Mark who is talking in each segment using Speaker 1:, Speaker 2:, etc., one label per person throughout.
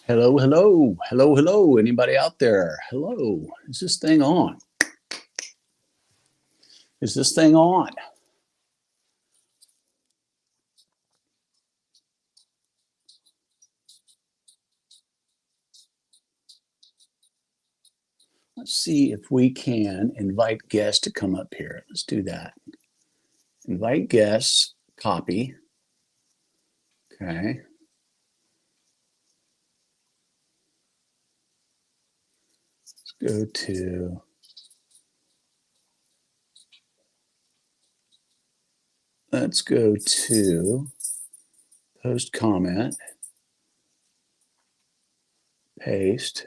Speaker 1: Hello, hello, hello, hello. Anybody out there? Hello. Is this thing on? Is this thing on? Let's see if we can invite guests to come up here. Let's do that. Invite guests, copy. Okay. Let's go to post comment, paste,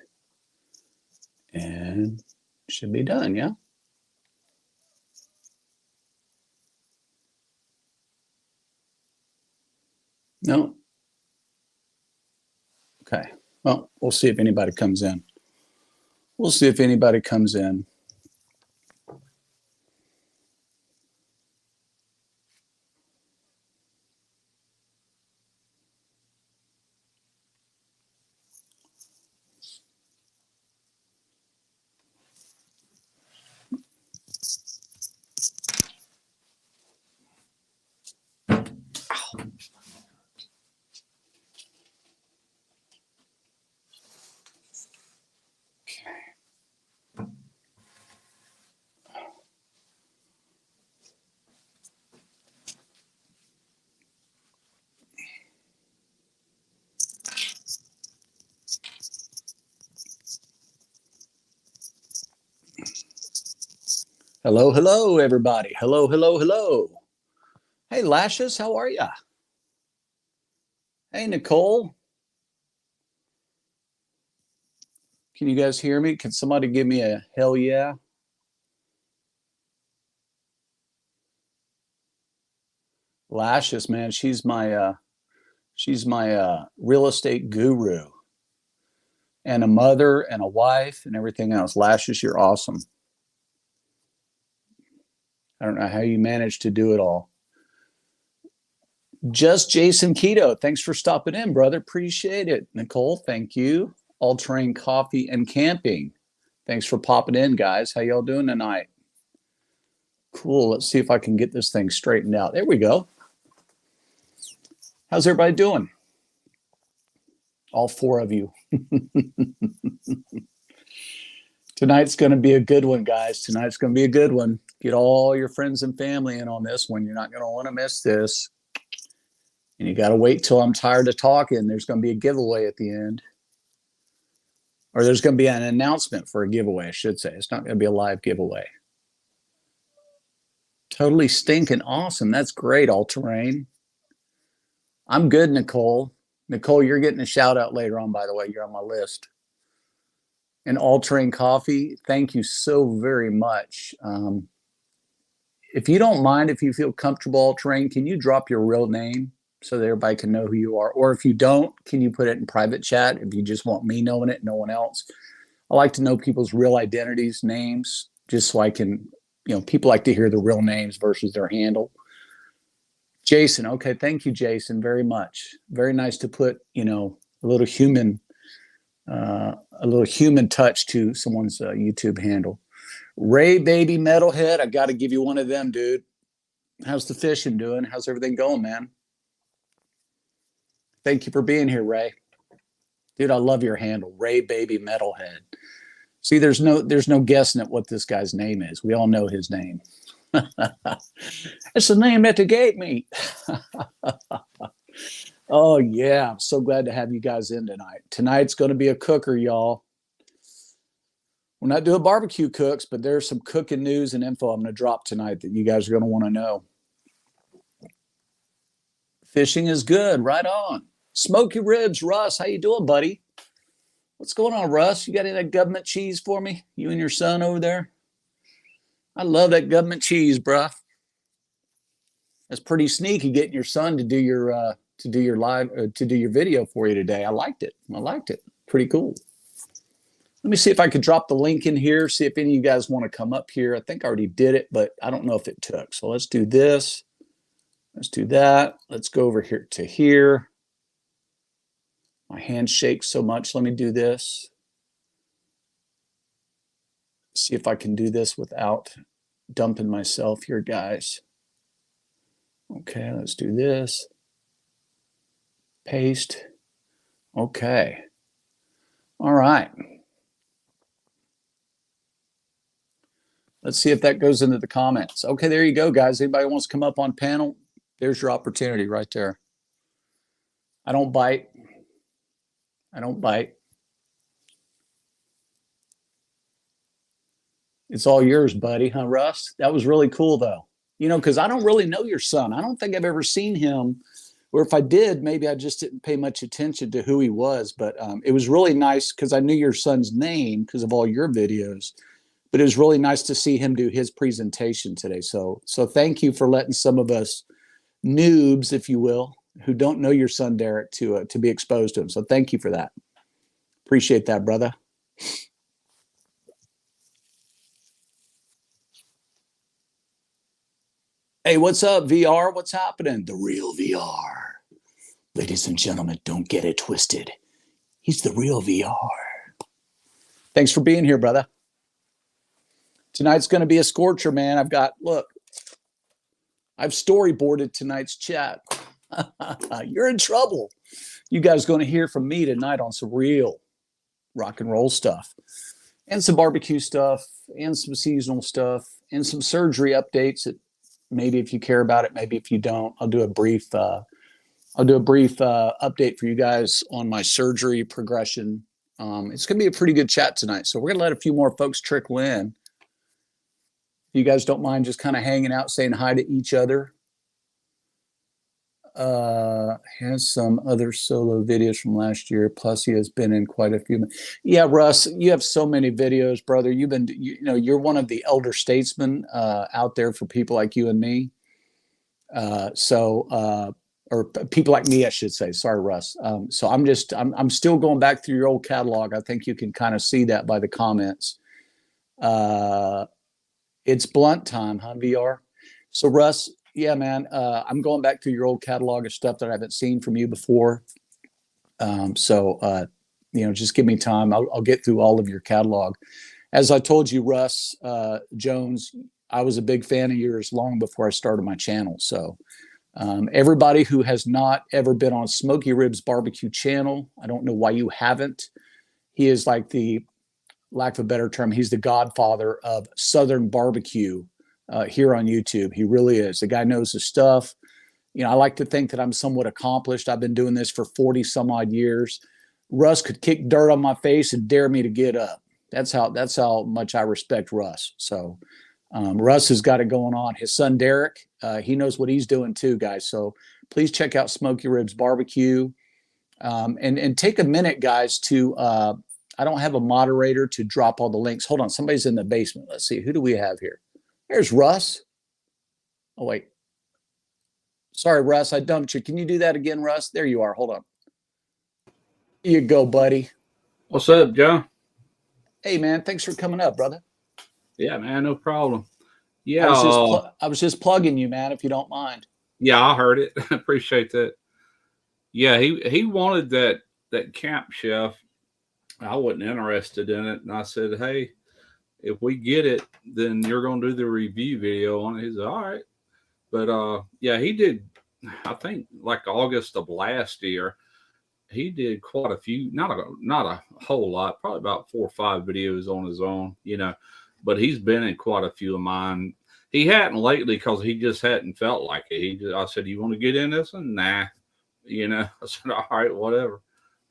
Speaker 1: and should be done, yeah? No? Okay. Well, we'll see if anybody comes in. We'll see if anybody comes in. Hello, hello, everybody. Hello, hello, hello. Hey, Lashes, how are ya? Hey, Nicole. Can you guys hear me? Can somebody give me a hell yeah? Lashes, man, she's my real estate guru and a mother and a wife and everything else. Lashes, you're awesome. I don't know how you manage to do it all. Just Jason Keto, thanks for stopping in, brother. Appreciate it. Nicole, thank you. All Terrain Coffee and Camping. Thanks for popping in, guys. How y'all doing tonight? Cool. Let's see if I can get this thing straightened out. There we go. How's everybody doing? All four of you. Tonight's going to be a good one, guys. Tonight's going to be a good one. Get all your friends and family in on this one. You're not going to want to miss this. And you got to wait till I'm tired of talking. There's going to be a giveaway at the end. Or there's going to be an announcement for a giveaway, I should say. It's not going to be a live giveaway. Totally stinking awesome. That's great, All Terrain. I'm good, Nicole. Nicole, you're getting a shout out later on, by the way. You're on my list. And All Terrain Coffee, thank you so very much. If you don't mind, if you feel comfortable, All Terrain, can you drop your real name so that everybody can know who you are? Or if you don't, can you put it in private chat if you just want me knowing it, no one else? I like to know people's real identities, names, just so I can, people like to hear the real names versus their handle. Jason, okay, thank you, Jason, very much. Very nice to put, a little human touch to someone's YouTube handle. Ray Baby Metalhead, I got to give you one of them, dude. How's the fishing doing? How's everything going, man? Thank you for being here, Ray. Dude, I love your handle, Ray Baby Metalhead. See, there's no guessing at what this guy's name is. We all know his name. It's the name that they gave me. Oh yeah, I'm so glad to have you guys in tonight. Tonight's going to be a cooker, y'all. We're not doing barbecue cooks, but there's some cooking news and info I'm going to drop tonight that you guys are going to want to know. Fishing is good. Right on. Smoky Ribs, Russ, how you doing, buddy? What's going on, Russ? You got any of that government cheese for me? You and your son over there? I love that government cheese, bruh. That's pretty sneaky getting your son to do your live to do your video for you today. I liked it. Pretty cool. Let me see if I could drop the link in here. See if any of you guys want to come up here. I think I already did it, but I don't know if it took. So let's do this. Let's do that. Let's go over here to here. My hand shakes so much. Let me do this. See if I can do this without dumping myself here, guys. Okay, let's do this. Paste. Okay. All right. Let's see if that goes into the comments. Okay, there you go, guys. Anybody wants to come up on panel? There's your opportunity right there. I don't bite. I don't bite. It's all yours, buddy, huh, Russ? That was really cool, though. You know, because I don't really know your son. I don't think I've ever seen him. Or if I did, maybe I just didn't pay much attention to who he was. But it was really nice because I knew your son's name because of all your videos. But it was really nice to see him do his presentation today. So thank you for letting some of us noobs, if you will, who don't know your son, Derek, to be exposed to him. So thank you for that. Appreciate that, brother. Hey, what's up, VR? What's happening? The real VR. Ladies and gentlemen, don't get it twisted. He's the real VR. Thanks for being here, brother. Tonight's going to be a scorcher, man. I've storyboarded tonight's chat. You're in trouble. You guys are going to hear from me tonight on some real rock and roll stuff and some barbecue stuff and some seasonal stuff and some surgery updates that maybe if you care about it, maybe if you don't, I'll do a brief update for you guys on my surgery progression. It's going to be a pretty good chat tonight. So we're going to let a few more folks trickle in. If you guys don't mind just kind of hanging out, saying hi to each other. Has some other solo videos from last year. Plus, he has been in quite a few. Yeah, Russ, you have so many videos, brother. You're one of the elder statesmen out there for people like you and me. Or people like me, I should say. Sorry, Russ. So I'm still going back through your old catalog. I think you can kind of see that by the comments. It's blunt time, huh, VR? So Russ, yeah, man, I'm going back through your old catalog of stuff that I haven't seen from you before. Just give me time. I'll get through all of your catalog. As I told you, Russ Jones, I was a big fan of yours long before I started my channel. So everybody who has not ever been on Smoky Ribs Barbecue channel, I don't know why you haven't. He is like the, lack of a better term, he's the godfather of Southern barbecue here on YouTube. He really is. The guy knows his stuff. You know, I like to think that I'm somewhat accomplished. I've been doing this for 40 some odd years. Russ could kick dirt on my face and dare me to get up. That's how much I respect Russ. So Russ has got it going on. His son, Derek, he knows what he's doing too, guys. So please check out Smoky Ribs Barbecue. And take a minute, guys, to, I don't have a moderator to drop all the links. Hold on. Somebody's in the basement. Let's see. Who do we have here? There's Russ. Oh, wait. Sorry, Russ. I dumped you. Can you do that again, Russ? There you are. Hold on. Here you go, buddy.
Speaker 2: What's up, John?
Speaker 1: Hey, man. Thanks for coming up, brother.
Speaker 2: Yeah, man. No problem. Yeah.
Speaker 1: I was just plugging you, man, if you don't mind.
Speaker 2: Yeah, I heard it. I appreciate that. Yeah, he wanted that camp chef. I wasn't interested in it. And I said, hey, if we get it, then you're going to do the review video on it. He said, all right. But yeah, he did, I think like August of last year, he did quite a few, not a whole lot, probably about 4 or 5 videos on his own, but he's been in quite a few of mine. He hadn't lately because he just hadn't felt like it. I said, you want to get in this one? Nah. I said, all right, whatever.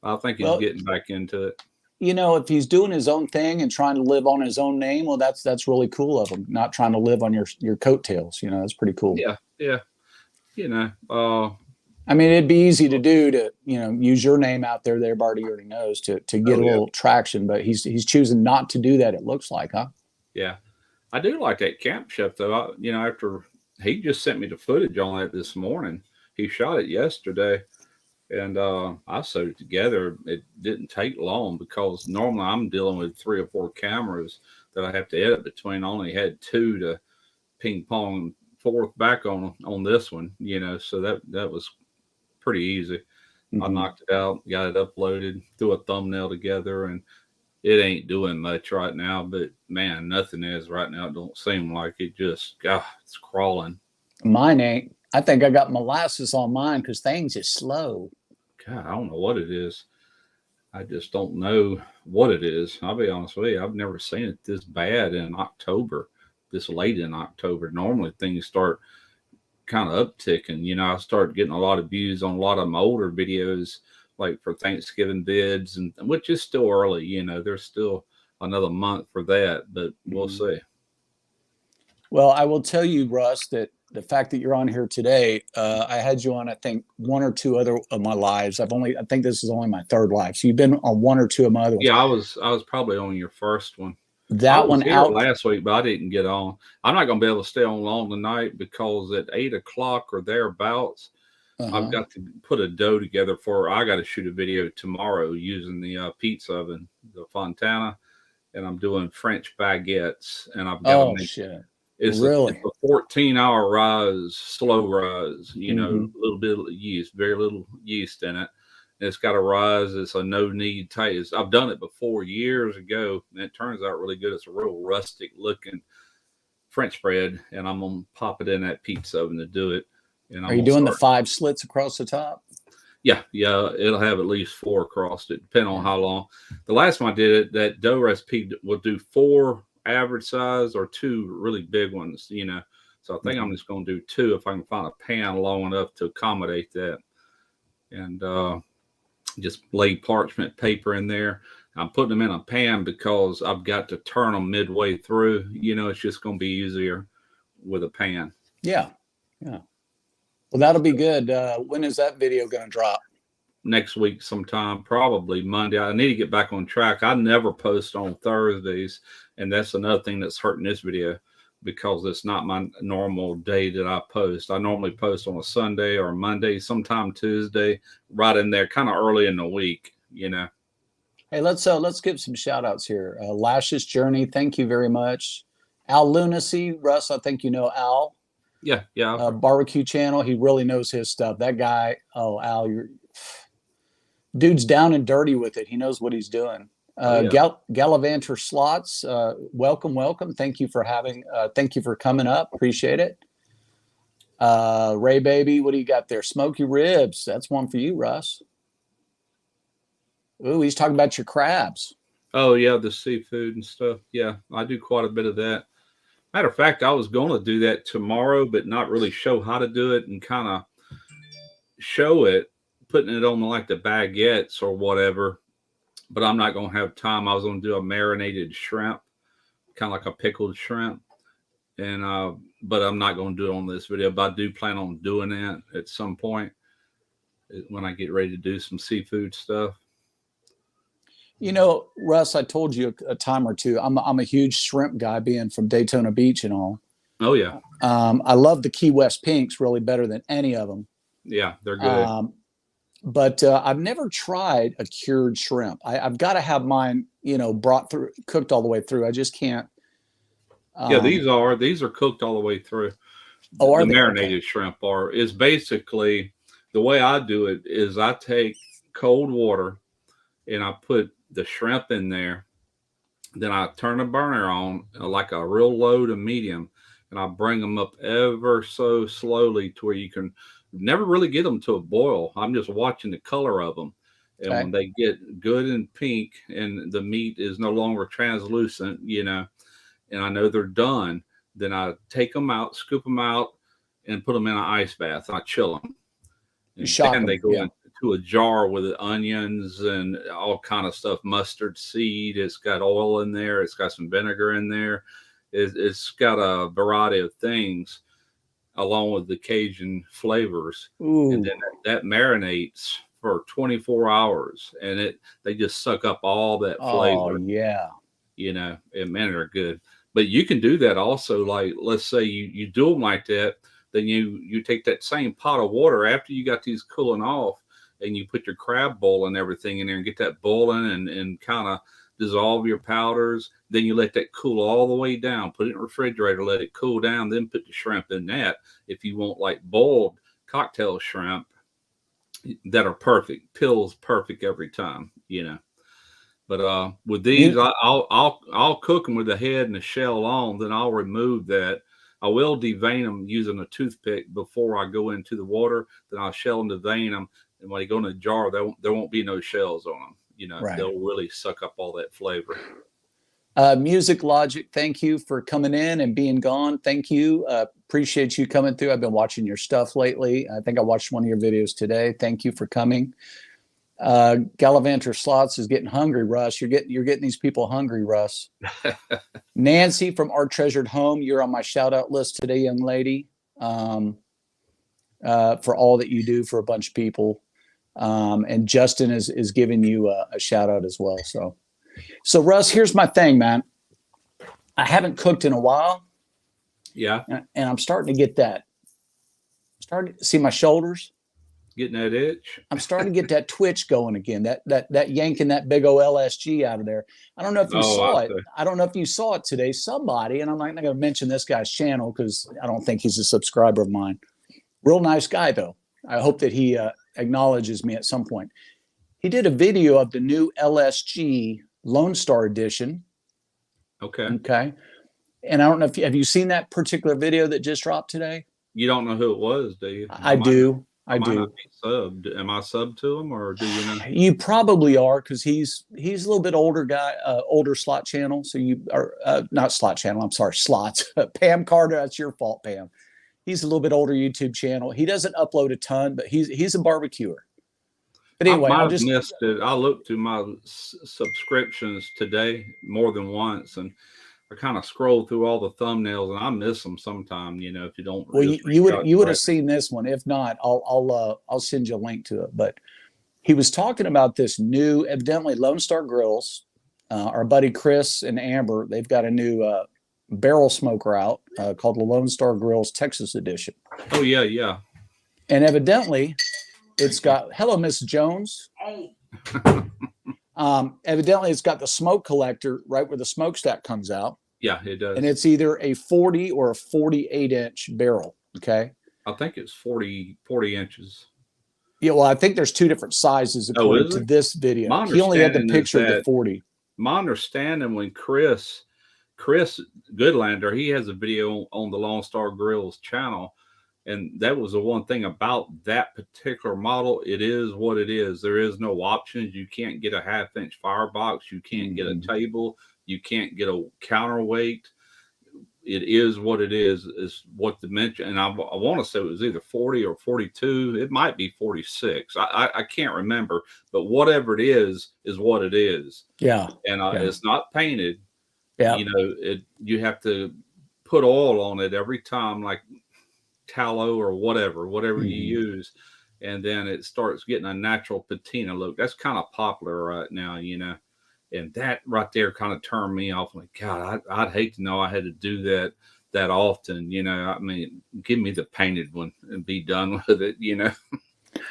Speaker 2: I think he's getting back into it.
Speaker 1: If he's doing his own thing and trying to live on his own name, well, that's really cool of him. Not trying to live on your coattails. That's pretty cool.
Speaker 2: Yeah.
Speaker 1: I mean, it'd be easy to do to, use your name out there. Everybody already knows to get a little traction, but he's choosing not to do that. It looks like, huh?
Speaker 2: Yeah, I do like that camp chef though. After he just sent me the footage on it this morning, he shot it yesterday. And I sewed it together. It didn't take long because normally I'm dealing with 3 or 4 cameras that I have to edit between. I only had 2 to ping pong forth back on this one, so that was pretty easy. I
Speaker 1: Mm-hmm.
Speaker 2: knocked it out, got it uploaded, threw a thumbnail together, and it ain't doing much right now. But man, nothing is right now. It don't seem like it. Just God, it's crawling.
Speaker 1: Mine ain't. I think I got molasses on mine because things is slow.
Speaker 2: God, I don't know what it is. I just don't know what it is. I'll be honest with you. I've never seen it this bad in October, this late in October. Normally things start kind of upticking. I start getting a lot of views on a lot of my older videos, like for Thanksgiving bids, and which is still early. There's still another month for that, but we'll
Speaker 1: Mm-hmm.
Speaker 2: see.
Speaker 1: Well, I will tell you, Russ, that the fact that you're on here today, I had you on, I think, one or two other of my lives. I think this is only my third live. So you've been on one or two of my other ones.
Speaker 2: Yeah, I was probably on your first one. I
Speaker 1: That
Speaker 2: was
Speaker 1: one
Speaker 2: here
Speaker 1: out.
Speaker 2: last week, but I didn't get on. I'm not going to be able to stay on long tonight because at 8 o'clock or thereabouts, I've
Speaker 1: Uh-huh.
Speaker 2: got to put a dough together for. I got to shoot a video tomorrow using the pizza oven, the Fontana, and I'm doing French baguettes, and I've got to
Speaker 1: Oh,
Speaker 2: make
Speaker 1: shit.
Speaker 2: it's
Speaker 1: Really?
Speaker 2: a 14-hour rise, slow rise.
Speaker 1: Mm-hmm.
Speaker 2: A little bit of yeast, very little yeast in it. And it's got a rise. It's a no knead type. I've done it before years ago, and it turns out really good. It's a real rustic looking French bread, and I'm gonna pop it in that pizza oven to do it. And
Speaker 1: Are
Speaker 2: I'm
Speaker 1: you
Speaker 2: gonna
Speaker 1: doing the
Speaker 2: start.
Speaker 1: 5 slits across the top?
Speaker 2: Yeah, it'll have at least 4 across it, depending on
Speaker 1: Yeah.
Speaker 2: how long. The last time I did it, that dough recipe will do 4 average size or 2 really big ones. So I think I'm
Speaker 1: Mm-hmm.
Speaker 2: just going to do 2 if I can find a pan long enough to accommodate that, and just lay parchment paper in there. I'm putting them in a pan because I've got to turn them midway through. It's just going to be easier with a pan.
Speaker 1: Yeah. Yeah. Well, that'll be good. When is that video going to drop?
Speaker 2: Next week sometime, probably Monday. I need to get back on track. I never post on Thursdays, and that's another thing that's hurting this video because it's not my normal day that I post. I normally post on a Sunday or a Monday, sometime Tuesday, right in there, kind of early in the week.
Speaker 1: Hey, let's give some shout outs here. Lashes Journey, thank you very much. Al Lunacy, Russ, I think you know Al.
Speaker 2: Yeah, yeah.
Speaker 1: Barbecue Channel, he really knows his stuff. That guy, oh Al, you're dude's down and dirty with it. He knows what he's doing.
Speaker 2: Oh yeah.
Speaker 1: Gallivanter Slots, welcome. Thank you for coming up. Appreciate it. Ray Baby, what do you got there? Smoky Ribs, that's one for you, Russ. Ooh, he's talking about your crabs.
Speaker 2: Oh yeah, the seafood and stuff. Yeah, I do quite a bit of that. Matter of fact, I was going to do that tomorrow, but not really show how to do it and kind of show it, putting it on like the baguettes or whatever. But I'm not going to have time. I was going to do a marinated shrimp, kind of like a pickled shrimp, and but I'm not going to do it on this video. But I do plan on doing that at some point when I get ready to do some seafood stuff.
Speaker 1: You know, Russ, I told you a time or two, I'm a huge shrimp guy, being from Daytona Beach and all.
Speaker 2: Oh yeah,
Speaker 1: I love the Key West pinks really better than any of them.
Speaker 2: yeah, they're good.
Speaker 1: But I've never tried a cured shrimp. I've got to have mine, brought through, cooked all the way through. I just can't.
Speaker 2: Yeah, these are cooked all the way through.
Speaker 1: Oh,
Speaker 2: The
Speaker 1: are they?
Speaker 2: marinated
Speaker 1: Okay.
Speaker 2: shrimp is basically the way I do it is I take cold water and I put the shrimp in there. Then I turn the burner on like a real low to medium, and I bring them up ever so slowly to where you can never really get them to a boil. I'm just watching the color of them. And
Speaker 1: Okay.
Speaker 2: when they get good and pink and the meat is no longer translucent, and I know they're done, then I take them out, scoop them out, and put them in an ice bath. I chill them.
Speaker 1: You
Speaker 2: And
Speaker 1: shock
Speaker 2: then they
Speaker 1: them.
Speaker 2: go
Speaker 1: Yeah.
Speaker 2: into a jar with onions and all kind of stuff, mustard seed. It's got oil in there. It's got some vinegar in there. It's got a variety of things along with the Cajun flavors. And
Speaker 1: Ooh.
Speaker 2: then that marinates for 24 hours, and they just suck up all that
Speaker 1: Oh,
Speaker 2: flavor,
Speaker 1: yeah.
Speaker 2: and man, they're good. But you can do that also. Like, let's say you do them like that, then you take that same pot of water after you got these cooling off, and you put your crab bowl and everything in there and get that boiling and kind of dissolve your powders. Then you let that cool all the way down. Put it in the refrigerator, let it cool down. Then put the shrimp in that. If you want like boiled cocktail shrimp, that are perfect. Pills perfect every time, you know. But with these,
Speaker 1: You
Speaker 2: I'll cook them with the head and the shell on. Then I'll remove that. I will devein them using a toothpick before I go into the water. Then I'll shell and devein them. And when they go in the jar, there won't be no shells on them. You know,
Speaker 1: right.
Speaker 2: they'll really suck up all that flavor.
Speaker 1: Music Logic, thank you for coming in and being gone. Thank you. Appreciate you coming through. I've been watching your stuff lately. I think I watched one of your videos today. Thank you for coming. Gallivanter Slots is getting hungry, Russ. You're getting these people hungry, Russ. Nancy from Our Treasured Home, you're on my shout out list today, young lady. For all that you do for a bunch of people. And Justin is giving you a shout out as well. So Russ, here's my thing, man. I haven't cooked in a while.
Speaker 2: Yeah.
Speaker 1: And I'm starting to get that. Starting to see my shoulders.
Speaker 2: Getting that itch.
Speaker 1: I'm starting to get that twitch going again. That yanking that big old LSG out of there. I don't know if you saw it. I don't know if you saw it today. Somebody, and I'm not going to mention this guy's channel because I don't think he's a subscriber of mine. Real nice guy though. I hope that he acknowledges me at some point. He did a video of the new LSG Lone Star Edition. Okay. And I don't know if have you seen that particular video that just dropped today?
Speaker 2: You don't know who it was, do you?
Speaker 1: I do.
Speaker 2: I do. Subbed. Am I subbed to him, or do you know?
Speaker 1: You probably are, because he's a little bit older guy, older slot channel. So you are not slot channel. I'm sorry, slots. Pam Carter, that's your fault, Pam. He's a little bit older YouTube channel. He doesn't upload a ton, but he's a barbecuer. But anyway,
Speaker 2: I just missed it. I looked through my subscriptions today more than once, and I kind of scroll through all the thumbnails, and I miss them sometime. You know, if you don't.
Speaker 1: Well, you would have seen this one. If not, I'll send you a link to it. But he was talking about this new, evidently Lone Star Grills. Our buddy Chris and Amber, they've got a new barrel smoker out called the Lone Star Grills Texas Edition.
Speaker 2: Oh yeah, yeah.
Speaker 1: And evidently, it's got hello, Miss Jones.
Speaker 3: Hey.
Speaker 1: Evidently, it's got the smoke collector right where the smokestack comes out.
Speaker 2: Yeah, it does.
Speaker 1: And it's either a 40 or a 48-inch barrel. Okay.
Speaker 2: I think it's 40 inches.
Speaker 1: Yeah, well, I think there's two different sizes according to this video. He only had the picture of the 40.
Speaker 2: My understanding, when Chris Goodlander, he has a video on the Lone Star Grills channel. And that was the one thing about that particular model. It is what it is. There is no options. You can't get a 1/2-inch firebox. You can't get a table. You can't get a counterweight. It is what it is what the mention. And I want to say it was either 40 or 42. It might be 46. I can't remember. But whatever it is what it is.
Speaker 1: Yeah.
Speaker 2: And it's not painted.
Speaker 1: Yeah.
Speaker 2: You know, you have to put oil on it every time, like tallow or whatever you use, and then it starts getting a natural patina look. That's kind of popular right now, you know, and that right there kind of turned me off. Like, God, I'd hate to know I had to do that often, you know. I mean, give me the painted one and be done with it, you know.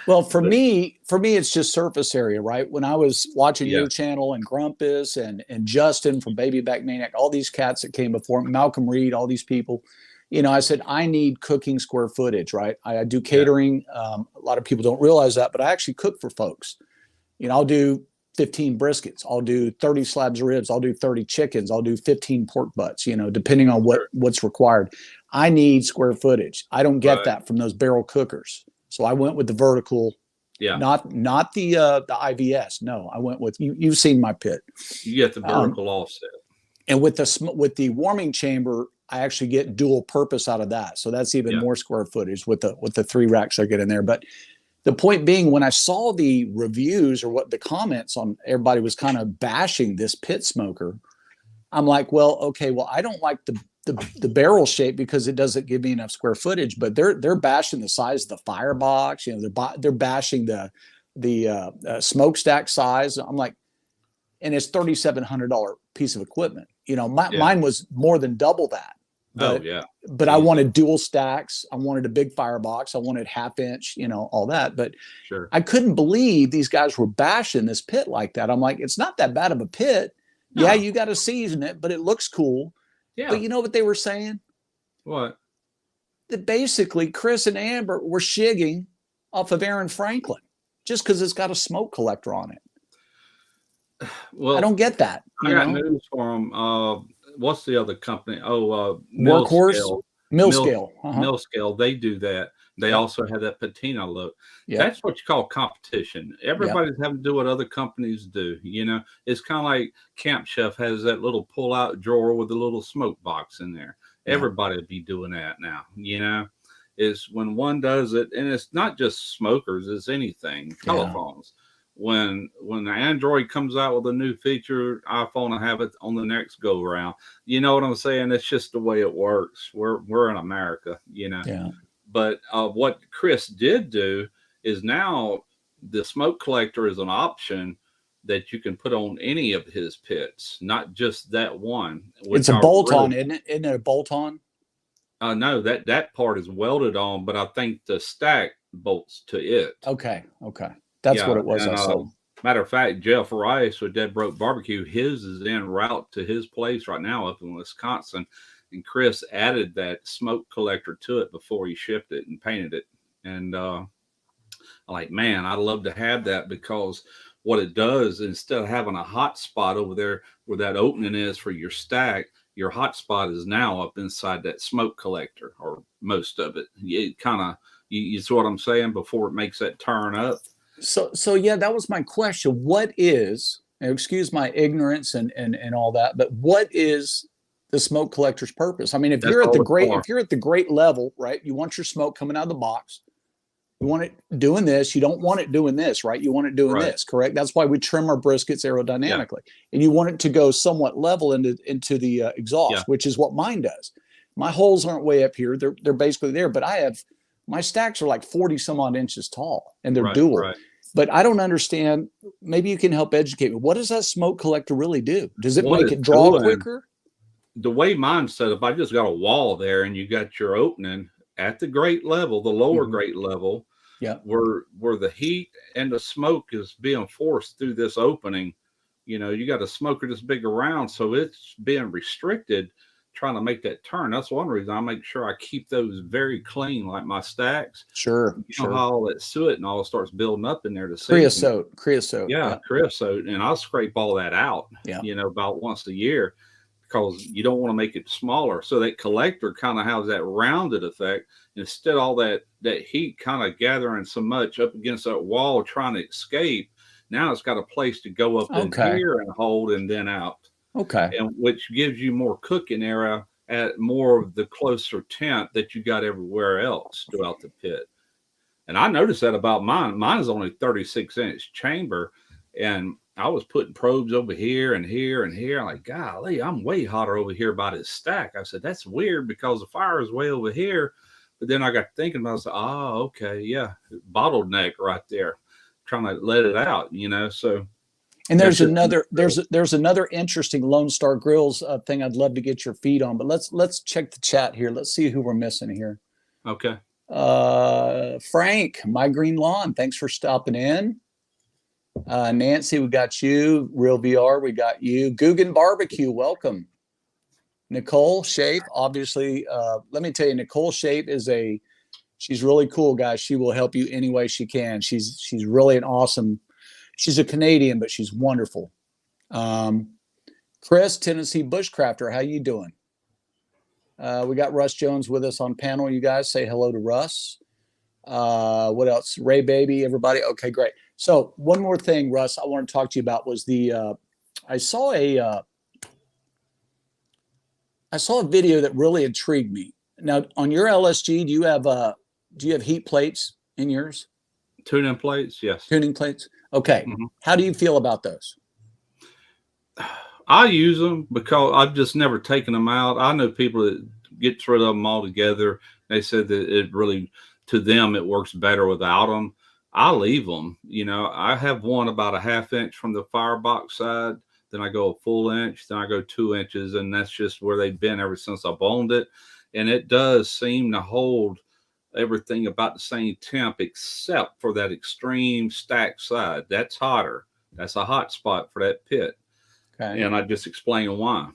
Speaker 1: Well, for me, it's just surface area, right? When I was watching your channel and Grumpus and Justin from Baby Back Maniac, all these cats that came before, Malcolm Reed, all these people, you know, I said, I need cooking square footage, right? I do catering. A lot of people don't realize that, but I actually cook for folks. You know, I'll do 15 briskets. I'll do 30 slabs of ribs. I'll do 30 chickens. I'll do 15 pork butts, you know, depending on what's required. I need square footage. I don't get that from those barrel cookers. So I went with the vertical, not the IVS. No, I went with, you've seen my pit. You
Speaker 2: get the vertical offset.
Speaker 1: And with the warming chamber, I actually get dual purpose out of that. So that's even more square footage with the 3 racks I get in there. But the point being, when I saw the reviews or what the comments on, everybody was kind of bashing this pit smoker. I'm like, well, okay, well, I don't like the barrel shape because it doesn't give me enough square footage, but they're bashing the size of the firebox. You know, they're bashing the smokestack size. I'm like, and it's $3,700 piece of equipment. You know, mine was more than double that. But, but I wanted dual stacks. I wanted a big firebox. I wanted 1/2-inch, you know, all that. But I couldn't believe these guys were bashing this pit like that. I'm like, it's not that bad of a pit. No. Yeah, you got to season it, but it looks cool. Yeah. But you know what they were saying?
Speaker 2: What?
Speaker 1: That basically Chris and Amber were shigging off of Aaron Franklin. just because it's got a smoke collector on it.
Speaker 2: Well,
Speaker 1: I don't get that.
Speaker 2: I got news for them. What's the other company? Mill
Speaker 1: Workhorse,
Speaker 2: Scale.
Speaker 1: mill scale.
Speaker 2: Mill Scale. They do that. They also have that patina look. That's what you call competition. Everybody's having to do what other companies do. It's kind of like Camp Chef has that little pull-out drawer with a little smoke box in there. Everybody would be doing that now. Is when one does it, and it's not just smokers, it's anything. Telephones. When the Android comes out with a new feature, iPhone will have it on the next go around. You know what I'm saying? It's just the way it works. We're in America,
Speaker 1: Yeah.
Speaker 2: But what Chris did do is now the smoke collector is an option that you can put on any of his pits, not just that one.
Speaker 1: It's a bolt-on, isn't it? Isn't it a bolt-on?
Speaker 2: No, that part is welded on, but I think the stack bolts to it.
Speaker 1: Okay. That's what it was.
Speaker 2: And,
Speaker 1: I said.
Speaker 2: Matter of fact, Jeff Rice with Dead Broke Barbecue, his is en route to his place right now up in Wisconsin. And Chris added that smoke collector to it before he shipped it and painted it. And I'm like, man, I'd love to have that, because what it does, instead of having a hot spot over there where that opening is for your stack, your hot spot is now up inside that smoke collector, or most of it. It kind of, you see what I'm saying, before it makes that turn up.
Speaker 1: So yeah, that was my question. What is, excuse my ignorance and all that, but what is the smoke collector's purpose? I mean, if you're at the great level, right? You want your smoke coming out of the box. You want it doing this. You don't want it doing this, right? You want it doing this, correct? That's why we trim our briskets aerodynamically, and you want it to go somewhat level into the exhaust, which is what mine does. My holes aren't way up here; they're basically there. But my stacks are like 40 some odd inches tall, and they're dual. Right. But I don't understand. Maybe you can help educate me. What does that smoke collector really do? Does it make it draw quicker?
Speaker 2: The way mine's set up, I just got a wall there, and you got your opening at the grate level, the lower grate level, where the heat and the smoke is being forced through this opening. You got a smoker this big around, so it's being restricted, trying to make that turn. That's one reason I make sure I keep those very clean, like my stacks.
Speaker 1: Sure.
Speaker 2: Know how all that suet and all starts building up in there to
Speaker 1: creosote.
Speaker 2: Yeah, creosote, and I'll scrape all that out. About once a year, because you don't want to make it smaller. So that collector kind of has that rounded effect. Instead of all that heat kind of gathering so much up against that wall trying to escape, now it's got a place to go up in here and hold and then out.
Speaker 1: Okay.
Speaker 2: And which gives you more cooking area at more of the closer temp that you got everywhere else throughout the pit. And I noticed that about mine. Mine is only 36-inch chamber, and I was putting probes over here and here and here. I'm like, golly, I'm way hotter over here by this stack. I said, that's weird, because the fire is way over here. But then I got thinking about it. Okay, yeah, bottleneck right there, trying to let it out, so.
Speaker 1: And there's another interesting Lone Star Grills thing I'd love to get your feed on, but let's check the chat here. Let's see who we're missing here.
Speaker 2: Okay.
Speaker 1: Frank, My Green Lawn, thanks for stopping in. Nancy, we got you. Real VR, we got you. Guggen Barbecue, welcome. Nicole Shape, obviously, let me tell you, Nicole Shape she's really cool, guys. She will help you any way she can. She's really an awesome. She's a Canadian, but she's wonderful. Chris, Tennessee Bushcrafter, how you doing? We got Russ Jones with us on panel. You guys say hello to Russ. What else? Ray Baby, everybody. Okay, great. So one more thing, Russ, I want to talk to you about was I saw a video that really intrigued me. Now on your LSG, do you have heat plates in yours?
Speaker 2: Tuning plates, yes.
Speaker 1: Tuning plates. Okay. Mm-hmm. How do you feel about those?
Speaker 2: I use them because I've just never taken them out. I know people that get rid of them altogether. They said that it really, to them, it works better without them. I leave them. I have one about a 1/2 inch from the firebox side. Then I go a full inch. Then I go 2 inches. And that's just where they've been ever since I've owned it. And it does seem to hold everything about the same temp, except for that extreme stack side. That's hotter. That's a hot spot for that pit. Okay. And I just explain why,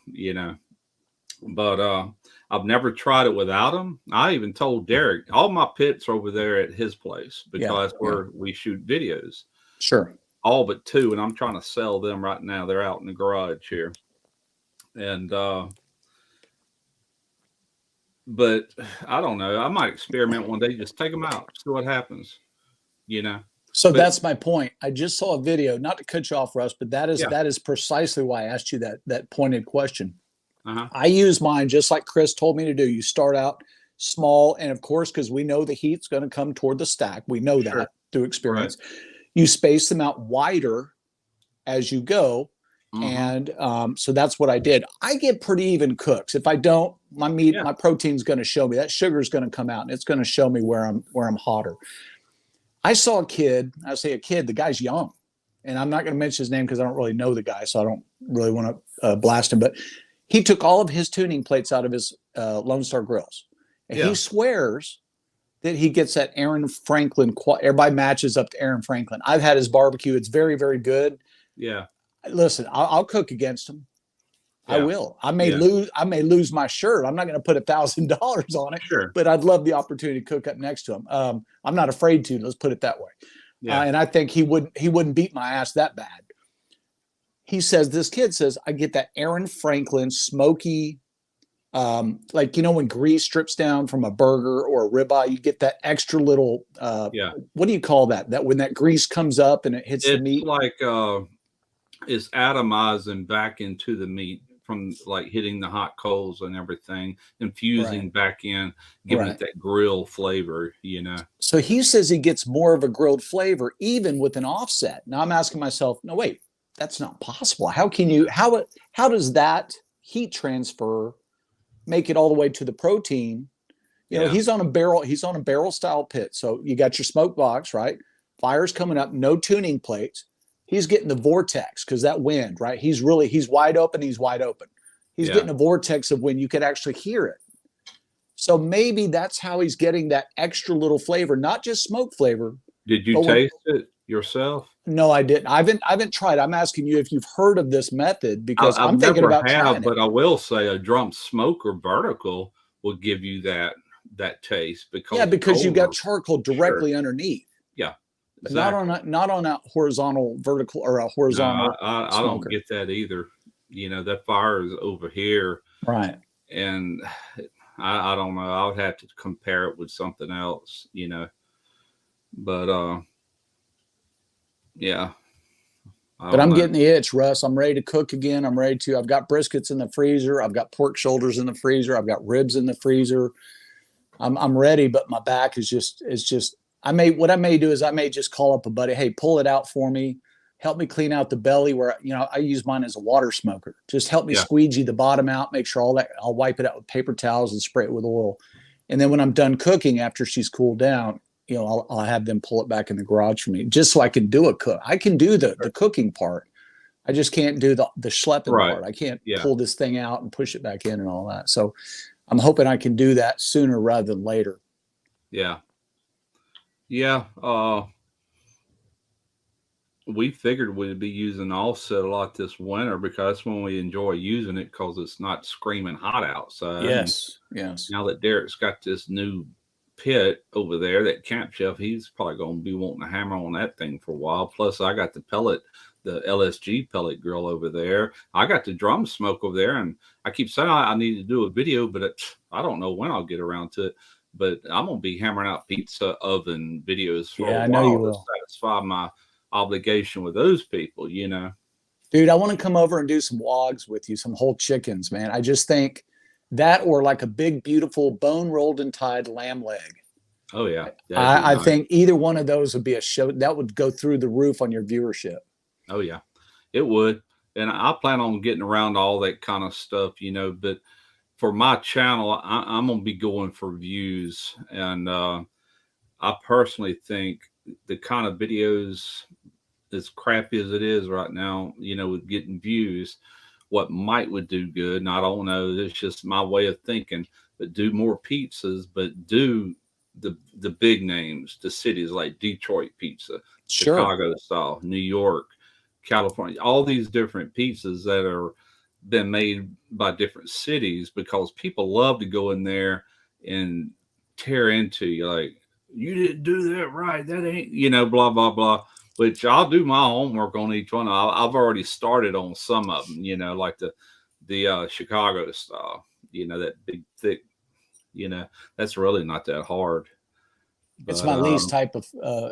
Speaker 2: But I've never tried it without them. I even told Derek, all my pits are over there at his place because where we shoot videos.
Speaker 1: Sure.
Speaker 2: All but two, and I'm trying to sell them right now. They're out in the garage here. And but I don't know. I might experiment one day, just take them out, see what happens, you know.
Speaker 1: So that's my point. I just saw a video, not to cut you off, Russ, but that is precisely why I asked you that pointed question. I use mine just like Chris told me to do. You start out small, and of course, because we know the heat's going to come toward the stack. We know that through experience. Right. You space them out wider as you go. And so that's what I did. I get pretty even cooks. If I don't, my meat, my protein's going to show me. That sugar's going to come out, and it's going to show me where I'm hotter. I saw a kid. I say a kid. The guy's young, and I'm not going to mention his name because I don't really know the guy, so I don't really want to blast him. But he took all of his tuning plates out of his Lone Star grills, and he swears that he gets that Aaron Franklin. Everybody matches up to Aaron Franklin. I've had his barbecue. It's very, very good.
Speaker 2: Yeah.
Speaker 1: Listen, I'll cook against him. I will. I may lose my shirt. I'm not going to put $1,000 on it, but I'd love the opportunity to cook up next to him. I'm not afraid to. Let's put it that way. And I think he wouldn't beat my ass that bad. This kid says, I get that Aaron Franklin smoky, like, you know, when grease strips down from a burger or a ribeye, you get that extra little, what do you call that? That when that grease comes up and it hits the meat?
Speaker 2: Like, it's atomizing back into the meat from like hitting the hot coals and everything, infusing back in, giving it that grill flavor, you know.
Speaker 1: So he says he gets more of a grilled flavor even with an offset. Now I'm asking myself, no, wait, that's not possible. How does that heat transfer make it all the way to the protein? You know, he's on a barrel style pit. So you got your smoke box, right? Fire's coming up, no tuning plates. He's getting the vortex because that wind, right? He's wide open. He's getting a vortex of wind. You could actually hear it. So maybe that's how he's getting that extra little flavor, not just smoke flavor.
Speaker 2: Did you taste it yourself?
Speaker 1: No, I didn't. I haven't tried. I'm asking you if you've heard of this method because I'm thinking about trying it.
Speaker 2: But I will say a drum smoker vertical will give you that taste because
Speaker 1: you got charcoal directly underneath.
Speaker 2: Yeah.
Speaker 1: Exactly. Not on a horizontal vertical or a horizontal.
Speaker 2: No, I don't get that either. You know, that fire is over here.
Speaker 1: Right.
Speaker 2: And I don't know. I would have to compare it with something else, you know. But yeah.
Speaker 1: But I'm getting the itch, Russ. I'm ready to cook again. I've got briskets in the freezer. I've got pork shoulders in the freezer. I've got ribs in the freezer. I'm ready, but my back is just what I may do is I may just call up a buddy. Hey, pull it out for me. Help me clean out the belly where, you know, I use mine as a water smoker. Just help me squeegee the bottom out, make sure all that, I'll wipe it out with paper towels and spray it with oil. And then when I'm done cooking, after she's cooled down, you know, I'll have them pull it back in the garage for me just so I can do a cook. I can do the cooking part. I just can't do the schlepping part. I can't pull this thing out and push it back in and all that. So I'm hoping I can do that sooner rather than later.
Speaker 2: Yeah. Yeah, we figured we'd be using offset a lot this winter because that's when we enjoy using it because it's not screaming hot outside.
Speaker 1: Yes.
Speaker 2: Now that Derek's got this new pit over there, that Camp Chef, he's probably going to be wanting to hammer on that thing for a while. Plus, I got the LSG pellet grill over there. I got the drum smoke over there, and I keep saying I need to do a video, but I don't know when I'll get around to it. But I'm going to be hammering out pizza oven videos for a while to satisfy my obligation with those people, you know.
Speaker 1: Dude, I want to come over and do some wogs with you, some whole chickens, man. I just think that or like a big, beautiful bone rolled and tied lamb leg.
Speaker 2: Oh, yeah.
Speaker 1: I think either one of those would be a show that would go through the roof on your viewership.
Speaker 2: Oh, yeah, it would. And I plan on getting around all that kind of stuff, you know, but for my channel, I'm going to be going for views. And I personally think the kind of videos, as crappy as it is right now, you know, with getting views, what would do good. And I don't know. It's just my way of thinking. But do more pizzas, but do the big names, the cities like Detroit pizza, Chicago style, New York, California, all these different pizzas that are been made by different cities, because people love to go in there and tear into you, like, you didn't do that right, that ain't, blah blah blah. Which I'll do my homework on each one. I've already started on some of them, like the Chicago style, that big thick, that's really not that hard.
Speaker 1: It's
Speaker 2: But
Speaker 1: my least type of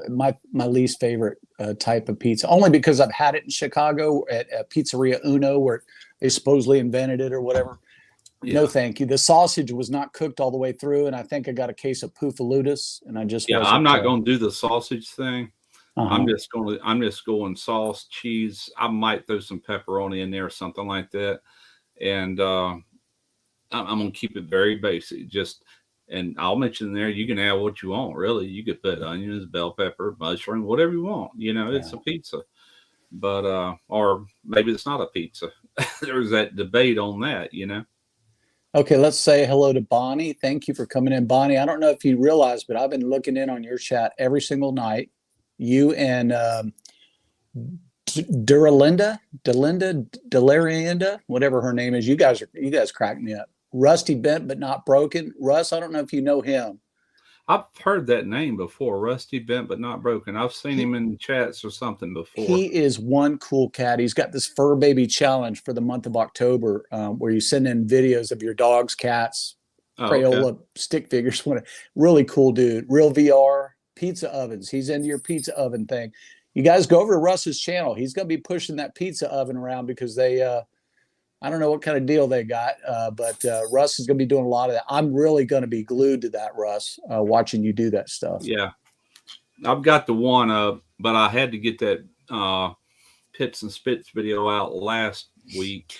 Speaker 1: my least favorite type of pizza, only because I've had it in Chicago at Pizzeria Uno, where they supposedly invented it or whatever. No,
Speaker 2: yeah,
Speaker 1: thank you. The sausage was not cooked all the way through, and I think I got a case of Puffalutus, and I just
Speaker 2: yeah, I'm
Speaker 1: wasn't.
Speaker 2: not going to do the sausage thing.
Speaker 1: Uh-huh.
Speaker 2: I'm just going sauce, cheese. I might throw some pepperoni in there or something like that, and I'm going to keep it very basic. And I'll mention there, you can add what you want. Really, you could put onions, bell pepper, mushroom, whatever you want. It's a
Speaker 1: Yeah.
Speaker 2: pizza, but or maybe it's not a pizza. There's that debate on that.
Speaker 1: Okay, let's say hello to Bonnie. Thank you for coming in, Bonnie. I don't know if you realize, but I've been looking in on your chat every single night. You and Delarienda, whatever her name is. You guys crack me up. Rusty Bent but not broken. Russ, I don't know if you know him.
Speaker 2: I've heard that name before, Rusty Bent but not broken. I've seen
Speaker 1: He
Speaker 2: him in chats or something before.
Speaker 1: he is one cool cat. He's got this fur baby challenge for the month of October, where you send in videos of your dogs, cats,
Speaker 2: Oh, okay.
Speaker 1: Crayola stick figures. Really cool dude. Real VR pizza ovens. He's into your pizza oven thing. You guys go over to Russ's channel. He's going to be pushing that pizza oven around because they I don't know what kind of deal they got, but Russ is going to be doing a lot of that. I'm really going to be glued to that, Russ, watching you do that stuff.
Speaker 2: Yeah. I've got the one up, but I had to get that Pits and Spits video out last week.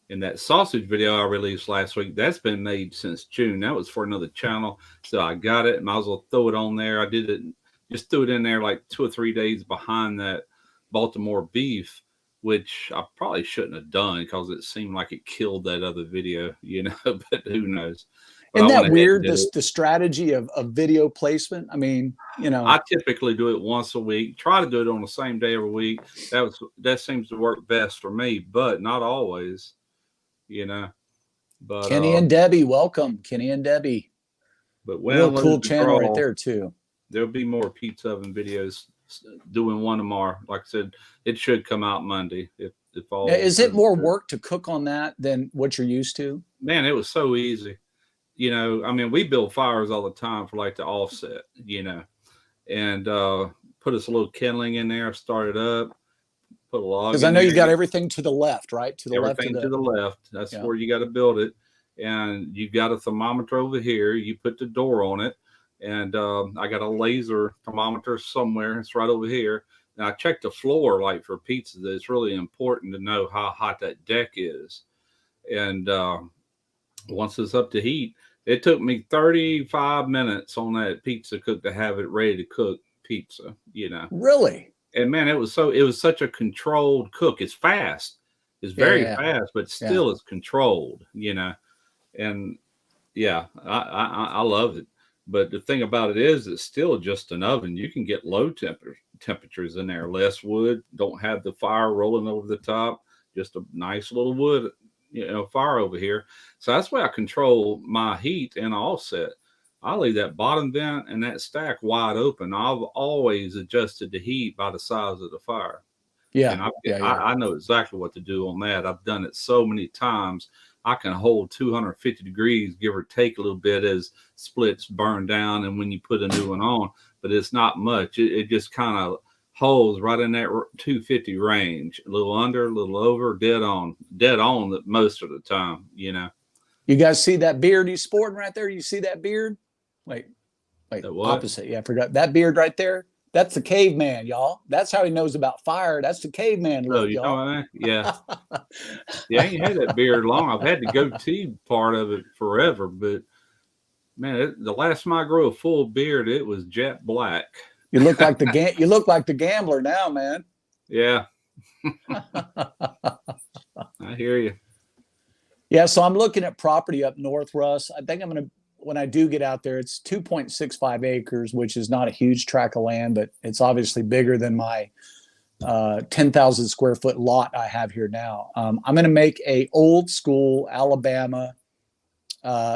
Speaker 2: And that sausage video I released last week, that's been made since June. That was for another channel. So I got it. Might as well throw it on there. I did it, just threw it in there like 2 or 3 days behind that Baltimore beef, which I probably shouldn't have done because it seemed like it killed that other video, but who knows. But
Speaker 1: Isn't that weird, the strategy of video placement? I mean,
Speaker 2: I typically do it once a week, try to do it on the same day every week. That seems to work best for me, but not always, But
Speaker 1: Kenny and Debbie, welcome. Kenny and Debbie.
Speaker 2: But
Speaker 1: real cool channel right there too.
Speaker 2: There'll be more pizza oven videos. Doing one tomorrow. Like I said, it should come out Monday. If all
Speaker 1: now, is it more work to cook on that than what you're used to?
Speaker 2: Man, it was so easy. I mean, we build fires all the time for like the offset, and put us a little kindling in there, start it up, put a log.
Speaker 1: Because I know you got everything to the left, right? To the
Speaker 2: everything
Speaker 1: left.
Speaker 2: To the left. That's where you got to build it. And you got a thermometer over here. You put the door on it. And I got a laser thermometer somewhere. It's right over here. And I checked the floor, like for pizza. It's really important to know how hot that deck is. And once it's up to heat, it took me 35 minutes on that pizza cook to have it ready to cook pizza.
Speaker 1: Really.
Speaker 2: And man, it was such a controlled cook. It's fast. It's very fast, but still it's controlled. And yeah, I love it. But the thing about it is, it's still just an oven. You can get low temperatures in there. Less wood. Don't have the fire rolling over the top. Just a nice little wood, fire over here. So that's why I control my heat and offset. I leave that bottom vent and that stack wide open. I've always adjusted the heat by the size of the fire.
Speaker 1: Yeah.
Speaker 2: And I know exactly what to do on that. I've done it so many times. I can hold 250 degrees, give or take a little bit, as splits burn down and when you put a new one on, but it's not much. It just kind of holds right in that 250 range, a little under, a little over, dead on most of the time,
Speaker 1: You guys see that beard he's sporting right there? You see that beard? Wait, opposite. Yeah, I forgot. That beard right there, that's the caveman, y'all. That's how he knows about fire. That's the caveman look,
Speaker 2: y'all.
Speaker 1: Know
Speaker 2: what I mean? Yeah. Yeah, I ain't had that beard long. I've had the goatee part of it forever, but man, the last time I grew a full beard, it was jet black.
Speaker 1: You look like the gambler now, man.
Speaker 2: Yeah. I hear you.
Speaker 1: Yeah, so I'm looking at property up north, Russ. I think when I do get out there, it's 2.65 acres, which is not a huge tract of land, but it's obviously bigger than my 10,000 square foot lot I have here now. I'm going to make a old school Alabama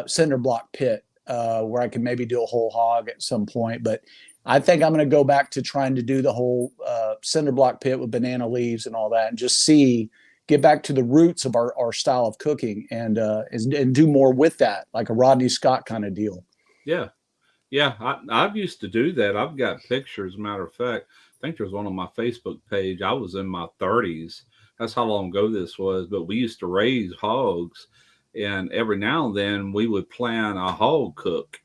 Speaker 1: cinder block pit where I can maybe do a whole hog at some point. But I think I'm going to go back to trying to do the whole cinder block pit with banana leaves and all that, and just get back to the roots of our style of cooking and do more with that, like a Rodney Scott kind of deal.
Speaker 2: Yeah. Yeah. I've used to do that. I've got pictures. Matter of fact, I think there's one on my Facebook page. I was in my 30s. That's how long ago this was. But we used to raise hogs, and every now and then we would plan a hog cook,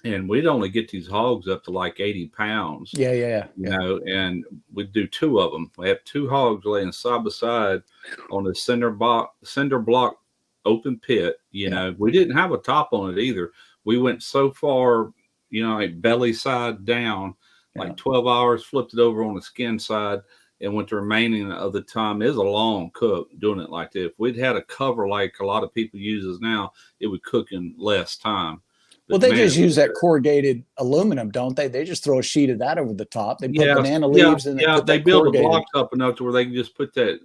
Speaker 2: and we'd only get these hogs up to like 80 pounds.
Speaker 1: Yeah.
Speaker 2: And we'd do two of them. We have two hogs laying side by side on the cinder block open pit. We didn't have a top on it either. We went so far, like belly side down, like 12 hours, flipped it over on the skin side, and went the remaining of the time. It was a long cook doing it like that. If we'd had a cover like a lot of people uses now, it would cook in less time.
Speaker 1: Well, they just use that corrugated aluminum, don't they? They just throw a sheet of that over the top. They put banana leaves and
Speaker 2: they build the blocks up enough to where they can just put that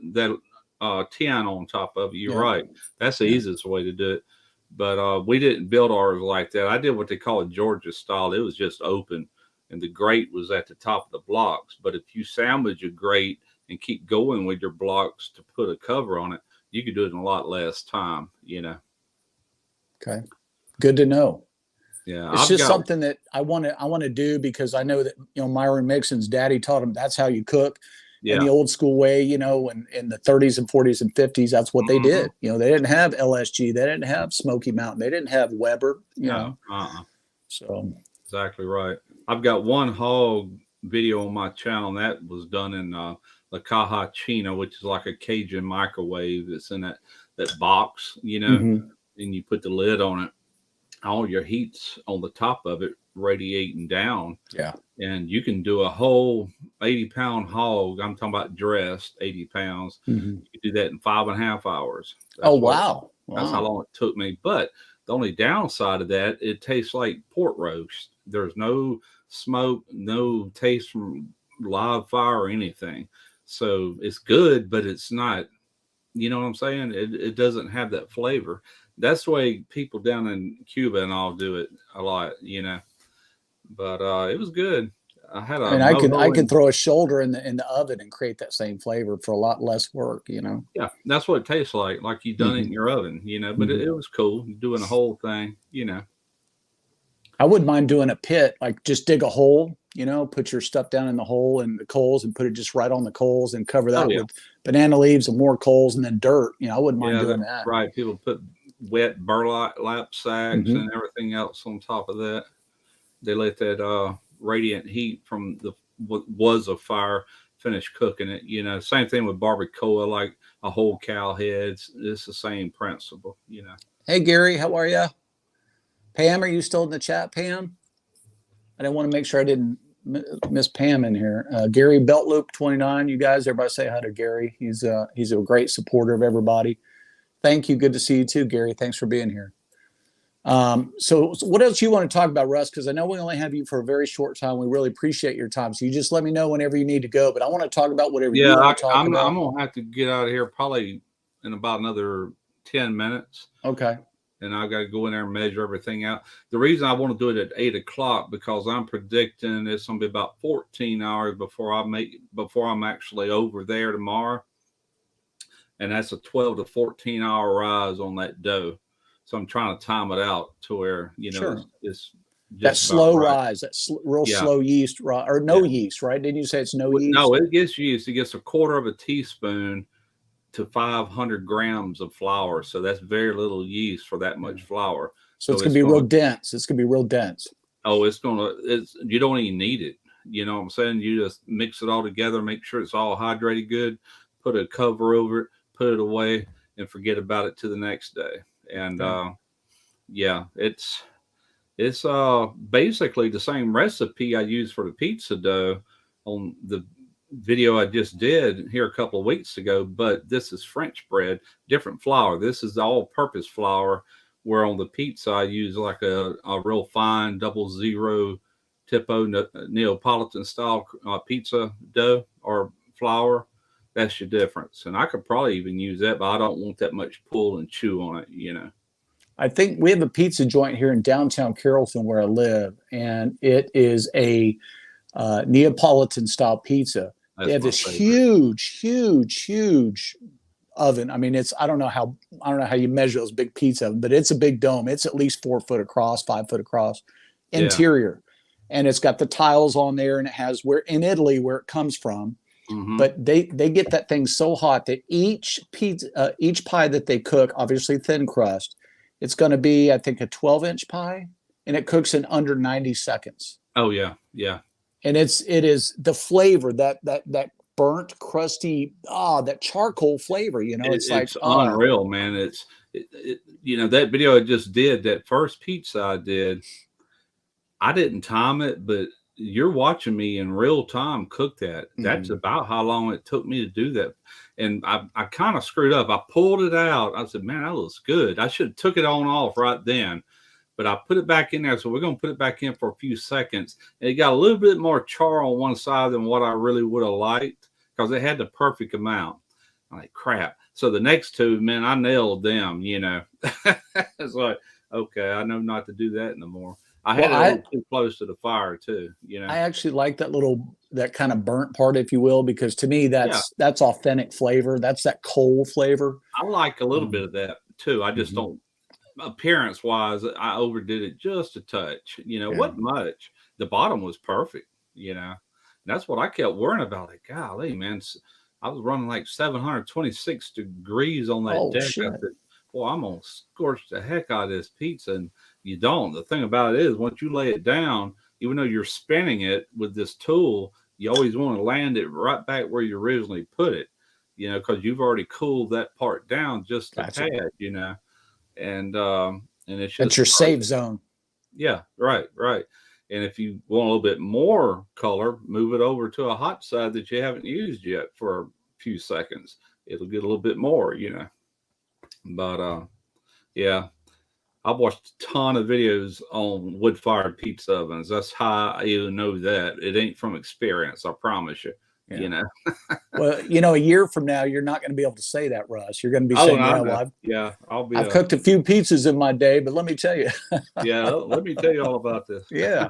Speaker 2: tin on top of it. You're right. That's the easiest way to do it. But we didn't build ours like that. I did what they call a Georgia style. It was just open, and the grate was at the top of the blocks. But if you sandwich a grate and keep going with your blocks to put a cover on it, you could do it in a lot less time.
Speaker 1: Okay, good to know.
Speaker 2: Yeah,
Speaker 1: it's just something that I want to do, because I know that Myron Mixon's daddy taught him that's how you cook in the old school way. In the 30s and 40s and 50s, that's what they did. They didn't have LSG, they didn't have Smoky Mountain, they didn't have Weber. So
Speaker 2: exactly right. I've got one hog video on my channel, and that was done in La Caja China, which is like a Cajun microwave. It's in that box, and you put the lid on it. All your heat's on the top of it, radiating down.
Speaker 1: Yeah.
Speaker 2: And you can do a whole 80-pound hog. I'm talking about dressed 80 pounds. You do that in 5.5 hours.
Speaker 1: Wow.
Speaker 2: That's how long it took me. But the only downside of that, it tastes like pork roast. There's no smoke, no taste from live fire or anything. So it's good, but it's not, you know what I'm saying? It doesn't have that flavor. That's the way people down in Cuba and all do it a lot, But it was good. I had
Speaker 1: I could throw a shoulder in the oven and create that same flavor for a lot less work,
Speaker 2: Yeah, that's what it tastes like you've done it in your oven, But it was cool doing the whole thing,
Speaker 1: I wouldn't mind doing a pit, like just dig a hole, put your stuff down in the hole and the coals and put it just right on the coals and cover that with banana leaves and more coals and then dirt. I wouldn't mind doing that.
Speaker 2: Right. People put wet burlap sacks and everything else on top of that. They let that radiant heat from what was a fire finish cooking it. Same thing with barbacoa, like a whole cow head. It's the same principle.
Speaker 1: Hey Gary, how are you? Pam, are you still in the chat, Pam? I didn't want to make sure I didn't miss Pam in here. Gary Beltloop 29, you guys, everybody say hi to Gary. He's a great supporter of everybody. Thank you. Good to see you too, Gary. Thanks for being here. So what else you want to talk about, Russ? Because I know we only have you for a very short time. We really appreciate your time. So you just let me know whenever you need to go. But I want to talk about whatever you want to talk about.
Speaker 2: I'm going to have to get out of here probably in about another 10 minutes.
Speaker 1: Okay.
Speaker 2: And I've got to go in there and measure everything out. The reason I want to do it at 8 o'clock, because I'm predicting it's going to be about 14 hours before I'm actually over there tomorrow. And that's a 12 to 14 hour rise on that dough. So I'm trying to time it out to where,
Speaker 1: sure.
Speaker 2: it's
Speaker 1: that slow rise, that slow yeast, or no yeast, right? Didn't you say it's no yeast?
Speaker 2: No, it gets yeast. It gets a quarter of a teaspoon to 500 grams of flour. So that's very little yeast for that much flour.
Speaker 1: So it's going to be real dense. It's going to be real dense.
Speaker 2: Oh, you don't even need it. You know what I'm saying? You just mix it all together, make sure it's all hydrated good, put a cover over it, put it away, and forget about it to the next day. And it's basically the same recipe I use for the pizza dough on the video I just did here a couple of weeks ago, but this is French bread, different flour. This is all-purpose flour, where on the pizza I use like a real fine 00 Tipo Neapolitan style pizza dough or flour, that's your difference. And I could probably even use that, but I don't want that much pull and chew on it, you know.
Speaker 1: I think we have a pizza joint here in downtown Carrollton where I live, and it is a Neapolitan style pizza. They
Speaker 2: That's
Speaker 1: have
Speaker 2: my
Speaker 1: this
Speaker 2: favorite.
Speaker 1: huge oven. I mean, it's I don't know how you measure those big pizza, but it's a big dome. It's at least 4 foot across, 5 foot across,
Speaker 2: Yeah.
Speaker 1: interior, and it's got the tiles on there, and it has where in Italy where it comes from.
Speaker 2: Mm-hmm.
Speaker 1: But they get that thing so hot that each pizza, each pie that they cook, obviously thin crust, it's going to be I think a 12-inch pie, and it cooks in under 90 seconds.
Speaker 2: Oh yeah, yeah.
Speaker 1: And it is the flavor that burnt crusty that charcoal flavor. You know, it's like
Speaker 2: It's unreal, man. You know, that video I just did, that first pizza I did, I didn't time it, but you're watching me in real time cook that. That's about how long it took me to do that. And I kind of screwed up. I pulled it out. I said, man, that looks good. I should have took it on off right then. But I put it back in there. So we're going to put it back in for a few seconds. And it got a little bit more char on one side than what I really would have liked because it had the perfect amount. I'm like, crap. So the next two, man, I nailed them, you know. It's like, okay, I know not to do that no more. I had it a little too close to the fire too, you know.
Speaker 1: I actually like that kind of burnt part, if you will, because to me that's authentic flavor. That's that coal flavor.
Speaker 2: I like a little bit of that too. I just don't, appearance wise, I overdid it just a touch. You know, wasn't much. The bottom was perfect, you know. And that's what I kept worrying about. Like, golly, man, I was running like 726 degrees on that deck.
Speaker 1: Shit.
Speaker 2: I said, well, I'm gonna scorch the heck out of this pizza. And you don't. The thing about it is, once you lay it down, even though you're spinning it with this tool, you always want to land it right back where you originally put it, you know, because you've already cooled that part down just a tad, you know. And it's just
Speaker 1: that's your safe zone.
Speaker 2: Yeah, right. And if you want a little bit more color, move it over to a hot side that you haven't used yet for a few seconds. It'll get a little bit more, you know. But yeah, I've watched a ton of videos on wood-fired pizza ovens. That's how I even know that. It ain't from experience, I promise you. Yeah. You know.
Speaker 1: Well, you know, a year from now, you're not going to be able to say that, Russ. You're going to be saying, I've cooked a few pizzas in my day, but let me tell you.
Speaker 2: Let me tell you all about this.
Speaker 1: Yeah.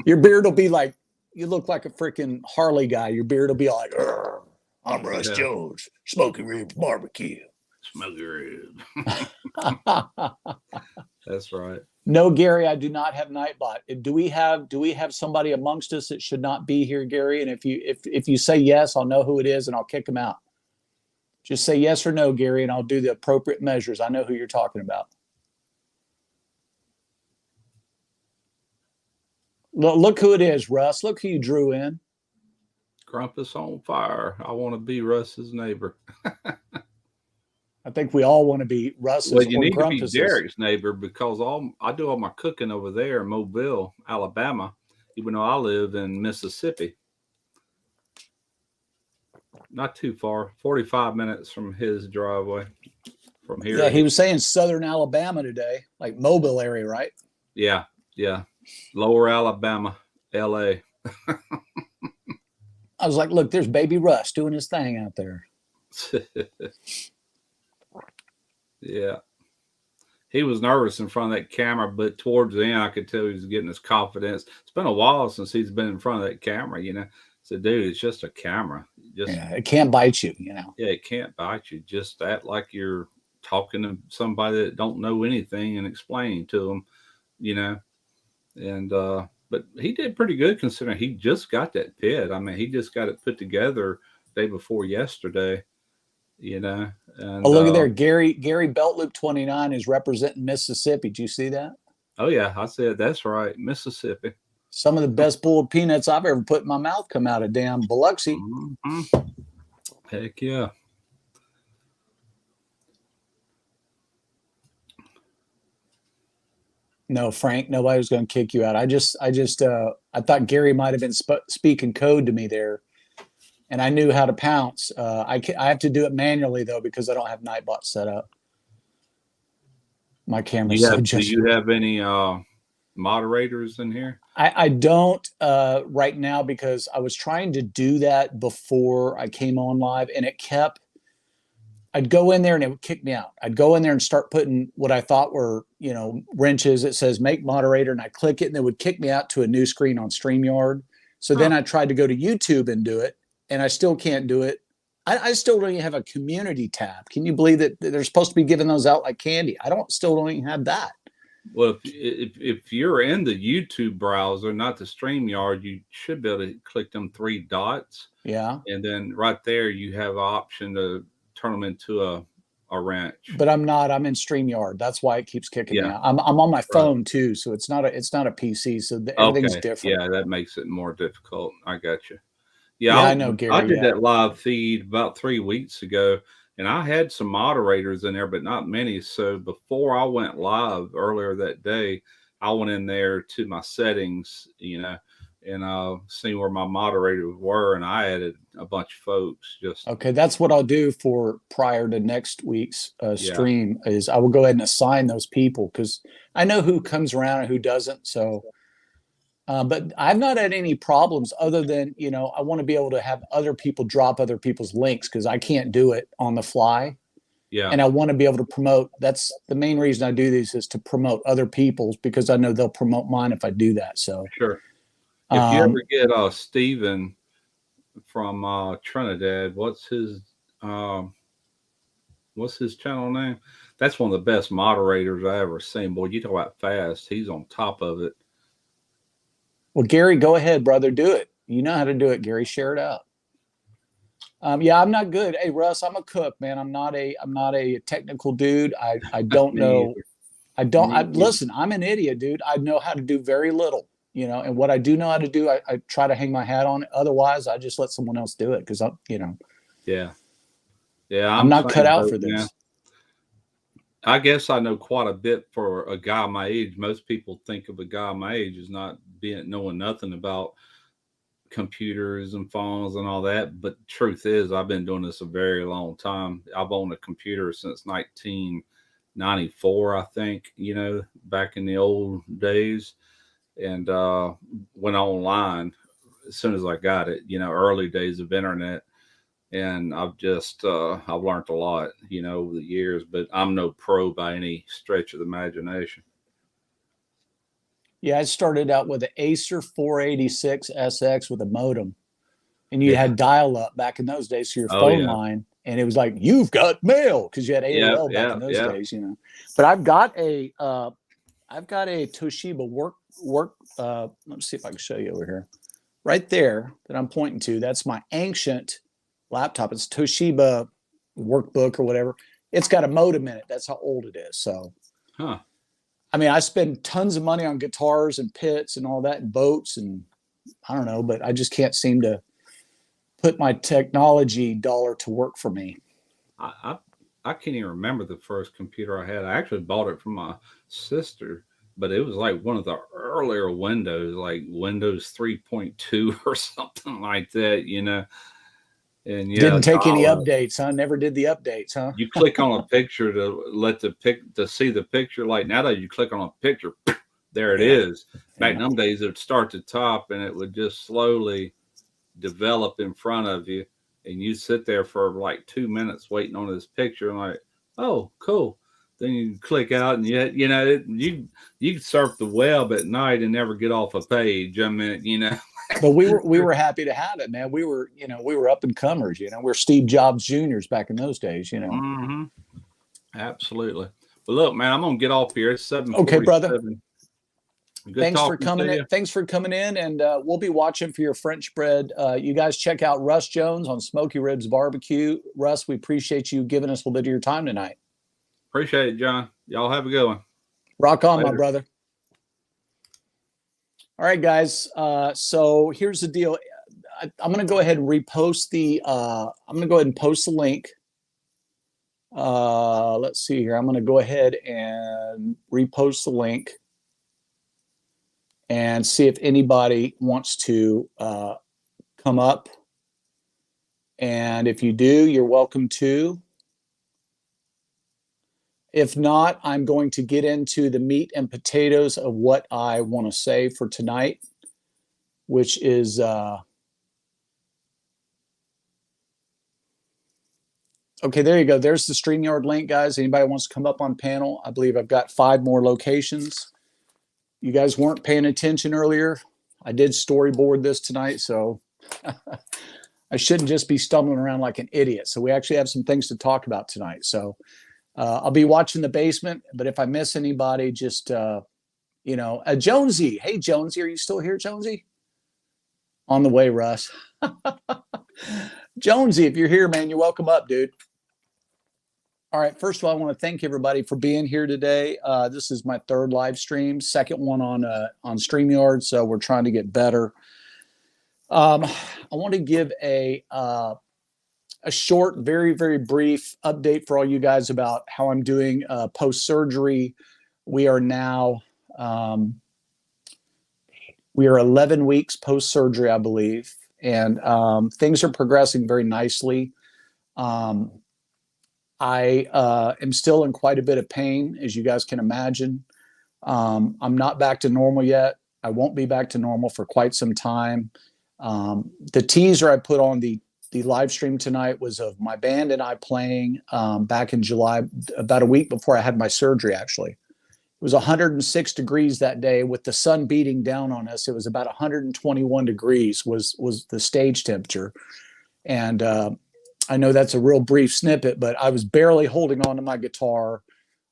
Speaker 1: Your beard will be like, you look like a freaking Harley guy. Your beard will be like, I'm Russ Jones, Smoky Ribs Barbecue.
Speaker 2: Smoky Ribs. That's right.
Speaker 1: No, Gary, I do not have Nightbot. Do we have somebody amongst us that should not be here, Gary? And if you say yes, I'll know who it is and I'll kick them out. Just say yes or no, Gary, and I'll do the appropriate measures. I know who you're talking about. Look who it is, Russ. Look who you drew in.
Speaker 2: Grumpus on fire. I want to be Russ's neighbor.
Speaker 1: I think we all want to be Russ's.
Speaker 2: Well, you need to be Derek's neighbor because I do all my cooking over there in Mobile, Alabama, even though I live in Mississippi. Not too far, 45 minutes from his driveway from here.
Speaker 1: Yeah, he was saying southern Alabama today, like Mobile area, right?
Speaker 2: Yeah. Lower Alabama, L.A.
Speaker 1: I was like, look, there's baby Russ doing his thing out there.
Speaker 2: Yeah. He was nervous in front of that camera, but towards the end, I could tell he was getting his confidence. It's been a while since he's been in front of that camera, you know. I said, dude, it's just a camera.
Speaker 1: It can't bite you, you know.
Speaker 2: Yeah, it can't bite you. Just act like you're talking to somebody that don't know anything and explaining to them, you know. And but he did pretty good considering he just got that pit. I mean, he just got it put together the day before yesterday. You know, and
Speaker 1: look at there, Gary Belt Loop 29 is representing Mississippi. Do you see that?
Speaker 2: Oh yeah, I said that's right, Mississippi.
Speaker 1: Some of the best boiled peanuts I've ever put in my mouth come out of damn Biloxi.
Speaker 2: Mm-hmm. Heck yeah.
Speaker 1: No, Frank, nobody was going to kick you out. I thought Gary might have been speaking code to me there. And I knew how to pounce. I have to do it manually, though, because I don't have Nightbot set up. My camera's
Speaker 2: do you have any moderators in here?
Speaker 1: I don't right now because I was trying to do that before I came on live, and it kept. I'd go in there and it would kick me out. I'd go in there and start putting what I thought were, wrenches. It says make moderator, and I click it, and it would kick me out to a new screen on StreamYard. So then I tried to go to YouTube and do it, and I still can't do it. I still don't even have a community tab. Can you believe that they're supposed to be giving those out like candy? Still don't even have that.
Speaker 2: Well, if you're in the YouTube browser, not the StreamYard, you should be able to click them three dots.
Speaker 1: Yeah.
Speaker 2: And then right there, you have an option to turn them into a wrench.
Speaker 1: But I'm not. I'm in StreamYard. That's why it keeps kicking me
Speaker 2: Yeah.
Speaker 1: out. I'm on my phone too, so it's not a PC. So everything's different.
Speaker 2: Yeah, that makes it more difficult. I got you.
Speaker 1: Yeah, I know, Gary.
Speaker 2: I did that live feed about 3 weeks ago, and I had some moderators in there, but not many. So before I went live earlier that day, I went in there to my settings, and seen where my moderators were, and I added a bunch of folks.
Speaker 1: Okay, that's what I'll do for prior to next week's stream. Is I will go ahead and assign those people because I know who comes around and who doesn't. So. But I've not had any problems other than, I want to be able to have other people drop other people's links because I can't do it on the fly.
Speaker 2: Yeah.
Speaker 1: And I want to be able to promote. That's the main reason I do these is to promote other people's because I know they'll promote mine if I do that. So
Speaker 2: sure. If you ever get Steven from Trinidad, what's his channel name? That's one of the best moderators I ever seen. Boy, you talk about fast. He's on top of it.
Speaker 1: Well, Gary, go ahead, brother. Do it. You know how to do it, Gary. Share it out. Yeah, I'm not good. Hey, Russ, I'm a cook, man. I'm not a technical dude. I don't know. Listen, I'm an idiot, dude. I know how to do very little, and what I do know how to do, I try to hang my hat on it. Otherwise, I just let someone else do it because
Speaker 2: Yeah. Yeah.
Speaker 1: I'm not cut out for this. Man.
Speaker 2: I guess I know quite a bit for a guy my age. Most people think of a guy my age as not knowing nothing about computers and phones and all that. But the truth is, I've been doing this a very long time. I've owned a computer since 1994, I think, back in the old days, and went online as soon as I got it, early days of internet. And I've learned a lot, over the years, but I'm no pro by any stretch of the imagination.
Speaker 1: Yeah, I started out with an Acer 486 SX with a modem, and you had dial-up back in those days to your phone line, and it was like you've got mail because you had AOL back in those days, But I've got a Toshiba work. Let me see if I can show you over here, right there that I'm pointing to. That's my ancient laptop. It's Toshiba workbook or whatever. It's got a modem in it. That's how old it is. So, I mean, I spend tons of money on guitars and pits and all that and boats and I don't know, but I just can't seem to put my technology dollar to work for me.
Speaker 2: I can't even remember the first computer I had. I actually bought it from my sister, but it was like one of the earlier Windows, like Windows 3.2 or something like that, And
Speaker 1: didn't take any updates, huh? Never did the updates, huh?
Speaker 2: You click on a picture to see the picture. Like nowadays, you click on a picture, there it is. Back in them days, it would start at the top and it would just slowly develop in front of you, and you sit there for like 2 minutes waiting on this picture, and like, oh, cool. Then you click out, and you can surf the web at night and never get off a page. I mean,
Speaker 1: But we were happy to have it, man. We were up and comers, we're Steve Jobs Juniors back in those days,
Speaker 2: Mm-hmm. Absolutely. Well, look, man, I'm gonna get off here. It's 7:47.
Speaker 1: Okay, brother.
Speaker 2: Good
Speaker 1: Thanks for coming in. Thanks for coming in, and we'll be watching for your French bread. You guys check out Russ Jones on Smoky Ribs Barbecue. Russ, we appreciate you giving us a little bit of your time tonight.
Speaker 2: Appreciate it, John. Y'all have a good one.
Speaker 1: Rock on, my brother. All right, guys. So here's the deal. I'm going to go ahead and repost the. I'm going to go ahead and post the link. Let's see here. I'm going to go ahead and repost the link and see if anybody wants to come up. And if you do, you're welcome to. If not, I'm going to get into the meat and potatoes of what I want to say for tonight, which is okay, there you go. There's the StreamYard link, guys. Anybody wants to come up on panel? I believe I've got 5 more locations. You guys weren't paying attention earlier. I did storyboard this tonight, so I shouldn't just be stumbling around like an idiot. So we actually have some things to talk about tonight. So I'll be watching the basement, but if I miss anybody, just, Jonesy. Hey, Jonesy, are you still here, Jonesy? On the way, Russ. Jonesy, if you're here, man, you're welcome up, dude. All right. First of all, I want to thank everybody for being here today. This is my 3rd live stream, 2nd one on StreamYard, so we're trying to get better. I want to give a short, very, very brief update for all you guys about how I'm doing post-surgery. We are now 11 weeks post-surgery, I believe, and things are progressing very nicely. I am still in quite a bit of pain, as you guys can imagine. I'm not back to normal yet. I won't be back to normal for quite some time. The teaser I put on the live stream tonight was of my band and I playing back in July, about a week before I had my surgery, actually. It was 106 degrees that day with the sun beating down on us. It was about 121 degrees was the stage temperature. And I know that's a real brief snippet, but I was barely holding on to my guitar.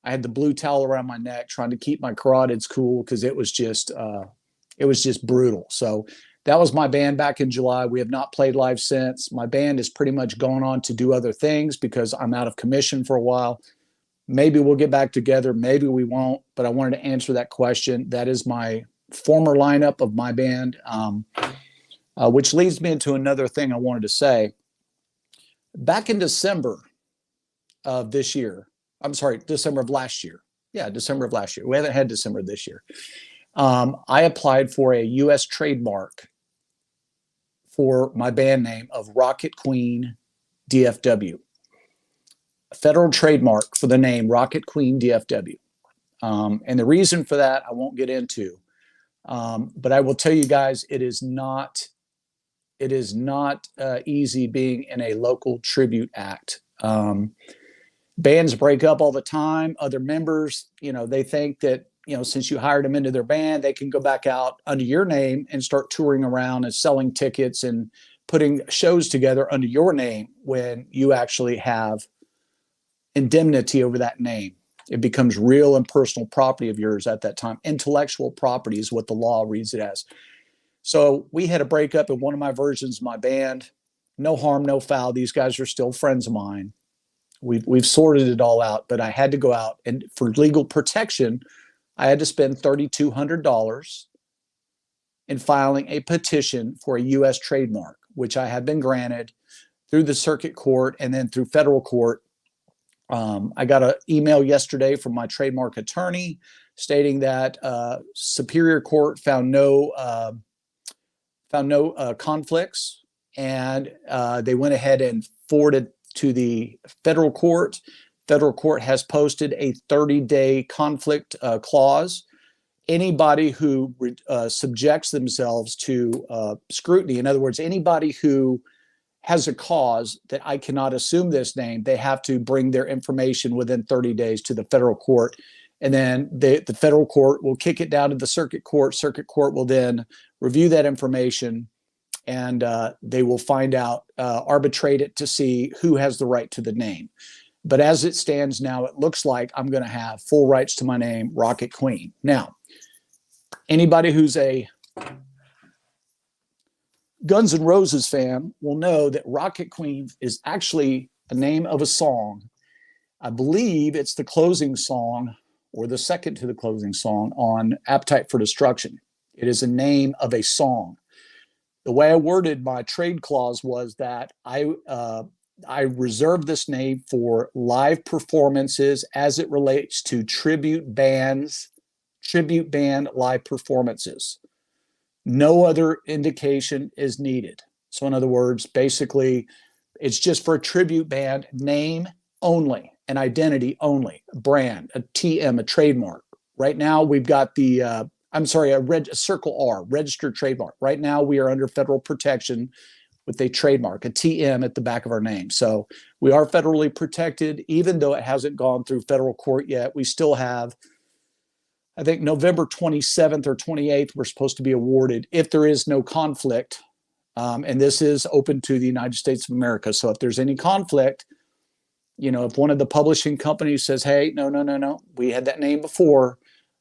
Speaker 1: I had the blue towel around my neck trying to keep my carotids cool because it was just brutal. So that was my band back in July. We have not played live since. My band is pretty much gone on to do other things because I'm out of commission for a while. Maybe we'll get back together. Maybe we won't, but I wanted to answer that question. That is my former lineup of my band, which leads me into another thing I wanted to say. Back in December of this year, I'm sorry, December of last year. Yeah, December of last year. We haven't had December this year. I applied for a U.S. trademark for my band name of Rocket Queen DFW. A federal trademark for the name Rocket Queen DFW. And the reason for that, I won't get into. But I will tell you guys, it is not easy being in a local tribute act. Bands break up all the time. Other members, they think that, since you hired them into their band, they can go back out under your name and start touring around and selling tickets and putting shows together under your name when you actually have indemnity over that name. It becomes real and personal property of yours at that time. Intellectual property is what the law reads it as. So we had a breakup in one of my versions of my band. No harm, no foul. These guys are still friends of mine. We've sorted it all out, but I had to go out, and for legal protection, I had to spend $3,200 in filing a petition for a U.S. trademark, which I have been granted through the circuit court and then through federal court. I got an email yesterday from my trademark attorney stating that Superior Court found no conflicts, and they went ahead and forwarded to the federal court. Federal court has posted a 30-day conflict clause. Anybody who subjects themselves to scrutiny, in other words, anybody who has a cause that I cannot assume this name, they have to bring their information within 30 days to the federal court. And then the federal court will kick it down to the circuit court. Circuit court will then review that information, and they will find out, arbitrate it to see who has the right to the name. But as it stands now, it looks like I'm going to have full rights to my name, Rocket Queen. Now, anybody who's a Guns N' Roses fan will know that Rocket Queen is actually a name of a song. I believe it's the closing song or the second to the closing song on Appetite for Destruction. It is a name of a song. The way I worded my trade clause was that I reserve this name for live performances as it relates to tribute band live performances. No other indication is needed. So in other words, basically, it's just for a tribute band name only. an identity only, a brand, a TM, a trademark. Right now, we've got the, a Circle R, registered trademark. Right now, we are under federal protection with a trademark, a TM at the back of our name. So we are federally protected, even though it hasn't gone through federal court yet. We still have, I think, November 27th or 28th, we're supposed to be awarded if there is no conflict. And this is open to the United States of America. So if there's any conflict, if one of the publishing companies says, hey, no, we had that name before,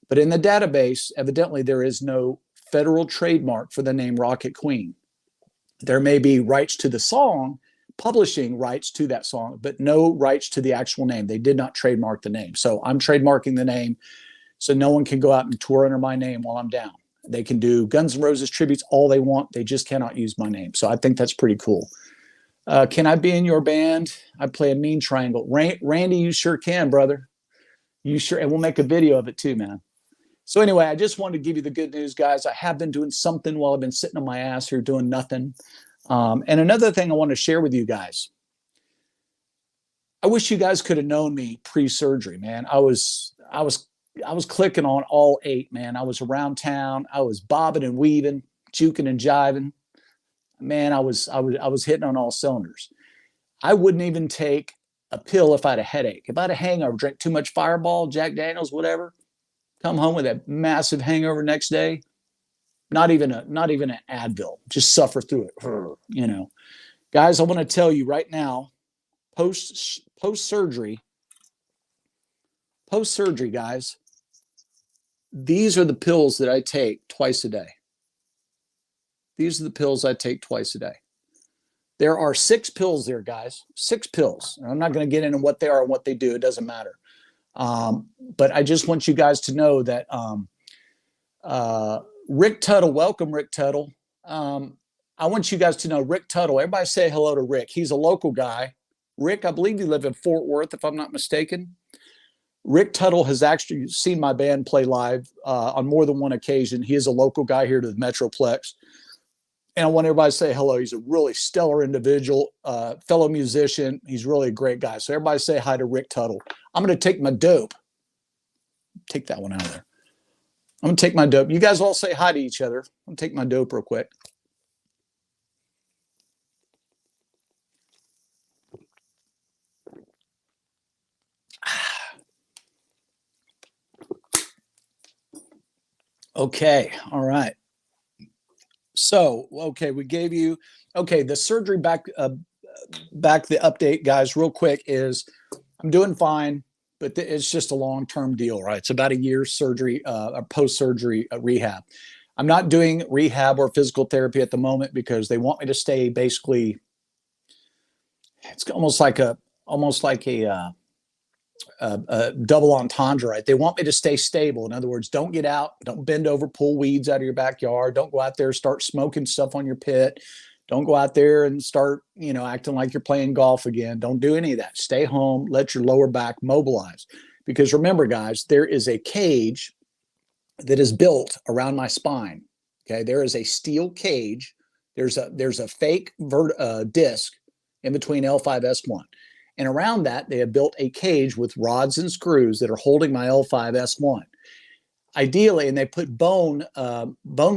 Speaker 1: but in the database, evidently there is no federal trademark for the name Rocket Queen. There may be rights to the song, publishing rights to that song, but no rights to the actual name. They did not trademark the name. So I'm trademarking the name so no one can go out and tour under my name while I'm down. They can do Guns N' Roses tributes all they want. They just cannot use my name. So I think that's pretty cool. Can I be in your band? I play a mean triangle. Randy, you sure can, brother. You sure, and we'll make a video of it too, man. So anyway, I just wanted to give you the good news, guys. I have been doing something while I've been sitting on my ass here doing nothing. And another thing I want to share with you guys. I wish you guys could have known me pre-surgery, man. I was clicking on all 8, man. I was around town. I was bobbing and weaving, juking and jiving. Man, I was hitting on all cylinders. I wouldn't even take a pill if I had a headache. If I had a hangover, drank too much Fireball, Jack Daniels, whatever, come home with a massive hangover next day. Not even an Advil. Just suffer through it. Guys, I want to tell you right now, post surgery, guys, these are the pills that I take twice a day. These are the pills I take twice a day. There are 6 pills there, guys. 6 pills. And I'm not going to get into what they are and what they do. It doesn't matter. But I just want you guys to know that Rick Tuttle, welcome, Rick Tuttle. I want you guys to know Rick Tuttle. Everybody say hello to Rick. He's a local guy. Rick, I believe you live in Fort Worth, if I'm not mistaken. Rick Tuttle has actually seen my band play live on more than one occasion. He is a local guy here to the Metroplex. And I want everybody to say hello. He's a really stellar individual, fellow musician. He's really a great guy. So everybody say hi to Rick Tuttle. I'm going to take my dope. Take that one out of there. I'm going to take my dope. You guys all say hi to each other. I'm going to take my dope real quick. Okay. All right. So, okay, we gave you, the surgery back the update, guys, real quick is I'm doing fine, but it's just a long-term deal, right? It's about a year's surgery, post-surgery rehab. I'm not doing rehab or physical therapy at the moment because they want me to stay basically, it's almost like a double entendre, right? They want me to stay stable. In other words, don't get out, don't bend over, pull weeds out of your backyard. Don't go out there, start smoking stuff on your pit. Don't go out there and start, acting like you're playing golf again. Don't do any of that. Stay home, let your lower back mobilize. Because remember, guys, there is a cage that is built around my spine. Okay. There is a steel cage. There's a fake disc in between L5, S1. And around that, they have built a cage with rods and screws that are holding my L5, S1. Ideally, and they put bone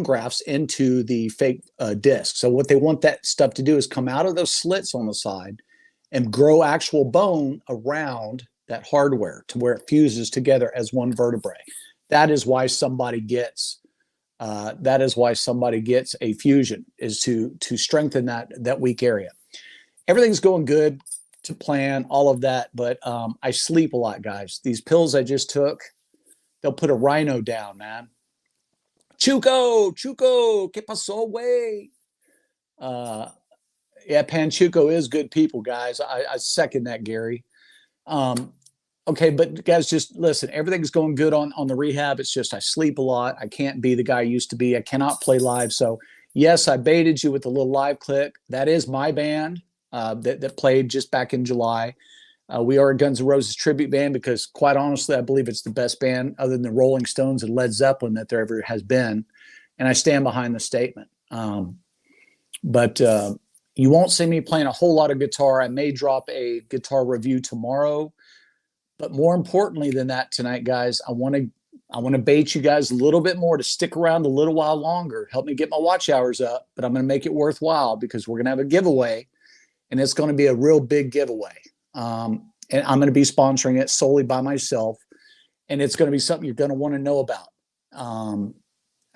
Speaker 1: grafts into the fake disc. So what they want that stuff to do is come out of those slits on the side and grow actual bone around that hardware to where it fuses together as one vertebrae. That is why somebody gets a fusion, is to strengthen that weak area. Everything's going good to plan, all of that, but I sleep a lot, guys. These pills I just took, they'll put a rhino down, man. Chuco, ¿qué pasó, güey? Yeah, Panchuco is good people, guys. I second that, Gary. Okay, but guys, just listen. Everything's going good on the rehab. It's just I sleep a lot. I can't be the guy I used to be. I cannot play live. So, yes, I baited you with a little live clip. That is my band that played just back in July. We are a Guns N' Roses tribute band because, quite honestly, I believe it's the best band other than the Rolling Stones and Led Zeppelin that there ever has been. And I stand behind the statement. But you won't see me playing a whole lot of guitar. I may drop a guitar review tomorrow. But more importantly than that tonight, guys, I want to bait you guys a little bit more to stick around a little while longer. Help me get my watch hours up, but I'm going to make it worthwhile because we're going to have a giveaway, and it's going to be a real big giveaway. And I'm going to be sponsoring it solely by myself, and it's going to be something you're going to want to know about.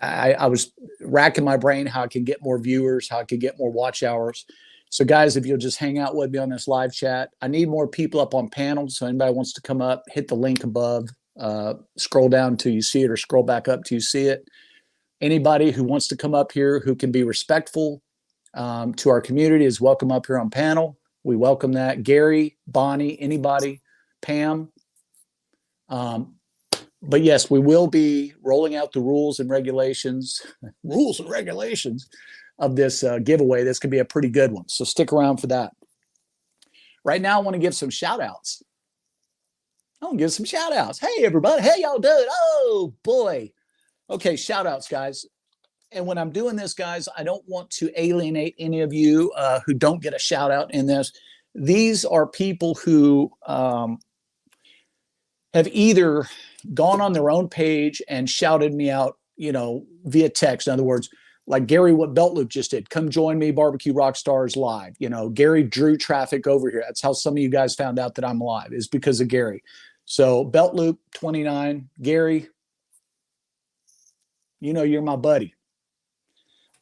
Speaker 1: I was racking my brain how I can get more viewers, how I can get more watch hours. So, guys, if you'll just hang out with me on this live chat, I need more people up on panels. So, anybody wants to come up, hit the link above, scroll down till you see it, or scroll back up till you see it. Anybody who wants to come up here who can be respectful to our community is welcome up here on panel. We welcome that. Gary, Bonnie, anybody, Pam. But yes, we will be rolling out the rules and regulations of this giveaway. This could be a pretty good one. So stick around for that. Right now, I want to give some shout outs. Hey, everybody. Hey, y'all doing? Oh, boy. Okay, shout outs, guys. And when I'm doing this, guys, I don't want to alienate any of you who don't get a shout out in this. These are people who have either gone on their own page and shouted me out, via text. In other words, like Gary, what Belt Loop just did, come join me, Barbecue Rock Stars live. Gary drew traffic over here. That's how some of you guys found out that I'm live, is because of Gary. So Belt Loop 29, Gary, you're my buddy.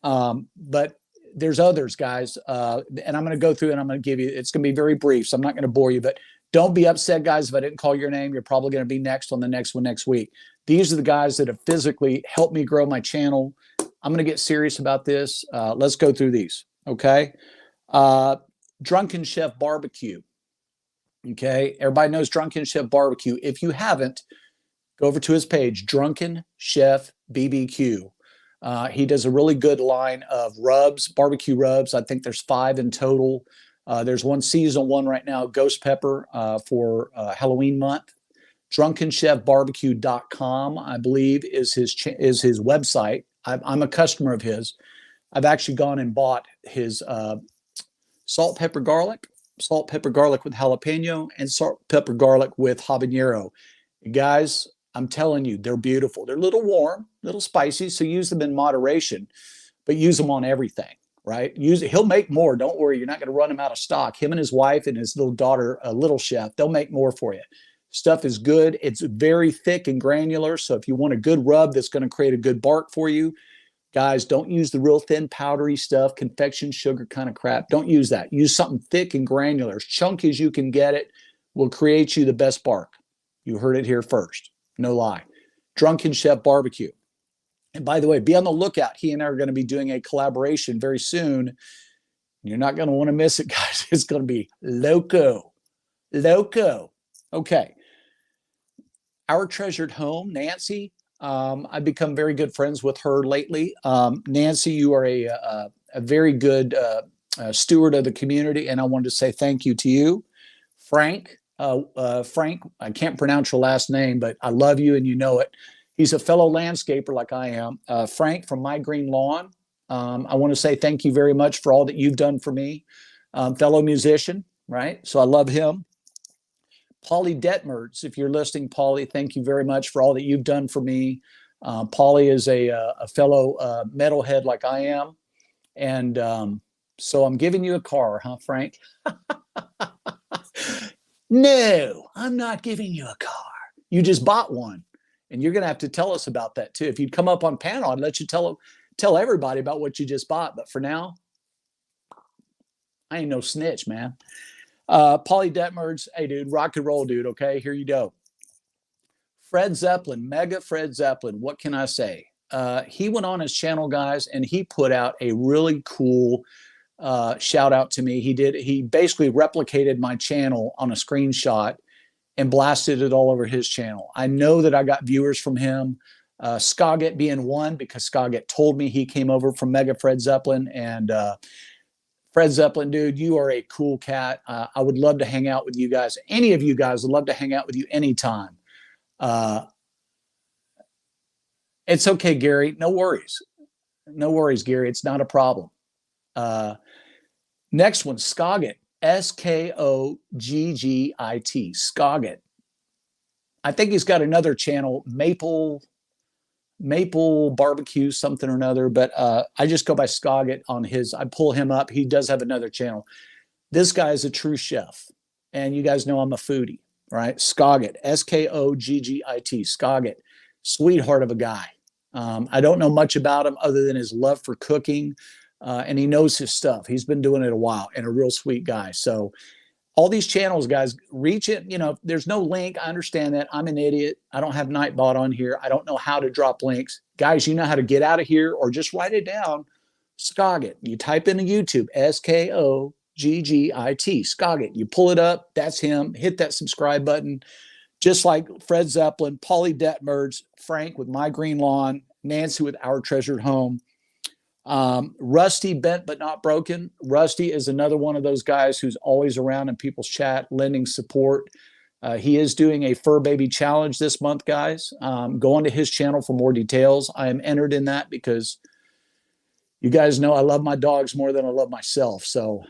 Speaker 1: But there's others, guys. And I'm going to go through and I'm going to give you, it's going to be very brief, so I'm not going to bore you, but don't be upset, guys, if I didn't call your name. You're probably going to be next on the next one next week. These are the guys that have physically helped me grow my channel. I'm going to get serious about this. Let's go through these, okay? Drunken Chef Barbecue, okay? Everybody knows Drunken Chef Barbecue. If you haven't, go over to his page, Drunken Chef BBQ. He does a really good line of rubs, barbecue rubs. I think there's 5 in total. There's one seasonal one right now, Ghost Pepper, for Halloween month. DrunkenChefBarbecue.com, I believe, is his website. I'm a customer of his. I've actually gone and bought his salt, pepper, garlic with jalapeno, and salt, pepper, garlic with habanero. Guys, I'm telling you, they're beautiful. They're a little warm, a little spicy, so use them in moderation, but use them on everything. Right? He'll make more. Don't worry. You're not going to run him out of stock. Him and his wife and his little daughter, Little Chef, they'll make more for you. Stuff is good. It's very thick and granular. So if you want a good rub that's going to create a good bark for you, guys, don't use the real thin, powdery stuff, confection sugar kind of crap. Don't use that. Use something thick and granular. As chunky as you can get it will create you the best bark. You heard it here first. No lie. Drunken Chef Barbecue. And by the way, be on the lookout. He and I are going to be doing a collaboration very soon. You're not going to want to miss it, guys. It's going to be loco. Okay. Our treasured home, Nancy. I've become very good friends with her lately. Nancy, you are a very good steward of the community, and I wanted to say thank you to you. Frank, I can't pronounce your last name, but I love you and you know it. He's a fellow landscaper like I am. Frank from My Green Lawn. I want to say thank you very much for all that you've done for me. Fellow musician, right? So I love him. Paulie Detmertz, if you're listening, Paulie, thank you very much for all that you've done for me. Paulie is a fellow metalhead like I am. And so I'm giving you a car, huh, Frank? No, I'm not giving you a car. You just bought one. And you're going to have to tell us about that too. If you'd come up on panel, I'd let you tell everybody about what you just bought. But for now, I ain't no snitch, man. Paulie Detmertz, hey, dude, rock and roll, dude. Okay, here you go. Fred Zeppelin, mega Fred Zeppelin. What can I say? He went on his channel, guys, and he put out a really cool shout out to me. He basically replicated my channel on a screenshot and blasted it all over his channel. I know that I got viewers from him, Skoggett being one, because Skoggett told me he came over from Mega Fred Zeppelin. And Fred Zeppelin, dude, you are a cool cat. I would love to hang out with you guys. Any of you guys would love to hang out with you anytime. It's okay, Gary. No worries. No worries, Gary. It's not a problem. Next one, Skoggett. Skoggit. Skoggett. I think he's got another channel, Maple Barbecue, something or another. But I just go by Scoggett on his. I pull him up. He does have another channel. This guy is a true chef, and you guys know I'm a foodie, right? Scoggett, Skoggit, Scoggett, sweetheart of a guy. I don't know much about him other than his love for cooking, and he knows his stuff. He's been doing it a while, and a real sweet guy. So all these channels, guys, reach it. You know, there's no link. I understand that. I'm an idiot. I don't have Nightbot on here. I don't know how to drop links. Guys, you know how to get out of here, or just write it down. Scoggit. You type into YouTube, Skoggit, Scoggit. You pull it up. That's him. Hit that subscribe button. Just like Fred Zeppelin, Paulie Detmers, Frank with My Green Lawn, Nancy with Our Treasured Home. Rusty, Bent But Not Broken. Rusty is another one of those guys who's always around in people's chat, lending support. He is doing a fur baby challenge this month, guys. Go onto his channel for more details. I am entered in that because you guys know I love my dogs more than I love myself. So,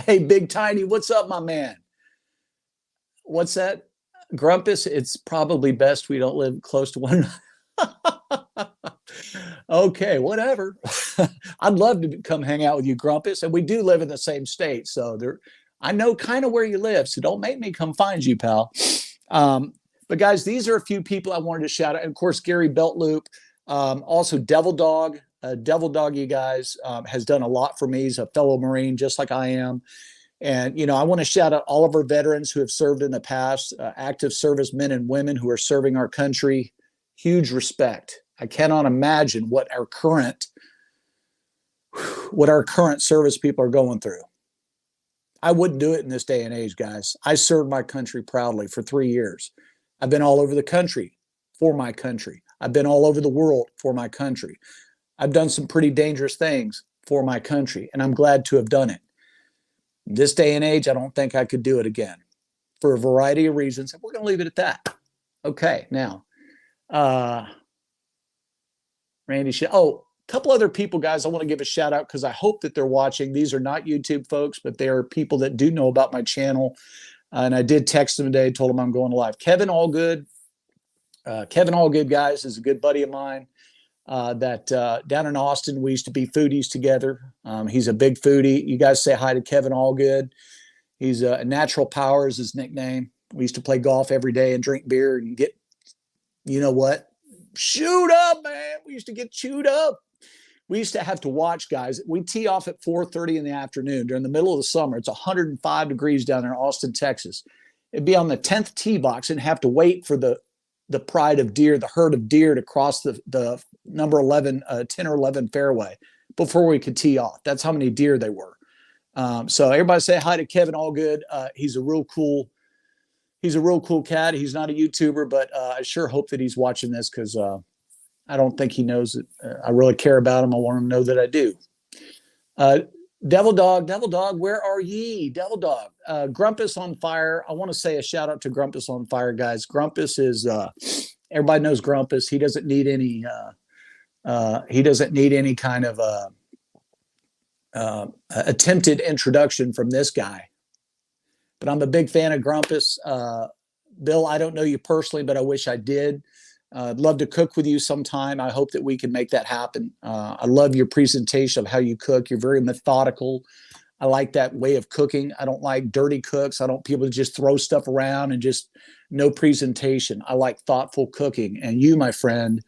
Speaker 1: hey, Big Tiny, what's up, my man? What's that? Grumpus, it's probably best we don't live close to one another. Okay, whatever. I'd love to come hang out with you, Grumpus. And we do live in the same state. So there, I know kind of where you live. So don't make me come find you, pal. But guys, these are a few people I wanted to shout out. And of course, Gary Beltloop, also Devil Dog. Devil Dog, you guys, has done a lot for me. He's a fellow Marine, just like I am. And, you know, I want to shout out all of our veterans who have served in the past, active service men and women who are serving our country. Huge respect. I cannot imagine what our current service people are going through. I wouldn't do it in this day and age, guys. I served my country proudly for 3 years. I've been all over the country for my country. I've been all over the world for my country. I've done some pretty dangerous things for my country, and I'm glad to have done it. This day and age, I don't think I could do it again for a variety of reasons. We're going to leave it at that. Okay, now, Randy, a couple other people, guys, I want to give a shout out because I hope that they're watching. These are not YouTube folks, but they are people that do know about my channel. And I did text them today, told them I'm going live. Kevin Allgood, guys, is a good buddy of mine. That down in Austin, we used to be foodies together. He's a big foodie. You guys say hi to Kevin Allgood. He's a Natural Power is his nickname. We used to play golf every day and drink beer and get, you know what? Shoot up, man. We used to get chewed up. We used to have to watch, guys. We tee off at 4:30 in the afternoon during the middle of the summer. It's 105 degrees down there in Austin, Texas. It'd be on the 10th tee box and have to wait for the pride of deer, the herd of deer to cross the number 11, 10 or 11 fairway before we could tee off. That's how many deer they were. So everybody say hi to Kevin Allgood. He's a real cool cat. He's not a YouTuber, but I sure hope that he's watching this because I don't think he knows that I really care about him. I want him to know that I do. Devil Dog, where are ye? Devil Dog, Grumpus on Fire. I want to say a shout out to Grumpus on Fire, guys. Grumpus is everybody knows Grumpus. He doesn't need any kind of attempted introduction from this guy. But I'm a big fan of Grumpus. Bill, I don't know you personally, but I wish I did. I'd love to cook with you sometime. I hope that we can make that happen. I love your presentation of how you cook. You're very methodical. I like that way of cooking. I don't like dirty cooks. I don't people to just throw stuff around and just no presentation. I like thoughtful cooking. And you, my friend,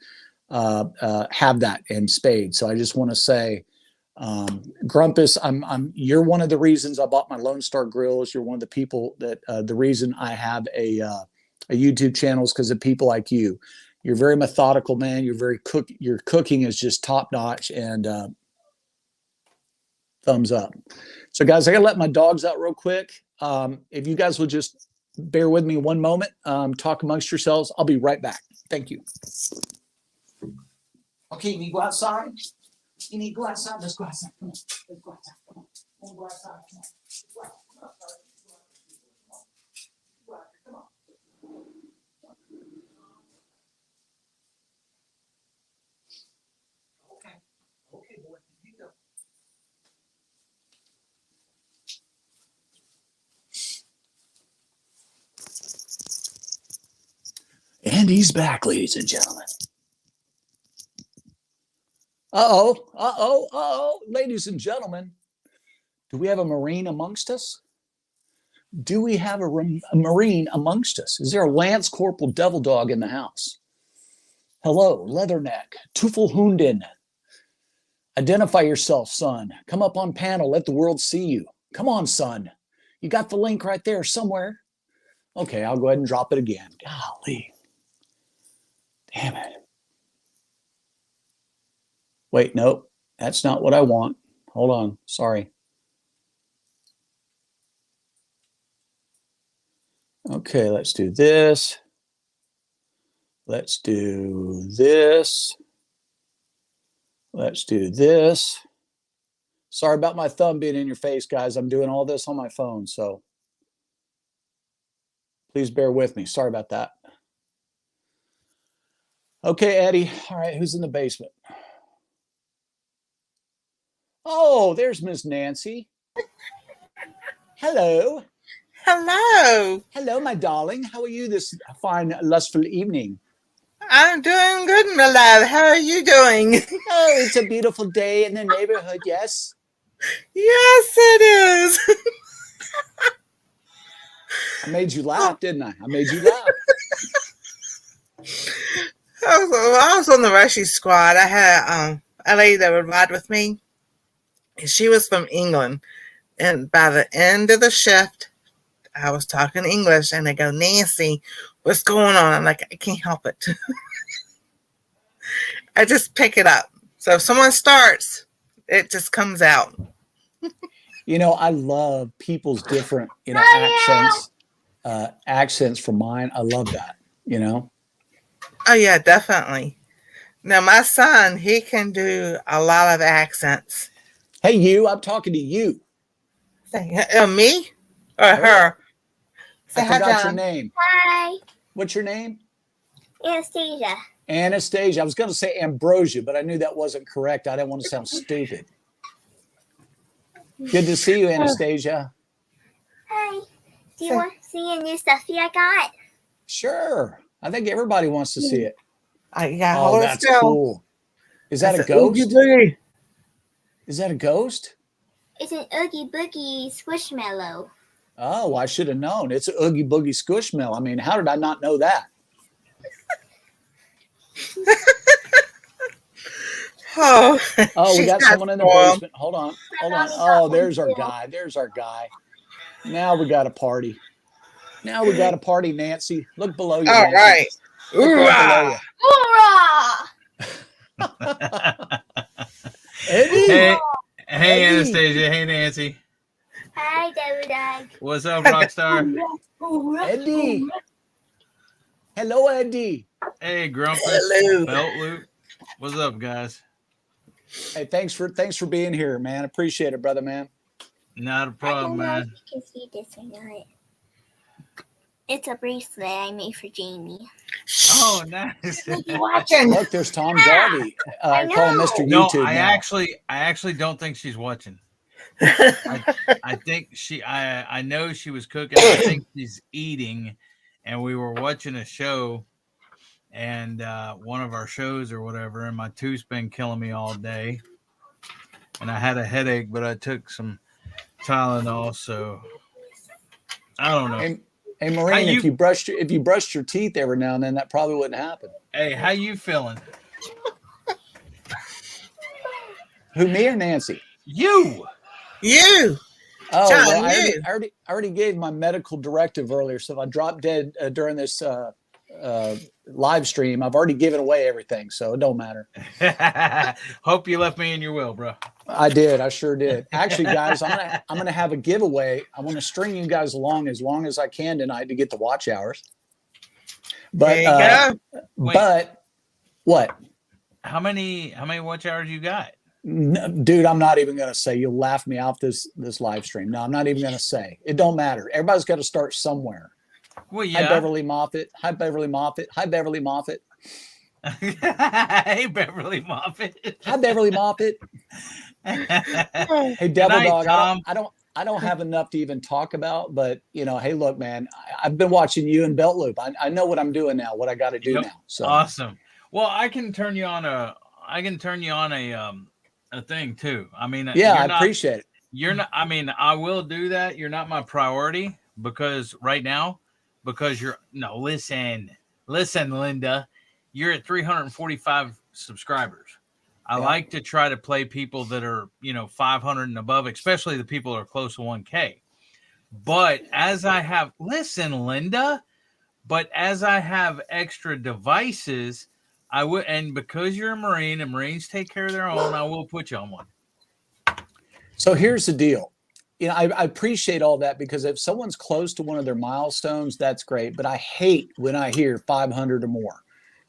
Speaker 1: have that in spades. So I just want to say, Grumpus, you're one of the reasons I bought my Lone Star grills. You're one of the people that the reason I have a YouTube channel is because of people like you. You're very methodical, man. Your cooking is just top notch, and thumbs up. So, guys, I gotta let my dogs out real quick. If you guys will just bear with me one moment, talk amongst yourselves. I'll be right back. Thank you. Okay, you need to go outside. You need to go outside. Let's go outside. Come on. Let's go outside. Come on. Let's go outside. Come on. Come on. Okay, boy. Here you go. And he's back, ladies and gentlemen. Ladies and gentlemen, do we have a Marine amongst us? Do we have a Marine amongst us? Is there a Lance Corporal Devil Dog in the house? Hello, Leatherneck, Teufelhunden. Identify yourself, son. Come up on panel. Let the world see you. Come on, son. You got the link right there somewhere. Okay, I'll go ahead and drop it again. Golly. Damn it. Wait, nope. That's not what I want. Hold on. Sorry. Okay, let's do this. Let's do this. Let's do this. Sorry about my thumb being in your face, guys. I'm doing all this on my phone, so please bear with me. Sorry about that. Okay, Eddie. All right, who's in the basement? Oh, there's Miss Nancy. Hello.
Speaker 3: Hello.
Speaker 1: Hello, my darling. How are you this fine, lustful evening?
Speaker 3: I'm doing good, my love. How are you doing?
Speaker 1: Oh, it's a beautiful day in the neighborhood, yes?
Speaker 3: Yes, it is.
Speaker 1: I made you laugh, didn't I? I made you laugh.
Speaker 3: I was on the rescue squad. I had a lady that would ride with me. And she was from England. And by the end of the shift, I was talking English. And they go, Nancy, what's going on? I'm like, I can't help it. I just pick it up. So if someone starts, it just comes out.
Speaker 1: You know, I love people's different, accents from mine. I love that, you know?
Speaker 3: Oh, yeah, definitely. Now, my son, he can do a lot of accents.
Speaker 1: Hey, you, I'm talking to you.
Speaker 3: Me or her?
Speaker 1: I forgot your name.
Speaker 4: Hi.
Speaker 1: What's your name?
Speaker 4: Anastasia.
Speaker 1: Anastasia. I was going to say Ambrosia, but I knew that wasn't correct. I didn't want to sound stupid. Good to see you, Anastasia.
Speaker 4: Hi. Do you want to see a new stuffy I got?
Speaker 1: Sure. I think everybody wants to see it.
Speaker 3: Oh,
Speaker 1: that's cool. Is that a ghost?
Speaker 3: Oogie boogie.
Speaker 1: Is that a ghost?
Speaker 4: It's an Oogie Boogie Squishmallow.
Speaker 1: Oh, I should have known. It's an Oogie Boogie Squishmallow. I mean, how did I not know that? We got someone in the basement. Hold on. Oh, there's our guy. Now we got a party. Nancy. Look below you.
Speaker 3: All
Speaker 1: Nancy.
Speaker 3: right.
Speaker 4: Hoorah!
Speaker 1: Eddie.
Speaker 5: Hey, Anastasia. Hey, Nancy.
Speaker 4: Hi, Dog.
Speaker 5: What's up, Rockstar?
Speaker 1: Eddie. Hello, Eddie.
Speaker 5: Hey, Grumpus.
Speaker 3: Hello.
Speaker 5: Belt Loop. What's up, guys?
Speaker 1: Hey, thanks for being here, man. Appreciate it, brother, man.
Speaker 5: Not a problem,
Speaker 4: I don't know
Speaker 5: man.
Speaker 4: if you can see this or not. It's a bracelet I made for Jamie.
Speaker 5: Oh, nice.
Speaker 3: Watching.
Speaker 1: Look, there's Tom Darby. I call him Mr.
Speaker 5: No,
Speaker 1: YouTube.
Speaker 5: I actually don't think she's watching. I think I know she was cooking. I think she's eating, and we were watching a show, and one of our shows or whatever, and my tooth's been killing me all day, and I had a headache, but I took some Tylenol, so I don't know.
Speaker 1: Hey, Maureen, if you brushed your teeth every now and then, that probably wouldn't happen.
Speaker 5: Hey, how you feeling?
Speaker 1: Who, me or Nancy?
Speaker 5: You.
Speaker 3: You.
Speaker 1: Oh,
Speaker 3: John,
Speaker 1: well, I already gave my medical directive earlier. So if I drop dead during this live stream, I've already given away everything, so it don't matter.
Speaker 5: Hope you left me in your will, bro.
Speaker 1: I did. I sure did. Actually, guys, I'm gonna have a giveaway. I want to string you guys along as I can tonight to get the watch hours. But
Speaker 3: there you go.
Speaker 1: But what?
Speaker 5: How many watch hours you got?
Speaker 1: No, dude, I'm not even gonna say. You'll laugh me off this live stream. No, I'm not even gonna say. It don't matter. Everybody's got to start somewhere.
Speaker 5: Well, yeah.
Speaker 1: Hi, Beverly Moffat. Hi, Beverly Moffat. Hi, Beverly Moffat.
Speaker 5: Hey, Beverly Moffat.
Speaker 1: Hi, Beverly Moffat. Hey, Devil
Speaker 5: night,
Speaker 1: Dog.
Speaker 5: Tom.
Speaker 1: I don't have enough to even talk about, but hey, look, man, I've been watching you in Belt Loop. I know what I'm doing now, what I got to do now. So
Speaker 5: awesome. Well, I can turn you on a thing too. I mean,
Speaker 1: yeah, I appreciate it.
Speaker 5: You're not. I mean, I will do that. You're not my priority because right now, listen, Linda, you're at 345 subscribers. I like to try to play people that are, 500 and above, especially the people that are close to 1K. But as I have, listen, Linda, but as I have extra devices, I would, and because you're a Marine and Marines take care of their own, I will put you on one.
Speaker 1: So here's the deal. I appreciate all that because if someone's close to one of their milestones, that's great. But I hate when I hear 500 or more.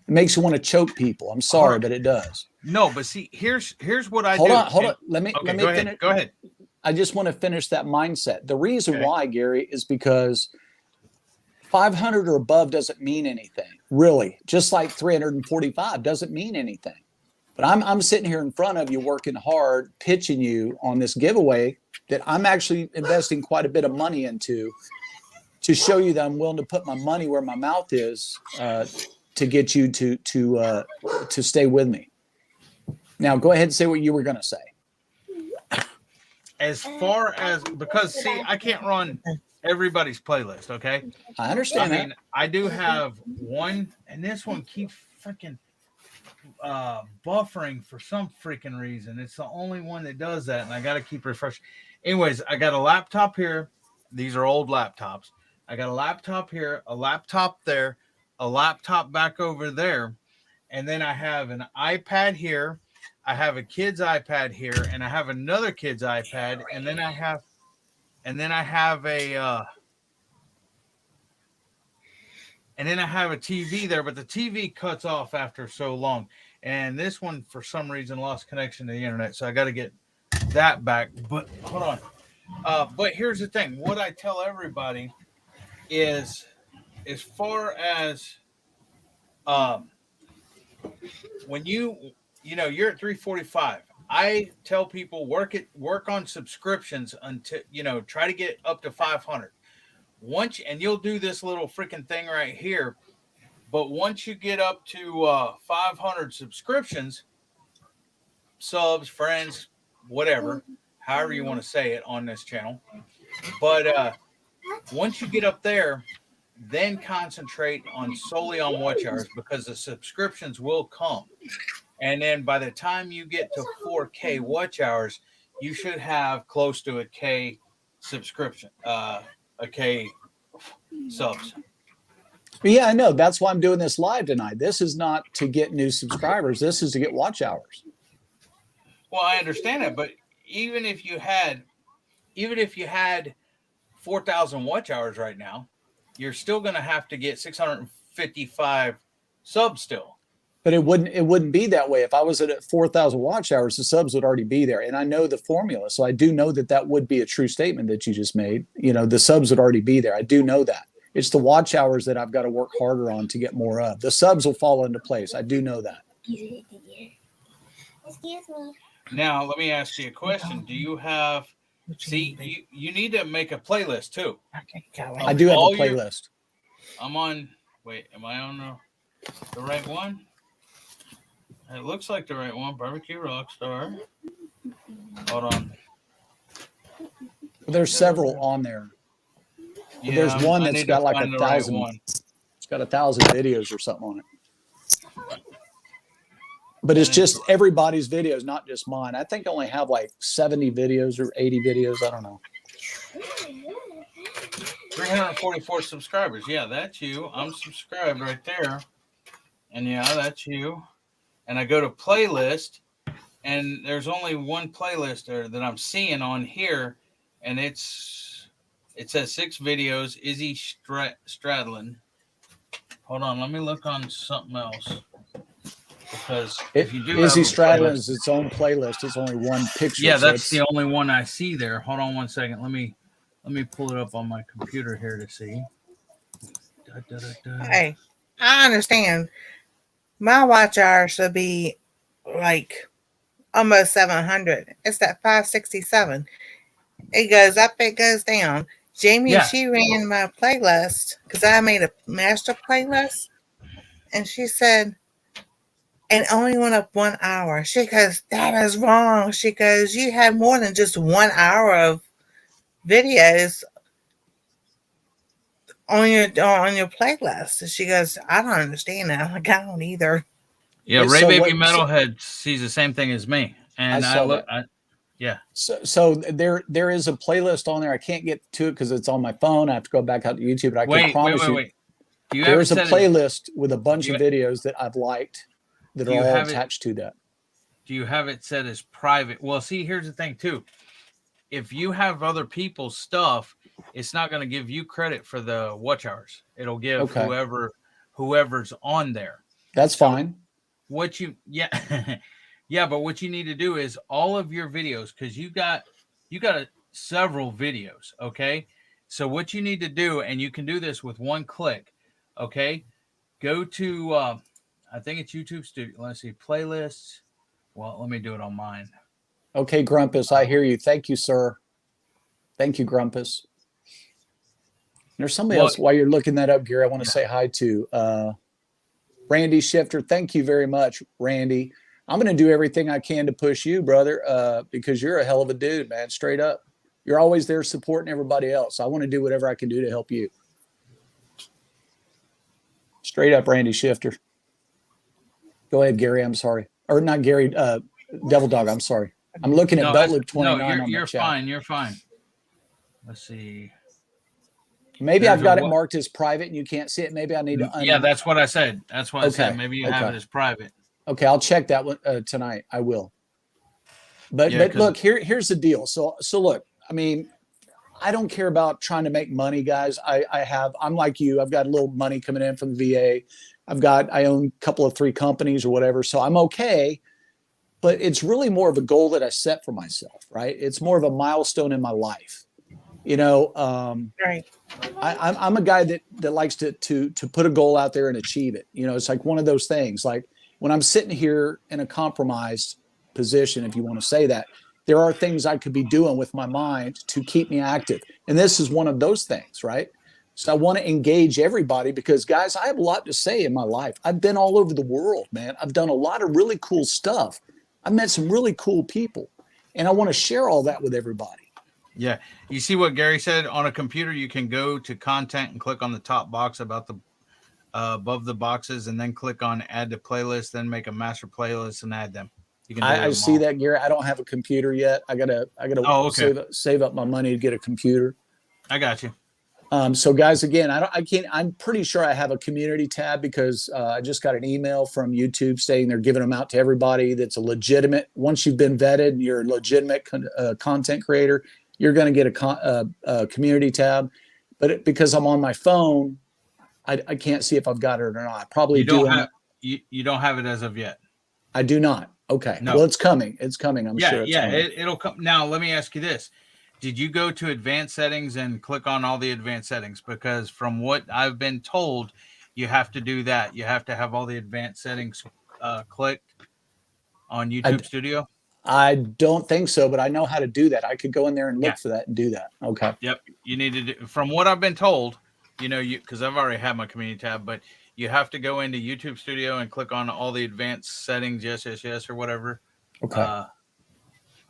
Speaker 1: It makes you want to choke people. I'm sorry, but it does.
Speaker 5: No, but see, here's what I
Speaker 1: do.
Speaker 5: Hold
Speaker 1: on. Let me
Speaker 5: finish. Go ahead.
Speaker 1: I just want to finish that mindset. The reason why, Gary, is because 500 or above doesn't mean anything, really. Just like 345 doesn't mean anything. But I'm sitting here in front of you working hard, pitching you on this giveaway that I'm actually investing quite a bit of money into to show you that I'm willing to put my money where my mouth is to get you to stay with me. Now, go ahead and say what you were going to say.
Speaker 5: As far as, because see, I can't run everybody's playlist, okay?
Speaker 1: I understand that.
Speaker 5: I do have one, and this one keeps freaking buffering for some freaking reason. It's the only one that does that, and I got to keep refreshing. Anyways, I got a laptop here. These are old laptops. I got a laptop here, a laptop there, a laptop back over there, and then I have an iPad here. I have a kid's iPad here, and I have another kid's iPad, and then I have a TV there, but the TV cuts off after so long. And this one, for some reason, lost connection to the internet, so I got to get that back. But hold on. But here's the thing. What I tell everybody is, as far as when you're at 345, I tell people work on subscriptions until, try to get up to 500. And you'll do this little freaking thing right here. But once you get up to 500 subscriptions, subs, friends, whatever, however you want to say it on this channel. But once you get up there, then concentrate solely on watch hours, because the subscriptions will come. And then by the time you get to 4K watch hours, you should have close to a K subscription, a K subs.
Speaker 1: Yeah, I know. That's why I'm doing this live tonight. This is not to get new subscribers. This is to get watch hours.
Speaker 5: Well, I understand that, but even if you had 4,000 watch hours right now, you're still going to have to get 655 subs still.
Speaker 1: But it wouldn't be that way. If I was at 4,000 watch hours, the subs would already be there. And I know the formula. So I do know that would be a true statement that you just made. The subs would already be there. I do know that. It's the watch hours that I've got to work harder on to get more of. The subs will fall into place. I do know that.
Speaker 4: Excuse me.
Speaker 5: Now, let me ask you a question. Do you have, you need to make a playlist too.
Speaker 1: I do have a playlist.
Speaker 5: Am I on the right one? It looks like the right one. Barbecue Rockstar. Hold on.
Speaker 1: There's several on there. Yeah, there's one that's got like 1,000. Right, it's got 1,000 videos or something on it. But it's just everybody's videos, not just mine. I think I only have like 70 videos or 80 videos. I don't know.
Speaker 5: 344 subscribers. Yeah, that's you. I'm subscribed right there. And yeah, that's you. And I go to playlist, and there's only one playlist there that I'm seeing on here, and it says 6 videos. Izzy Stradlin. Hold on, let me look on something else. Because if you do,
Speaker 1: Izzy Stradlin is its own playlist. It's only one picture.
Speaker 5: Yeah, that's the only one I see there. Hold on one second. Let me pull it up on my computer here to see.
Speaker 3: Hey, I understand. My watch hours should be like almost 700. It's at 567. It goes up, it goes down. Jamie,
Speaker 5: Yeah.
Speaker 3: she ran my playlist because I made a master playlist, and she said, and only went up 1 hour. She goes, that is wrong. She goes, you have more than just 1 hour of videos on your playlist. And she goes, I don't understand that. I'm like, I don't either.
Speaker 5: Yeah,
Speaker 1: Yeah,
Speaker 5: Ray
Speaker 1: so
Speaker 5: Baby
Speaker 1: what-
Speaker 5: Metalhead sees the same thing as me, and
Speaker 1: I saw
Speaker 5: look.
Speaker 1: that.
Speaker 5: Yeah.
Speaker 1: So there is a playlist on there. I can't get to it because it's on my phone. I have to go back out to YouTube. But I can promise you,
Speaker 5: Do you have
Speaker 1: there's
Speaker 5: it
Speaker 1: a
Speaker 5: set as-
Speaker 1: playlist with a bunch
Speaker 5: do
Speaker 1: of
Speaker 5: you-
Speaker 1: videos that I've liked that
Speaker 5: do
Speaker 1: are
Speaker 5: you
Speaker 1: all
Speaker 5: have it-
Speaker 1: attached to that.
Speaker 5: Do you have it set as private? Well, see, here's the thing too. If you have other people's stuff, it's not going to give you credit for the watch hours. It'll give
Speaker 1: Okay.
Speaker 5: whoever's on there.
Speaker 1: That's
Speaker 5: So-
Speaker 1: fine.
Speaker 5: What you yeah, but what you need to do is all of your videos, because you got several videos, okay? So what you need to do, and you can do this with one click, okay? Go to I think it's YouTube Studio. Let's see, playlists. Well, let me do it on mine.
Speaker 1: Okay, Grumpus, I hear you. Thank you, sir. Thank you, Grumpus. There's somebody else while you're looking that up, Gary. I want to say hi to Randy Shifter. Thank you very much, Randy. I'm going to do everything I can to push you, brother, because you're a hell of a dude, man. Straight up. You're always there supporting everybody else. I want to do whatever I can do to help you. Straight up, Randy Shifter. Go ahead, Gary. I'm sorry. Or not Gary, Devil Dog. I'm sorry. I'm looking at Beltloop 29 on
Speaker 5: you're
Speaker 1: the chat.
Speaker 5: fine. You're fine. Let's see.
Speaker 1: Maybe
Speaker 5: There's
Speaker 1: I've got
Speaker 5: a
Speaker 1: it
Speaker 5: what-
Speaker 1: marked as private and you can't see it. Maybe I need to.
Speaker 5: Yeah, that's what I said. That's what I said.
Speaker 1: Okay,
Speaker 5: Maybe you have
Speaker 1: okay.
Speaker 5: it as private.
Speaker 1: Okay, I'll check that one tonight. I will. But
Speaker 5: Yeah,
Speaker 1: but look, here's the deal. So look, I mean, I don't care about trying to make money, guys. I'm like you. I've got a little money coming in from the VA. I own a couple of 3 companies or whatever. So I'm okay. But it's really more of a goal that I set for myself, right? It's more of a milestone in my life. You know,
Speaker 3: Right.
Speaker 1: I'm a guy that likes to put a goal out there and achieve it. You know, it's like one of those things. Like when I'm sitting here in a compromised position, if you want to say that, there are things I could be doing with my mind to keep me active. And this is one of those things, right? So I want to engage everybody because, guys, I have a lot to say in my life. I've been all over the world, man. I've done a lot of really cool stuff. I've met some really cool people, and I want to share all that with everybody.
Speaker 5: Yeah. You see what Gary said? On a computer, you can go to content and click on the top box about the above the boxes, and then click on add to playlist, then make a master playlist and add them. You can
Speaker 1: I see that, Gary. I don't have a computer yet. I gotta save up my money to get a computer.
Speaker 5: I got you.
Speaker 1: So guys, again, I'm pretty sure I have a community tab because I just got an email from YouTube saying they're giving them out to everybody that's a legitimate. Once you've been vetted, you're a legitimate content creator, you're going to get a community tab. But because I'm on my phone, I can't see if I've got it or not. I probably
Speaker 5: You don't
Speaker 1: do.
Speaker 5: you don't have it as of yet.
Speaker 1: I do not. Okay.
Speaker 5: No.
Speaker 1: Well, it's coming. It's coming. I'm sure it's coming.
Speaker 5: It'll come. Now, let me ask you this. Did you go to advanced settings and click on all the advanced settings? Because from what I've been told, you have to do that. You have to have all the advanced settings clicked on YouTube Studio.
Speaker 1: I don't think so, but I know how to do that. I could go in there and look for that and do that. Okay.
Speaker 5: Yep. You need to do, from what I've been told, because I've already had my community tab, but you have to go into YouTube Studio and click on all the advanced settings. Yes, or whatever.
Speaker 1: Okay.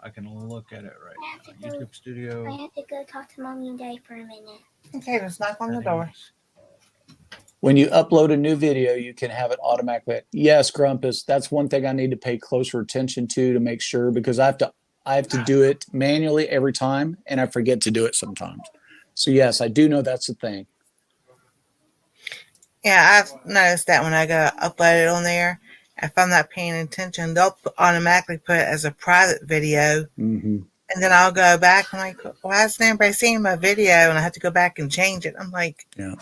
Speaker 5: I can look at it right now. YouTube Studio.
Speaker 4: I have to go talk to Mommy and Daddy for a minute.
Speaker 3: Okay, let's knock on the door.
Speaker 1: When you upload a new video, you can have it automatically. Yes, Grumpus, that's one thing I need to pay closer attention to make sure, because I have to do it manually every time, and I forget to do it sometimes. So yes, I do know that's the thing.
Speaker 3: Yeah, I've noticed that when I go upload it on there, if I'm not paying attention, they'll automatically put it as a private video.
Speaker 1: Mm-hmm.
Speaker 3: And then I'll go back and like, why isn't anybody seeing my video? And I have to go back and change it. I'm like,
Speaker 1: yeah.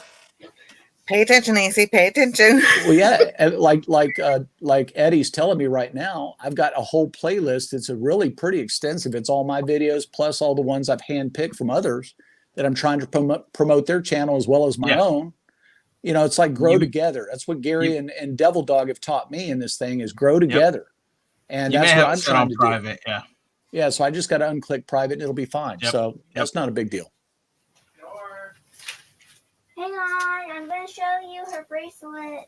Speaker 3: Pay attention, Nancy. Pay attention.
Speaker 1: Well, yeah, like Eddie's telling me right now, I've got a whole playlist. It's a really pretty extensive. It's all my videos plus all the ones I've handpicked from others that I'm trying to promote their channel as well as my own. You know, it's like grow together. That's what Gary and Devil Dog have taught me in this thing is grow together. And that's what I'm trying to do.
Speaker 5: Yeah.
Speaker 1: Yeah, so I just got to unclick private and it'll be fine.
Speaker 5: Yep.
Speaker 1: So that's not a big deal.
Speaker 4: Hang on, I'm going to show you her bracelet.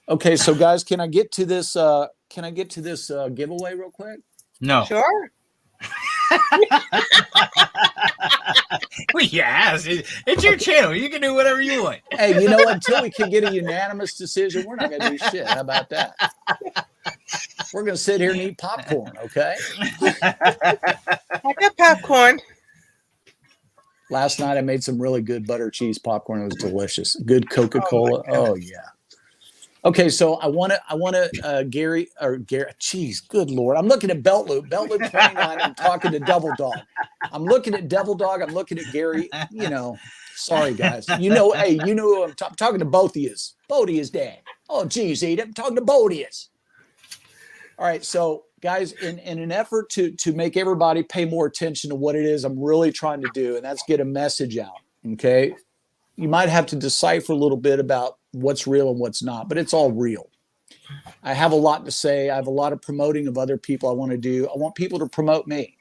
Speaker 1: Okay, so guys, can I get to this? Giveaway real quick?
Speaker 5: No.
Speaker 3: Sure.
Speaker 5: Well, yes, it's your channel. You can do whatever you want.
Speaker 1: Hey, you know what? Until we can get a unanimous decision, we're not going to do shit. How about that? We're going to sit here and eat popcorn, okay?
Speaker 3: I got popcorn.
Speaker 1: Last night I made some really good butter cheese popcorn. It was delicious. Good Coca-Cola. Oh yeah. Okay, so I want to Gary. Geez, good Lord. I'm looking at Belt Loop 29. I'm talking to Devil Dog. I'm looking at Devil Dog. I'm looking at Gary. Sorry guys. Hey, who I'm talking to both of yous. Both of yous, Dad. Oh, geez, Eda. I'm talking to both of yous. All right, so guys, in an effort to make everybody pay more attention to what it is I'm really trying to do, and that's get a message out. Okay, you might have to decipher a little bit about what's real and what's not, but it's all real. I have a lot to say. I have a lot of promoting of other people I want to do. I want people to promote me.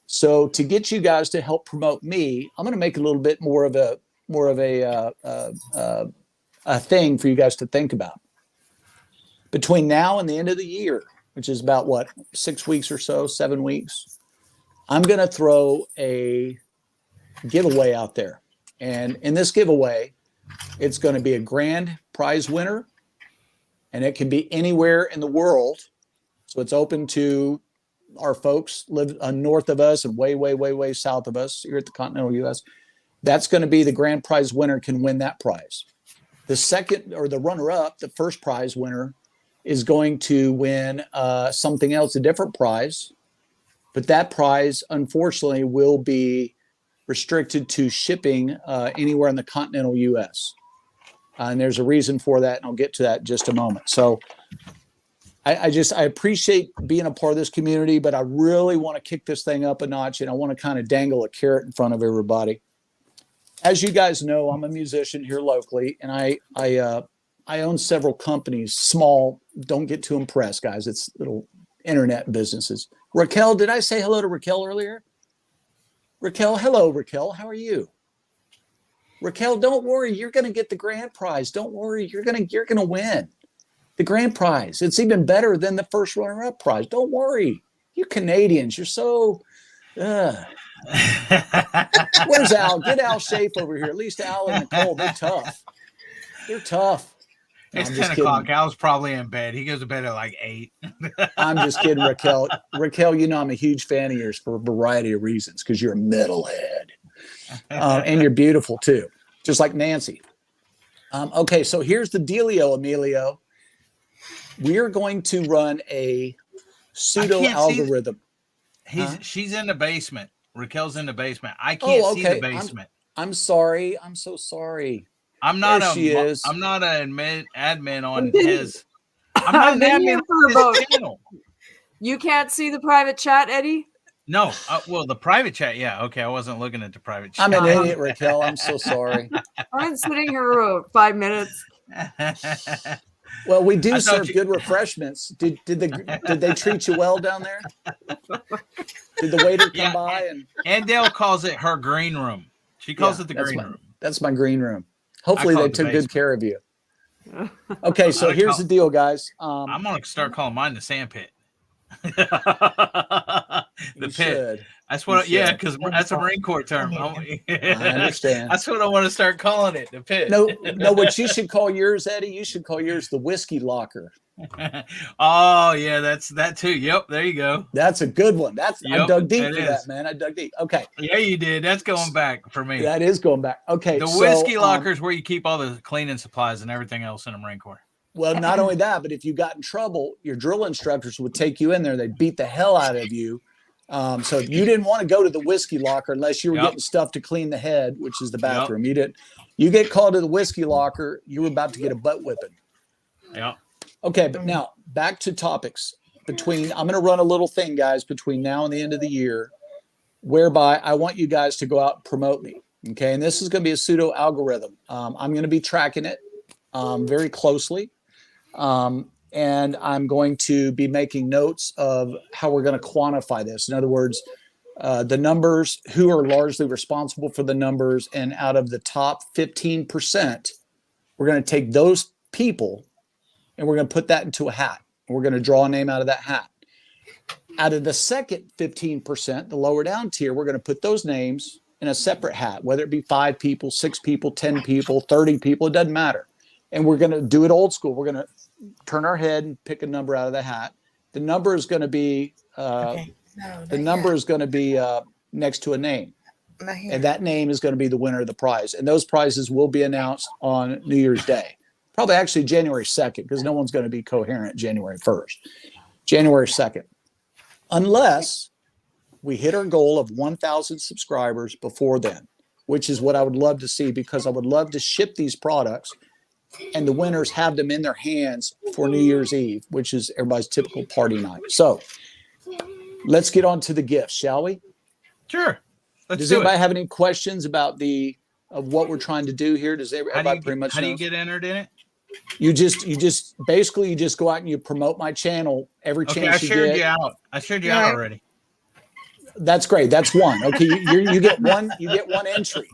Speaker 1: So to get you guys to help promote me, I'm going to make a little bit more of a thing for you guys to think about. Between now and the end of the year, which is about 6 weeks or so, 7 weeks, I'm going to throw a giveaway out there. And in this giveaway, it's going to be a grand prize winner, and it can be anywhere in the world. So it's open to our folks live north of us and way, way, way, way south of us here at the continental U.S. That's going to be the grand prize winner can win that prize. The second or the runner-up, the first prize winner, is going to win something else, a different prize. But that prize, unfortunately, will be restricted to shipping anywhere in the continental U.S. And there's a reason for that, and I'll get to that in just a moment. So I appreciate being a part of this community, but I really want to kick this thing up a notch, and I want to kind of dangle a carrot in front of everybody. As you guys know, I'm a musician here locally, and I own several companies, small. Don't get too impressed, guys. It's little internet businesses. Raquel, did I say hello to Raquel earlier? Raquel, hello, Raquel. How are you? Raquel, don't worry. You're going to get the grand prize. Don't worry. You're going to win the grand prize. It's even better than the first runner-up prize. Don't worry. You Canadians, you're so. Where's Al? Get Al Shafe over here. At least Al and Nicole, they're tough. They're tough. No,
Speaker 5: it's 10 o'clock. Al's probably in bed. He goes to bed at like 8.
Speaker 1: I'm just kidding, Raquel. Raquel, I'm a huge fan of yours for a variety of reasons because you're a metalhead. And you're beautiful too, just like Nancy. Okay, so here's the dealio, Emilio. We're going to run a pseudo algorithm.
Speaker 5: She's in the basement. Raquel's in the basement. I can't see the basement.
Speaker 1: I'm sorry. I'm so sorry.
Speaker 5: I'm not an admin on his. I'm not an admin on his channel.
Speaker 6: You can't see the private chat, Eddie?
Speaker 5: No. Well, the private chat, yeah. Okay, I wasn't looking at the private chat.
Speaker 1: I'm an idiot, Raquel. I'm so sorry.
Speaker 6: I've been sitting here 5 minutes.
Speaker 1: Well, we do serve good refreshments. Did they treat you well down there? Did the waiter come by
Speaker 5: and Dale calls it her green room. She calls it the green room.
Speaker 1: That's my green room. Hopefully they took good care of you. Okay, so here's the deal, guys.
Speaker 5: I'm gonna start calling mine the sand pit. The pit.
Speaker 1: Should.
Speaker 5: That's what. Yeah, because that's a Marine Corps term.
Speaker 1: I understand.
Speaker 5: That's what I want to start calling it. The pit.
Speaker 1: No. What you should call yours, Eddie? You should call yours the whiskey locker.
Speaker 5: Oh yeah, that's that too. Yep, there you go.
Speaker 1: That's a good one. I dug deep for that, man. I dug deep. Okay.
Speaker 5: Yeah, you did. That's going back for me.
Speaker 1: That is going back. Okay.
Speaker 5: The whiskey locker is where you keep all the cleaning supplies and everything else in the Marine Corps.
Speaker 1: Well, not only that, but if you got in trouble, your drill instructors would take you in there. They'd beat the hell out of you. So you didn't want to go to the whiskey locker unless you were getting stuff to clean the head, which is the bathroom. You didn't. You get called to the whiskey locker, you were about to get a butt whipping.
Speaker 5: Yeah.
Speaker 1: Okay, but now back to topics. I'm going to run a little thing, guys, between now and the end of the year, whereby I want you guys to go out and promote me. Okay, and this is going to be a pseudo algorithm. I'm going to be tracking it very closely. And and I'm going to be making notes of how we're going to quantify this. In other words, the numbers, who are largely responsible for the numbers, and out of the top 15%, we're going to take those people and we're going to put that into a hat. We're going to draw a name out of that hat. Out of the second 15%, the lower down tier, we're going to put those names in a separate hat, whether it be 5 people, 6 people, 10 people, 30 people, it doesn't matter. And we're going to do it old school. We're going to turn our head and pick a number out of the hat. The number is going to be next to a name. And that name is going to be the winner of the prize. And those prizes will be announced on New Year's Day. Probably actually January 2nd, because no one's going to be coherent January 1st. January 2nd. Unless we hit our goal of 1,000 subscribers before then, which is what I would love to see, because I would love to ship these products and the winners have them in their hands for New Year's Eve, which is everybody's typical party night. So let's get on to the gifts, shall we?
Speaker 5: Sure.
Speaker 1: Does anybody have any questions about of what we're trying to do here? Does everybody pretty much know?
Speaker 5: How do you get entered in it?
Speaker 1: You just basically go out and you promote my channel every chance you get.
Speaker 5: I shared you out already.
Speaker 1: That's great. That's one. Okay, you get one. You get one entry.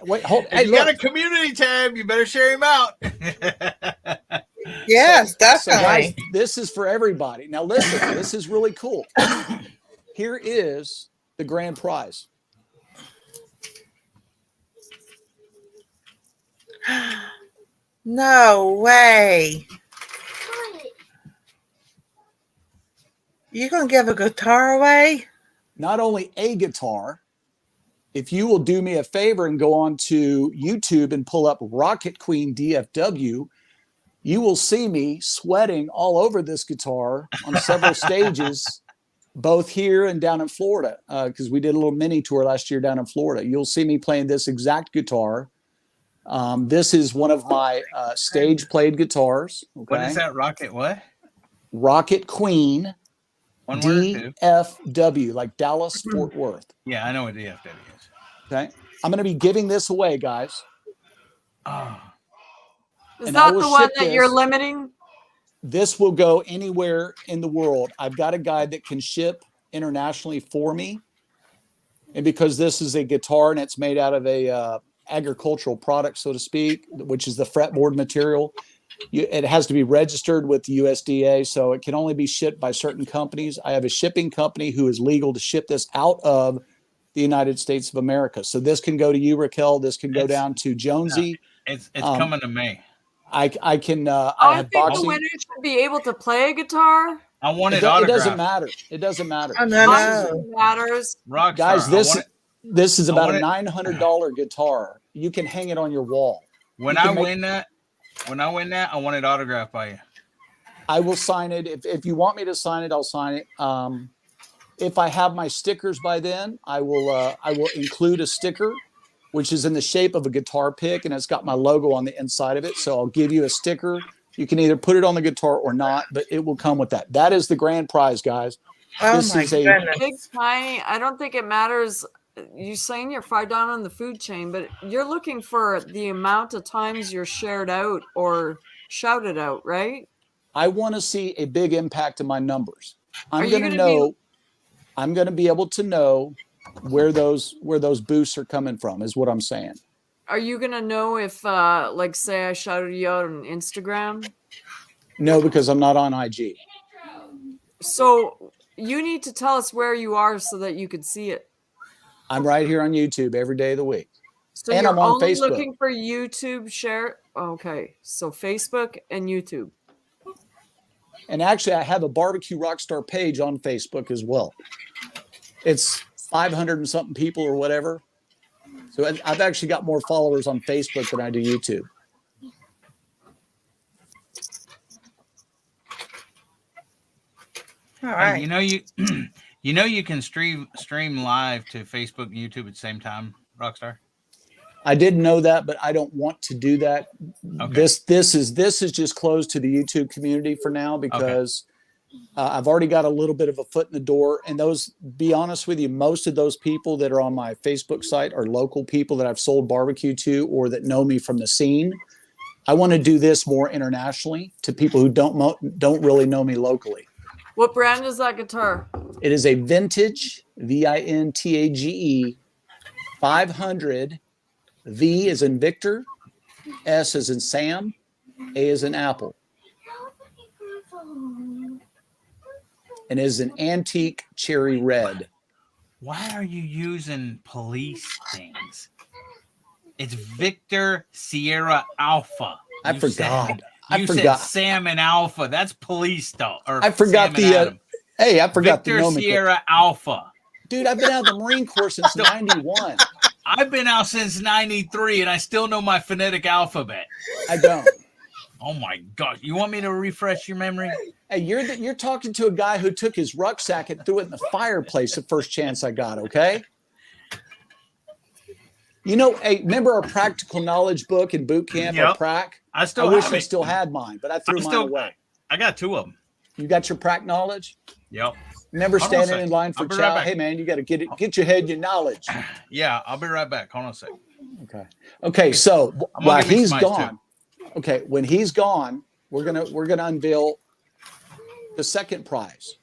Speaker 1: Wait, hold.
Speaker 5: Hey, you got a community tab. You better share him out.
Speaker 3: Yes, definitely.
Speaker 1: So guys, this is for everybody. Now listen, this is really cool. Here is the grand prize.
Speaker 3: No way. You gonna give a guitar away?
Speaker 1: Not only a guitar, if you will do me a favor and go on to YouTube and pull up Rocket Queen DFW, you will see me sweating all over this guitar on several stages, both here and down in Florida, because we did a little mini tour last year down in Florida. You'll see me playing this exact guitar. This is one of my stage played guitars. Okay?
Speaker 5: What is that? Rocket what?
Speaker 1: Rocket Queen.
Speaker 5: One word,
Speaker 1: DFW, like Dallas Fort Worth.
Speaker 5: Yeah, I know what DFW is.
Speaker 1: Okay. I'm going to be giving this away, guys.
Speaker 5: Oh.
Speaker 6: Is that the one that you're limiting?
Speaker 1: This will go anywhere in the world. I've got a guy that can ship internationally for me. And because this is a guitar and it's made out of a agricultural product, so to speak, which is the fretboard material, it has to be registered with the USDA, so it can only be shipped by certain companies. I have a shipping company who is legal to ship this out of the United States of America. So this can go to you, Raquel. This can go down to Jonesy.
Speaker 5: It's coming to me.
Speaker 1: I can.
Speaker 6: I think boxing. The winner should be able to play a guitar.
Speaker 5: I want it autographed.
Speaker 1: It doesn't matter. It doesn't matter.
Speaker 3: It
Speaker 6: matters.
Speaker 5: Rockstar,
Speaker 1: guys, this is about a $900 guitar. You can hang it on your wall.
Speaker 5: When I win that, I want it autographed by you.
Speaker 1: I will sign it. If you want me to sign it, I'll sign it. If I have my stickers by then, I will include a sticker, which is in the shape of a guitar pick, and it's got my logo on the inside of it. So I'll give you a sticker. You can either put it on the guitar or not, but it will come with that. That is the grand prize, guys.
Speaker 3: This is goodness.
Speaker 6: Big tiny. I don't think it matters. You're saying you're far down on the food chain, but you're looking for the amount of times you're shared out or shouted out, right?
Speaker 1: I want to see a big impact in my numbers. I'm going to be able to know where those boosts are coming from, is what I'm saying.
Speaker 6: Are you going to know if, like, say I shouted you out on Instagram?
Speaker 1: No, because I'm not on IG.
Speaker 6: So you need to tell us where you are so that you could see it.
Speaker 1: I'm right here on YouTube every day of the week.
Speaker 6: So
Speaker 1: and
Speaker 6: you're
Speaker 1: I'm on
Speaker 6: only
Speaker 1: Facebook.
Speaker 6: Looking for YouTube share. Okay. So Facebook and YouTube.
Speaker 1: And actually, I have a Barbecue Rockstar page on Facebook as well. It's 500 and something people or whatever. So I've actually got more followers on Facebook than I do YouTube.
Speaker 3: All right.
Speaker 5: You know you can stream live to Facebook and YouTube at the same time, Rockstar.
Speaker 1: I didn't know that, but I don't want to do that.
Speaker 5: Okay.
Speaker 1: This is just closed to the YouTube community for now because I've already got a little bit of a foot in the door. And be honest with you, most of those people that are on my Facebook site are local people that I've sold barbecue to or that know me from the scene. I want to do this more internationally to people who don't really know me locally.
Speaker 6: What brand is that guitar?
Speaker 1: It is a vintage, Vintage, 500. V is in Victor, S is in Sam, A is in Apple. And it is an antique cherry red.
Speaker 5: Why are you using police things? It's Victor Sierra Alpha.
Speaker 1: I forgot.
Speaker 5: You said Sam and Alpha. That's police stuff.
Speaker 1: I forgot hey, I forgot the
Speaker 5: Victor
Speaker 1: nomenclature.
Speaker 5: Sierra Alpha.
Speaker 1: Dude, I've been out of the Marine Corps since 91.
Speaker 5: I've been out since 93 and I still know my phonetic alphabet.
Speaker 1: I don't.
Speaker 5: Oh my gosh. You want me to refresh your memory?
Speaker 1: Hey, you're talking to a guy who took his rucksack and threw it in the fireplace the first chance I got, okay? You know, hey, remember our practical knowledge book in boot camp,
Speaker 5: Yep.
Speaker 1: our prac?
Speaker 5: I
Speaker 1: wish I still had mine, but I threw mine away.
Speaker 5: I got 2 of them.
Speaker 1: You got your prac knowledge?
Speaker 5: Yep.
Speaker 1: Remember
Speaker 5: Hold on a
Speaker 1: standing
Speaker 5: sec.
Speaker 1: in line for
Speaker 5: I'll be
Speaker 1: chow?
Speaker 5: right back.
Speaker 1: Hey, man, you got to get your head, your knowledge.
Speaker 5: Yeah, I'll be right back. Hold on a second.
Speaker 1: Okay. So
Speaker 5: I'm
Speaker 1: while
Speaker 5: gonna give you
Speaker 1: he's
Speaker 5: some ice,
Speaker 1: gone, okay, when he's gone, we're gonna unveil the second prize.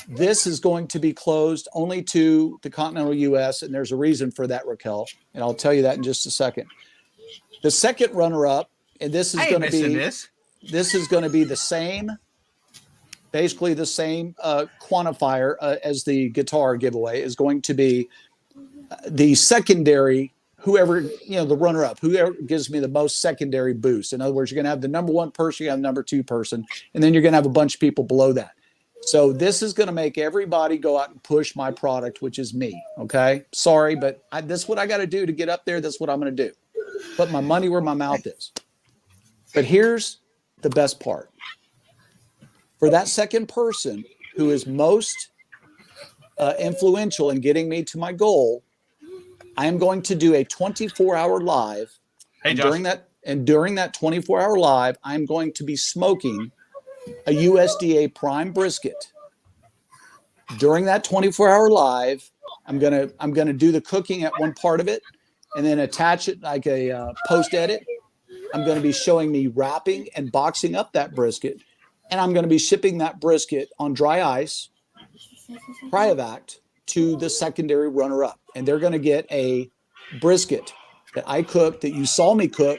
Speaker 1: This is going to be closed only to the continental U.S., and there's a reason for that, Raquel, and I'll tell you that in just a second. The second runner-up, and this is going to be this is going to be the same, basically the same quantifier as the guitar giveaway is going to be the secondary. Whoever, the runner-up, whoever gives me the most secondary boost. In other words, you're going to have the number 1 person, you have the number 2 person, and then you're going to have a bunch of people below that. So this is going to make everybody go out and push my product, which is me. Okay. Sorry, but this is what I got to do to get up there. That's what I'm going to do. Put my money where my mouth is. But here's the best part. For that second person who is most influential in getting me to my goal, I am going to do a 24-hour live.
Speaker 5: Hey, Josh.
Speaker 1: During that 24-hour live, I'm going to be smoking a USDA prime brisket. During that 24-hour live, I'm gonna do the cooking at one part of it, and then attach it like a post edit. I'm going to be showing me wrapping and boxing up that brisket, and I'm going to be shipping that brisket on dry ice, cryovac, to the secondary runner-up, and they're going to get a brisket that I cooked, that you saw me cook,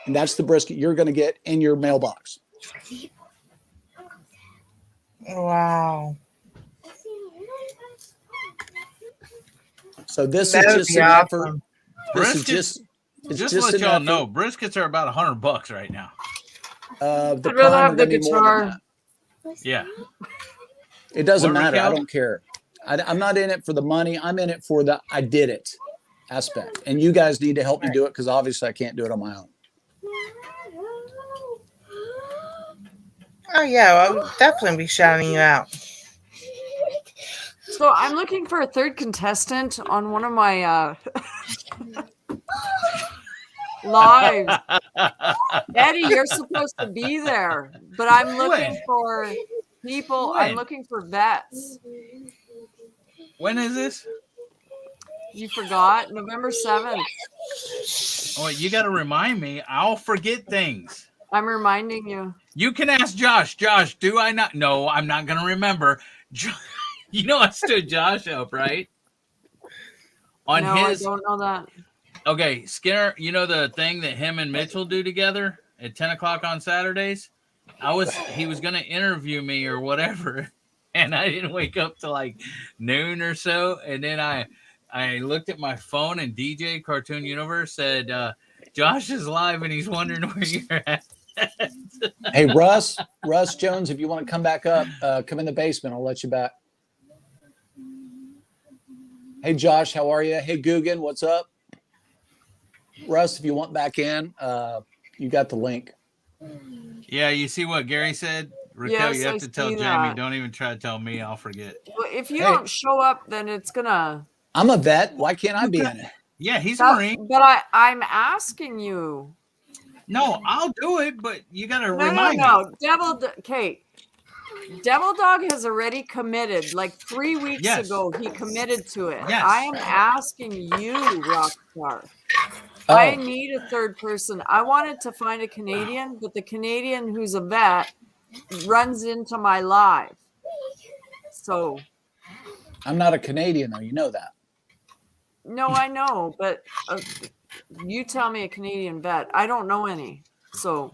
Speaker 1: and that's the brisket you're going to get in your mailbox.
Speaker 3: Wow.
Speaker 1: So this
Speaker 3: That
Speaker 1: is
Speaker 3: would
Speaker 1: just
Speaker 3: be
Speaker 1: an
Speaker 3: awesome.
Speaker 1: effort. This is just
Speaker 5: to let y'all know, briskets are about $100 right now.
Speaker 1: The
Speaker 6: I'd rather have the
Speaker 1: prime are gonna be more than
Speaker 6: guitar.
Speaker 1: that.
Speaker 5: Yeah.
Speaker 1: It doesn't
Speaker 5: What,
Speaker 1: matter. I
Speaker 5: Raquel?
Speaker 1: don't care. I'm not in it for the money. I'm in it for the I did it aspect. And you guys need to help me do it because obviously I can't do it on my own.
Speaker 3: Oh yeah, I'll definitely be shouting you out.
Speaker 6: So I'm looking for a third contestant on one of my lives. Eddie, you're supposed to be there, but I'm looking for people. I'm looking for vets.
Speaker 5: When is this?
Speaker 6: You forgot? November 7th.
Speaker 5: Oh, you got to remind me. I'll forget things.
Speaker 6: I'm reminding you.
Speaker 5: You can ask Josh. Josh, do I not? No, I'm not going to remember. You know I stood Josh up, right? On
Speaker 6: No,
Speaker 5: his.
Speaker 6: I don't know that.
Speaker 5: Okay, Skinner, you know the thing that him and Mitchell do together at 10 o'clock on Saturdays? He was going to interview me or whatever, and I didn't wake up till like noon or so. And then I looked at my phone, and DJ Cartoon Universe said, Josh is live, and he's wondering where you're at.
Speaker 1: Hey, Russ Jones, if you want to come back up, come in the basement. I'll let you back. Hey, Josh, how are you? Hey, Guggen, what's up? Russ, if you want back in, you got the link.
Speaker 5: Yeah, you see what Gary said? Raquel,
Speaker 6: Yes,
Speaker 5: you have
Speaker 6: I
Speaker 5: to tell
Speaker 6: see
Speaker 5: Jamie.
Speaker 6: that.
Speaker 5: Don't even try to tell me. I'll forget.
Speaker 6: Well, if you
Speaker 1: Hey.
Speaker 6: don't show up, then it's gonna.
Speaker 1: I'm a vet. Why can't I be in it?
Speaker 5: Yeah, he's a Marine.
Speaker 6: But I'm asking you.
Speaker 5: No, I'll do it, but you got to
Speaker 6: No,
Speaker 5: remind me.
Speaker 6: Kate. Devil Dog has already committed. Like 3 weeks
Speaker 5: Yes.
Speaker 6: ago, he committed to it.
Speaker 5: Yes.
Speaker 6: I am asking you, Rockstar. I
Speaker 1: Oh,
Speaker 6: need a third person. I wanted to find a Canadian, but the Canadian who's a vet runs into my live. So,
Speaker 1: I'm not a Canadian though. You know that.
Speaker 6: no, I know, but you tell me a Canadian vet. I don't know any. So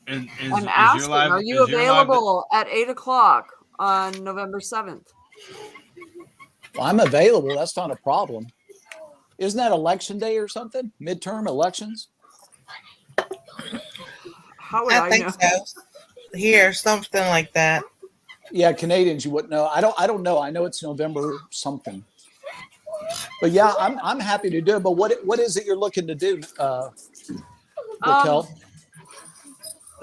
Speaker 6: I'm asking, are you available at 8:00 on November 7th?
Speaker 1: Well, I'm available. That's not a problem. Isn't that election day or something? Midterm elections?
Speaker 6: How would
Speaker 3: I
Speaker 6: I
Speaker 3: think
Speaker 6: know?
Speaker 3: so. Here, something like that.
Speaker 1: Yeah, Canadians, you wouldn't know. I don't know. I know it's November something. But yeah, I'm happy to do it. But what is it you're looking to do, Raquel?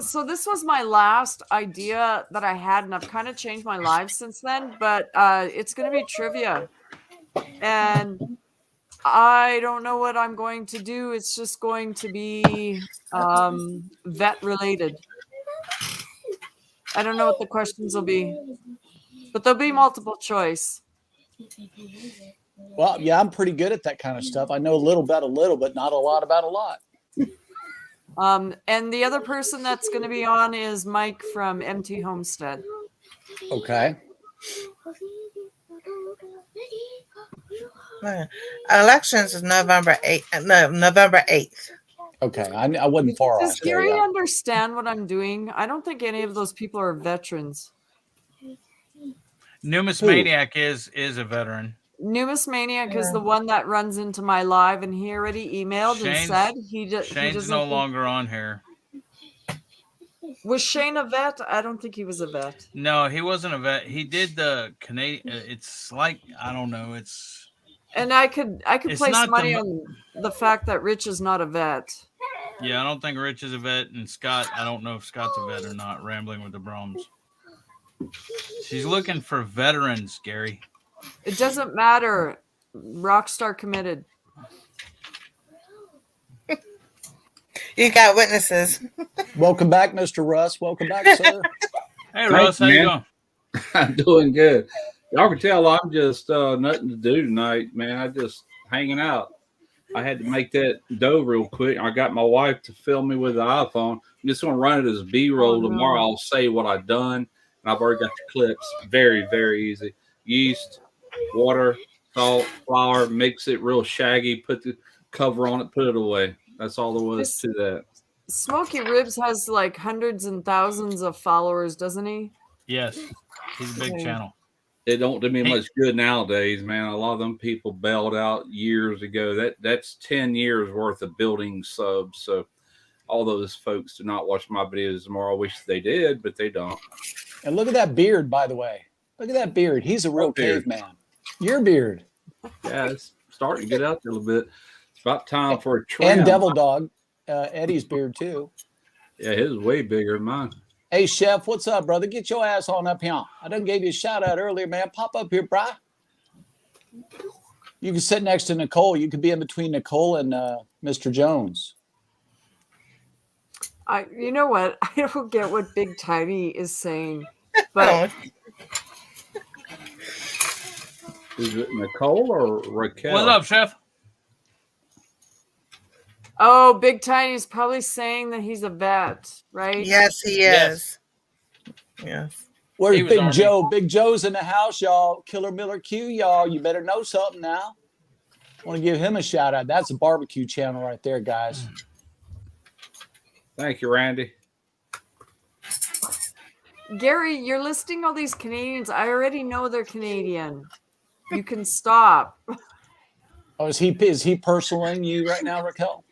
Speaker 6: So this was my last idea that I had, and I've kind of changed my life since then. But it's going to be trivia, and I don't know what I'm going to do. It's just going to be vet related. I don't know what the questions will be, but there'll be multiple choice.
Speaker 1: Well, yeah, I'm pretty good at that kind of stuff. I know a little about a little, but not a lot about a lot.
Speaker 6: And the other person that's going to be on is Mike from MT Homestead.
Speaker 1: Okay.
Speaker 3: Elections is November 8th. No, November 8th.
Speaker 1: Okay. I wasn't far
Speaker 6: Does
Speaker 1: off there.
Speaker 6: Gary
Speaker 1: Yeah.
Speaker 6: understand what I'm doing? I don't think any of those people are veterans.
Speaker 5: Numismaniac is a veteran.
Speaker 6: Numismaniac is the one that runs into my live, and he already emailed and said he
Speaker 5: Shane's
Speaker 6: doesn't
Speaker 5: no longer on here.
Speaker 6: Was Shane a vet? I don't think he was a vet.
Speaker 5: No, he wasn't a vet. He did the Canadian. It's like, I don't know. It's
Speaker 6: And I could
Speaker 5: It's
Speaker 6: place
Speaker 5: not
Speaker 6: money
Speaker 5: the-
Speaker 6: on the fact that Rich is not a vet.
Speaker 5: yeah. I don't think Rich is a vet, and Scott. I don't know if Scott's a vet or not. Rambling with the Broms. She's looking for veterans, Gary.
Speaker 6: It doesn't matter. Rockstar committed.
Speaker 3: You got witnesses.
Speaker 1: Welcome back, Mr. Russ. Welcome back, sir.
Speaker 5: Hey, Russ, how you
Speaker 2: man.
Speaker 5: doing?
Speaker 2: I'm doing good. Y'all can tell I'm just nothing to do tonight, man. I just hanging out. I had to make that dough real quick. I got my wife to film me with the iPhone. I'm just gonna run it as B-roll tomorrow. I'll say what I've done. And I've already got the clips. Very, very easy. Yeast, water, salt, flour, mix it real shaggy, put the cover on it, put it away. That's all there was to that.
Speaker 6: Smoky Ribs has like hundreds and thousands of followers, doesn't he?
Speaker 5: Yes, he's a big
Speaker 6: Okay.
Speaker 5: channel.
Speaker 2: It don't do me much good nowadays, man. A lot of them people bailed out years ago. That's 10 years worth of building subs. So all those folks do not watch my videos anymore. I wish they did, but they don't.
Speaker 1: And look at that beard, by the way. Look at that beard. He's a real
Speaker 2: beard?
Speaker 1: caveman. Your beard.
Speaker 2: Yeah, it's starting to get out there a little bit. It's about time for a trim.
Speaker 1: And Devil Dog, Eddie's beard too.
Speaker 2: Yeah, his is way bigger than mine.
Speaker 1: Hey, Chef, what's up, brother? Get your ass on up here. I done gave you a shout out earlier, man. Pop up here, brah. You can sit next to Nicole. You could be in between Nicole and Mr. Jones.
Speaker 6: You know what? I don't get what Big Tiny is saying, but
Speaker 2: Is it Nicole or Raquel?
Speaker 5: What's up, Chef?
Speaker 6: oh, Big Tiny's probably saying that he's a vet, right?
Speaker 3: Yes, he is. Yes.
Speaker 1: Where's
Speaker 5: He was
Speaker 1: Big
Speaker 5: Army.
Speaker 1: Joe? Big Joe's in the house, y'all. Killer Miller Q, y'all. You better know something now. I want to give him a shout out. That's a barbecue channel right there, guys.
Speaker 2: Thank you, Randy.
Speaker 6: Gary, you're listing all these Canadians. I already know they're Canadian. You can stop.
Speaker 1: Oh, is he personaling you right now, Raquel?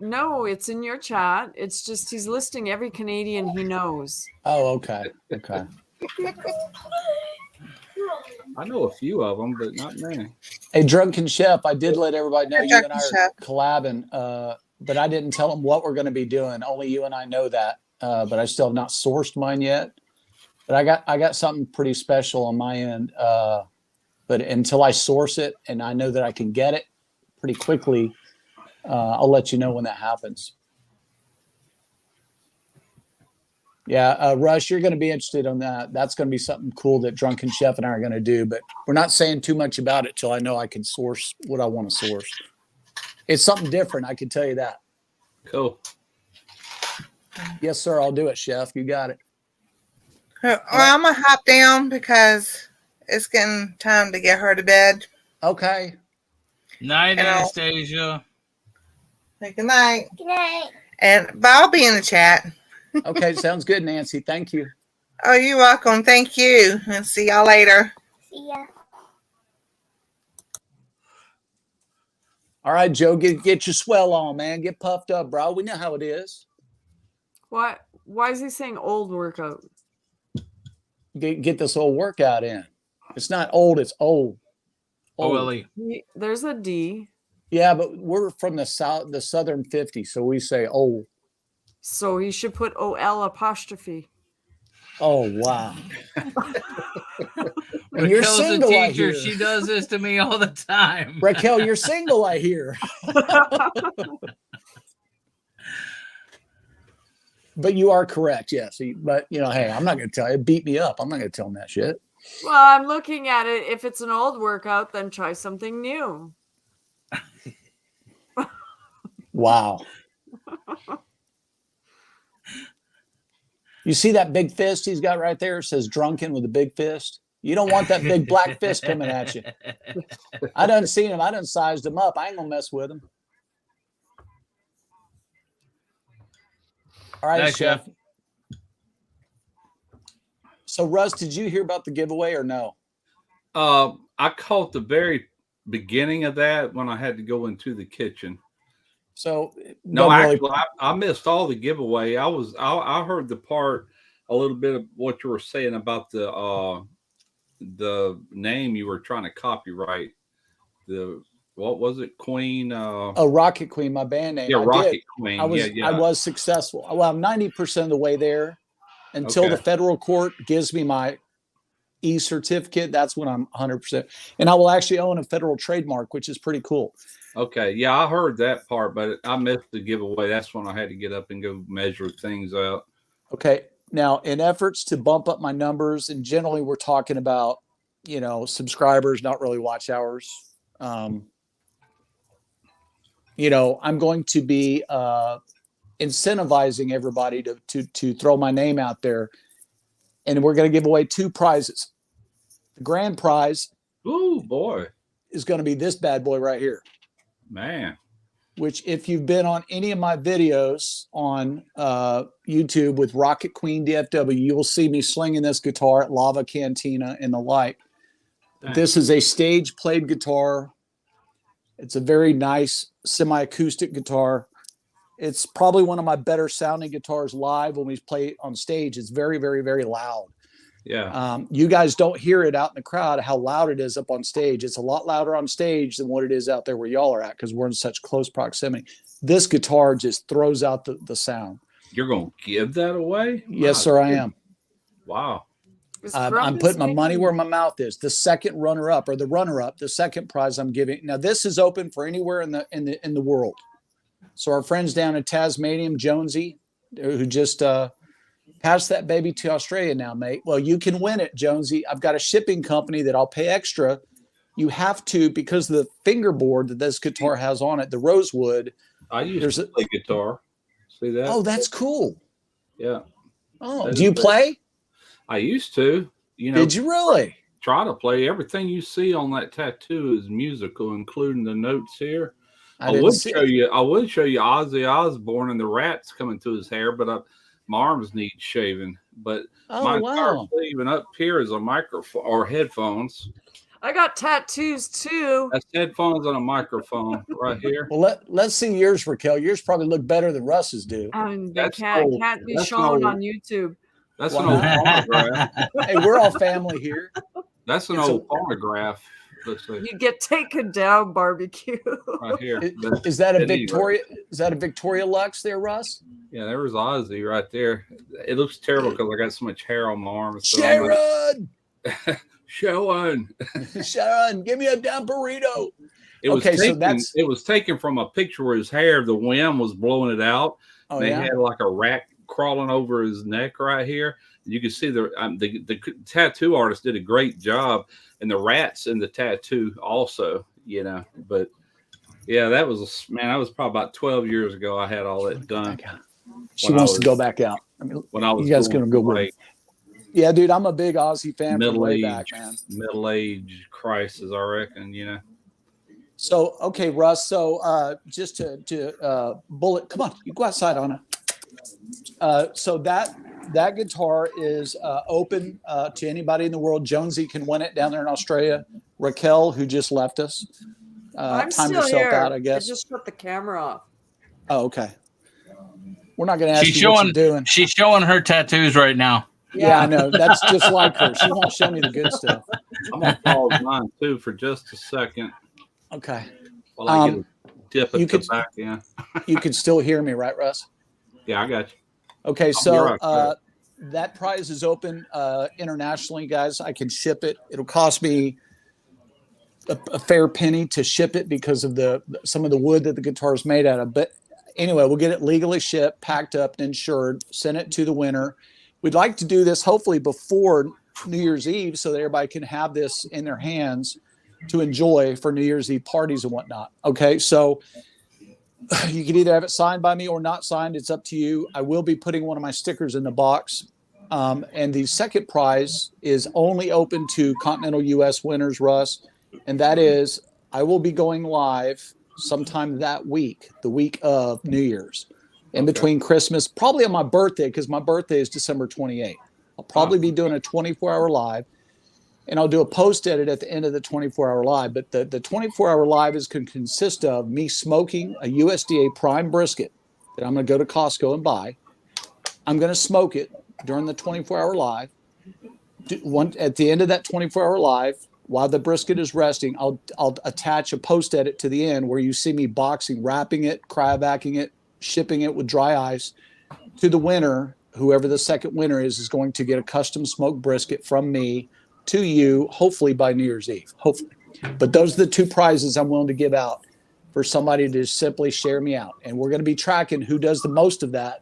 Speaker 6: No, it's in your chat. It's just he's listing every Canadian he knows.
Speaker 1: Oh, okay. Okay.
Speaker 2: I know a few of them, but not many.
Speaker 1: Hey, Drunken Chef, I did let everybody know
Speaker 3: Hey,
Speaker 1: you and I
Speaker 3: Drunken
Speaker 1: are
Speaker 3: Chef.
Speaker 1: collabing, but I didn't tell them what we're going to be doing. Only you and I know that, but I still have not sourced mine yet. But I got something pretty special on my end. But until I source it and I know that I can get it pretty quickly, I'll let you know when that happens. Yeah, Rush, you're going to be interested on that. That's going to be something cool that Drunken Chef and I are going to do, but we're not saying too much about it till I know I can source what I want to source. It's something different. I can tell you that.
Speaker 2: Cool.
Speaker 1: Yes, sir. I'll do it, chef. You got it.
Speaker 3: Well, I'm going to hop down because it's getting time to get her to bed.
Speaker 1: Okay.
Speaker 5: Night,
Speaker 3: And
Speaker 5: Anastasia.
Speaker 3: Say good night.
Speaker 4: Good night.
Speaker 3: But I'll be in the chat.
Speaker 1: Okay. Sounds good, Nancy. Thank you.
Speaker 3: Oh, you're welcome. Thank you. And see y'all later.
Speaker 4: See ya.
Speaker 1: All right, Joe, get your swell on, man. Get puffed up, bro. We know how it is.
Speaker 6: Why is he saying old workout?
Speaker 1: Get this old workout in. It's not old, it's old.
Speaker 5: OLE.
Speaker 6: There's a D.
Speaker 1: Yeah, but we're from the southern 50s, so we say old.
Speaker 6: So he should put OL apostrophe.
Speaker 1: Oh, wow. And you're
Speaker 5: Raquel's a
Speaker 1: single, I
Speaker 5: teacher.
Speaker 1: hear.
Speaker 5: She does this to me all the time.
Speaker 1: Raquel, you're single, I hear. But you are correct, yes. But, hey, I'm not going to tell you. Beat me up. I'm not going to tell him that shit.
Speaker 6: Well, I'm looking at it. If it's an old workout, then try something new.
Speaker 1: Wow. You see that big fist he's got right there? It says drunken with a big fist. You don't want that big black fist coming at you. I done seen him. I done sized him up. I ain't going to mess with him. All right,
Speaker 5: Thanks,
Speaker 1: chef. So, Russ, did you hear about the giveaway or no?
Speaker 2: I caught the very beginning of that when I had to go into the kitchen.
Speaker 1: So,
Speaker 2: No,
Speaker 1: don't really-
Speaker 2: actually, I missed all the giveaway. I heard the part a little bit of what you were saying about the name you were trying to copyright. What was it, Queen?
Speaker 1: Rocket Queen, my band name.
Speaker 2: Yeah,
Speaker 1: I
Speaker 2: Rocket
Speaker 1: did.
Speaker 2: Queen.
Speaker 1: I was successful. Well, I'm 90% of the way there. Until the federal court gives me my e-certificate, that's when I'm 100%. And I will actually own a federal trademark, which is pretty cool.
Speaker 2: Okay, yeah, I heard that part, but I missed the giveaway. That's when I had to get up and go measure things out.
Speaker 1: Okay. Now, in efforts to bump up my numbers, and generally we're talking about, subscribers, not really watch hours. I'm going to be incentivizing everybody to throw my name out there, and we're going to give away 2 prizes. The grand prize,
Speaker 2: Ooh, boy,
Speaker 1: is going to be this bad boy right here.
Speaker 2: Man.
Speaker 1: Which, if you've been on any of my videos on YouTube with Rocket Queen DFW, you will see me slinging this guitar at Lava Cantina and the like.
Speaker 2: Thanks.
Speaker 1: This is a stage played guitar. It's a very nice semi-acoustic guitar. It's probably one of my better sounding guitars live when we play it on stage. It's very, very, very loud.
Speaker 2: Yeah.
Speaker 1: You guys don't hear it out in the crowd, how loud it is up on stage. It's a lot louder on stage than what it is out there where y'all are at, because we're in such close proximity. This guitar just throws out the sound.
Speaker 2: You're going to give that away?
Speaker 1: Yes, sir, I am.
Speaker 2: Wow.
Speaker 1: I'm putting my money where my mouth is. The second runner-up, or the runner-up, the second prize I'm giving. Now, this is open for anywhere in the world. So our friends down in Tasmania, Jonesy, who just passed that baby to Australia now, mate. Well, you can win it, Jonesy. I've got a shipping company that I'll pay extra. You have to, because the fingerboard that this guitar has on it, the rosewood.
Speaker 2: I used to play guitar. See that?
Speaker 1: Oh, that's cool.
Speaker 2: Yeah.
Speaker 1: Oh, do you play?
Speaker 2: I used to.
Speaker 1: Did you really?
Speaker 2: Try to play. Everything you see on that tattoo is musical, including the notes here. I would show you Ozzy Osbourne and the rats coming to his hair, but my arms need shaving. But my entire sleeve and up here is a microphone or headphones.
Speaker 6: I got tattoos too.
Speaker 2: That's headphones and a microphone right here.
Speaker 1: Well, let's see yours, Raquel. Yours probably look better than Russ's do.
Speaker 6: They can't be shown on YouTube.
Speaker 2: That's an old phonograph.
Speaker 1: Hey, we're all family here.
Speaker 2: That's an old phonograph. Let's see.
Speaker 6: You get taken down, barbecue.
Speaker 2: Right here.
Speaker 1: Is that a Victoria? Is that a Victoria Lux there, Russ?
Speaker 2: Yeah, there was Ozzy right there. It looks terrible because I got so much hair on my arms. So
Speaker 1: Sharon!
Speaker 2: Sharon,
Speaker 1: give me a damn burrito.
Speaker 2: It was taken from a picture where his hair, the wind was blowing it out.
Speaker 1: Oh,
Speaker 2: they had like a rat crawling over his neck right here. You can see the tattoo artist did a great job, and the rats in the tattoo also, but Yeah, that was probably about 12 years ago. I had all that done.
Speaker 1: She wants to go back out. I mean,
Speaker 2: when I was
Speaker 1: you guys gonna go with. Yeah, dude, I'm a big Aussie fan from way back, man.
Speaker 2: Middle age crisis, I reckon.
Speaker 1: So okay, Russ. So just to bullet, come on, you go outside on it. So that guitar is open to anybody in the world. Jonesy can win it down there in Australia. Raquel, who just left us,
Speaker 6: I'm
Speaker 1: timed
Speaker 6: still
Speaker 1: herself
Speaker 6: here.
Speaker 1: out, I guess.
Speaker 6: I just shut the camera off.
Speaker 1: Oh, okay. We're not going to ask you what you're doing.
Speaker 5: She's showing her tattoos right now.
Speaker 1: Yeah, I know. That's just like her. She won't show me the good stuff.
Speaker 2: I'm going to pause mine, too, for just a second.
Speaker 1: Okay.
Speaker 2: While I get a dip at the back end.
Speaker 1: You could still hear me, right, Russ?
Speaker 2: Yeah, I got you.
Speaker 1: Okay, so that prize is open internationally, guys. I can ship it. It'll cost me a fair penny to ship it because of some of the wood that the guitar is made out of. But anyway, we'll get it legally shipped, packed up, and insured, send it to the winner. We'd like to do this hopefully before New Year's Eve so that everybody can have this in their hands to enjoy for New Year's Eve parties and whatnot. Okay, so you can either have it signed by me or not signed. It's up to you. I will be putting one of my stickers in the box. And the second prize is only open to continental U.S. winners, Russ. And that is I will be going live sometime that week, the week of New Year's, in between Christmas, probably on my birthday, because my birthday is December 28th. I'll probably be doing a 24-hour live, and I'll do a post edit at the end of the 24-hour live. But the 24-hour live is going to consist of me smoking a USDA prime brisket that I'm going to go to Costco and buy. I'm going to smoke it during the 24-hour live. At the end of that 24-hour live, while the brisket is resting, I'll attach a post edit to the end where you see me boxing, wrapping it, cryovacking it, shipping it with dry ice to the winner. Whoever the second winner is going to get a custom smoked brisket from me to you, hopefully by New Year's Eve, hopefully. But those are the two prizes I'm willing to give out for somebody to simply share me out. And we're going to be tracking who does the most of that.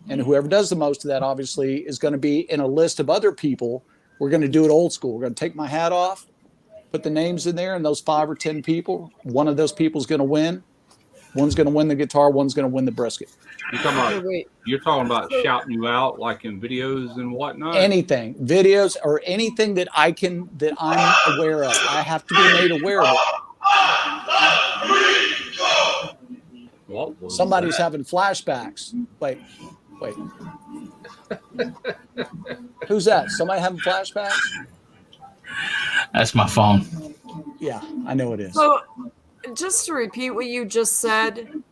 Speaker 1: And whoever does the most of that, obviously, is going to be in a list of other people. We're going to do it old school. We're going to take my hat off, put the names in there, and those 5 or 10 people, one of those people is going to win. One's going to win the guitar. One's going to win the brisket.
Speaker 2: You're talking about shouting you out like in videos and whatnot?
Speaker 1: Anything, videos or anything that I'm aware of. I have to be made aware of it. Somebody's having flashbacks. Wait. Who's that? Somebody having flashbacks?
Speaker 5: That's my phone.
Speaker 1: Yeah, I know it is.
Speaker 6: So, just to repeat what you just said,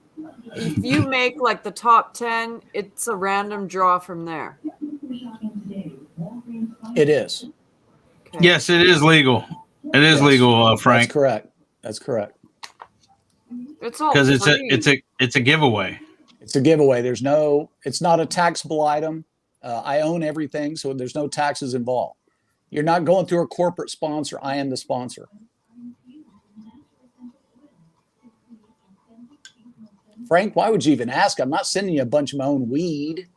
Speaker 6: if you make like the top 10, it's a random draw from there.
Speaker 1: It is.
Speaker 5: Okay. Yes, it is legal. It is legal, Frank.
Speaker 1: That's correct.
Speaker 6: It's all
Speaker 5: because it's a giveaway.
Speaker 1: It's a giveaway. It's not a taxable item. I own everything, so there's no taxes involved. You're not going through a corporate sponsor. I am the sponsor. Frank, why would you even ask? I'm not sending you a bunch of my own weed.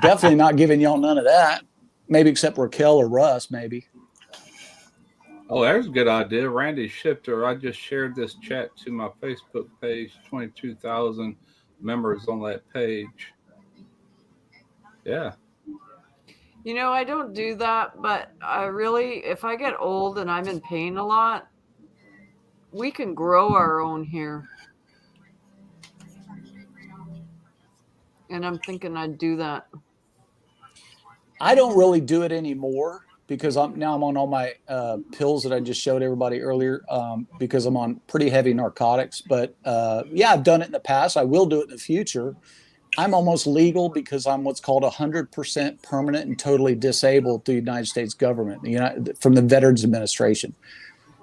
Speaker 1: Definitely not giving y'all none of that. Maybe except Raquel or Russ, maybe.
Speaker 2: Oh, there's a good idea. Randy Shifter, I just shared this chat to my Facebook page. 22,000 members on that page. Yeah.
Speaker 6: You know, I don't do that, but I really, if I get old and I'm in pain a lot, we can grow our own here. And I'm thinking I'd do that.
Speaker 1: I don't really do it anymore because I'm on all my pills that I just showed everybody earlier because I'm on pretty heavy narcotics. But yeah, I've done it in the past. I will do it in the future. I'm almost legal because I'm what's called 100% permanent and totally disabled through the United States government, from the Veterans Administration.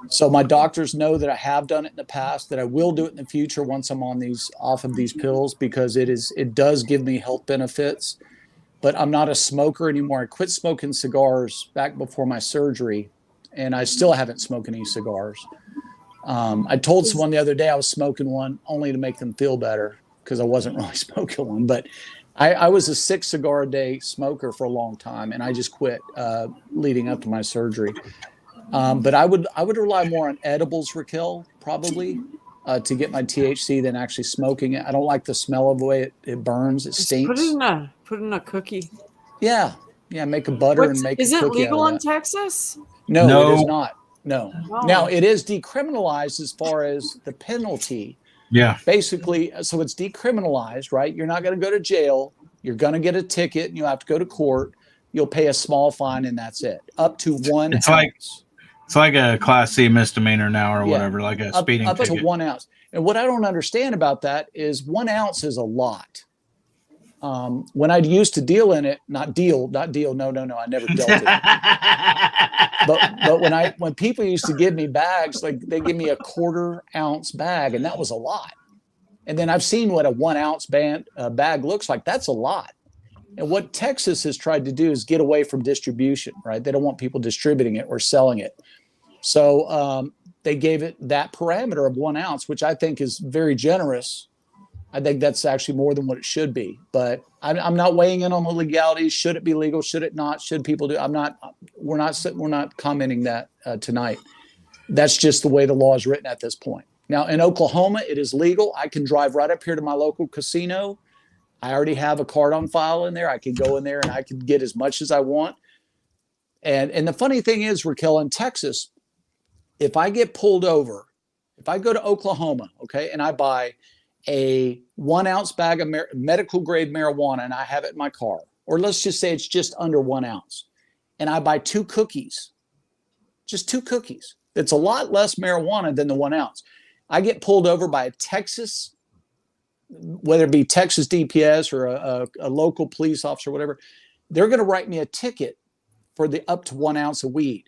Speaker 1: So my doctors know that I have done it in the past, that I will do it in the future once I'm off of these pills, because it does give me health benefits. But I'm not a smoker anymore. I quit smoking cigars back before my surgery, and I still haven't smoked any cigars. I told someone the other day I was smoking one only to make them feel better because I wasn't really smoking one. But I was a 6 cigar a day smoker for a long time, and I just quit leading up to my surgery. But I would rely more on edibles, Raquel, probably, to get my THC than actually smoking it. I don't like the smell of the way it burns. It
Speaker 6: Just
Speaker 1: stinks.
Speaker 6: put in a cookie.
Speaker 1: Yeah, make a butter and make
Speaker 6: Is
Speaker 1: a
Speaker 6: it
Speaker 1: cookie
Speaker 6: legal
Speaker 1: out
Speaker 6: in
Speaker 1: of that.
Speaker 6: Texas?
Speaker 1: No,
Speaker 5: No.
Speaker 1: it is not. No.
Speaker 6: No.
Speaker 1: Now it is decriminalized as far as the penalty.
Speaker 5: Yeah.
Speaker 1: Basically, so it's decriminalized, right? You're not going to go to jail. You're going to get a ticket and you'll have to go to court. You'll pay a small fine and that's it. Up to 1
Speaker 5: It's
Speaker 1: ounce.
Speaker 5: It's like a Class C misdemeanor now or
Speaker 1: Yeah.
Speaker 5: whatever, like a speeding
Speaker 1: up
Speaker 5: ticket.
Speaker 1: to 1 ounce. And what I don't understand about that is 1 ounce is a lot. When I used to deal in it, not deal. No, I never dealt it. But when people used to give me bags, like they give me a 1/4 ounce bag, and that was a lot. And then I've seen what a 1 ounce bag looks like. That's a lot. And what Texas has tried to do is get away from distribution, right? They don't want people distributing it or selling it. So they gave it that parameter of 1 ounce, which I think is very generous. I think that's actually more than what it should be. But I'm not weighing in on the legalities. Should it be legal? Should it not? Should people do? We're not commenting that tonight. That's just the way the law is written at this point. Now in Oklahoma, it is legal. I can drive right up here to my local casino. I already have a card on file in there. I can go in there and I can get as much as I want. And the funny thing is, Raquel, in Texas, if I get pulled over, if I go to Oklahoma, okay, and I buy a 1 ounce bag of medical grade marijuana and I have it in my car, or let's just say it's just under 1 ounce, and I buy 2 cookies, just 2 cookies, it's a lot less marijuana than the 1 ounce. I get pulled over by a Texas, whether it be Texas DPS or a local police officer, whatever, they're going to write me a ticket for the up to 1 ounce of weed.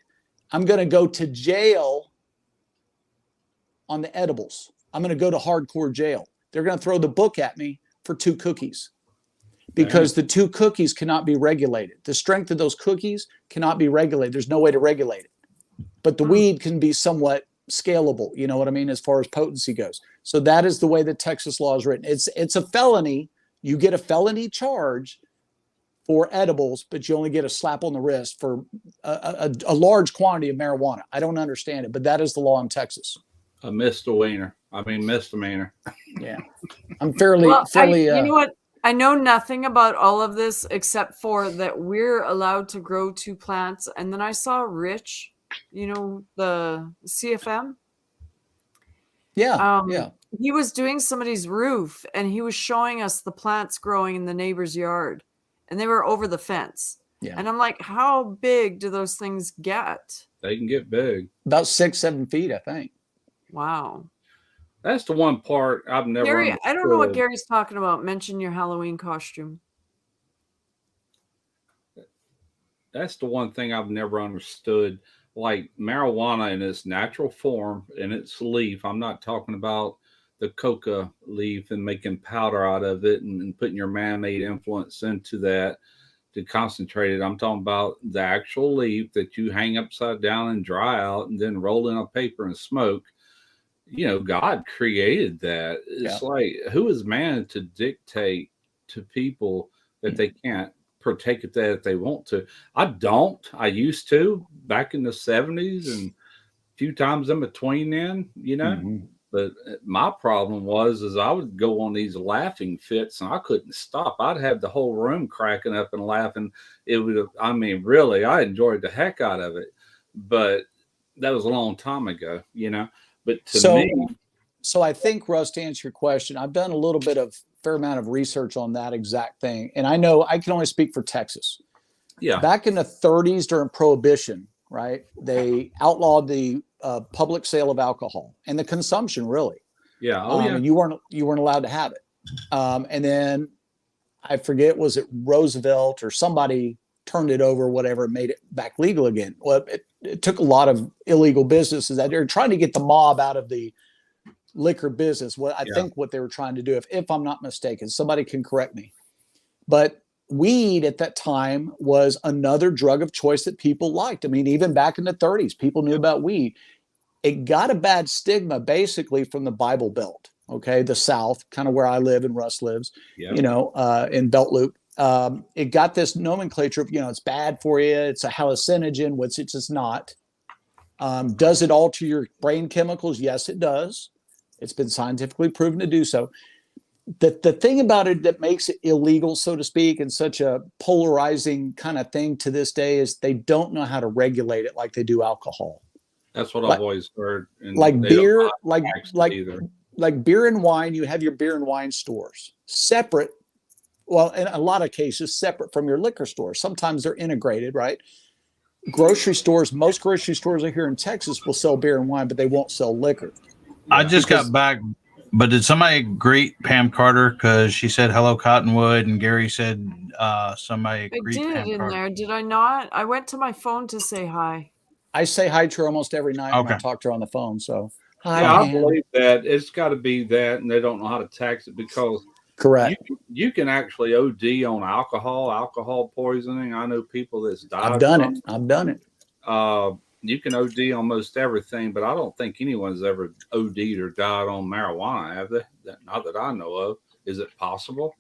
Speaker 1: I'm going to go to jail on the edibles. I'm going to go to hardcore jail. They're going to throw the book at me for 2 cookies because the 2 cookies cannot be regulated. The strength of those cookies cannot be regulated. There's no way to regulate it. But the weed can be somewhat scalable, you know what I mean, as far as potency goes. So that is the way that Texas law is written. It's a felony. You get a felony charge for edibles, but you only get a slap on the wrist for a large quantity of marijuana. I don't understand it, but that is the law in Texas.
Speaker 2: A misdemeanor. Misdemeanor.
Speaker 1: Yeah. I'm fairly.
Speaker 6: You know what? I know nothing about all of this except for that we're allowed to grow 2 plants. And then I saw Rich, the CFM.
Speaker 1: Yeah.
Speaker 6: He was doing somebody's roof and he was showing us the plants growing in the neighbor's yard and they were over the fence. Yeah. And I'm like, how big do those things get?
Speaker 2: They can get big.
Speaker 1: About 6-7 feet, I think.
Speaker 6: Wow.
Speaker 2: That's the one part I've never
Speaker 6: Gary,
Speaker 2: understood.
Speaker 6: I don't know what Gary's talking about. Mention your Halloween costume.
Speaker 2: That's the one thing I've never understood. Like marijuana in its natural form, in its leaf. I'm not talking about the coca leaf and making powder out of it and putting your man-made influence into that to concentrate it. I'm talking about the actual leaf that you hang upside down and dry out and then roll in a paper and smoke. God created that. It's like, who is man to dictate to people that they can't partake of that if they want to? I used to back in the 70s and a few times in between then, but my problem was I would go on these laughing fits and I couldn't stop. I'd have the whole room cracking up and laughing. Really, I enjoyed the heck out of it, but that was a long time ago, But
Speaker 1: so I think, Russ, to answer your question, I've done a little bit of fair amount of research on that exact thing. And I know I can only speak for Texas. Yeah. Back in the 30s during Prohibition, right, they outlawed the public sale of alcohol and the consumption, really.
Speaker 2: Yeah.
Speaker 1: And you weren't allowed to have it. And then I forget, was it Roosevelt or somebody turned it over, whatever, and made it back legal again. Well, it took a lot of illegal businesses that they're trying to get the mob out of the liquor business. I think what they were trying to do, if I'm not mistaken, somebody can correct me. But weed at that time was another drug of choice that people liked. Even back in the 30s, people knew about weed. It got a bad stigma basically from the Bible Belt. Okay. The South, kind of where I live and Russ lives, in Belt Loop. It got this nomenclature of, it's bad for you. It's a hallucinogen, which it's just not. Does it alter your brain chemicals? Yes, it does. It's been scientifically proven to do so. The thing about it that makes it illegal, so to speak, and such a polarizing kind of thing to this day is they don't know how to regulate it like they do alcohol.
Speaker 2: That's what I've always heard. And
Speaker 1: Like
Speaker 2: they
Speaker 1: beer,
Speaker 2: don't
Speaker 1: like beer and wine, you have your beer and wine stores separate. Well, in a lot of cases, separate from your liquor store. Sometimes they're integrated, right? Grocery stores, most grocery stores here in Texas will sell beer and wine, but they won't sell liquor.
Speaker 5: I just got back, but did somebody greet Pam Carter? Because she said hello, Cottonwood, and Gary said somebody
Speaker 6: I
Speaker 5: greet
Speaker 6: did
Speaker 5: Pam
Speaker 6: in
Speaker 5: Carter.
Speaker 6: there, did I not? I went to my phone to say hi.
Speaker 1: I say hi to her almost every night when I
Speaker 5: Okay.
Speaker 1: talk to her on the phone. So, hi,
Speaker 2: Yeah, I
Speaker 1: Pam.
Speaker 2: believe that. It's got to be that, and they don't know how to tax it because
Speaker 1: Correct.
Speaker 2: you can actually OD on alcohol poisoning. I know people that's died.
Speaker 1: I've done it. I've done it.
Speaker 2: You can OD on most everything, but I don't think anyone's ever OD'd or died on marijuana, have they? Not that I know of. Is it possible?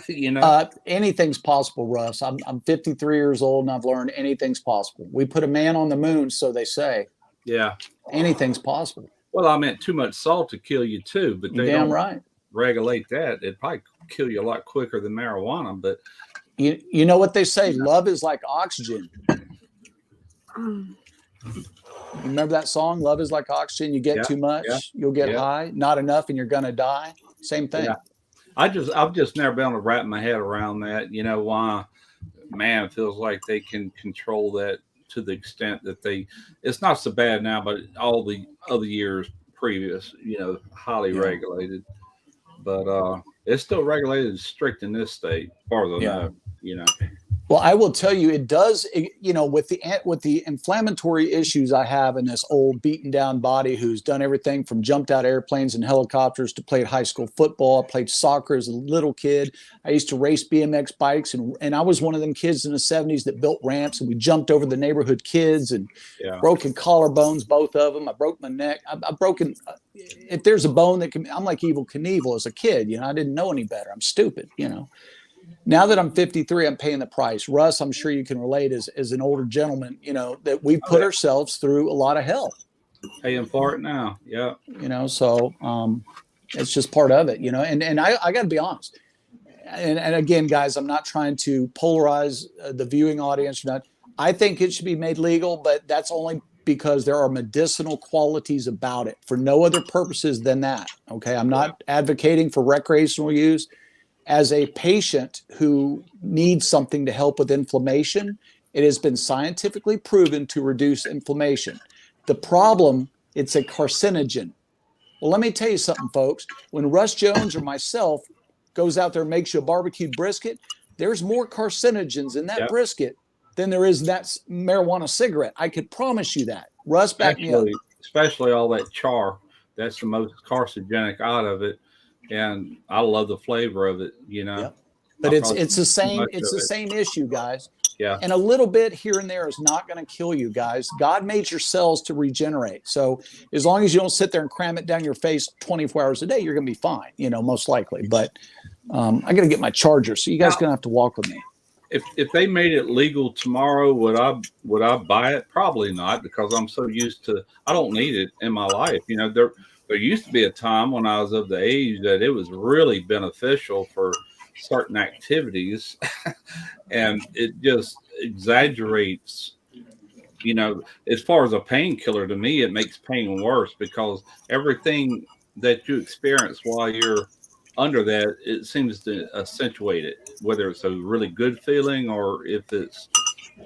Speaker 2: You know,
Speaker 1: anything's possible, Russ. I'm 53 years old and I've learned anything's possible. We put a man on the moon, so they say.
Speaker 2: Yeah.
Speaker 1: Anything's possible.
Speaker 2: Well, I meant too much salt to kill you too, but they
Speaker 1: Damn
Speaker 2: don't
Speaker 1: right.
Speaker 2: regulate that. It'd probably kill you a lot quicker than marijuana. But
Speaker 1: you know what they say? Love is like oxygen. You remember that song? Love is like oxygen. You get too much, you'll get high. Not enough, and you're gonna die. Same thing.
Speaker 2: Yeah. I've just never been able to wrap my head around that. You know why? Man, it feels like they can control that to the extent that it's not so bad now, but all the other years previous, highly regulated. But it's still regulated strict in this state, as far as I know.
Speaker 1: Well, I will tell you, it does. With the inflammatory issues I have in this old beaten down body, who's done everything from jumped out airplanes and helicopters to played high school football. I played soccer as a little kid. I used to race BMX bikes, and I was one of them kids in the '70s that built ramps, and we jumped over the neighborhood kids and broken collarbones, both of them. I broke my neck. I've broken. If there's a bone that can, I'm like Evel Knievel as a kid. I didn't know any better. I'm stupid. Now that I'm 53, I'm paying the price. Russ, I'm sure you can relate as an older gentleman, that we put ourselves through a lot of hell.
Speaker 2: Paying for it now. Yeah.
Speaker 1: So it's just part of it, and I got to be honest. And again, guys, I'm not trying to polarize the viewing audience. I think it should be made legal, but that's only because there are medicinal qualities about it for no other purposes than that. Okay. I'm not advocating for recreational use. As a patient who needs something to help with inflammation, it has been scientifically proven to reduce inflammation. The problem, it's a carcinogen. Well, let me tell you something, folks. When Russ Jones or myself goes out there and makes you a barbecued brisket, there's more carcinogens in that brisket than there is in that marijuana cigarette. I could promise you that. Russ, back me up.
Speaker 2: Especially all that char. That's the most carcinogenic out of it. And I love the flavor of it, Yep.
Speaker 1: But it's the same issue, guys.
Speaker 2: Yeah.
Speaker 1: And a little bit here and there is not going to kill you, guys. God made your cells to regenerate. So as long as you don't sit there and cram it down your face 24 hours a day, you're going to be fine, most likely. But I got to get my charger, so you guys are going to have to walk with me.
Speaker 2: If they made it legal tomorrow, would I buy it? Probably not, because I'm so used to. I don't need it in my life. There used to be a time when I was of the age that it was really beneficial for certain activities, and it just exaggerates. As far as a painkiller, to me, it makes pain worse because everything that you experience while you're under that, it seems to accentuate it, whether it's a really good feeling or if it's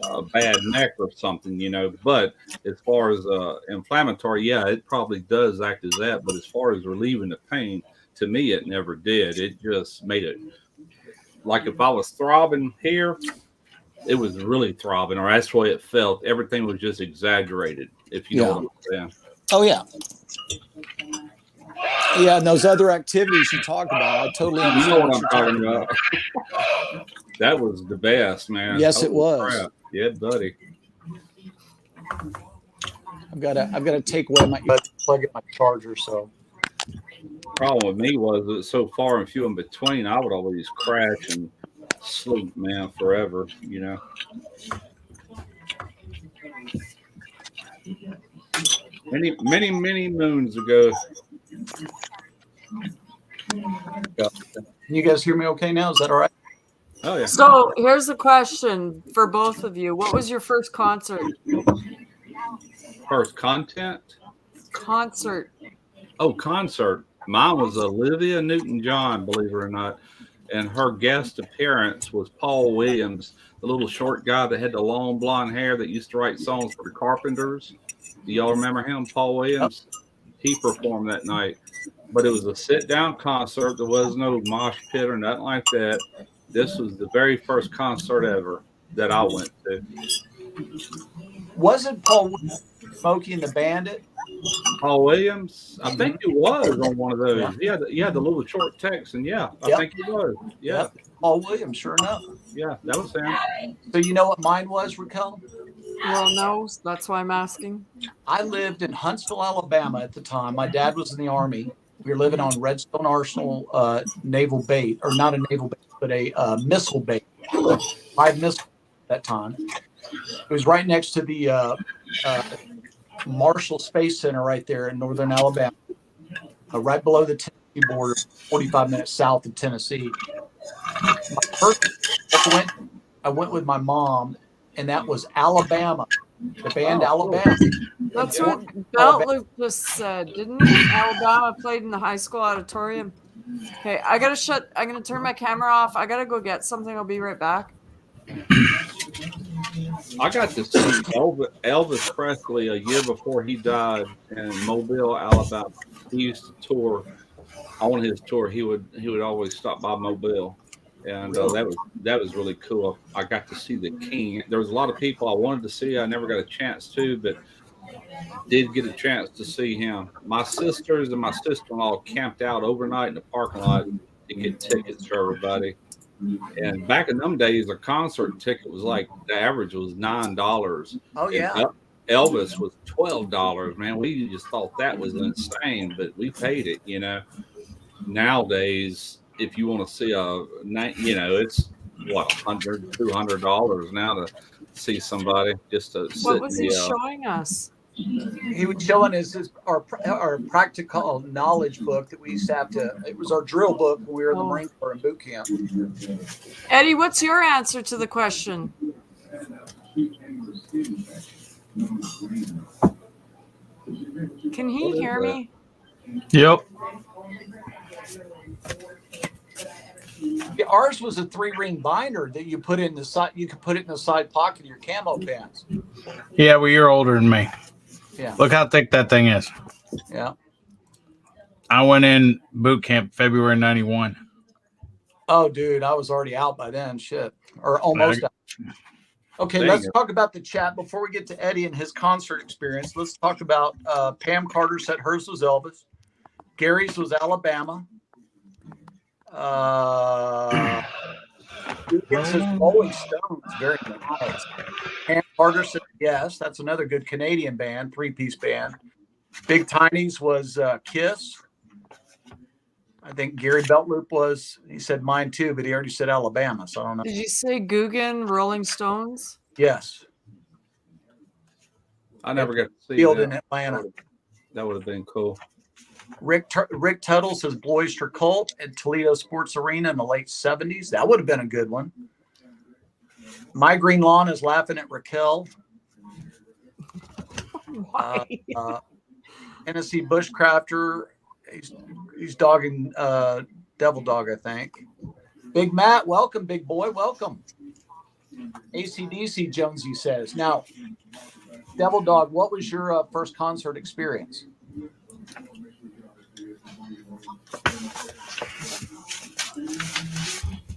Speaker 2: a bad neck or something, But as far as inflammatory, it probably does act as that. But as far as relieving the pain, to me, it never did. It just made it like if I was throbbing here, it was really throbbing, or that's the way it felt. Everything was just exaggerated, if you know what I'm saying.
Speaker 1: Oh, yeah. Yeah, and those other activities you talked about, I totally understand.
Speaker 2: You know what I'm talking about. That was the best, man.
Speaker 1: Yes, it was.
Speaker 2: Crap. Yeah, buddy.
Speaker 1: I've got to take away my plug in my charger. So
Speaker 2: problem with me was it was so far and few in between. I would always crash and sleep, man, forever. many moons ago.
Speaker 1: Can you guys hear me okay now? Is that all right?
Speaker 2: Oh yeah.
Speaker 6: So here's the question for both of you. What was your first concert?
Speaker 2: First content.
Speaker 6: Concert.
Speaker 2: Oh, concert. Mine was Olivia Newton-John, believe it or not, and her guest appearance was Paul Williams, the little short guy that had the long blonde hair that used to write songs for the Carpenters. Do y'all remember him, Paul Williams? He performed that night, but it was a sit-down concert. There was no mosh pit or nothing like that. This was the very first concert ever that I went to.
Speaker 1: Wasn't Paul Smoky and the Bandit?
Speaker 2: Paul Williams, I think he was on one of those.
Speaker 1: Yeah.
Speaker 2: He had the little short text, and I think he was. Yeah.
Speaker 1: Yep. Paul Williams, sure enough.
Speaker 2: Yeah, that was him.
Speaker 1: So you know what mine was, Raquel?
Speaker 6: Well, no, that's why I'm asking.
Speaker 1: I lived in Huntsville, Alabama at the time. My dad was in the Army. We were living on Redstone Arsenal naval base, or not a naval base, but a missile base. 5 missiles at that time. It was right next to the Marshall Space Center right there in northern Alabama, right below the Tennessee border, 45 minutes south of Tennessee. My first I went with my mom, and that was Alabama, the band Alabama.
Speaker 6: That's what Beltloop just said, didn't he? Alabama played in the high school auditorium. Okay, I'm gonna turn my camera off. I gotta go get something. I'll be right back.
Speaker 2: I got to see Elvis Presley a year before he died in Mobile, Alabama. He used to tour. On his tour, he would always stop by Mobile, and that was really cool. I got to see the King. There was a lot of people I wanted to see. I never got a chance to, but did get a chance to see him. My sisters and my sister-in-law camped out overnight in the parking lot to get tickets for everybody. And back in them days, a concert ticket was like the average was $9.
Speaker 1: Oh yeah.
Speaker 2: And Elvis was $12. Man, we just thought that was insane, but we paid it. You know, nowadays, if you want to see it's what $100, $200 now to see somebody just to sit.
Speaker 6: What was he showing us?
Speaker 1: He was showing us our practical knowledge book that we used to have to. It was our drill book when we were in the Marine Corps in boot camp.
Speaker 6: Eddie, what's your answer to the question? Can he hear me?
Speaker 5: Yep.
Speaker 1: Yeah, ours was a 3-ring binder that you put in the side. You could put it in the side pocket of your camo pants.
Speaker 5: Yeah, well, you're older than me.
Speaker 1: Yeah.
Speaker 5: Look how thick that thing is.
Speaker 1: Yeah.
Speaker 5: I went in boot camp February 91.
Speaker 1: Oh, dude, I was already out by then. Shit, or almost out. Okay, let's talk about the chat before we get to Eddie and his concert experience. Let's talk about Pam Carter said hers was Elvis. Gary's was Alabama. It says Rolling Stones, very nice. Pam Carter said yes. That's another good Canadian band, 3-piece band. Big Tiny's was Kiss. I think Gary Beltloop he said mine too, but he already said Alabama, so I don't know.
Speaker 6: Did you say Guggen, Rolling Stones?
Speaker 1: Yes.
Speaker 2: I never got to see
Speaker 1: Field
Speaker 2: that.
Speaker 1: in Atlanta.
Speaker 2: That would have been cool.
Speaker 1: Rick Tuttle says Blue Oyster Cult at Toledo Sports Arena in the late 70s. That would have been a good one. My Green Lawn is laughing at Raquel.
Speaker 6: Why?
Speaker 1: Tennessee Bushcrafter, he's dogging Devil Dog, I think. Big Matt, welcome, big boy, welcome. AC/DC Jonesy says. Now, Devil Dog, what was your first concert experience?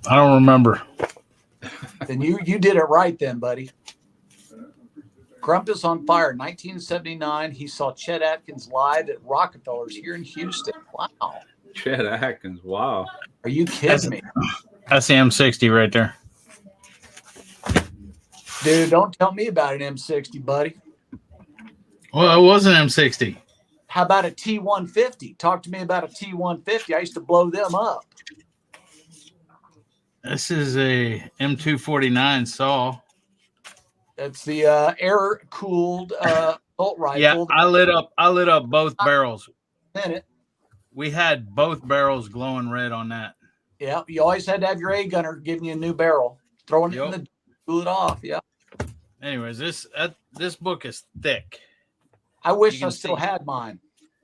Speaker 5: I don't remember.
Speaker 1: Then you did it right then, buddy. Grumpus on Fire, 1979. He saw Chet Atkins live at Rockefeller's here in Houston. Wow.
Speaker 2: Chet Atkins, wow.
Speaker 1: Are you kidding me?
Speaker 5: That's the M60 right there.
Speaker 1: Dude, don't tell me about an M60, buddy.
Speaker 5: Well, it was an M60.
Speaker 1: How about a T150? Talk to me about a T150. I used to blow them up.
Speaker 5: This is a M249 saw.
Speaker 1: That's the air-cooled assault rifle.
Speaker 5: Yeah, I lit up both barrels.
Speaker 1: Minute.
Speaker 5: We had both barrels glowing red on that.
Speaker 1: Yeah, you always had to have your A gunner giving you a new barrel, throwing it in the cool it off. Yeah.
Speaker 5: Anyways, this book is thick.
Speaker 1: I wish I still had mine.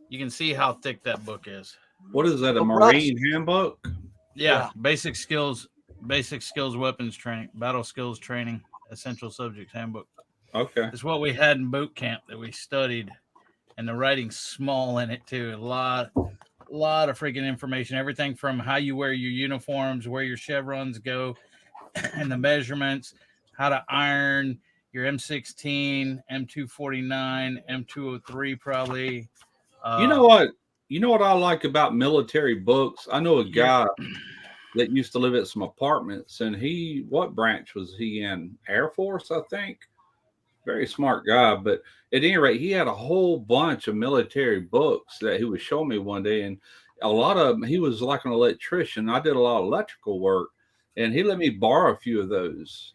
Speaker 5: You can see how thick that book is.
Speaker 2: What is that? A Marine handbook?
Speaker 5: Yeah. Basic skills, weapons training, battle skills training, essential subjects handbook.
Speaker 2: Okay.
Speaker 5: It's what we had in boot camp that we studied, and the writing's small in it too. A lot of freaking information. Everything from how you wear your uniforms, where your chevrons go, and the measurements, how to iron your M16, M249, M203 probably.
Speaker 2: You know what? You know what I like about military books? I know a guy that used to live at some apartments, and what branch was he in? Air Force, I think. Very smart guy, but at any rate, he had a whole bunch of military books that he was showing me one day, and a lot of them, he was like an electrician. I did a lot of electrical work, and he let me borrow a few of those,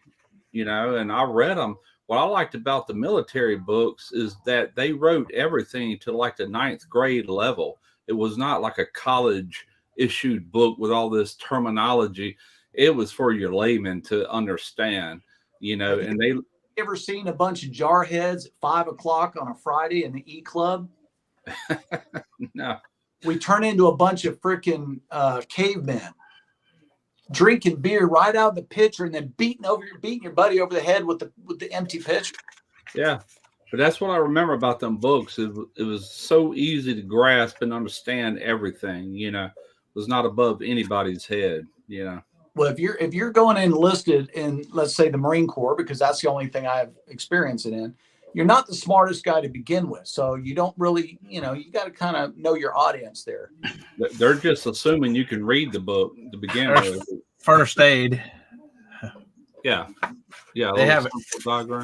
Speaker 2: and I read them. What I liked about the military books is that they wrote everything to like the 9th grade level. It was not like a college issued book with all this terminology. It was for your layman to understand, and they.
Speaker 1: Ever seen a bunch of jarheads at 5:00 on a Friday in the E Club?
Speaker 2: No.
Speaker 1: We turn into a bunch of freaking cavemen, drinking beer right out of the pitcher, and then beating your buddy over the head with the empty pitcher.
Speaker 2: Yeah, but that's what I remember about them books. It was so easy to grasp and understand everything. It was not above anybody's head.
Speaker 1: Well, if you're going enlisted in, let's say, the Marine Corps, because that's the only thing I have experience in, you're not the smartest guy to begin with. So you don't really, you got to kind of know your audience there.
Speaker 2: They're just assuming you can read the book to begin with.
Speaker 5: First aid.
Speaker 2: Yeah.
Speaker 5: They have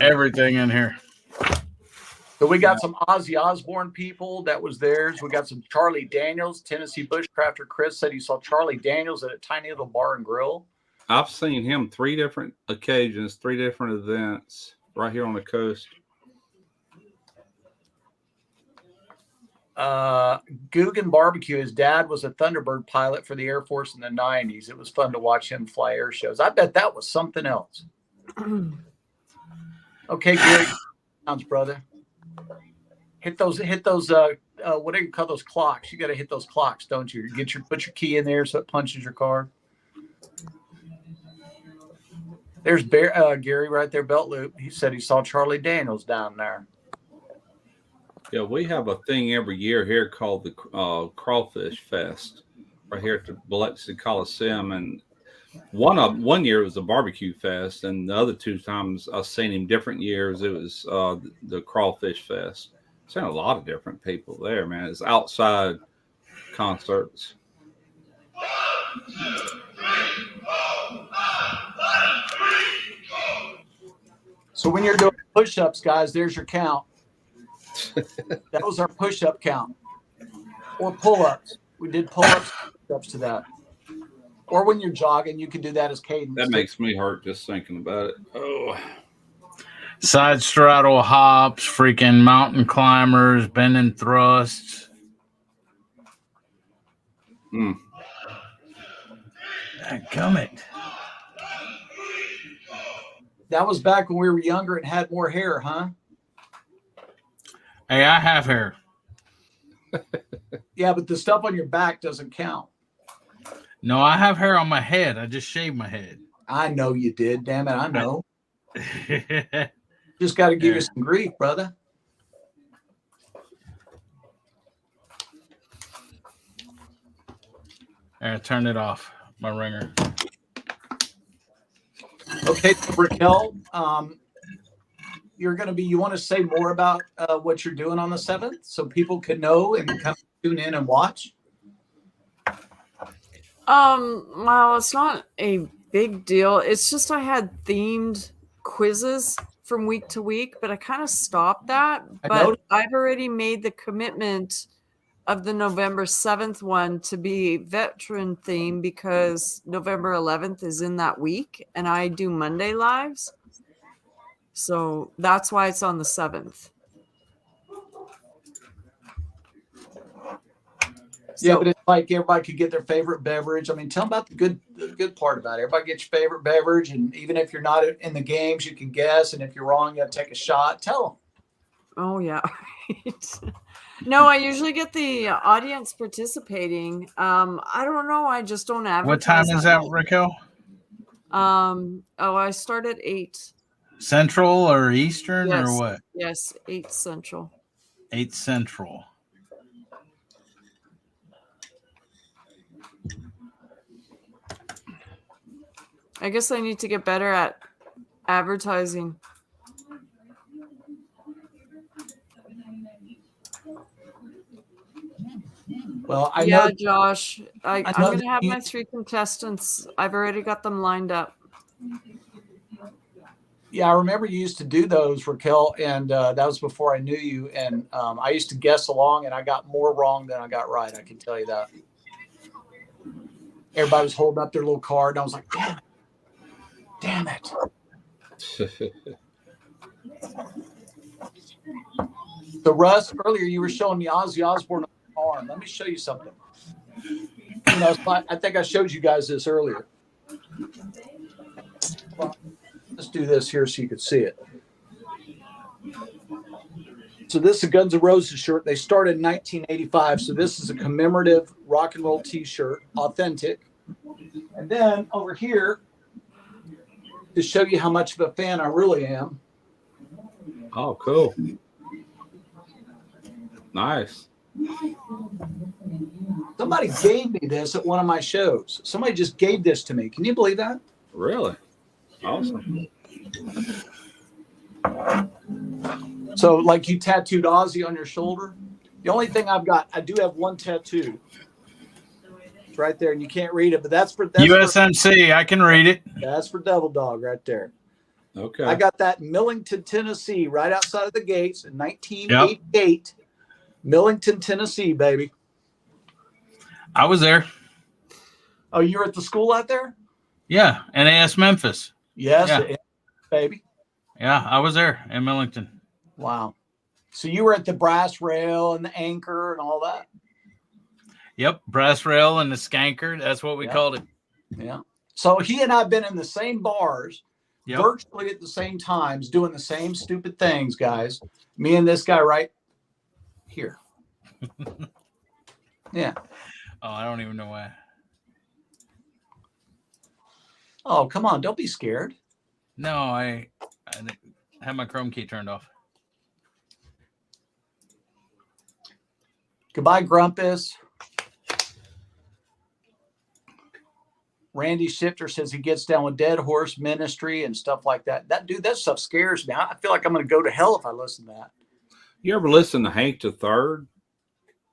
Speaker 5: everything in here.
Speaker 1: So we got some Ozzy Osbourne people. That was theirs. We got some Charlie Daniels. Tennessee Bushcrafter Chris said he saw Charlie Daniels at a tiny little bar and grill.
Speaker 2: I've seen him 3 different occasions, 3 different events right here on the coast.
Speaker 1: Guggen Barbecue. His dad was a Thunderbird pilot for the Air Force in the 90s. It was fun to watch him fly air shows. I bet that was something else. Okay, Gary. Sounds, brother. Hit those what do you call those clocks? You got to hit those clocks, don't you? Put your key in there so it punches your card. There's Gary right there, Belt Loop. He said he saw Charlie Daniels down there.
Speaker 2: Yeah, we have a thing every year here called the Crawfish Fest right here at the Biloxi Coliseum, and one year it was a barbecue fest, and the other 2 times I've seen him different years. It was the Crawfish Fest. I've seen a lot of different people there, man. It's outside concerts.
Speaker 1: So when you're doing push-ups, guys, there's your count. That was our push-up count. Or pull-ups. We did pull-ups, push-ups to that. Or when you're jogging, you can do that as cadence.
Speaker 2: That makes me hurt just thinking about it. Oh.
Speaker 5: Side straddle hops, freaking mountain climbers, bend and thrusts. Gummit.
Speaker 1: That was back when we were younger and had more hair, huh?
Speaker 5: Hey, I have hair.
Speaker 1: Yeah, but the stuff on your back doesn't count.
Speaker 5: No, I have hair on my head. I just shaved my head.
Speaker 1: I know you did. Damn it, I know. Just got to give you some grief, brother.
Speaker 5: I turned it off, my ringer.
Speaker 1: Okay, Raquel, you want to say more about what you're doing on the 7th so people can know and come tune in and watch?
Speaker 6: Well, it's not a big deal. It's just I had themed quizzes from week to week, but I kind of stopped that. But I've already made the commitment of the November 7th one to be veteran theme because November 11th is in that week and I do Monday lives. So that's why it's on the 7th.
Speaker 1: Yeah,
Speaker 6: So,
Speaker 1: but it's like everybody could get their favorite beverage. I mean, tell them about the good part about it. Everybody gets your favorite beverage, and even if you're not in the games, you can guess. And if you're wrong, you got to take a shot. Tell
Speaker 6: oh yeah. No, I usually get the audience participating. I don't know. I just don't
Speaker 5: What time
Speaker 6: advertise
Speaker 5: is
Speaker 6: that
Speaker 5: that,
Speaker 6: much.
Speaker 5: Raquel?
Speaker 6: Oh, I start at 8.
Speaker 5: Central or Eastern or
Speaker 6: Yes,
Speaker 5: what?
Speaker 6: yes, 8 Central.
Speaker 5: 8 Central.
Speaker 6: I guess I need to get better at advertising.
Speaker 1: Well, I
Speaker 6: Yeah,
Speaker 1: know.
Speaker 6: Josh. I'm
Speaker 1: know
Speaker 6: going
Speaker 1: that
Speaker 6: to have
Speaker 1: you,
Speaker 6: my 3 contestants. I've already got them lined up.
Speaker 1: yeah, I remember you used to do those, Raquel, and that was before I knew you. And I used to guess along, and I got more wrong than I got right. I can tell you that. Everybody was holding up their little card, and I was like, damn it. So, Russ, earlier you were showing me Ozzy Osbourne on the arm. Let me show you something. You know, I think I showed you guys this earlier. Well, let's do this here so you can see it. So this is a Guns N' Roses shirt. They started in 1985. So this is a commemorative rock and roll T-shirt, authentic. And then over here, to show you how much of a fan I really am.
Speaker 2: Oh, cool. Nice.
Speaker 1: Somebody gave me this at one of my shows. Somebody just gave this to me. Can you believe that?
Speaker 2: Really? Awesome.
Speaker 1: So like you tattooed Ozzy on your shoulder. The only thing I've got, I do have one tattoo. It's right there, and you can't read it, but that's
Speaker 5: USMC. I can read it.
Speaker 1: That's for Devil Dog right there.
Speaker 2: Okay.
Speaker 1: I got that in Millington, Tennessee, right outside of the gates in 1988. Yep. Millington, Tennessee, baby.
Speaker 5: I was there.
Speaker 1: Oh, you were at the school out there?
Speaker 5: Yeah, NAS Memphis.
Speaker 1: Yes, yeah. Baby.
Speaker 5: Yeah, I was there in Millington.
Speaker 1: Wow. So you were at the brass rail and the anchor and all that?
Speaker 5: Yep, brass rail and the skanker. That's what we called it.
Speaker 1: Yeah. So he and I have been in the same bars virtually at the same times, doing the same stupid things, guys. Me and this guy right here. Yeah.
Speaker 5: Oh, I don't even know why.
Speaker 1: Oh, come on. Don't be scared.
Speaker 5: No, I have my Chrome key turned off.
Speaker 1: Goodbye, Grumpus. Randy Shifter says he gets down with Dead Horse Ministry and stuff like that. That stuff scares me. I feel like I'm going to go to hell if I listen to that.
Speaker 2: You ever listen to Hank the Third?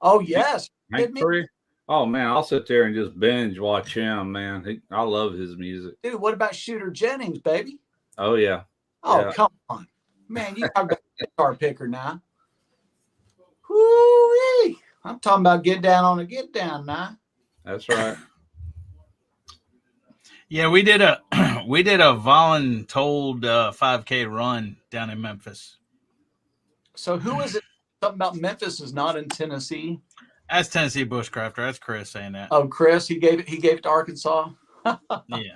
Speaker 1: Oh, yes.
Speaker 2: Hank 3? Oh, man, I'll sit there and just binge watch him, man. I love his music.
Speaker 1: Dude, what about Shooter Jennings, baby?
Speaker 2: Oh, yeah.
Speaker 1: Oh, yeah. Come on. Man, you got a guitar picker now. Woo-wee. I'm talking about get down on a get down now.
Speaker 2: That's right.
Speaker 5: Yeah, we did a voluntold 5K run down in Memphis.
Speaker 1: So who is it? Something about Memphis is not in Tennessee.
Speaker 5: That's Tennessee Bushcrafter. That's Chris saying that.
Speaker 1: Oh, Chris, he gave it to Arkansas.
Speaker 5: Yeah.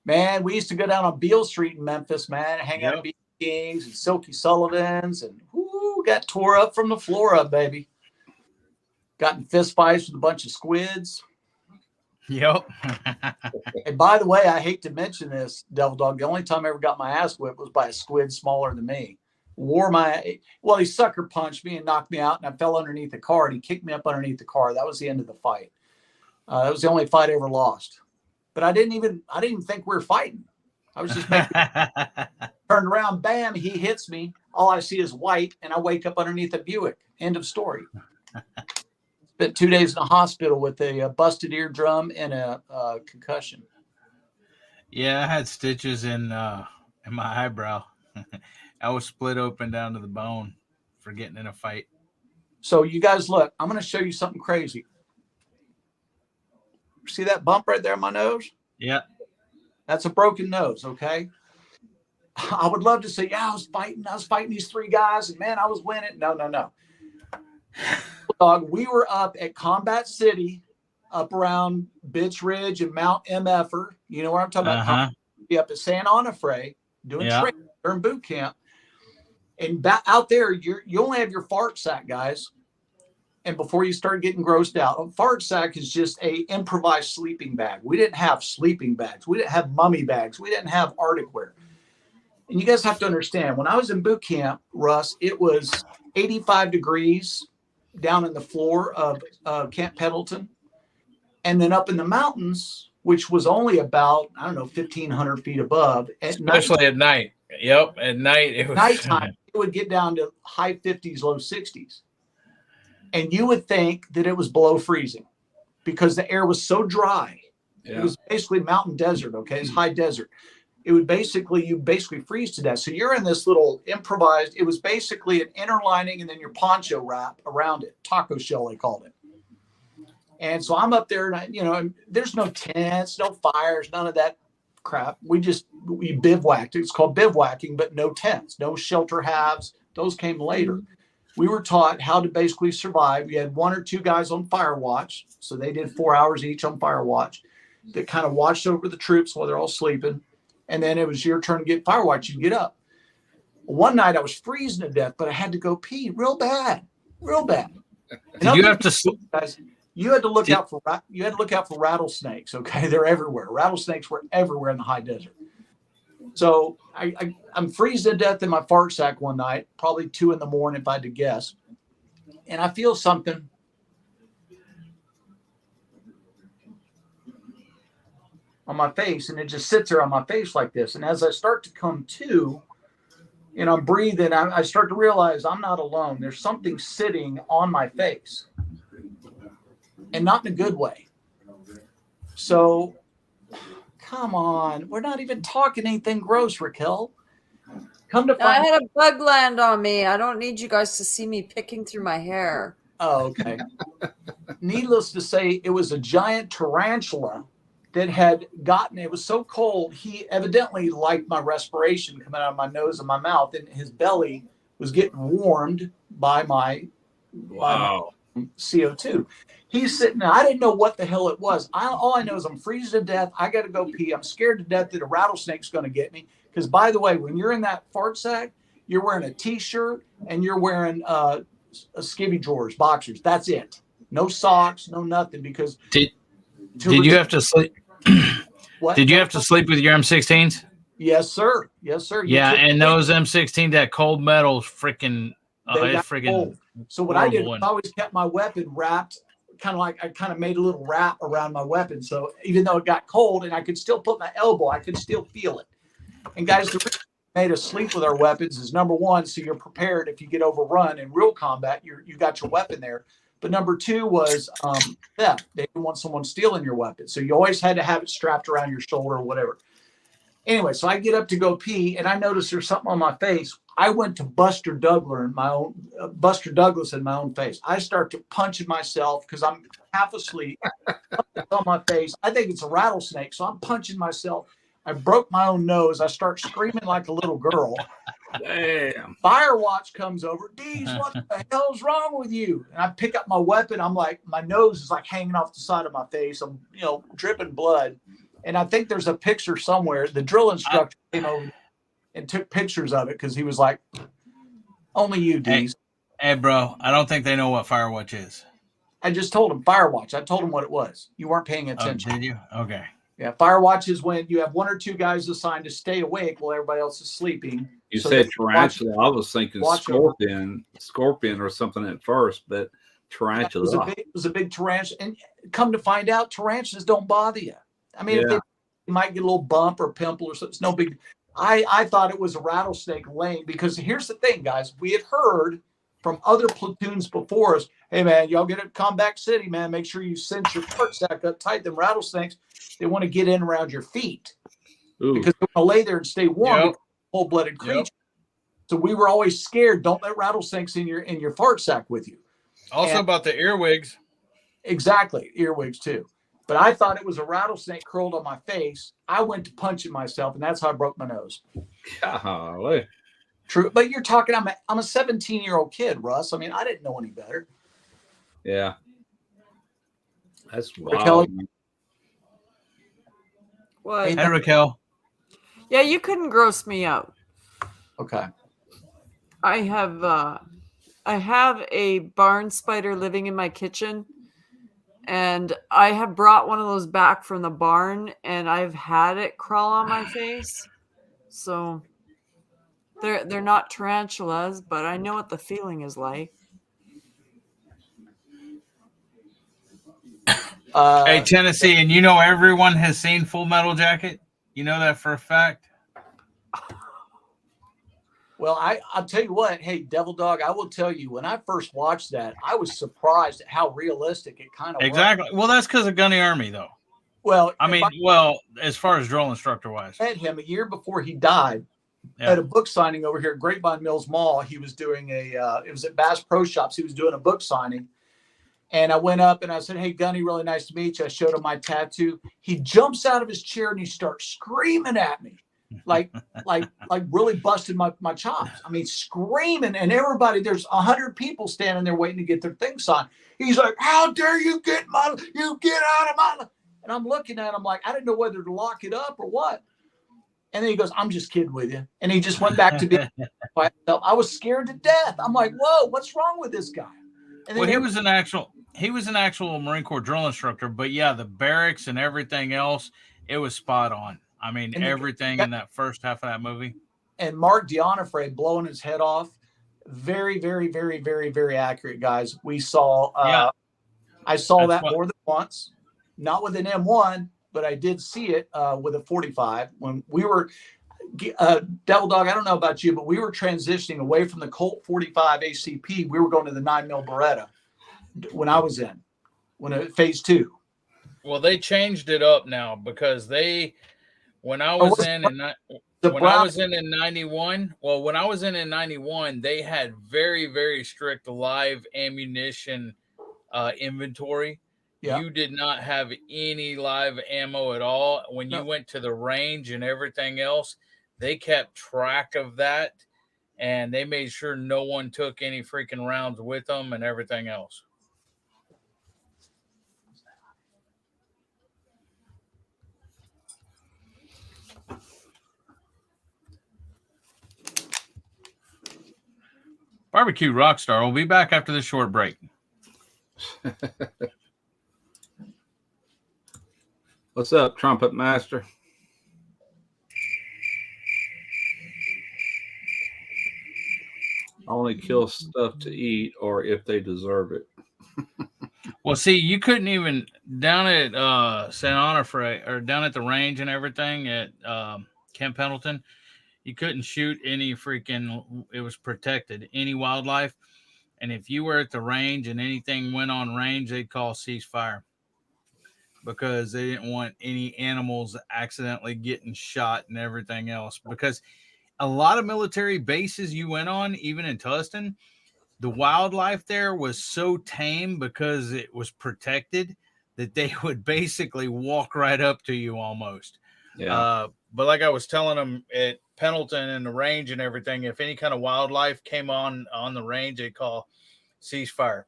Speaker 1: Man, we used to go down on Beale Street in Memphis, man, hang out at B. Kings and Silky Sullivan's, and got tore up from the floor up, baby. Got in fist fights with a bunch of squids.
Speaker 5: Yep.
Speaker 1: And by the way, I hate to mention this, Devil Dog. The only time I ever got my ass whipped was by a squid smaller than me. He sucker punched me and knocked me out, and I fell underneath the car, and he kicked me up underneath the car. That was the end of the fight. That was the only fight I ever lost. But I didn't even think we were fighting. I was just turned around, bam, he hits me. All I see is white, and I wake up underneath a Buick. End of story. Spent 2 days in a hospital with a busted eardrum and a concussion.
Speaker 5: Yeah, I had stitches in my eyebrow. I was split open down to the bone for getting in a fight.
Speaker 1: So you guys look, I'm going to show you something crazy. See that bump right there on my nose?
Speaker 5: Yeah.
Speaker 1: That's a broken nose, okay? I would love to say, yeah, I was fighting these 3 guys, and man, I was winning. No. dog, we were up at Combat City, up around Bitch Ridge and Mount MFer. You know where I'm talking about? Be up at San Onofre doing training during boot camp. And out there, you only have your fart sack, guys. And before you start getting grossed out, a fart sack is just a improvised sleeping bag. We didn't have sleeping bags. We didn't have mummy bags. We didn't have Arctic wear. And you guys have to understand, when I was in boot camp, Russ, it was 85 degrees down in the floor of Camp Pendleton. And then up in the mountains, which was only about, 1,500 feet above.
Speaker 5: Especially at night. Yep, at night. It was
Speaker 1: nighttime, it would get down to high 50s, low 60s. And you would think that it was below freezing because the air was so dry. Yeah. It was basically mountain desert, okay? It's high desert. You basically freeze to death. So you're in this little improvised, it was basically an inner lining and then your poncho wrap around it, taco shell, they called it. And so I'm up there and there's no tents, no fires, none of that crap. We bivouacked. It's called bivouacking, but no tents, no shelter halves. Those came later. We were taught how to basically survive. We had 1 or 2 guys on fire watch. So they did 4 hours each on fire watch that kind of watched over the troops while they're all sleeping. And then it was your turn to get fire watch. You get up. One night I was freezing to death, but I had to go pee real bad.
Speaker 5: Did you have to sleep?
Speaker 1: Guys, you had to look out for rattlesnakes. Okay. They're everywhere. Rattlesnakes were everywhere in the high desert. So I'm freezing to death in my fart sack one night, probably 2 a.m. if I had to guess. And I feel something on my face, and it just sits there on my face like this. And as I start to come to, and I'm breathing, I start to realize I'm not alone. There's something sitting on my face, and not in a good way. So come on. We're not even talking anything gross, Raquel. Come to find
Speaker 6: I had a bug land on me. I don't need you guys to see me picking through my hair.
Speaker 1: Oh, okay. Needless to say, it was a giant tarantula that had gotten, it was so cold, he evidently liked my respiration coming out of my nose and my mouth, and his belly was getting warmed by my CO2. He's sitting there. I didn't know what the hell it was. All I know is I'm freezing to death. I got to go pee. I'm scared to death that a rattlesnake's going to get me. Because, by the way, when you're in that fart sack, you're wearing a T-shirt and you're wearing a skivvy drawers, boxers. That's it. No socks, no nothing. Because
Speaker 5: did you have to sleep?
Speaker 1: What?
Speaker 5: Did you have to sleep with your M16s?
Speaker 1: Yes, sir.
Speaker 5: Yeah, and those M16, that cold metal, freaking,
Speaker 1: cold. So what I did was I always kept my weapon wrapped. I kind of made a little wrap around my weapon. So even though it got cold and I could still put my elbow, I could still feel it. And guys, the reason we made us sleep with our weapons is number one, so you're prepared if you get overrun in real combat, you got your weapon there. But number two was theft. They didn't want someone stealing your weapon. So you always had to have it strapped around your shoulder or whatever. Anyway, so I get up to go pee and I notice there's something on my face. I went to Buster Douglas in my own face. I start to punching myself because I'm half asleep on my face. I think it's a rattlesnake. So I'm punching myself. I broke my own nose. I start screaming like a little girl.
Speaker 2: Damn.
Speaker 1: Fire watch comes over. Deez, what the hell's wrong with you? And I pick up my weapon. I'm like, my nose is like hanging off the side of my face. I'm, dripping blood. And I think there's a picture somewhere. The drill instructor came over and took pictures of it because he was like, only you, Deez.
Speaker 5: Hey, bro, I don't think they know what Firewatch is.
Speaker 1: I just told him Firewatch. I told him what it was. You weren't paying attention.
Speaker 5: Oh, did you? Okay.
Speaker 1: Yeah, Firewatch is when you have 1 or 2 guys assigned to stay awake while everybody else is sleeping.
Speaker 2: You said tarantula. I was thinking scorpion or something at first, but tarantula.
Speaker 1: It was a big tarantula. And come to find out, tarantulas don't bother you. I mean, if you might get a little bump or pimple or something. It's no big. I thought it was a rattlesnake laying, because here's the thing, guys. We had heard from other platoons before us, hey, man, y'all get at Combat City, man. Make sure you cinch your fart sack up tight. Them rattlesnakes, they want to get in around your feet. Ooh. Because they want to lay there and stay warm. Yep. Full-blooded creature. Yep. So we were always scared. Don't let rattlesnakes in your fart sack with you.
Speaker 5: Also about the earwigs.
Speaker 1: Exactly. Earwigs, too. But I thought it was a rattlesnake curled on my face. I went to punching myself, and that's how I broke my nose.
Speaker 2: Golly.
Speaker 1: True. But you're talking, I'm a 17-year-old kid, Russ. I mean, I didn't know any better.
Speaker 2: Yeah. That's
Speaker 1: Raquel?
Speaker 2: wild.
Speaker 6: What?
Speaker 5: Hey, Raquel.
Speaker 6: Yeah, you couldn't gross me out.
Speaker 1: Okay.
Speaker 6: I have a barn spider living in my kitchen, and I have brought one of those back from the barn, and I've had it crawl on my face. So they're not tarantulas, but I know what the feeling is like.
Speaker 5: Hey, Tennessee, and you know everyone has seen Full Metal Jacket? You know that for a fact?
Speaker 1: Well, I'll tell you what. Hey, Devil Dog, I will tell you, when I first watched that, I was surprised at how realistic it kind of
Speaker 5: Exactly. Well, that's because of Gunny Army, though.
Speaker 1: Well,
Speaker 5: I mean, well, as far as drill instructor wise.
Speaker 1: I met him a year before he died at a book signing over here at Grapevine Mills Mall. He was doing it was at Bass Pro Shops. He was doing a book signing. And I went up and I said, "Hey, Gunny, really nice to meet you." I showed him my tattoo. He jumps out of his chair and he starts screaming at me, like really busted my chops. I mean, screaming, and everybody, there's 100 people standing there waiting to get their thing signed. He's like, "How dare you get out of my?" And I'm looking at him like I didn't know whether to lock it up or what. And then he goes, "I'm just kidding with you." And he just went back to being by himself. I was scared to death. I'm like, "Whoa, what's wrong with this guy?" And
Speaker 5: Well, he was an actual Marine Corps drill instructor, but yeah, the barracks and everything else, it was spot on. I mean, everything in that first half of that movie.
Speaker 1: And Mark D'Onofre blowing his head off, very, very, very, very, very accurate, guys. We saw, I saw that more than once, not with an M1, but I did see it with a 45 when we were. Devil Dog, I don't know about you, but we were transitioning away from the Colt 45 ACP. We were going to the 9mm Beretta when I was in, phase 2.
Speaker 5: Well, they changed it up now because when I was in 91, when I was in 91, they had very, very strict live ammunition inventory. Yeah. You did not have any live ammo at all. When you went to the range and everything else, they kept track of that, and they made sure no one took any freaking rounds with them and everything else. Barbecue Rockstar will be back after this short break.
Speaker 2: What's up, Trumpet Master? Only kill stuff to eat or if they deserve it.
Speaker 5: Well, see, you couldn't even down at St. Onofre or down at the range and everything at Camp Pendleton, you couldn't shoot any it was protected, any wildlife. And if you were at the range and anything went on range, they'd call ceasefire because they didn't want any animals accidentally getting shot and everything else. Because a lot of military bases you went on, even in Tustin, the wildlife there was so tame because it was protected that they would basically walk right up to you almost. Yeah. But like I was telling them at Pendleton and the range and everything, if any kind of wildlife came on the range, they'd call ceasefire.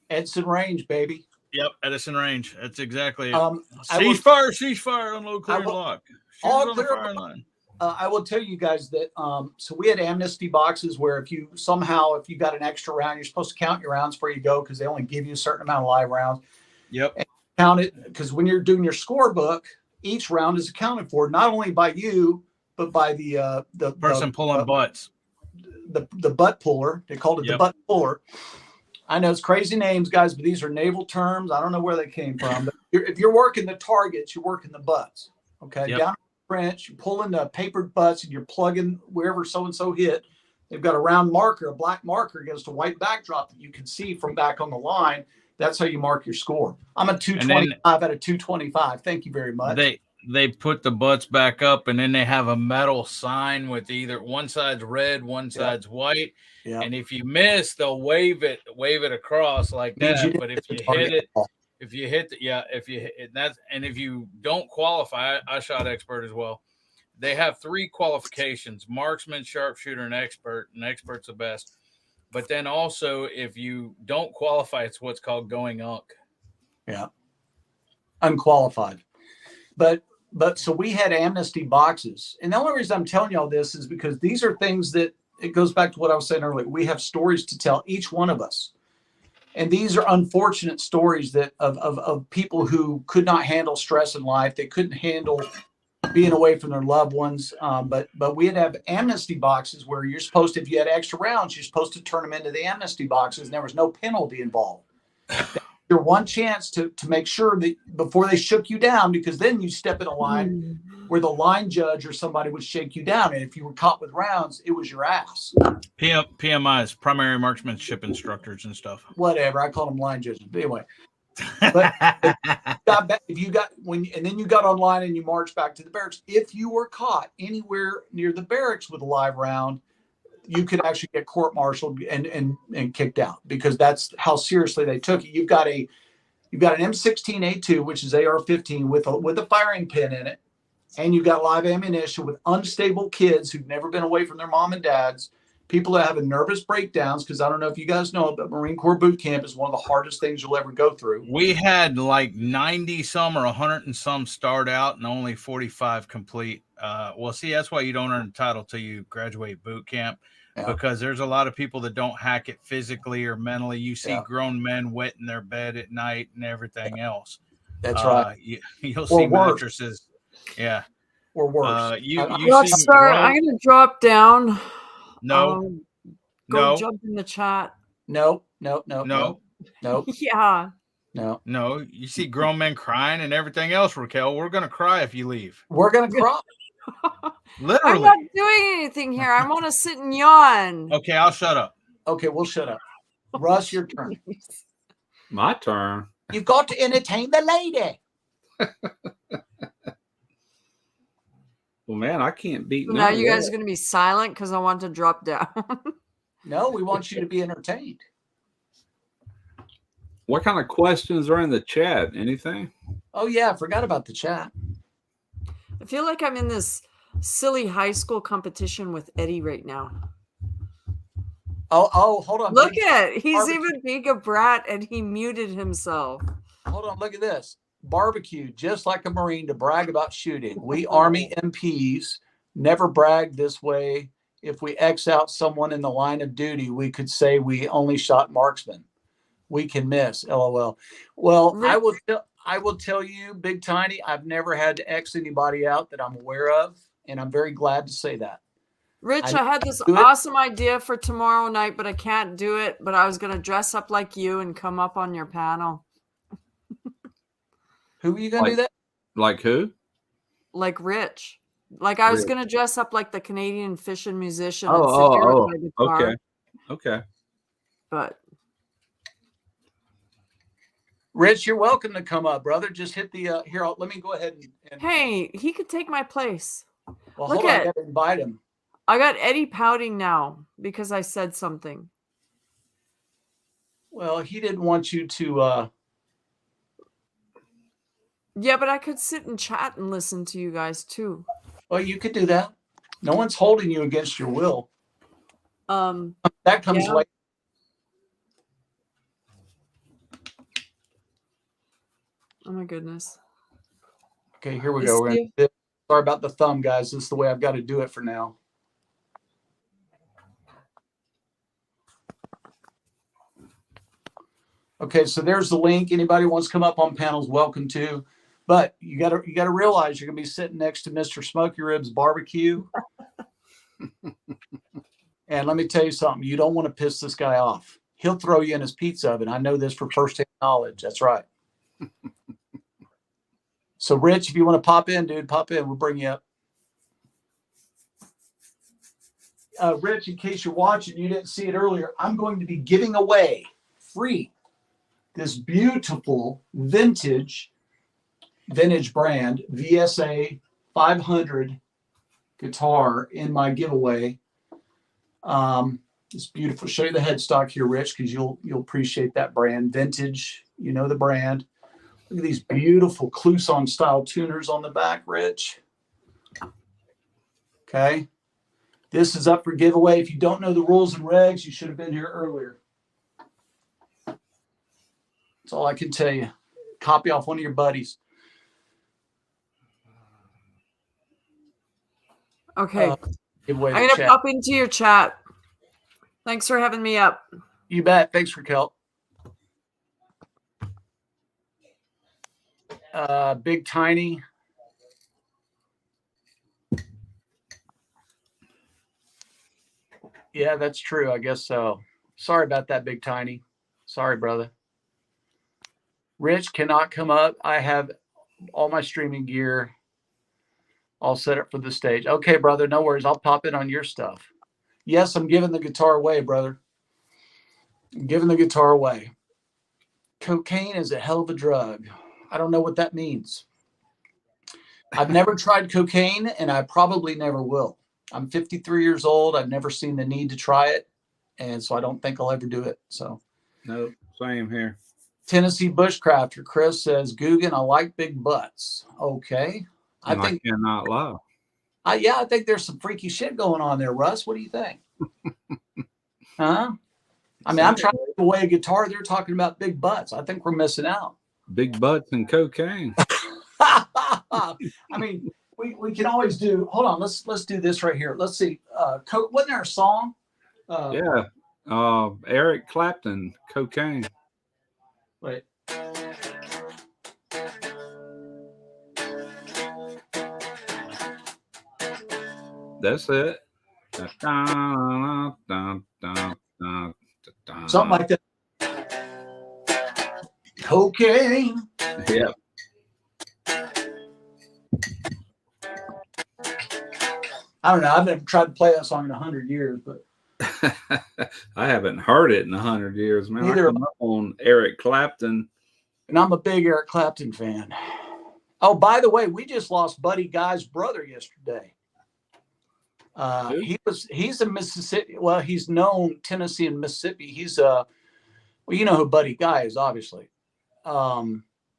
Speaker 1: Edson Range, baby.
Speaker 5: Yep, Edison Range. That's exactly it. Ceasefire, unload, clear, and lock.
Speaker 1: All on the firing line. I will tell you guys that so we had amnesty boxes where if you got an extra round, you're supposed to count your rounds before you go because they only give you a certain amount of live rounds.
Speaker 5: Yep.
Speaker 1: And count it because when you're doing your scorebook, each round is accounted for not only by you but by the
Speaker 5: person pulling butts.
Speaker 1: The butt puller. They called it the butt puller. I know it's crazy names, guys, but these are naval terms. I don't know where they came from. But if you're working the targets, you're working the butts. Okay. Yep. Down French, you're pulling the papered butts and you're plugging wherever so-and-so hit. They've got a round marker, a black marker against a white backdrop that you can see from back on the line. That's how you mark your score. I'm a 225 out of 225. Thank you very much.
Speaker 5: They put the butts back up and then they have a metal sign with either one side's red, one side's white. Yeah. And if you miss, they'll wave it across like that. But if you hit it, if you don't qualify, I shot expert as well. They have 3 qualifications: marksman, sharpshooter, and expert. And expert's the best. But then also, if you don't qualify, it's what's called going unk.
Speaker 1: Yeah. Unqualified. But so we had amnesty boxes. And the only reason I'm telling y'all this is because these are things that it goes back to what I was saying earlier. We have stories to tell, each one of us. And these are unfortunate stories that of people who could not handle stress in life. They couldn't handle being away from their loved ones. But we'd have amnesty boxes where you're supposed to, if you had extra rounds, you're supposed to turn them into the amnesty boxes, and there was no penalty involved. Your one chance to make sure that before they shook you down, because then you step in a line where the line judge or somebody would shake you down. And if you were caught with rounds, it was your ass.
Speaker 5: PMIs, primary marksmanship instructors and stuff.
Speaker 1: Whatever. I call them line judges. But anyway. But if you got and then you got online and you marched back to the barracks, if you were caught anywhere near the barracks with a live round, you could actually get court-martialed and kicked out, because that's how seriously they took it. You've got an M16A2, which is AR-15 with a firing pin in it, and you've got live ammunition with unstable kids who've never been away from their mom and dads, people that have nervous breakdowns, because I don't know if you guys know, but Marine Corps boot camp is one of the hardest things you'll ever go through.
Speaker 5: We had like 90 some or 100 and some start out and only 45 complete. Well, see, that's why you don't earn a title till you graduate boot camp, because there's a lot of people that don't hack it physically or mentally. You see grown men wet in their bed at night and everything else.
Speaker 1: That's right.
Speaker 5: You'll see mattresses. Yeah.
Speaker 1: Or worse.
Speaker 6: Rockstar, I'm going to drop down.
Speaker 5: No.
Speaker 6: Go jump in the chat.
Speaker 1: No.
Speaker 6: Yeah.
Speaker 5: No. You see grown men crying and everything else, Raquel. We're going to cry if you leave.
Speaker 1: We're going to cry.
Speaker 5: Literally.
Speaker 6: I'm not doing anything here. I want to sit and yawn.
Speaker 5: Okay, I'll shut up.
Speaker 1: Okay, we'll shut up. Russ, your turn.
Speaker 2: My turn.
Speaker 1: You've got to entertain the lady.
Speaker 2: Well, man, I can't beat.
Speaker 6: So now you guys are going to be silent because I want to drop down.
Speaker 1: No, we want you to be entertained.
Speaker 2: What kind of questions are in the chat? Anything?
Speaker 1: Oh, yeah. I forgot about the chat.
Speaker 6: I feel like I'm in this silly high school competition with Eddie right now.
Speaker 1: Oh, hold on.
Speaker 6: Look at it. He's even being a brat and he muted himself.
Speaker 1: Hold on. Look at this. Barbecue, just like a Marine, to brag about shooting. We Army MPs never bragged this way. If we X out someone in the line of duty, we could say we only shot marksmen. We can miss. LOL. Well, I will tell you, Big Tiny, I've never had to X anybody out that I'm aware of, and I'm very glad to say that.
Speaker 6: Rich, I had this awesome idea for tomorrow night, but I can't do it. But I was going to dress up like you and come up on your panel.
Speaker 1: Who are you going to do that?
Speaker 2: Like who?
Speaker 6: Like Rich. Like I was going to dress up like the Canadian fishing musician.
Speaker 2: Okay.
Speaker 6: But
Speaker 1: Rich, you're welcome to come up, brother. Just hit the here. Let me go ahead and
Speaker 6: hey, he could take my place.
Speaker 1: Well, hold on, I got to invite him.
Speaker 6: I got Eddie pouting now because I said something.
Speaker 1: Well, he didn't want you to.
Speaker 6: Yeah, but I could sit and chat and listen to you guys too.
Speaker 1: Well, you could do that. No one's holding you against your will. That comes later.
Speaker 6: Oh my goodness.
Speaker 1: Okay, here we go. Sorry about the thumb, guys. This is the way I've got to do it for now. Okay, so there's the link. Anybody wants to come up on panels, welcome to. But you got to realize you're going to be sitting next to Mr. Smoky Ribs Barbecue. And let me tell you something. You don't want to piss this guy off. He'll throw you in his pizza oven. I know this for firsthand knowledge. That's right. So, Rich, if you want to pop in, dude, pop in. We'll bring you up. Rich, in case you're watching, you didn't see it earlier, I'm going to be giving away free this beautiful vintage brand VSA 500 guitar in my giveaway. It's beautiful. Show you the headstock here, Rich, because you'll appreciate that brand. Vintage, you know the brand. Look at these beautiful Clouson style tuners on the back, Rich. Okay. This is up for giveaway. If you don't know the rules and regs, you should have been here earlier. That's all I can tell you. Copy off one of your buddies.
Speaker 6: Okay.
Speaker 1: Give away
Speaker 6: I'm
Speaker 1: the
Speaker 6: going to
Speaker 1: chat.
Speaker 6: pop into your chat. Thanks for having me up.
Speaker 1: You bet. Thanks for Kelp. Big Tiny. Yeah, that's true. I guess so. Sorry about that, Big Tiny. Sorry, brother. Rich cannot come up. I have all my streaming gear all set up for the stage. Okay, brother, no worries. I'll pop in on your stuff. Yes, I'm giving the guitar away, brother. I'm giving the guitar away. Cocaine is a hell of a drug. I don't know what that means. I've never tried cocaine, and I probably never will. I'm 53 years old. I've never seen the need to try it, and so I don't think I'll ever do it. So,
Speaker 2: Nope, same here.
Speaker 1: Tennessee Bushcrafter Chris says, Guggen, I like big butts. Okay.
Speaker 2: I cannot lie.
Speaker 1: I think there's some freaky shit going on there, Russ. What do you think? Huh? I mean, I'm trying to give away a guitar. They're talking about big butts. I think we're missing out.
Speaker 2: Big butts and cocaine.
Speaker 1: I mean, we can always do. Hold on, let's do this right here. Let's see. Wasn't there a song?
Speaker 2: Yeah. Eric Clapton, Cocaine.
Speaker 1: Wait.
Speaker 2: That's it.
Speaker 1: Something like that. Cocaine.
Speaker 2: Yeah.
Speaker 1: I don't know. I've never tried to play that song in 100 years, but
Speaker 2: I haven't heard it in 100 years, man.
Speaker 1: Neither
Speaker 2: I come up on Eric Clapton.
Speaker 1: And I'm a big Eric Clapton fan. Oh, by the way, we just lost Buddy Guy's brother yesterday. He's a Mississippi. Well, he's known Tennessee and Mississippi. He's well, you know who Buddy Guy is, obviously.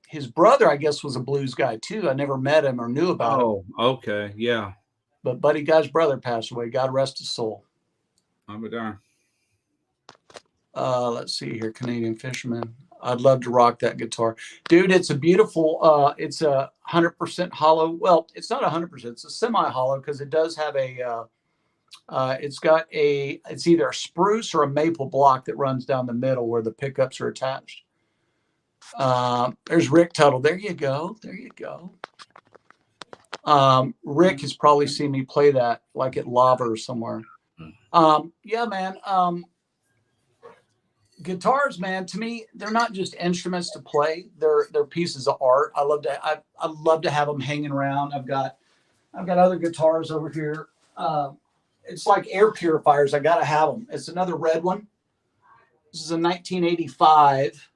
Speaker 1: His brother, I guess, was a blues guy too. I never met him or knew about him.
Speaker 2: Oh, okay. Yeah.
Speaker 1: But Buddy Guy's brother passed away. God rest his soul.
Speaker 2: I'm a darn.
Speaker 1: Let's see here. Canadian Fisherman. I'd love to rock that guitar. Dude, it's a beautiful, it's a 100% hollow. Well, it's not 100%. It's a semi-hollow because it does have a, it's either a spruce or a maple block that runs down the middle where the pickups are attached. There's Rick Tuttle. There you go. There you go. Rick has probably seen me play that like at Lava or somewhere. Yeah, man. Guitars, man, to me, they're not just instruments to play. They're pieces of art. I love to have them hanging around. I've got other guitars over here. It's like air purifiers. I got to have them. It's another red one. This is a 1985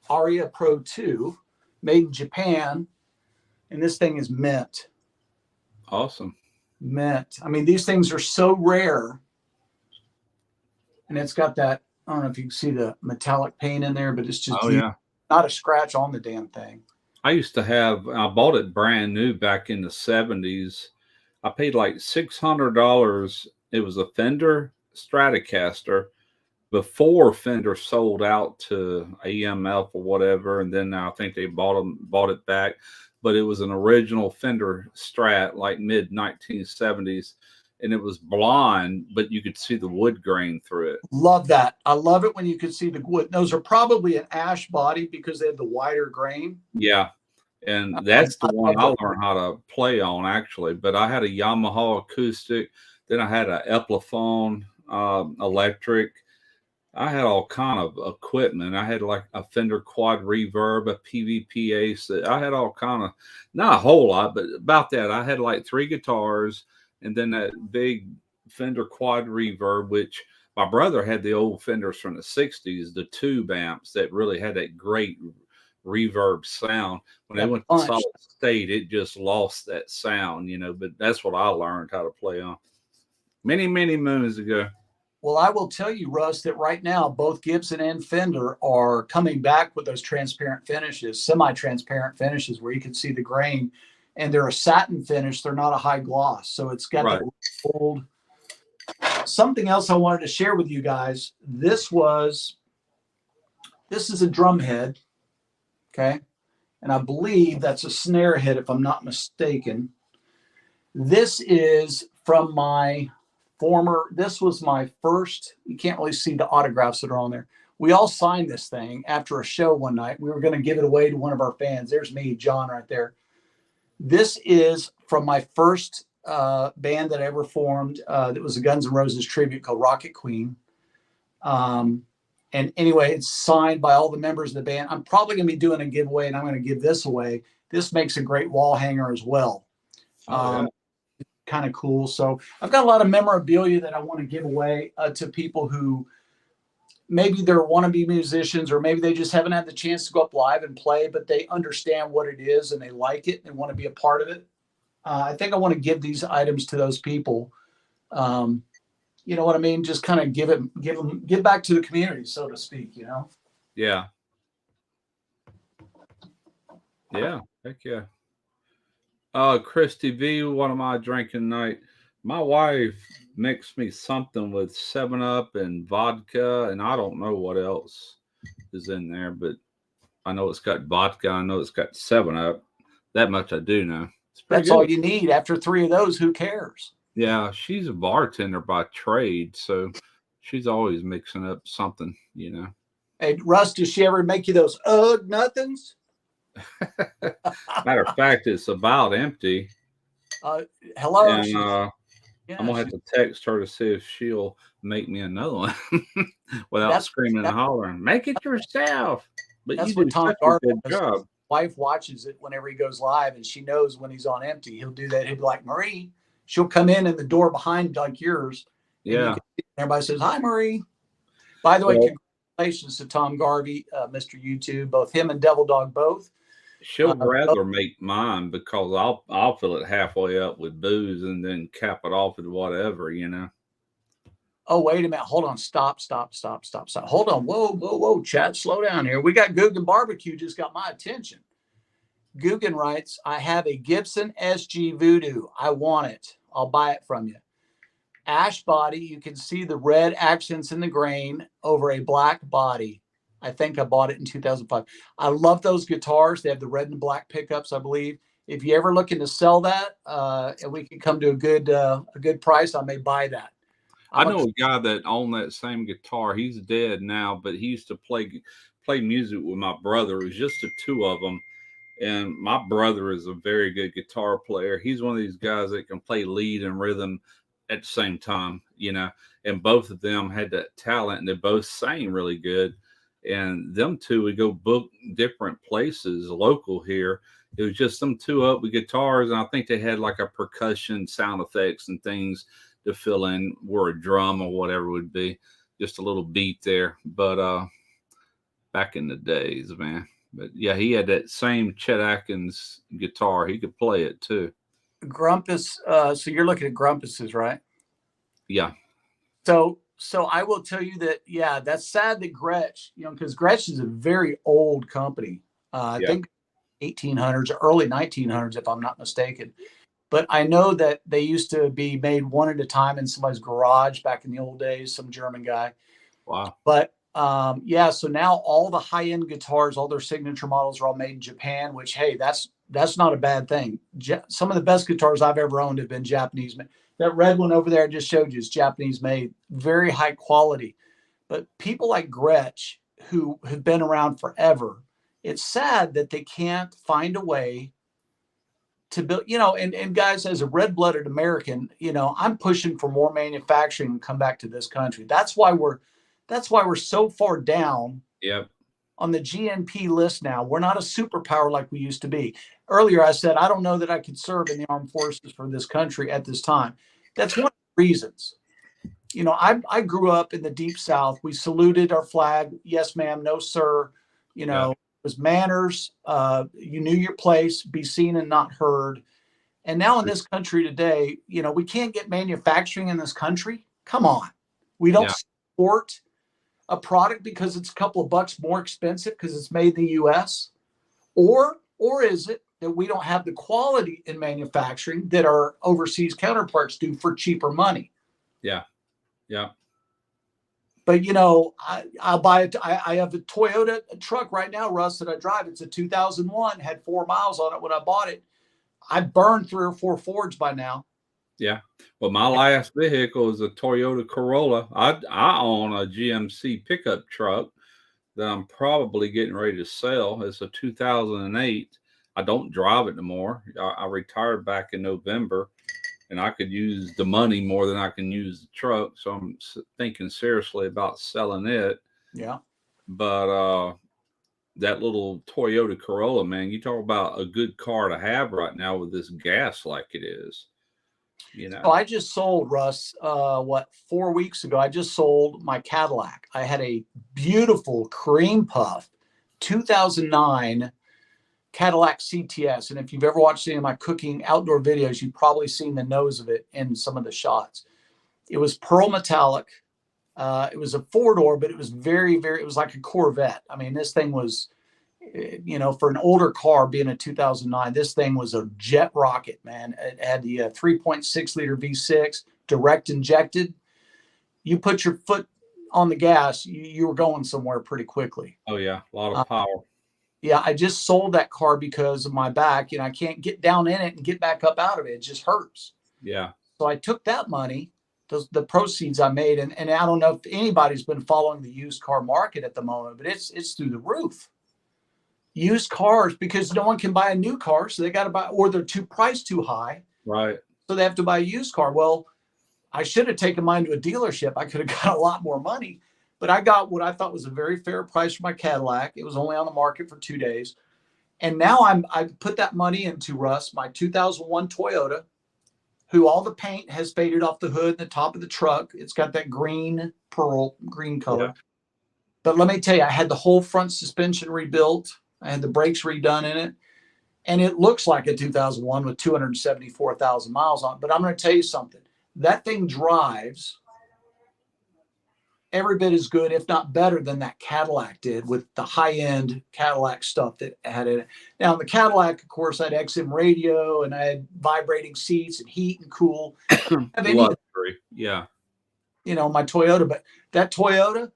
Speaker 1: Aria Pro 2 made in Japan. And this thing is mint.
Speaker 2: Awesome.
Speaker 1: Mint. I mean, these things are so rare. And it's got that, I don't know if you can see the metallic paint in there, but it's just not a scratch on the damn thing.
Speaker 2: I bought it brand new back in the 70s. I paid like $600. It was a Fender Stratocaster before Fender sold out to AMF or whatever. And then I think they bought it back. But it was an original Fender Strat, like mid 1970s. And it was blonde, but you could see the wood grain through it.
Speaker 1: Love that. I love it when you could see the wood. Those are probably an ash body because they have the wider grain.
Speaker 2: Yeah. And that's the one I learned how to play on, actually. But I had a Yamaha acoustic. Then I had a Epiphone electric. I had all kind of equipment. I had like a Fender Quad Reverb, a PVPA. So I had all kind of, not a whole lot, but about that. I had like 3 guitars. And then that big Fender Quad Reverb, which my brother had the old Fenders from the 60s, the tube amps that really had that great reverb sound. When they went to solid state, it just lost that sound, but that's what I learned how to play on many, many moons ago.
Speaker 1: Well, I will tell you, Russ, that right now, both Gibson and Fender are coming back with those transparent finishes, semi-transparent finishes where you can see the grain. And they're a satin finish. They're not a high gloss. So it's got that old something else I wanted to share with you guys. This is a drum head, okay? And I believe that's a snare head, if I'm not mistaken. This is from my this was my first, you can't really see the autographs that are on there. We all signed this thing after a show one night. We were going to give it away to one of our fans. There's me, John, right there. This is from my first band that I ever formed. That was a Guns N' Roses tribute called Rocket Queen. And anyway, it's signed by all the members of the band. I'm probably going to be doing a giveaway, and I'm going to give this away. This makes a great wall hanger as well. Kind of cool. So I've got a lot of memorabilia that I want to give away to people who maybe they're wannabe musicians, or maybe they just haven't had the chance to go up live and play, but they understand what it is and they like it and want to be a part of it. I think I want to give these items to those people. You know what I mean? Just kind of give back to the community, so to speak, you know?
Speaker 2: Yeah. Yeah. Heck yeah. Christy V, what am I drinking tonight? My wife mixed me something with 7-Up and vodka, and I don't know what else is in there, but I know it's got vodka. I know it's got 7-Up. That much I do know.
Speaker 1: That's all you need. After 3 of those, who cares?
Speaker 2: Yeah, she's a bartender by trade, so she's always mixing up something, you know.
Speaker 1: Hey, Russ, does she ever make you those nothings?
Speaker 2: Matter of fact, it's about empty.
Speaker 1: Hello.
Speaker 2: And I'm gonna have to text her to see if she'll make me another one without screaming and hollering. Make it yourself. But
Speaker 1: that's
Speaker 2: you
Speaker 1: what
Speaker 2: do
Speaker 1: Tom
Speaker 2: such a
Speaker 1: Garvey
Speaker 2: good job.
Speaker 1: Wife watches it whenever he goes live, and she knows when he's on empty. He'll do that. He'll be like, Marie. She'll come in the door behind like yours.
Speaker 2: Yeah.
Speaker 1: Everybody says, hi, Marie. By the way, congratulations to Tom Garvey, Mr. YouTube, both him and Devil Dog both.
Speaker 2: She'll rather make mine because I'll fill it halfway up with booze and then cap it off with whatever, you know.
Speaker 1: Oh, wait a minute. Hold on. Stop. Hold on. Whoa. Chat, slow down here. We got Guggen Barbecue just got my attention. Guggen writes, I have a Gibson SG Voodoo. I want it. I'll buy it from you. Ash body. You can see the red accents in the grain over a black body. I think I bought it in 2005. I love those guitars. They have the red and black pickups, I believe. If you ever looking to sell that, and we can come to a good price, I may buy that.
Speaker 2: I know a guy that owned that same guitar. He's dead now, but he used to play music with my brother. It was just the two of them. And my brother is a very good guitar player. He's one of these guys that can play lead and rhythm at the same time, you know. And both of them had that talent, and they both sang really good. And them two would go book different places local here. It was just them two up with guitars, and I think they had like a percussion sound effects and things to fill in where a drum or whatever would be. Just a little beat there. But back in the days, man. But yeah, he had that same Chet Atkins guitar. He could play it too.
Speaker 1: Grumpus. So you're looking at Grumpus's, right?
Speaker 2: Yeah.
Speaker 1: So I will tell you that, yeah, that's sad that Gretsch, you know, because Gretsch is a very old company. I think 1800s, early 1900s, if I'm not mistaken. But I know that they used to be made one at a time in somebody's garage back in the old days, some German guy.
Speaker 2: Wow.
Speaker 1: But yeah, so now all the high-end guitars, all their signature models are all made in Japan, which, hey, that's not a bad thing. Some of the best guitars I've ever owned have been Japanese made. That red one over there I just showed you is Japanese made, very high quality. But people like Gretsch, who have been around forever, it's sad that they can't find a way to build, you know, and guys, as a red-blooded American, you know, I'm pushing for more manufacturing and come back to this country. That's why we're so far down on the GNP list now. We're not a superpower like we used to be. Earlier, I said, I don't know that I could serve in the armed forces for this country at this time. That's one of the reasons. You know, I grew up in the Deep South. We saluted our flag. Yes, ma'am. No, sir. You know, it was manners. You knew your place, be seen and not heard. And now in this country today, you know, we can't get manufacturing in this country. Come on. We don't support a product because it's a couple of bucks more expensive because it's made in the U.S. Or is it that we don't have the quality in manufacturing that our overseas counterparts do for cheaper money?
Speaker 2: Yeah. Yeah.
Speaker 1: But you know, I'll buy it. I have a Toyota truck right now, Russ, that I drive. It's a 2001, had 4 miles on it when I bought it. I burned 3 or 4 Fords by now.
Speaker 2: Yeah. Well, my last vehicle is a Toyota Corolla. I own a GMC pickup truck that I'm probably getting ready to sell. It's a 2008. I don't drive it anymore. I retired back in November, and I could use the money more than I can use the truck. So I'm thinking seriously about selling it.
Speaker 1: Yeah.
Speaker 2: But that little Toyota Corolla, man, you talk about a good car to have right now with this gas like it is. You know.
Speaker 1: So I just sold, Russ, 4 weeks ago, I just sold my Cadillac. I had a beautiful cream puff 2009 Cadillac CTS. And if you've ever watched any of my cooking outdoor videos, you've probably seen the nose of it in some of the shots. It was pearl metallic. It was a 4-door, but it was very, very, it was like a Corvette. I mean, this thing was, you know, for an older car being a 2009, this thing was a jet rocket, man. It had the 3.6 liter V6 direct injected. You put your foot on the gas, you were going somewhere pretty quickly.
Speaker 2: Oh yeah, a lot of power.
Speaker 1: Yeah, I just sold that car because of my back. You know, I can't get down in it and get back up out of it. It just hurts.
Speaker 2: Yeah.
Speaker 1: So I took that money, the proceeds I made, and I don't know if anybody's been following the used car market at the moment, but it's through the roof. Used cars, because no one can buy a new car, so they got to buy, or they're priced too high.
Speaker 2: Right.
Speaker 1: So they have to buy a used car. Well, I should have taken mine to a dealership. I could have got a lot more money, but I got what I thought was a very fair price for my Cadillac. It was only on the market for 2 days. And now I put that money into, Russ, my 2001 Toyota, who all the paint has faded off the hood and the top of the truck. It's got that green color. Yeah. But let me tell you, I had the whole front suspension rebuilt. I had the brakes redone in it. And it looks like a 2001 with 274,000 miles on it. But I'm going to tell you something. That thing drives every bit as good, if not better, than that Cadillac did with the high-end Cadillac stuff that had in it. Now, in the Cadillac, of course, I had XM radio and I had vibrating seats and heat and cool.
Speaker 2: Luxury. Yeah.
Speaker 1: You know, my Toyota, but that Toyota,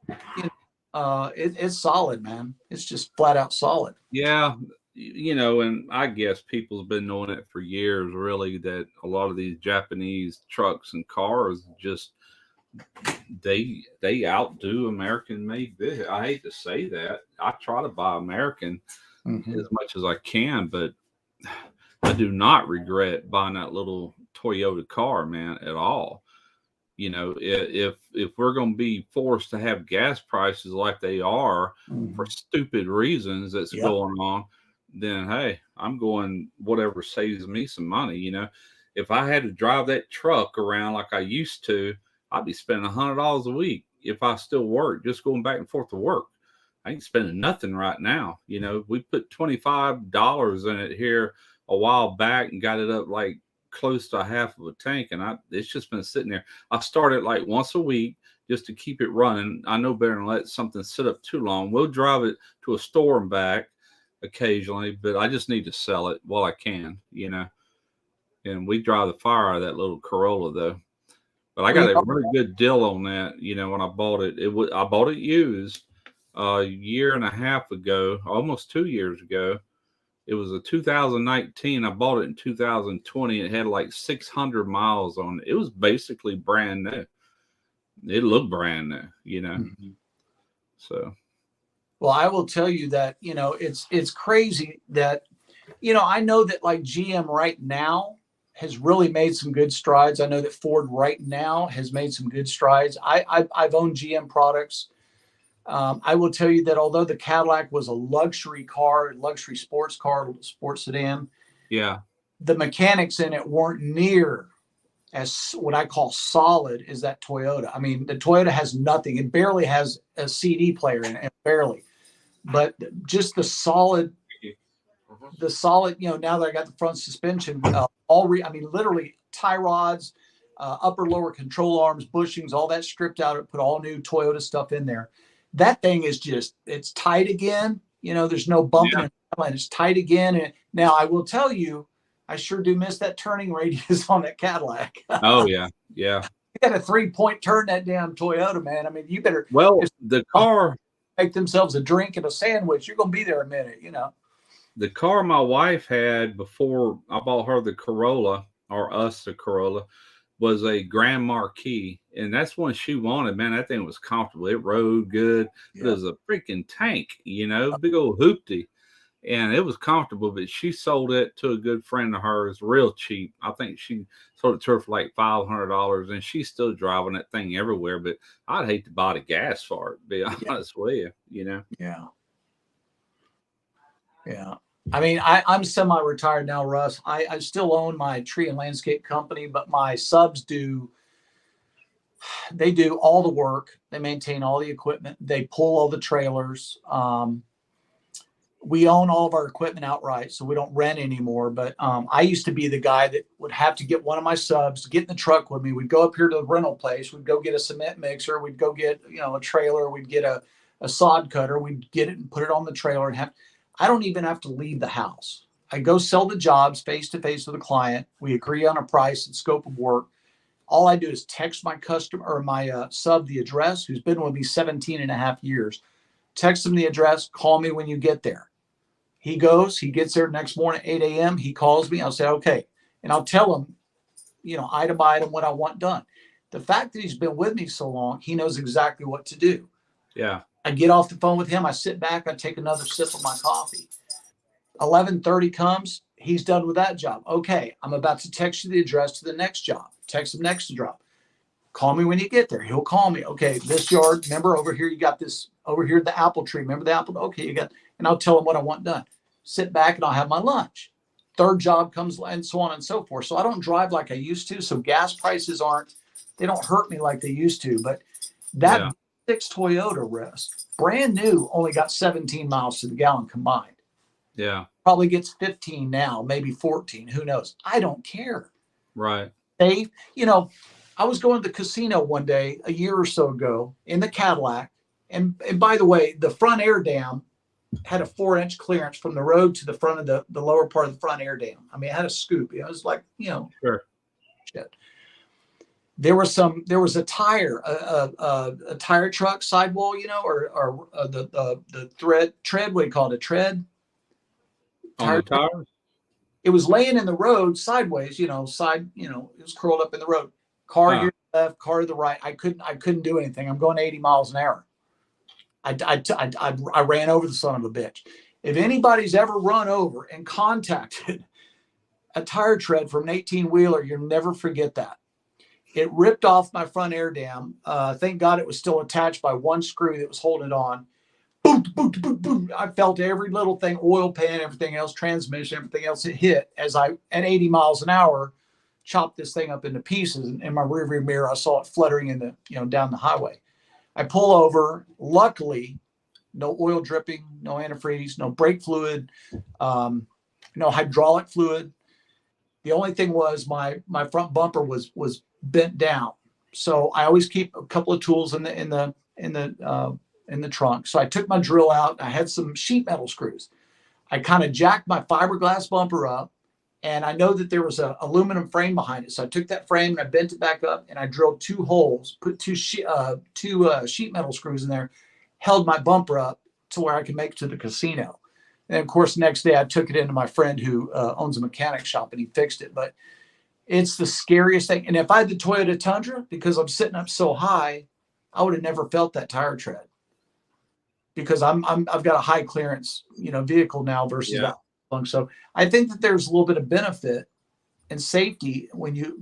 Speaker 1: you know, it's solid, man. It's just flat out solid.
Speaker 2: Yeah. You know, and I guess people's been knowing it for years, really, that a lot of these Japanese trucks and cars just, they outdo American made vehicles. I hate to say that. I try to buy American as much as I can, but I do not regret buying that little Toyota car, man, at all. You know, if we're going to be forced to have gas prices like they are for stupid reasons that's going on, then hey, I'm going whatever saves me some money. You know, if I had to drive that truck around like I used to, I'd be spending $100 a week if I still work, just going back and forth to work. I ain't spending nothing right now. You know, we put $25 in it here a while back and got it up like close to half of a tank, and it's just been sitting there. I started like once a week just to keep it running. I know better than let something sit up too long. We'll drive it to a store and back occasionally, but I just need to sell it while I can, you know. And we drive the fire out of that little Corolla though. But I got a really good deal on that, you know, when I bought it. I bought it used a year and a half ago, almost 2 years ago. It was a 2019. I bought it in 2020. It had like 600 miles on it. It was basically brand new. It looked brand new, you know. So,
Speaker 1: well, I will tell you that, you know, it's crazy that, you know, I know that like GM right now has really made some good strides. I know that Ford right now has made some good strides. I've owned GM products. I will tell you that although the Cadillac was a luxury car, luxury sports car, sports sedan,
Speaker 2: yeah,
Speaker 1: the mechanics in it weren't near as what I call solid as that Toyota. I mean, the Toyota has nothing. It barely has a CD player in it, barely. But just the solid, you know, now that I got the front suspension, literally tie rods, upper lower control arms, bushings, all that stripped out, put all new Toyota stuff in there. That thing is just, it's tight again. You know, there's no bumping and it's tight again. And now I will tell you, I sure do miss that turning radius on that Cadillac.
Speaker 2: Oh yeah. Yeah.
Speaker 1: got a 3-point turn that damn Toyota, man. I mean, you better
Speaker 2: Well,
Speaker 1: just
Speaker 2: the car
Speaker 1: make themselves a drink and a sandwich. You're going to be there a minute, you know.
Speaker 2: the car my wife had before I bought her the Corolla, or us the Corolla, was a Grand Marquis, and that's one she wanted. Man, that thing was comfortable. It rode good. It was a freaking tank, you know, big old hoopty, and it was comfortable. But she sold it to a good friend of hers, real cheap. I think she sold it to her for like $500, and she's still driving that thing everywhere. But I'd hate to buy the gas for it, to be honest with you, you know.
Speaker 1: Yeah. Yeah. I mean, I'm semi-retired now, Russ. I still own my tree and landscape company, but my subs they do all the work. They maintain all the equipment. They pull all the trailers. We own all of our equipment outright, so we don't rent anymore. But I used to be the guy that would have to get one of my subs to get in the truck with me. We'd go up here to the rental place. We'd go get a cement mixer. We'd go get, a trailer. We'd get a sod cutter. We'd get it and put it on the trailer and I don't even have to leave the house. I go sell the jobs face to face with a client. We agree on a price and scope of work. All I do is text my customer or my sub the address, who's been with me 17 and a half years. Text him the address. Call me when you get there. He goes, he gets there next morning, 8 a.m. He calls me. I'll say, okay. And I'll tell him, item by item what I want done. The fact that he's been with me so long, he knows exactly what to do.
Speaker 2: Yeah.
Speaker 1: I get off the phone with him. I sit back. I take another sip of my coffee. 11:30 comes. He's done with that job. Okay, I'm about to text you the address to the next job. Text him next job. Call me when you get there. He'll call me. Okay, this yard. Remember over here, you got this over here, the apple tree. Remember the apple? Okay, you got, and I'll tell him what I want done. Sit back and I'll have my lunch. Third job comes and so on and so forth. So I don't drive like I used to. So gas prices they don't hurt me like they used to. But that 6 Toyota Rest, brand new, only got 17 miles to the gallon combined.
Speaker 2: Yeah.
Speaker 1: Probably gets 15 now, maybe 14. Who knows? I don't care.
Speaker 2: Right.
Speaker 1: I was going to the casino one day a year or so ago in the Cadillac. And by the way, the front air dam had a 4-inch clearance from the road to the front of the lower part of the front air dam. I mean, it had a scoop. It was like,
Speaker 2: Sure.
Speaker 1: Shit. There was a tire, a tire truck sidewall, or the tread, what do you call it? A tread?
Speaker 2: On the tires?
Speaker 1: It was laying in the road sideways, it was curled up in the road. Car here to the left, car to the right. I couldn't do anything. I'm going 80 miles an hour. I ran over the son of a bitch. If anybody's ever run over and contacted a tire tread from an 18-wheeler, you'll never forget that. It ripped off my front air dam. Thank God it was still attached by one screw that was holding it on. Boom, boom, boom, boom. I felt every little thing, oil pan, everything else, transmission, everything else. It hit as I, at 80 miles an hour, chopped this thing up into pieces. And in my rearview mirror, I saw it fluttering in the, down the highway. I pull over. Luckily, no oil dripping, no antifreeze, no brake fluid, no hydraulic fluid. The only thing was my front bumper was bent down. So I always keep a couple of tools in the trunk. So I took my drill out. I had some sheet metal screws. I kind of jacked my fiberglass bumper up, and I know that there was an aluminum frame behind it. So I took that frame and I bent it back up, and I drilled 2 holes, put two sheet metal screws in there, held my bumper up to where I could make it to the casino. And of course, next day I took it into my friend who owns a mechanic shop, and he fixed it. But it's the scariest thing. And if I had the Toyota Tundra, because I'm sitting up so high, I would have never felt that tire tread. Because I've got a high clearance, vehicle now versus that one. So I think that there's a little bit of benefit and safety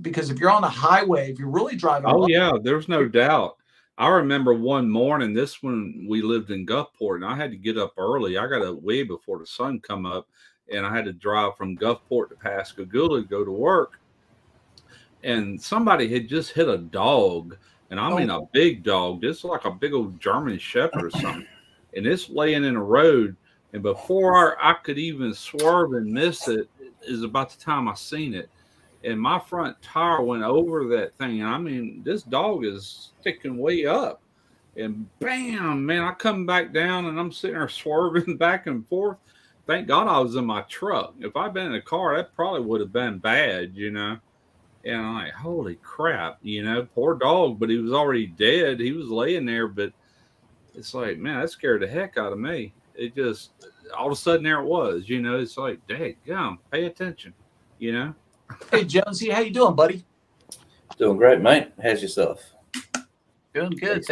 Speaker 1: because if you're on a highway, if you're really driving.
Speaker 2: Oh yeah, there's no doubt. I remember one morning, when we lived in Gulfport, and I had to get up early. I got up way before the sun come up, and I had to drive from Gulfport to Pascagoula to go to work. And somebody had just hit a dog, and I mean a big dog. This is like a big old German Shepherd or something. And it's laying in a road, and before I could even swerve and miss it is about the time I seen it. And my front tire went over that thing. And I mean, this dog is sticking way up. And bam, man, I come back down, and I'm sitting there swerving back and forth. Thank God I was in my truck. If I'd been in a car, that probably would have been bad, And I'm like, holy crap, poor dog, but he was already dead. He was laying there, but it's like, man, that scared the heck out of me. It just, all of a sudden there it was, it's like, daggum, pay attention,
Speaker 7: Hey, Jonesy, how you doing, buddy?
Speaker 8: Doing great, mate. How's yourself?
Speaker 7: Doing good.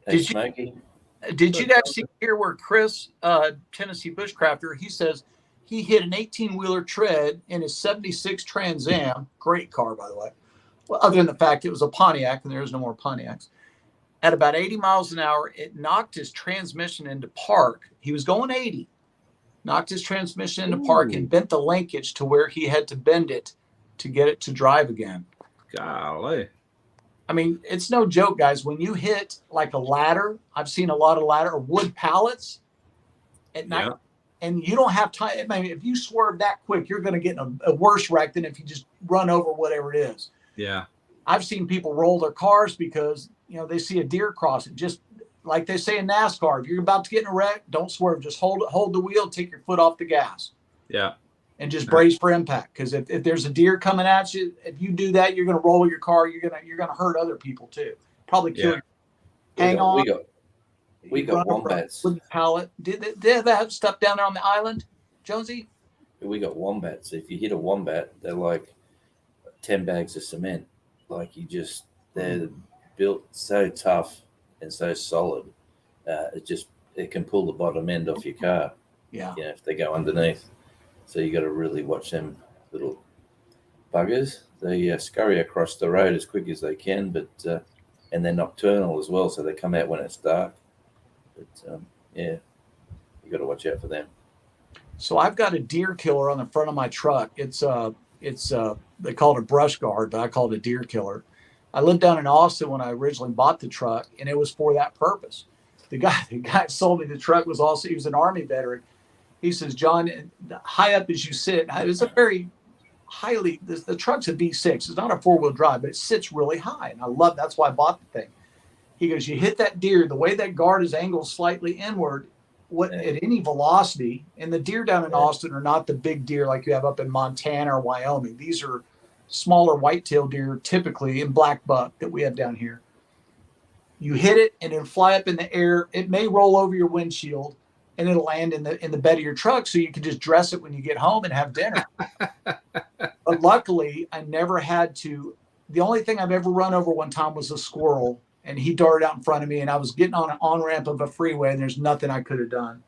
Speaker 8: Hey, Smoky.
Speaker 7: Did you guys hear where Chris, Tennessee Bushcrafter, he says he hit an 18-wheeler tread in his 76 Trans Am, great car, by the way, well, other than the fact it was a Pontiac and there's no more Pontiacs, at about 80 miles an hour, it knocked his transmission into park. He was going 80, knocked his transmission into park and bent the linkage to where he had to bend it to get it to drive again.
Speaker 2: Golly.
Speaker 7: I mean, it's no joke, guys. When you hit like a ladder, I've seen a lot of ladder or wood pallets at night, and you don't have time. I mean, if you swerve that quick, you're going to get in a worse wreck than if you just run over whatever it is.
Speaker 2: Yeah.
Speaker 7: I've seen people roll their cars because, they see a deer crossing. Just like they say in NASCAR, if you're about to get in a wreck, don't swerve. Just hold the wheel, take your foot off the gas.
Speaker 2: Yeah.
Speaker 7: And just brace for impact. Because if there's a deer coming at you, if you do that, you're going to roll your car. You're gonna hurt other people too. Probably kill you. Hang on.
Speaker 8: We got wombats.
Speaker 7: Wooden pallet. Did they have that stuff down there on the island, Jonesy?
Speaker 8: We got wombats. If you hit a wombat, they're like 10 bags of cement. Like they're built so tough and so solid. It can pull the bottom end off your car.
Speaker 7: Yeah.
Speaker 8: If they go underneath. So you got to really watch them little buggers. They scurry across the road as quick as they can, but and they're nocturnal as well, so they come out when it's dark. But you got to watch out for them.
Speaker 7: So I've got a deer killer on the front of my truck. It's they call it a brush guard, but I call it a deer killer. I lived down in Austin when I originally bought the truck, and it was for that purpose. The guy who sold me the truck he was an Army veteran. He says, John, high up as you sit, it's a very the truck's a V6. It's not a 4-wheel drive, but it sits really high. And that's why I bought the thing. He goes, you hit that deer, the way that guard is angled slightly inward, at any velocity, and the deer down in Austin are not the big deer like you have up in Montana or Wyoming. These are smaller whitetail deer, typically, and black buck that we have down here. You hit it and it'll fly up in the air. It may roll over your windshield, and it'll land in the bed of your truck, so you can just dress it when you get home and have dinner. But luckily, I never had to. The only thing I've ever run over one time was a squirrel, and he darted out in front of me, and I was getting on an on-ramp of a freeway, and there's nothing I could have done.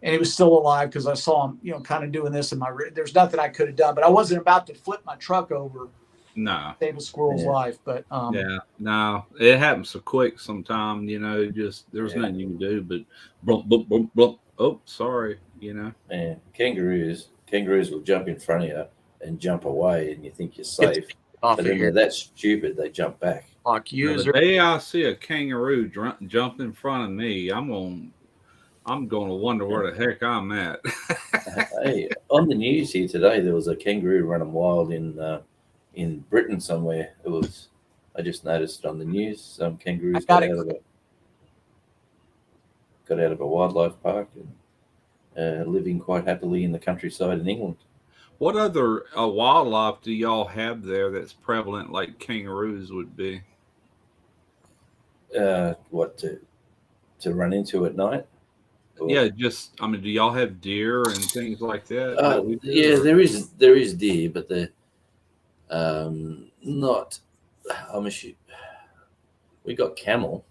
Speaker 7: And he was still alive because I saw him, kind of doing this in my. There's nothing I could have done, but I wasn't about to flip my truck over.
Speaker 2: No.
Speaker 7: Save a squirrel's life, but
Speaker 2: no, it happens so quick sometimes, there's nothing you can do, but blump, blump, blump, blump. Oh, sorry,
Speaker 8: Man, kangaroos will jump in front of you and jump away, and you think you're safe. But then they're that stupid, they jump back.
Speaker 2: The day I see a kangaroo jump in front of me, I'm going to wonder where the heck I'm at.
Speaker 8: Hey, on the news here today, there was a kangaroo running wild in Britain somewhere. I just noticed it on the news. Some kangaroos got out of a wildlife park and living quite happily in the countryside in England.
Speaker 2: What other wildlife do y'all have there that's prevalent like kangaroos would be?
Speaker 8: What to run into at night?
Speaker 2: Yeah, do y'all have deer and things like that?
Speaker 8: There is deer, but they're not. We got camel.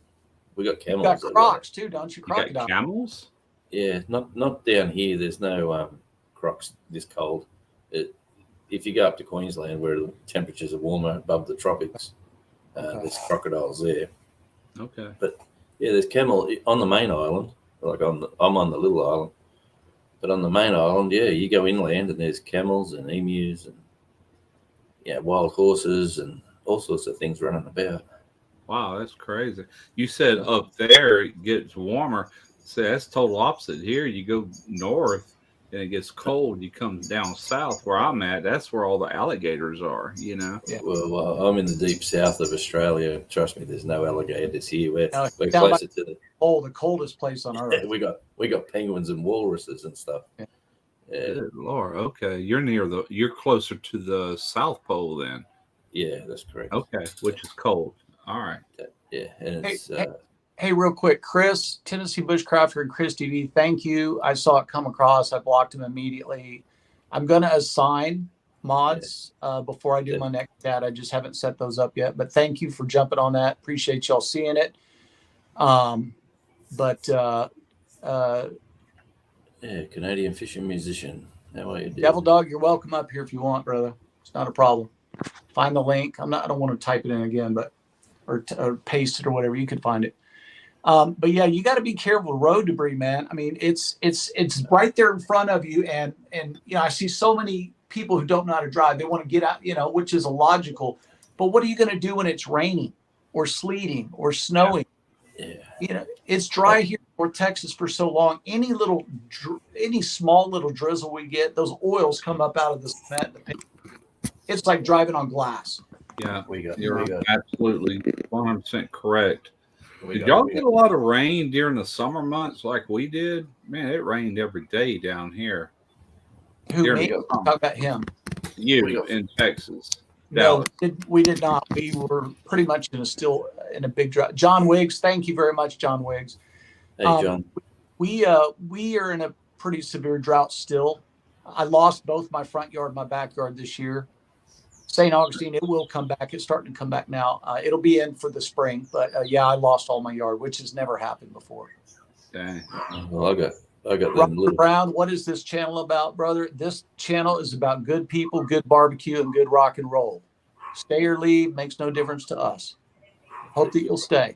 Speaker 8: We got camels.
Speaker 7: You got crocs too, don't you?
Speaker 2: You got camels?
Speaker 8: Yeah, not down here. There's no crocs this cold. If you go up to Queensland where the temperatures are warmer above the tropics, there's crocodiles there.
Speaker 2: Okay.
Speaker 8: But yeah, there's camel on the main island. I'm on the little island, but on the main island, you go inland and there's camels and emus and wild horses and all sorts of things running about.
Speaker 2: Wow, that's crazy. You said up there it gets warmer. So that's total opposite. Here you go north and it gets cold. You come down south where I'm at. That's where all the alligators are, Yeah.
Speaker 8: Well, I'm in the deep south of Australia. Trust me, there's no alligators here. We're closer to
Speaker 7: the coldest place on earth.
Speaker 8: We got penguins and walruses and stuff.
Speaker 2: Good Lord. Okay, you're closer to the South Pole then.
Speaker 8: Yeah, that's correct.
Speaker 2: Okay, which is cold. All right.
Speaker 8: Yeah, and it's
Speaker 7: Hey, real quick, Chris, Tennessee Bushcrafter and Chris TV, thank you. I saw it come across. I blocked him immediately. I'm going to assign mods before I do my next chat. I just haven't set those up yet. But thank you for jumping on that. Appreciate y'all seeing it.
Speaker 8: Canadian fishing musician. How are you,
Speaker 7: Devil Dog, you're welcome up here if you want, brother. It's not a problem. Find the link. I don't want to type it in again, but or paste it or whatever. You can find it. But yeah, you got to be careful with road debris, man. I mean, it's right there in front of you, and you know, I see so many people who don't know how to drive. They want to get out, you know, which is illogical. But what are you going to do when it's raining or sleeting or snowing?
Speaker 8: Yeah.
Speaker 7: You know, it's dry here in North Texas for so long. Any small little drizzle we get, those oils come up out of the cement. It's like driving on glass.
Speaker 2: Yeah, you're absolutely 100% correct. Did y'all get a lot of rain during the summer months like we did? Man, it rained every day down here.
Speaker 7: Who, me? Talk about him.
Speaker 2: You in Texas.
Speaker 7: No, we did not. We were pretty much in a big drought. John Wiggs, thank you very much, John Wiggs.
Speaker 8: Hey, John.
Speaker 7: We are in a pretty severe drought still. I lost both my front yard and my backyard this year. St. Augustine, it will come back. It's starting to come back now. It'll be in for the spring, but yeah, I lost all my yard, which has never happened before.
Speaker 2: Dang.
Speaker 8: Well, I got
Speaker 7: Robert Brown, what is this channel about, brother? This channel is about good people, good barbecue, and good rock and roll. Stay or leave makes no difference to us. Hope that you'll stay.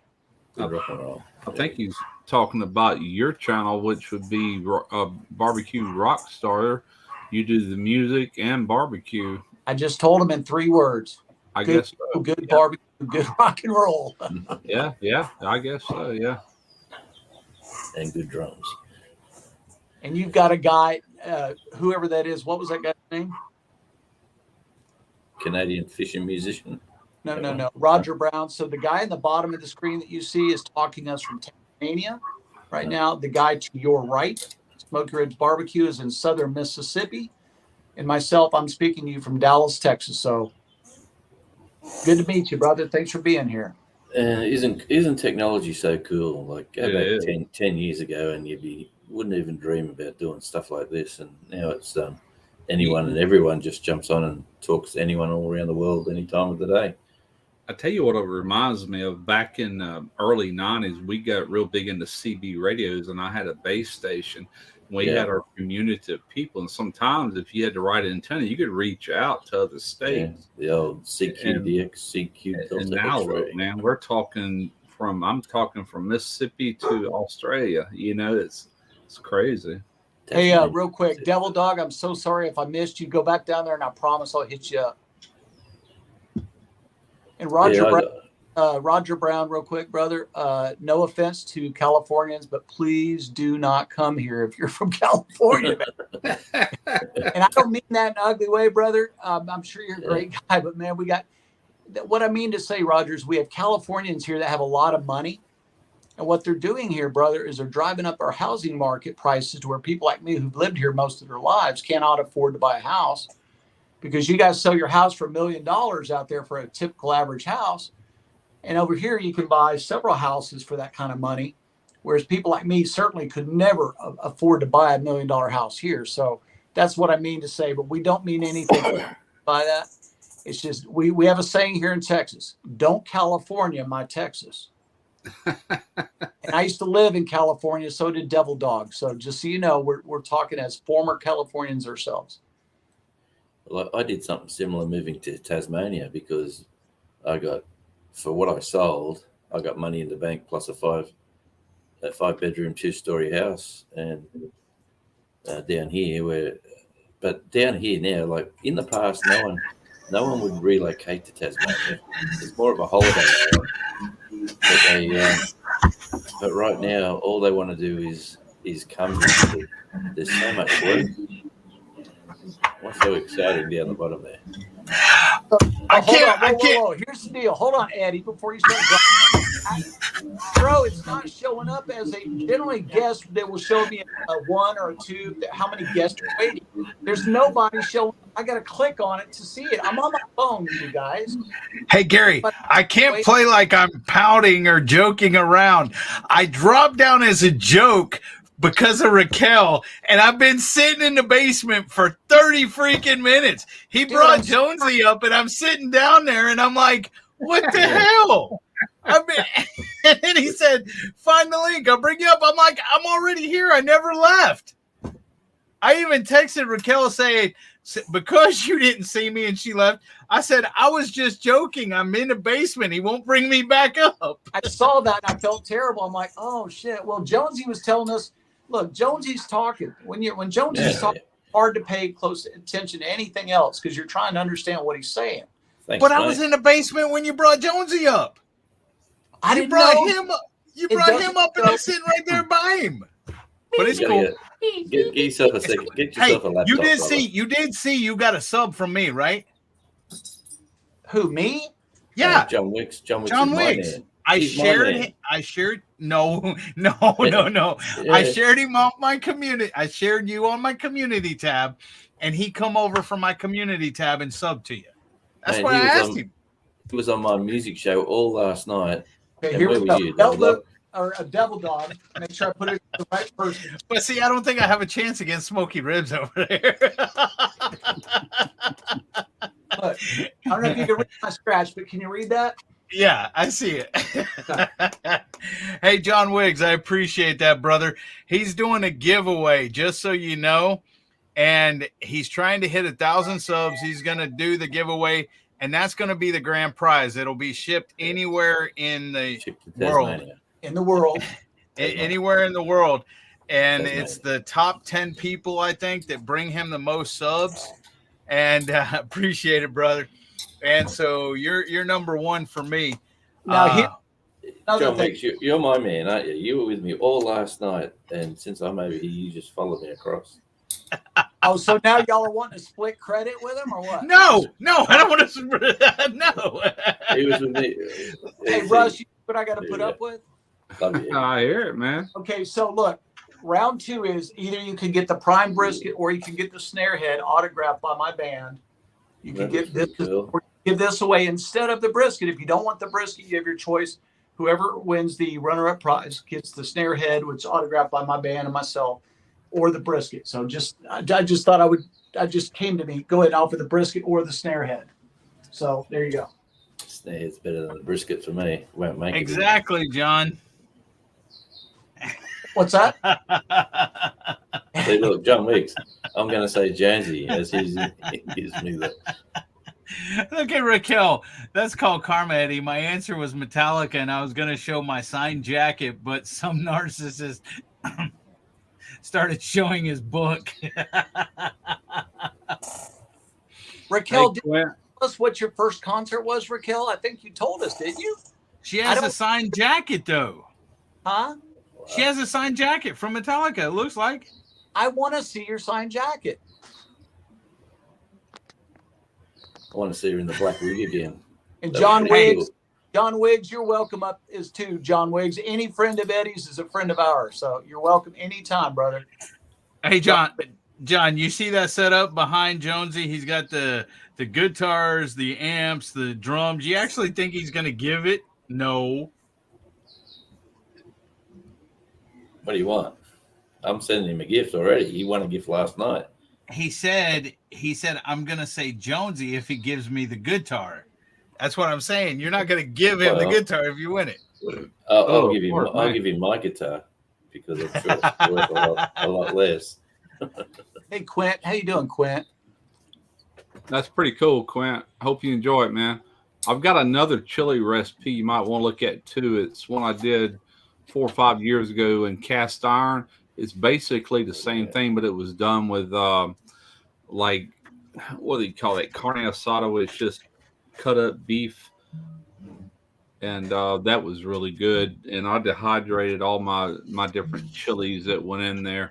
Speaker 8: Good rock and roll.
Speaker 2: I think he's talking about your channel, which would be Barbecue Rockstar. You do the music and barbecue.
Speaker 7: I just told him in 3 words.
Speaker 2: I guess so.
Speaker 7: Good barbecue, good rock and roll.
Speaker 2: Yeah, I guess so, yeah.
Speaker 8: And good drums.
Speaker 7: And you've got a guy, whoever that is. What was that guy's name?
Speaker 8: Canadian fishing musician.
Speaker 7: No. Roger Brown. So the guy in the bottom of the screen that you see is talking us from Tasmania. Right now, the guy to your right, Smoky Ribs Barbecue, is in southern Mississippi. And myself, I'm speaking to you from Dallas, Texas. So good to meet you, brother. Thanks for being here.
Speaker 8: And isn't technology so cool? Like go back 10 years ago, and wouldn't even dream about doing stuff like this. And now it's anyone and everyone just jumps on and talks to anyone all around the world any time of the day.
Speaker 2: I tell you what it reminds me of. Back in early 90s, we got real big into CB radios, and I had a base station. We had our community of people, and sometimes if you had the right antenna, you could reach out to other states.
Speaker 8: Yeah, the old CQDX, CQ.
Speaker 2: And now, man, I'm talking from Mississippi to Australia. You know, it's crazy.
Speaker 7: Hey, real quick, Devil Dog, I'm so sorry if I missed you. Go back down there, and I promise I'll hit you up. And Roger Brown, real quick, brother. No offense to Californians, but please do not come here if you're from California. And I don't mean that in an ugly way, brother. I'm sure you're a great guy, but man, what I mean to say, Rogers, we have Californians here that have a lot of money. And what they're doing here, brother, is they're driving up our housing market prices to where people like me who've lived here most of their lives cannot afford to buy a house, because you guys sell your house for $1 million out there for a typical average house. And over here, you can buy several houses for that kind of money, whereas people like me certainly could never afford to buy $1 million house here. So that's what I mean to say, but we don't mean anything by that. It's just we have a saying here in Texas: don't California my Texas. And I used to live in California, so did Devil Dog. So just so you know, we're talking as former Californians ourselves.
Speaker 8: Well, I did something similar moving to Tasmania, because for what I sold, I got money in the bank plus a 5-bedroom, 2-story house. And down here now, like in the past, no one would relocate to Tasmania. It's more of a holiday. But right now, all they want to do is come here. There's so much work. What's so exciting down the bottom there?
Speaker 7: I can't. Here's the deal. Hold on, Eddie, before you start. Bro, it's not showing up as a generally guest that will show me a 1 or a 2. How many guests are waiting? There's nobody showing. I got to click on it to see it. I'm on my phone, you guys.
Speaker 5: Hey, Gary,
Speaker 7: But
Speaker 5: I can't
Speaker 7: wait.
Speaker 5: play like I'm pouting or joking around. I dropped down as a joke because of Raquel, and I've been sitting in the basement for 30 freaking minutes. He
Speaker 7: Dude,
Speaker 5: brought
Speaker 7: I'm
Speaker 5: Jonesy up, and I'm sitting down there, and I'm like, what the hell? I mean, and then he said, find the link. I'll bring you up. I'm like, I'm already here. I never left. I even texted Raquel saying, because you didn't see me and she left, I said, I was just joking. I'm in the basement. He won't bring me back up.
Speaker 7: I saw that and I felt terrible. I'm like, oh shit. Well, Jonesy was telling us, look, Jonesy's talking. When Jonesy's talking, it's hard to pay close attention to anything else because you're trying to understand what he's saying.
Speaker 8: Thanks,
Speaker 5: But I
Speaker 8: mate.
Speaker 5: was in the basement when you brought Jonesy up.
Speaker 7: I
Speaker 5: You
Speaker 7: didn't
Speaker 5: brought
Speaker 7: know.
Speaker 5: him up. You
Speaker 7: It
Speaker 5: brought
Speaker 7: doesn't
Speaker 5: him up and
Speaker 7: show.
Speaker 5: I'm sitting right there by him. But it's
Speaker 8: You
Speaker 5: cool.
Speaker 8: gotta get yourself a second. Get
Speaker 5: Hey,
Speaker 8: yourself a laptop.
Speaker 5: you did
Speaker 8: brother.
Speaker 5: see you got a sub from me, right?
Speaker 7: Who, me?
Speaker 5: Yeah.
Speaker 8: John Wicks. John Wicks.
Speaker 5: John
Speaker 8: is my
Speaker 5: Wicks.
Speaker 8: man.
Speaker 5: I
Speaker 8: He's my
Speaker 5: shared
Speaker 8: man.
Speaker 5: no.
Speaker 8: Yeah.
Speaker 5: I shared him on my community. I shared you on my community tab, and he come over from my community tab and sub to you. That's
Speaker 8: Man,
Speaker 5: why
Speaker 8: he
Speaker 5: I
Speaker 8: was
Speaker 5: asked
Speaker 8: on-
Speaker 5: him.
Speaker 8: He was on my music show all last night.
Speaker 7: Okay,
Speaker 8: And
Speaker 7: here
Speaker 8: where
Speaker 7: we
Speaker 8: were
Speaker 7: go.
Speaker 8: you,
Speaker 7: Belt
Speaker 8: Devil
Speaker 7: loop or a devil dog. Make sure I put it to the right person.
Speaker 5: But see, I don't think I have a chance against Smoky Ribs over there.
Speaker 7: Look, I don't know if you can read my scratch, but can you read that?
Speaker 5: Yeah, I see it. Hey, John Wiggs, I appreciate that, brother. He's doing a giveaway, just so you know, and he's trying to hit 1,000 subs. He's going to do the giveaway, and that's going to be the grand prize. It'll be shipped anywhere in the
Speaker 8: Shipped to
Speaker 5: world.
Speaker 8: Tasmania.
Speaker 7: In the world.
Speaker 5: Anywhere in the world. And
Speaker 8: Tasmania.
Speaker 5: it's the top 10 people, I think, that bring him the most subs. And appreciate it, brother. And so you're number one for me.
Speaker 7: Now, here, another
Speaker 8: John
Speaker 7: thing.
Speaker 8: Wicks, you're my man, aren't you? You were with me all last night, and since I'm over here, you just followed me across.
Speaker 7: Oh, so now y'all are wanting to split credit with him or what?
Speaker 5: No, I don't want to. No.
Speaker 8: He was with me.
Speaker 7: Hey, Russ, you know what I got to put
Speaker 8: Yeah.
Speaker 7: up with?
Speaker 8: Love you.
Speaker 2: I hear it, man.
Speaker 7: Okay, so look, round 2 is either you can get the prime brisket or you can get the snare head autographed by my band. You can
Speaker 8: That's
Speaker 7: get this,
Speaker 8: pretty cool.
Speaker 7: or give this away instead of the brisket. If you don't want the brisket, you have your choice. Whoever wins the runner-up prize gets the snare head, which is autographed by my band and myself, or the brisket. So I just thought I just came to me, go ahead and offer the brisket or the snare head. So there you go.
Speaker 8: Snare head's better than the brisket for me. Won't make it.
Speaker 5: Exactly, John.
Speaker 7: What's that?
Speaker 8: See, look, John Wicks. I'm going to say Jonesy as he gives me the.
Speaker 5: Look at Raquel. That's called karma, Eddie. My answer was Metallica, and I was going to show my signed jacket, but some narcissist started showing his book.
Speaker 7: Raquel,
Speaker 2: Hey,
Speaker 7: did
Speaker 2: Quint,
Speaker 7: you tell us what your first concert was, Raquel? I think you told us, didn't you?
Speaker 5: She
Speaker 7: I
Speaker 5: has
Speaker 7: don't-
Speaker 5: a signed jacket, though.
Speaker 7: Huh?
Speaker 5: She has a signed jacket from Metallica, it looks like.
Speaker 7: I want to see your signed jacket.
Speaker 8: I want to see her in the black wig again.
Speaker 7: And
Speaker 8: That
Speaker 7: John
Speaker 8: was pretty
Speaker 7: Wiggs,
Speaker 8: cool.
Speaker 7: John Wiggs, you're welcome up is too. John Wiggs, any friend of Eddie's is a friend of ours, so you're welcome anytime, brother.
Speaker 5: Hey, John, you see that setup behind Jonesy? He's got the guitars, the amps, the drums. You actually think he's going to give it? No.
Speaker 8: What do you want? I'm sending him a gift already. He won a gift last night.
Speaker 5: He said, I'm going to say Jonesy if he gives me the guitar. That's what I'm saying. You're not going to give him the
Speaker 8: Well,
Speaker 5: guitar if you win it.
Speaker 8: I'll
Speaker 2: Oh,
Speaker 8: give him.
Speaker 2: Lord,
Speaker 8: I'll
Speaker 2: man.
Speaker 8: give him my guitar because I'm sure it's worth a lot less.
Speaker 7: Hey, Quint, how you doing, Quint?
Speaker 2: that's pretty cool, Quint. Hope you enjoy it, man. I've got another chili recipe you might want to look at too. It's one I did 4 or 5 years ago in cast iron. It's basically the same thing, but it was done with like, what do you call it? Carne asada. It's just cut up beef, and that was really good. And I dehydrated all my different chilies that went in there,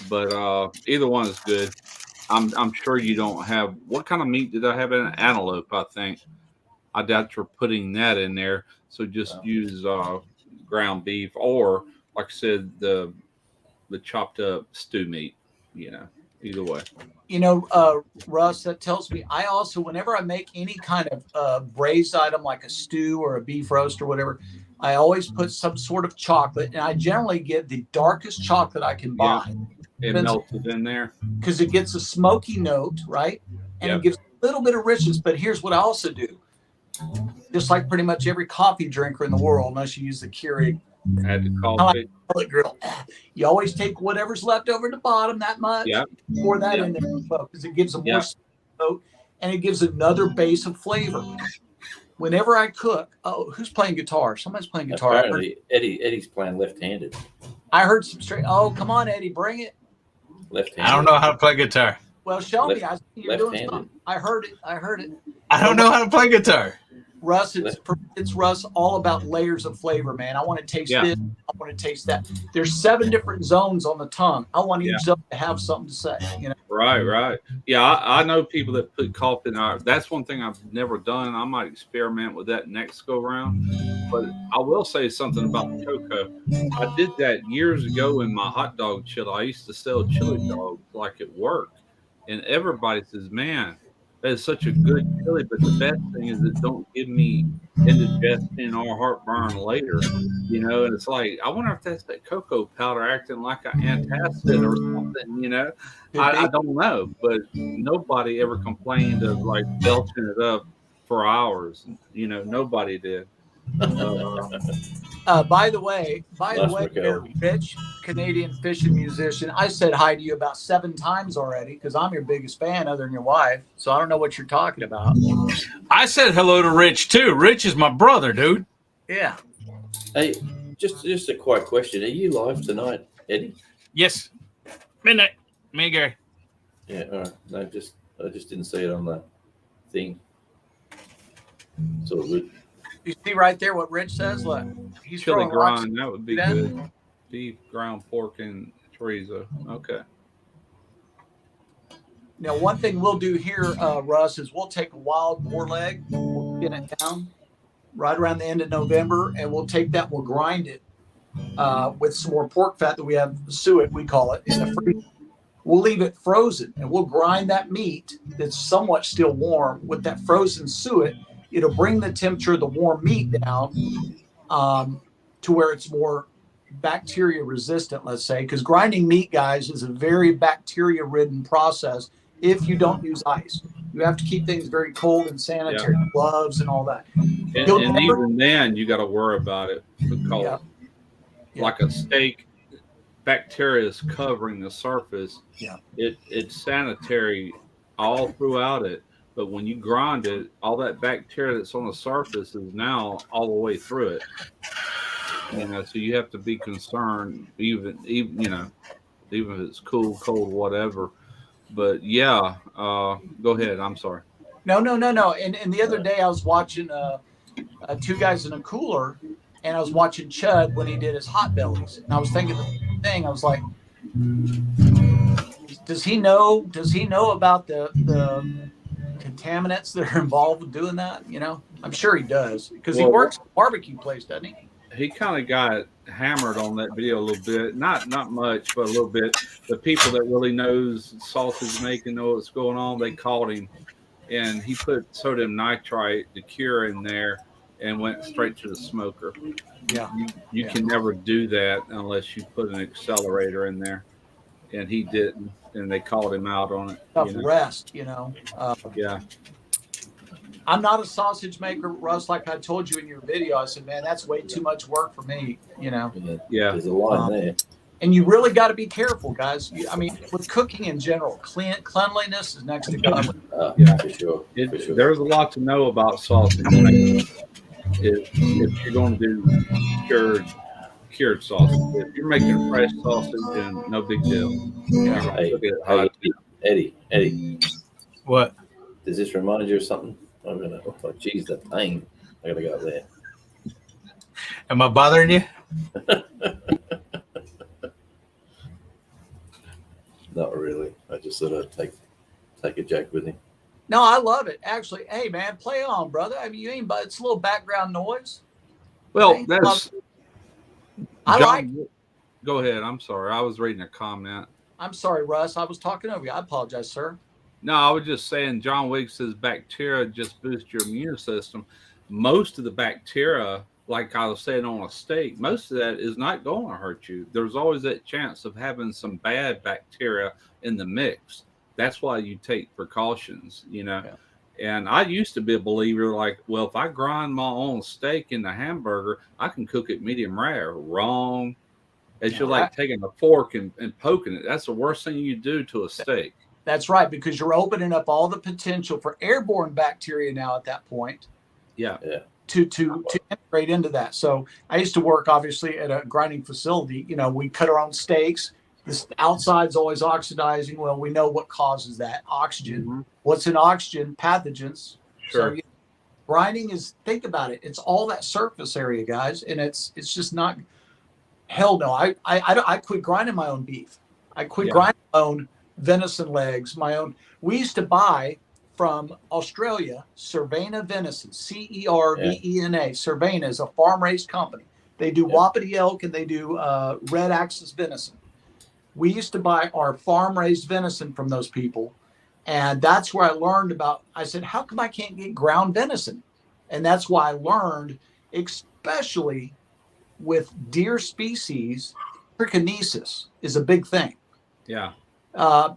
Speaker 2: but either one is good. I'm sure you don't have, what kind of meat did I have in it? Antelope, I think. I doubt you're putting that in there. So just use ground beef, or like I said, the chopped up stew meat. You know. either way.
Speaker 7: You know, Russ, that tells me I also, whenever I make any kind of braised item like a stew or a beef roast or whatever, I always put some sort of chocolate, and I generally get the darkest chocolate I can
Speaker 2: Yeah.
Speaker 7: buy.
Speaker 2: It melted in there.
Speaker 7: Because it gets a smoky note, right? And
Speaker 2: Yep.
Speaker 7: it gives a little bit of richness. But here's what I also do. Just like pretty much every coffee drinker in the world, unless you use the Keurig
Speaker 2: Add the coffee.
Speaker 7: pellet grill, you always take whatever's left over at the bottom, that much,
Speaker 2: Yeah.
Speaker 7: pour that
Speaker 2: Yeah.
Speaker 7: in there because it gives a more
Speaker 2: Yeah.
Speaker 7: note and it gives another base of flavor. Whenever I cook, who's playing guitar? Somebody's playing guitar.
Speaker 8: Apparently, Eddie's playing left-handed.
Speaker 7: I heard some straight. Oh, come on, Eddie, bring it.
Speaker 8: Left-handed.
Speaker 5: I don't know how to play guitar.
Speaker 7: Well, show me. I see you're doing
Speaker 8: Left-handed.
Speaker 7: something. I heard it.
Speaker 5: I don't know how to play guitar.
Speaker 7: Russ, it's Russ all about layers of flavor, man. I want to taste this. I want to taste that. There's 7 different zones on the tongue. I want each zone to have something to say. You know.
Speaker 2: Right. Yeah, I know people that put coffee in there. That's one thing I've never done. I might experiment with that next go round. But I will say something about the cocoa. I did that years ago in my hot dog chili. I used to sell chili dogs like at work. And everybody says, man, that is such a good chili. But the best thing is it don't give me indigestion or heartburn later. You know, and it's like, I wonder if that's that cocoa powder acting like an antacid or something, you know. I don't know, but nobody ever complained of like belching it up for hours. You know, nobody did.
Speaker 7: By the way, you're Rich, Canadian fishing musician. I said hi to you about 7 times already because I'm your biggest fan other than your wife. So I don't know what you're talking about.
Speaker 5: I said hello to Rich too. Rich is my brother, dude.
Speaker 7: Yeah.
Speaker 8: Hey, just a quick question. Are you live tonight, Eddie?
Speaker 5: Yes. Midnight. Me and Gary.
Speaker 8: Yeah, all right. No, I just didn't see it on the thing. It's all good.
Speaker 7: You see right there what Rich says? Look, he's
Speaker 2: Chili
Speaker 7: throwing rocks.
Speaker 2: grind, that would be good. Beef, ground pork, and chorizo. Okay.
Speaker 7: Now, one thing we'll do here, Russ, is we'll take a wild boar leg, we'll get it down right around the end of November, and we'll take that, we'll grind it with some more pork fat that we have, suet, we call it, in the freezer. We'll leave it frozen, and we'll grind that meat that's somewhat still warm with that frozen suet. It'll bring the temperature of the warm meat down to where it's more bacteria resistant, let's say, because grinding meat, guys, is a very bacteria ridden process if you don't use ice. You have to keep things very cold and sanitary, gloves and all that.
Speaker 2: And even then, you got to worry about it because like a steak, bacteria is covering the surface.
Speaker 7: Yeah.
Speaker 2: It's sanitary all throughout it. But when you grind it, all that bacteria that's on the surface is now all the way through it. You know, so you have to be concerned, even you know, even if it's cool, cold, whatever. But yeah, go ahead. I'm sorry.
Speaker 7: No. And the other day I was watching 2 guys in a cooler, and I was watching Chud when he did his hot bellies, and I was thinking the same thing. I was like, does he know about the contaminants that are involved with doing that? You know, I'm sure he does because he works at a barbecue place, doesn't he?
Speaker 2: He kind of got hammered on that video a little bit, not much, but a little bit. The people that really knows sausage making, know what's going on, they called him, and he put sodium nitrite, the cure, in there, and went straight to the smoker.
Speaker 7: Yeah,
Speaker 2: you can never do that unless you put an accelerator in there, and he didn't, and they called him out on it.
Speaker 7: Tough rest, you know.
Speaker 2: Yeah.
Speaker 7: I'm not a sausage maker, Russ. Like I told you in your video, I said, man, that's way too much work for me, you know.
Speaker 2: Yeah.
Speaker 8: There's a line there.
Speaker 7: And you really got to be careful, guys. I mean, with cooking in general, cleanliness is next to God.
Speaker 2: Yeah,
Speaker 8: for sure.
Speaker 2: There's a lot to know about sausage. If you're going to do cured sausage, if you're making fresh sausage, then no big deal.
Speaker 8: Yeah. Hey, Eddie.
Speaker 5: What?
Speaker 8: Does this remind you of something? I'm gonna. Oh, geez, the pain. I gotta go up there.
Speaker 5: Am I bothering you?
Speaker 8: Not really. I just sort of take a joke with him.
Speaker 7: No, I love it. Actually, hey man, play on, brother. I mean, you ain't, but it's a little background noise.
Speaker 2: Well, that's.
Speaker 7: I
Speaker 2: John,
Speaker 7: like.
Speaker 2: Go ahead. I'm sorry. I was reading a comment.
Speaker 7: I'm sorry, Russ. I was talking over you. I apologize, sir.
Speaker 2: No, I was just saying John Wiggs says bacteria just boost your immune system. Most of the bacteria, like I was saying on a steak, most of that is not going to hurt you. There's always that chance of having some bad bacteria in the mix. That's why you take precautions, you know.
Speaker 7: Yeah.
Speaker 2: And I used to be a believer, like, well, if I grind my own steak in the hamburger, I can cook it medium rare. Wrong. It's just like taking a fork and poking it. That's the worst thing you do to a steak.
Speaker 7: That's right, because you're opening up all the potential for airborne bacteria now at that point.
Speaker 2: Yeah.
Speaker 7: To integrate into that. So I used to work obviously at a grinding facility. You know, we cut our own steaks. The outside's always oxidizing. Well, we know what causes that. Oxygen.
Speaker 2: Mm-hmm.
Speaker 7: What's in oxygen? Pathogens.
Speaker 2: Sure.
Speaker 7: So grinding is, think about it. It's all that surface area, guys, and it's just not. Hell no. I quit grinding my own beef. I quit grinding my own venison legs. We used to buy from Australia Cervena venison, Cervena. Cervena is a farm-raised company. They do Wapiti elk and they do red axis venison. We used to buy our farm-raised venison from those people, and that's where I learned about. I said, how come I can't get ground venison? And that's why I learned, especially with deer species, trichonesis is a big thing.
Speaker 2: Yeah.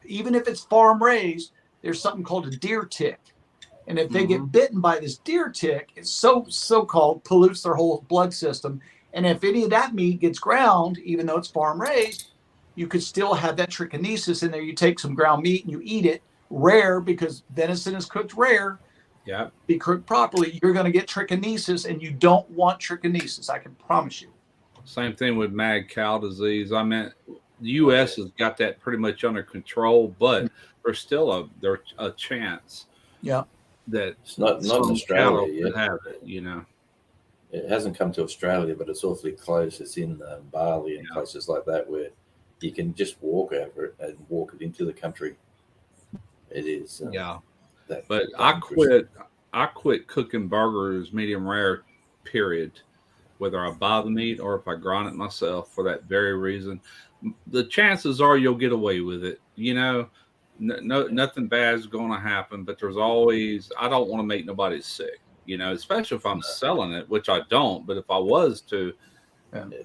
Speaker 7: Even if it's farm raised, there's something called a deer tick. And if they get bitten by this deer tick, it's so-called pollutes their whole blood system. And if any of that meat gets ground, even though it's farm raised, you could still have that trichonesis in there. You take some ground meat and you eat it rare, because venison is cooked rare.
Speaker 2: Yeah.
Speaker 7: Be cooked properly, you're going to get trichonesis, and you don't want trichonesis. I can promise you.
Speaker 2: Same thing with mad cow disease. I mean, the U.S. has got that pretty much under control, but there's still a chance.
Speaker 7: Yeah.
Speaker 2: That
Speaker 8: it's not in Australia yet.
Speaker 2: Have it, you know.
Speaker 8: It hasn't come to Australia, but it's awfully close. It's in Bali and places like that where you can just walk over it and walk it into the country. It is. But
Speaker 2: I quit cooking burgers medium rare, period. Whether I buy the meat or if I grind it myself, for that very reason. The chances are you'll get away with it. You know, no, nothing bad is going to happen, but there's always, I don't want to make nobody sick, you know, especially if I'm selling it, which I don't. But if I was to,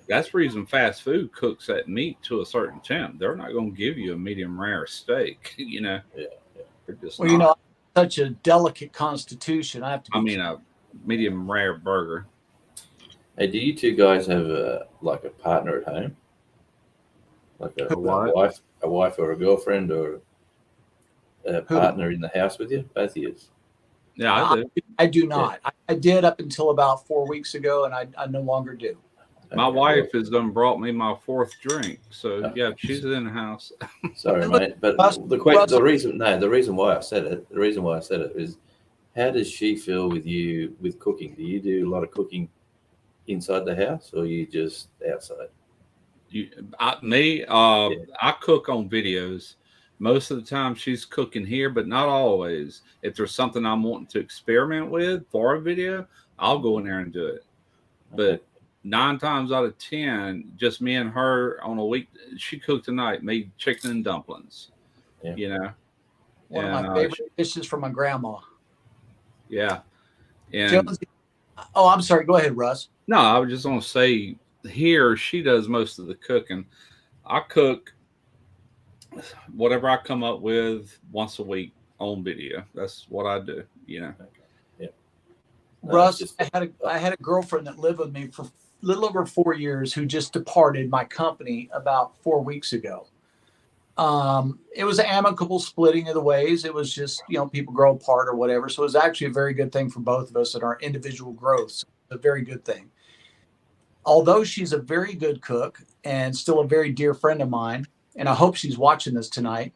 Speaker 2: that's the reason fast food cooks that meat to a certain temp. They're not going to give you a medium rare steak, you know.
Speaker 7: Well, you know, such a delicate constitution. I have to.
Speaker 2: I mean, a medium rare burger.
Speaker 8: Hey, do you two guys have a partner at home, like a wife or a girlfriend or a partner in the house with you? Both of you?
Speaker 2: Yeah, I do.
Speaker 7: I do not. Yeah. I did up until about 4 weeks ago, and I no longer do.
Speaker 2: My wife has brought me my fourth drink, so she's in the house.
Speaker 8: Sorry, mate, but the reason why I said it is, how does she feel with you with cooking? Do you do a lot of cooking inside the house, or you just outside?
Speaker 2: I cook on videos. Most of the time she's cooking here, but not always. If there's something I'm wanting to experiment with for a video, I'll go in there and do it. But 9 times out of 10, just me and her on a week. She cooked tonight, made chicken and dumplings. Yeah. You know,
Speaker 7: one of my favorite dishes from my grandma.
Speaker 2: Yeah. And
Speaker 7: Jonesy, I'm sorry. Go ahead, Russ.
Speaker 2: No, I was just going to say, here she does most of the cooking. I cook whatever I come up with once a week on video. That's what I do, you know.
Speaker 8: Yeah.
Speaker 7: Russ, I had a girlfriend that lived with me for a little over 4 years who just departed my company about 4 weeks ago. It was an amicable splitting of the ways. It was just, you know, people grow apart or whatever. So it was actually a very good thing for both of us in our individual growth. So a very good thing. Although she's a very good cook and still a very dear friend of mine, and I hope she's watching this tonight.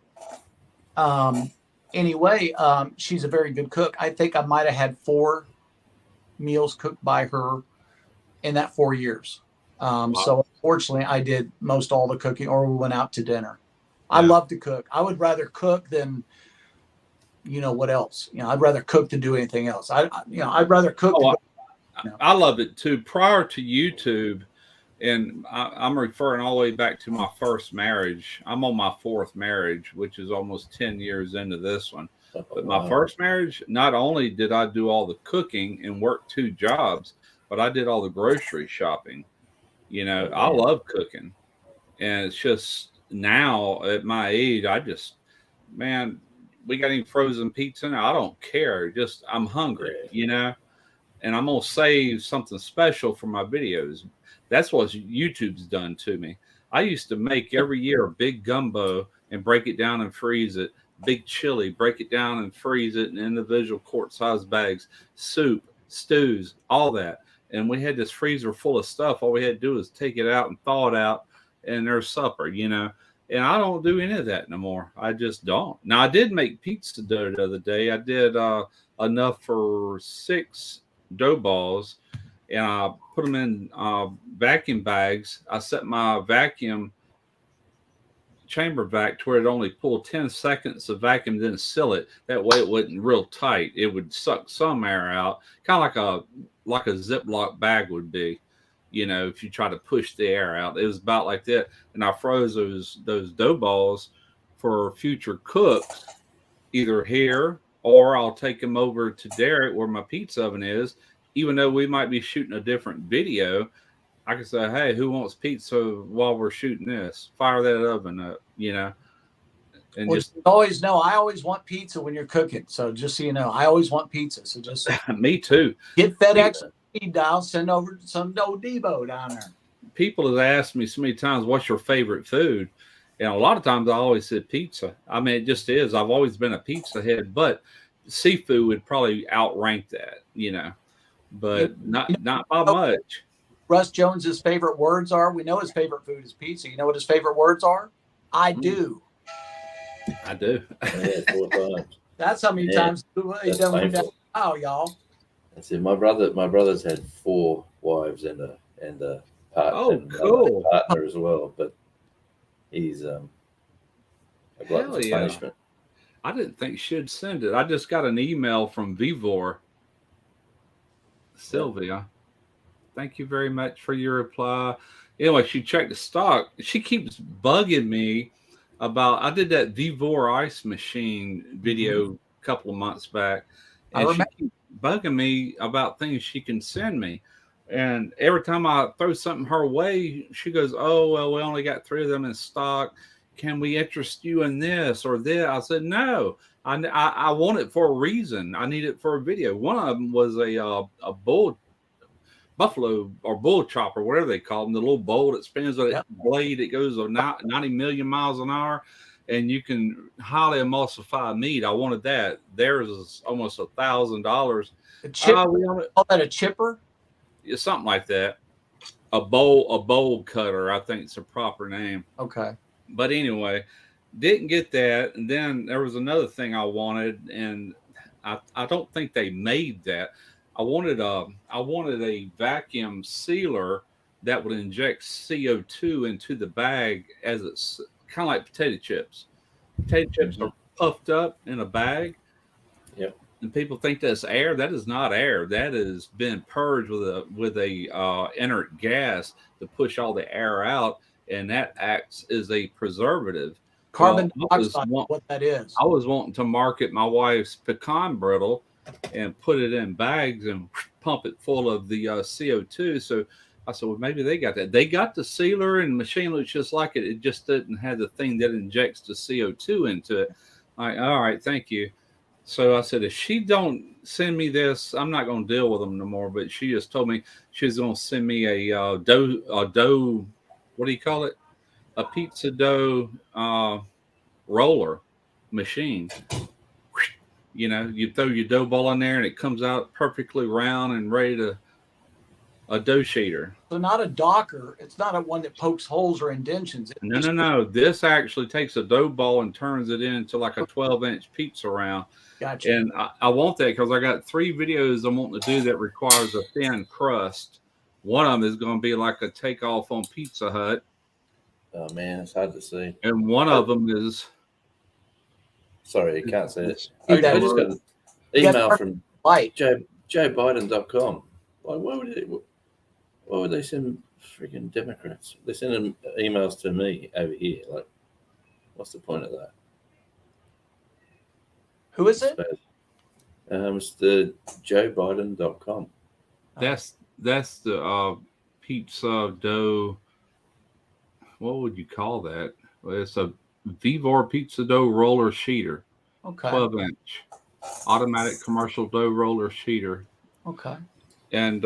Speaker 7: She's a very good cook. I think I might have had 4 meals cooked by her in that 4 years. So unfortunately, I did most all the cooking, or we went out to dinner. Yeah. I love to cook. I would rather cook than, you know, what else? You know, I'd rather cook than do anything else. I'd rather cook.
Speaker 2: I love it too. Prior to YouTube, And I'm referring all the way back to my first marriage. I'm on my fourth marriage, which is almost 10 years into this one. But my first marriage, not only did I do all the cooking and work 2 jobs, but I did all the grocery shopping. You know, I love cooking. And it's just now at my age, man, we got any frozen pizza now? I don't care. Just I'm hungry, you know, and I'm going to save something special for my videos. That's what YouTube's done to me. I used to make every year a big gumbo and break it down and freeze it. Big chili, break it down and freeze it in individual quart-sized bags. Soup, stews, all that. And we had this freezer full of stuff. All we had to do was take it out and thaw it out, and there's supper, you know. And I don't do any of that no more. I just don't. Now, I did make pizza dough the other day. I did enough for 6 dough balls, and I put them in vacuum bags. I set my vacuum chamber vac to where it only pulled 10 seconds of vacuum, then seal it. That way it wasn't real tight. It would suck some air out, kind of like a Ziploc bag would be, you know, if you try to push the air out. It was about like that. And I froze those dough balls for future cooks, either here or I'll take them over to Derek where my pizza oven is. Even though we might be shooting a different video, I can say, hey, who wants pizza while we're shooting this? Fire that oven up, you know. And
Speaker 7: Well, just always know, I always want pizza when you're cooking. So just so you know, I always want pizza. So just
Speaker 2: me too.
Speaker 7: Get FedEx speed dial, send over some old Debo down there.
Speaker 2: People have asked me so many times, what's your favorite food? And a lot of times I always said pizza. I mean, it just is. I've always been a pizza head, but seafood would probably outrank that, you know, but not by much.
Speaker 7: Russ Jones's favorite words are, we know his favorite food is pizza. You know what his favorite words are? I do.
Speaker 2: I do.
Speaker 8: Yeah, 4 times.
Speaker 7: That's how many times he's done that. Oh, y'all.
Speaker 8: That's it. My brother's had 4 wives and a partner,
Speaker 2: cool.
Speaker 8: partner as well, but he's a glutton for punishment.
Speaker 2: I didn't think she'd send it. I just got an email from Vivor. Sylvia, thank you very much for your reply. Anyway, she checked the stock. She keeps bugging me about, I did that Vivor ice machine video a couple of months back, and she keeps bugging me about things she can send me. And every time I throw something her way, she goes, oh, well, we only got 3 of them in stock. Can we interest you in this or that? I said, no, I want it for a reason. I need it for a video. One of them was a buffalo or bull chopper, whatever they call them, the little bowl that spins with a blade. It goes 90 million miles an hour, and you can highly emulsify meat. I wanted that. Theirs is almost $1,000.
Speaker 7: Call that a chipper?
Speaker 2: Yeah, something like that. A bowl cutter, I think it's a proper name.
Speaker 7: Okay.
Speaker 2: But anyway, didn't get that. And then there was another thing I wanted, and I don't think they made that. I wanted a vacuum sealer that would inject CO2 into the bag, as it's kind of like potato chips. Potato chips are puffed up in a bag.
Speaker 8: Yep.
Speaker 2: And people think that's air. That is not air. That has been purged with a inert gas to push all the air out, and that acts as a preservative.
Speaker 7: Carbon dioxide, what that is.
Speaker 2: I was wanting to market my wife's pecan brittle and put it in bags and pump it full of the CO2. So I said, well, maybe they got that. They got the sealer, and the machine looks just like it. It just didn't have the thing that injects the CO2 into it. All right, thank you. So I said, if she don't send me this, I'm not going to deal with them no more. But she just told me she's going to send me a dough, what do you call it? A pizza dough roller machine. You know, you throw your dough ball in there and it comes out perfectly round and ready to a dough sheeter.
Speaker 7: So not a docker. It's not a one that pokes holes or indentions.
Speaker 2: No. This actually takes a dough ball and turns it into like a 12-inch pizza round.
Speaker 7: Gotcha.
Speaker 2: And I want that because I got 3 videos I'm wanting to do that requires a thin crust. One of them is going to be like a takeoff on Pizza Hut.
Speaker 8: Oh man, it's hard to see.
Speaker 2: And one of them is.
Speaker 8: Sorry, you can't see it.
Speaker 7: I
Speaker 8: just got an email from JoeBiden.com. Like, why would they send freaking Democrats. They send them emails to me over here. Like, what's the point of that?
Speaker 7: Who is it?
Speaker 8: It's the JoeBiden.com.
Speaker 2: That's the pizza dough. What would you call that? Well, it's a Vivor pizza dough roller sheeter.
Speaker 7: Okay.
Speaker 2: 12-inch automatic commercial dough roller sheeter.
Speaker 7: Okay.
Speaker 2: And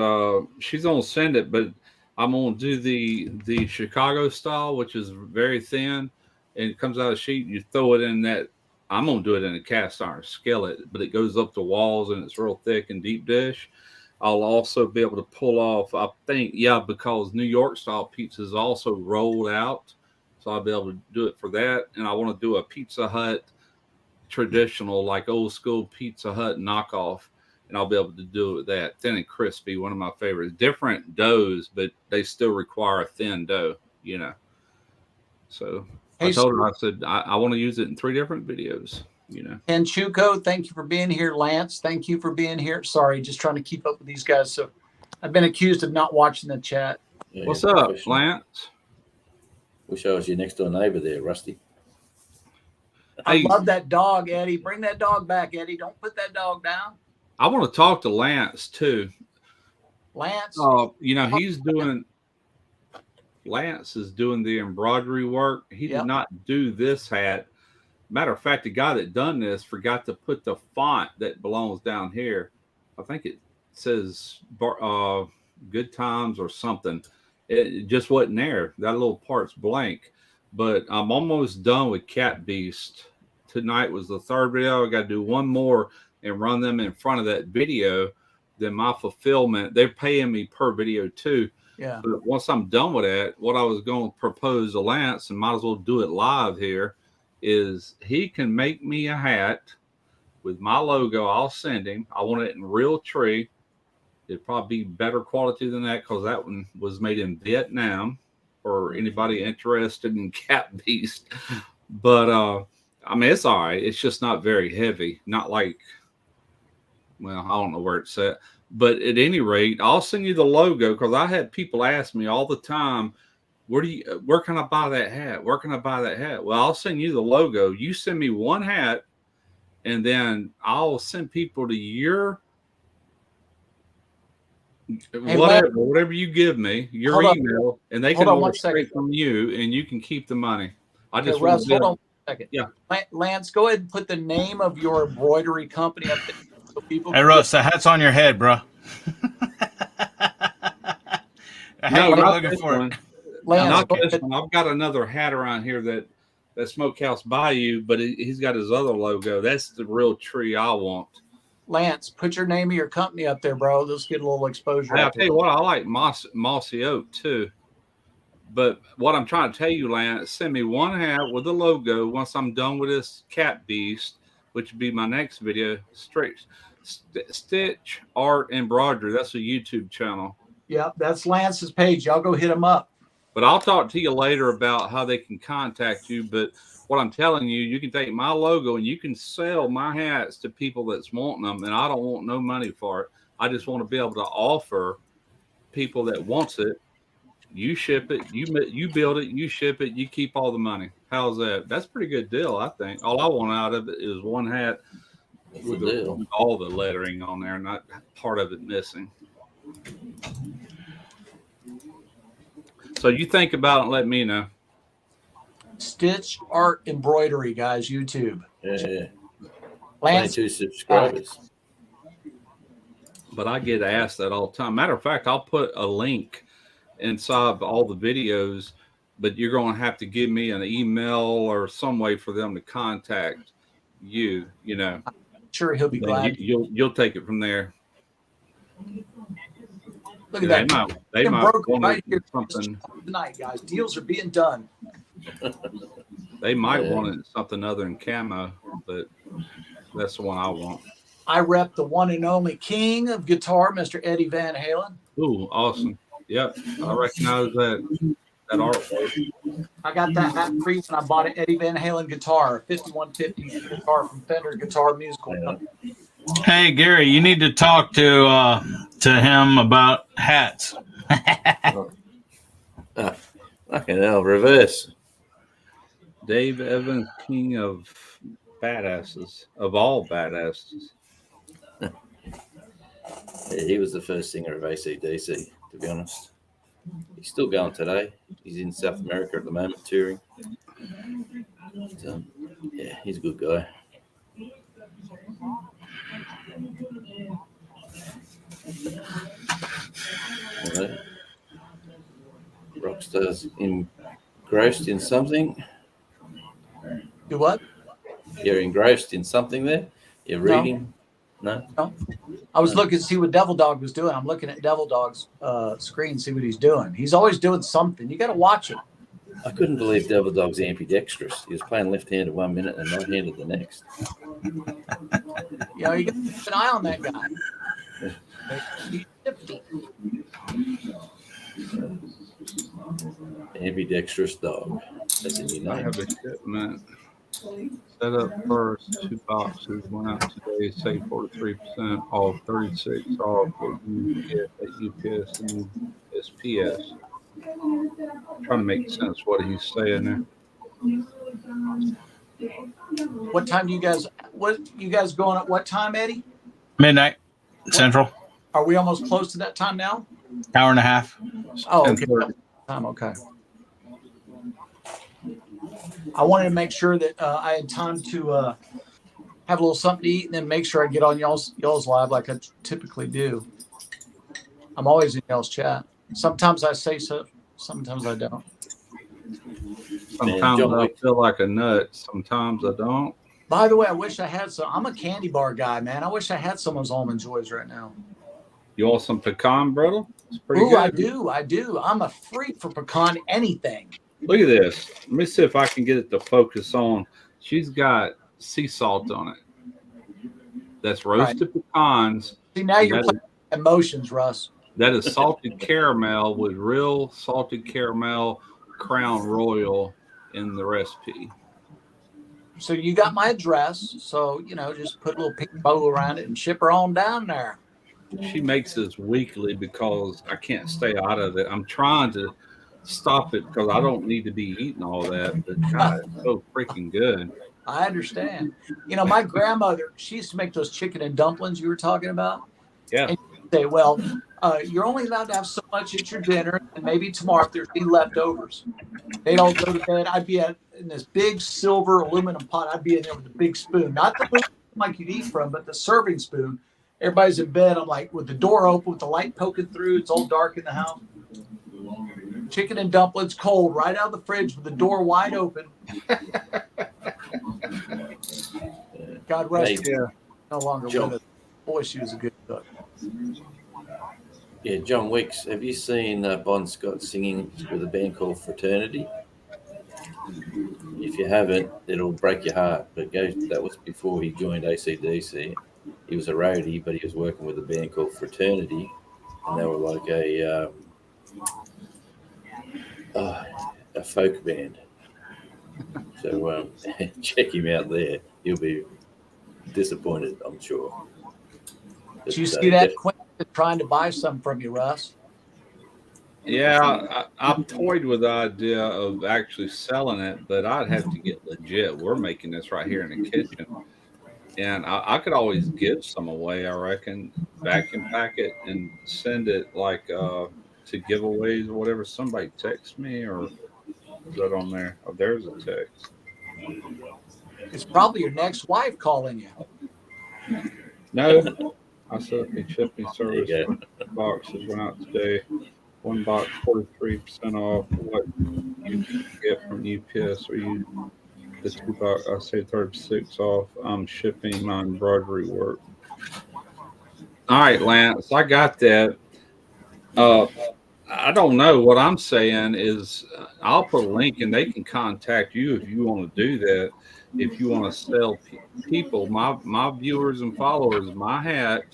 Speaker 2: she's gonna send it, but I'm gonna do the Chicago style, which is very thin, and it comes out of sheet. You throw it in that. I'm gonna do it in a cast iron skillet, but it goes up the walls and it's real thick and deep dish. I'll also be able to pull off, I think, because New York style pizza is also rolled out, so I'll be able to do it for that. And I want to do a Pizza Hut traditional, like old school Pizza Hut knockoff, and I'll be able to do it with that. Thin and crispy, one of my favorites. Different doughs, but they still require a thin dough, you know. So I told her, I said, I want to use it in 3 different videos, you know.
Speaker 7: And Chuko, thank you for being here. Lance, thank you for being here. Sorry, just trying to keep up with these guys. So I've been accused of not watching the chat.
Speaker 8: Yeah,
Speaker 2: what's up, Lance?
Speaker 8: Wish I was your next door neighbor there, Rusty.
Speaker 7: I love that dog, Eddie. Bring that dog back, Eddie. Don't put that dog down.
Speaker 2: I want to talk to Lance too.
Speaker 7: Lance,
Speaker 2: you know, Lance is doing the embroidery work. He did not do this hat. Matter of fact, the guy that done this forgot to put the font that belongs down here. I think it says Good Times or something. It just wasn't there. That little part's blank. But I'm almost done with Cat Beast. Tonight was the 3rd video. I got to do one more and run them in front of that video. Then my fulfillment, they're paying me per video too.
Speaker 7: Yeah.
Speaker 2: But once I'm done with that, what I was going to propose to Lance, and might as well do it live here, is he can make me a hat with my logo. I'll send him. I want it in real tree. It'd probably be better quality than that because that one was made in Vietnam for anybody interested in Cat Beast. But I mean, it's all right. It's just not very heavy. Not like, well, I don't know where it's at. But at any rate, I'll send you the logo because I had people ask me all the time, where can I buy that hat? Where can I buy that hat? Well, I'll send you the logo. You send me one hat, and then I'll send people to your whatever you give me, your email, and they can order straight from you, and you can keep the money. I just
Speaker 7: Russ, hold on 1 second.
Speaker 2: Yeah,
Speaker 7: Lance, go ahead and put the name of your embroidery company up there so people.
Speaker 5: Hey, Russ, the hat's on your head, bro.
Speaker 2: No, not
Speaker 5: looking for it.
Speaker 7: Lance,
Speaker 2: not this one. I've got another hat around here that Smokehouse Bayou, but he's got his other logo. That's the real tree I want.
Speaker 7: Lance, put your name of your company up there, bro. Let's get a little exposure.
Speaker 2: Hey, I'll tell you what, I like Mossy Oak too. But what I'm trying to tell you, Lance, send me one hat with the logo once I'm done with this Cat Beast, which would be my next video. Stitch Art Embroidery. That's a YouTube channel.
Speaker 7: Yeah, that's Lance's page. Y'all go hit him up.
Speaker 2: But I'll talk to you later about how they can contact you. But what I'm telling you, you can take my logo and you can sell my hats to people that's wanting them. And I don't want no money for it. I just want to be able to offer people that wants it. You ship it, you build it, you ship it, you keep all the money. How's that? That's a pretty good deal, I think. All I want out of it is one hat with all the lettering on there, not part of it missing. So you think about it and let me know.
Speaker 7: Stitch Art Embroidery, guys, YouTube.
Speaker 8: Yeah.
Speaker 7: Lance,
Speaker 8: 22 subscribers.
Speaker 2: But I get asked that all the time. Matter of fact, I'll put a link inside all the videos, but you're going to have to give me an email or some way for them to contact you, you know.
Speaker 7: I'm sure he'll be glad.
Speaker 2: You'll take it from there.
Speaker 7: Look at that.
Speaker 2: They might want
Speaker 7: right here
Speaker 2: something
Speaker 7: tonight, guys. Deals are being done.
Speaker 2: They might want it something other than camo, but that's the one I want.
Speaker 7: I rep the one and only king of guitar, Mr. Eddie Van Halen.
Speaker 2: Ooh, awesome. Yep, I recognize that artwork.
Speaker 7: I got that hat free when I bought an Eddie Van Halen guitar, 5150 guitar from Fender Guitar Musical Company.
Speaker 5: Hey, Gary, you need to talk to him about hats.
Speaker 8: Fucking hell, reverse.
Speaker 2: Dave Evans, king of badasses, of all badasses.
Speaker 8: Yeah, he was the first singer of AC/DC, to be honest. He's still going today. He's in South America at the moment, touring. Yeah, he's a good guy. Right. Rockstar's engrossed in something.
Speaker 7: Do what?
Speaker 8: You're engrossed in something there? You're reading? No?
Speaker 7: I was looking to see what Devil Dog was doing. I'm looking at Devil Dog's screen, see what he's doing. He's always doing something. You got to watch him.
Speaker 8: I couldn't believe Devil Dog's ambidextrous. He was playing left-handed 1 minute and right-handed the next.
Speaker 7: You know, you got to keep an eye on that guy. He's shifty.
Speaker 8: Ambidextrous dog. That's in your
Speaker 2: I
Speaker 8: name.
Speaker 2: have a shipment set up first. 2 boxes went out today. Say 43% off, 36 off. What you get at UPS and SPS. Trying to make sense what he's saying there.
Speaker 7: What time do you guys? What you guys going at? What time, Eddie?
Speaker 5: Midnight Central.
Speaker 7: Are we almost close to that time now?
Speaker 5: Hour and a half.
Speaker 7: Oh, okay.
Speaker 2: 10:30.
Speaker 7: Time, okay. I wanted to make sure that I had time to have a little something to eat, and then make sure I get on y'all's live like I typically do. I'm always in y'all's chat. Sometimes I say so, sometimes I don't.
Speaker 2: Sometimes I feel like a nut. Sometimes I don't.
Speaker 7: By the way, I wish I had some. I'm a candy bar guy, man. I wish I had some of those Almond Joys right now.
Speaker 2: You want some pecan brittle? It's pretty
Speaker 7: Ooh,
Speaker 2: good.
Speaker 7: I do. I'm a freak for pecan anything.
Speaker 2: Look at this. Let me see if I can get it to focus on. She's got sea salt on it. That's roasted pecans.
Speaker 7: See, now you're playing emotions, Russ.
Speaker 2: That is salted caramel with real salted caramel Crown Royal in the recipe.
Speaker 7: So you got my address. So, you know, just put a little pink bow around it and ship her on down there.
Speaker 2: She makes this weekly because I can't stay out of it. I'm trying to stop it because I don't need to be eating all that. But God, it's so freaking good.
Speaker 7: I understand. You know, my grandmother, she used to make those chicken and dumplings you were talking about.
Speaker 2: Yeah.
Speaker 7: And she'd say, well, you're only allowed to have so much at your dinner, and maybe tomorrow if there's any leftovers. They'd all go to bed. I'd be in this big silver aluminum pot. I'd be in there with a big spoon, not the spoon like you'd eat from, but the serving spoon. Everybody's in bed. I'm like, with the door open, with the light poking through. It's all dark in the house. Chicken and dumplings cold right out of the fridge with the door wide open. God rest her. No longer with us. Boy, she was a good cook.
Speaker 8: Yeah, John Wicks. Have you seen Bon Scott singing with a band called Fraternity? If you haven't, it'll break your heart. But that was before he joined AC/DC. He was a roadie, but he was working with a band called Fraternity, and they were like a folk band. So check him out there. You'll be disappointed, I'm sure.
Speaker 7: Did you see that Quinn trying to buy some from you, Russ?
Speaker 2: Yeah, I've toyed with the idea of actually selling it, but I'd have to get legit. We're making this right here in the kitchen. And I could always give some away, I reckon, vacuum pack it and send it like to giveaways or whatever. Somebody text me, or is that on there? Oh, there's a text.
Speaker 7: It's probably your next wife calling you.
Speaker 2: No, I set up a shipping service. Boxes went out today. 1 box 43% off. What you can get from UPS, or you the 2 box, I say 36 off. I'm shipping my embroidery work. All right, Lance, I got that. I don't know. What I'm saying is I'll put a link and they can contact you if you want to do that. If you want to sell people, my viewers and followers, my hat,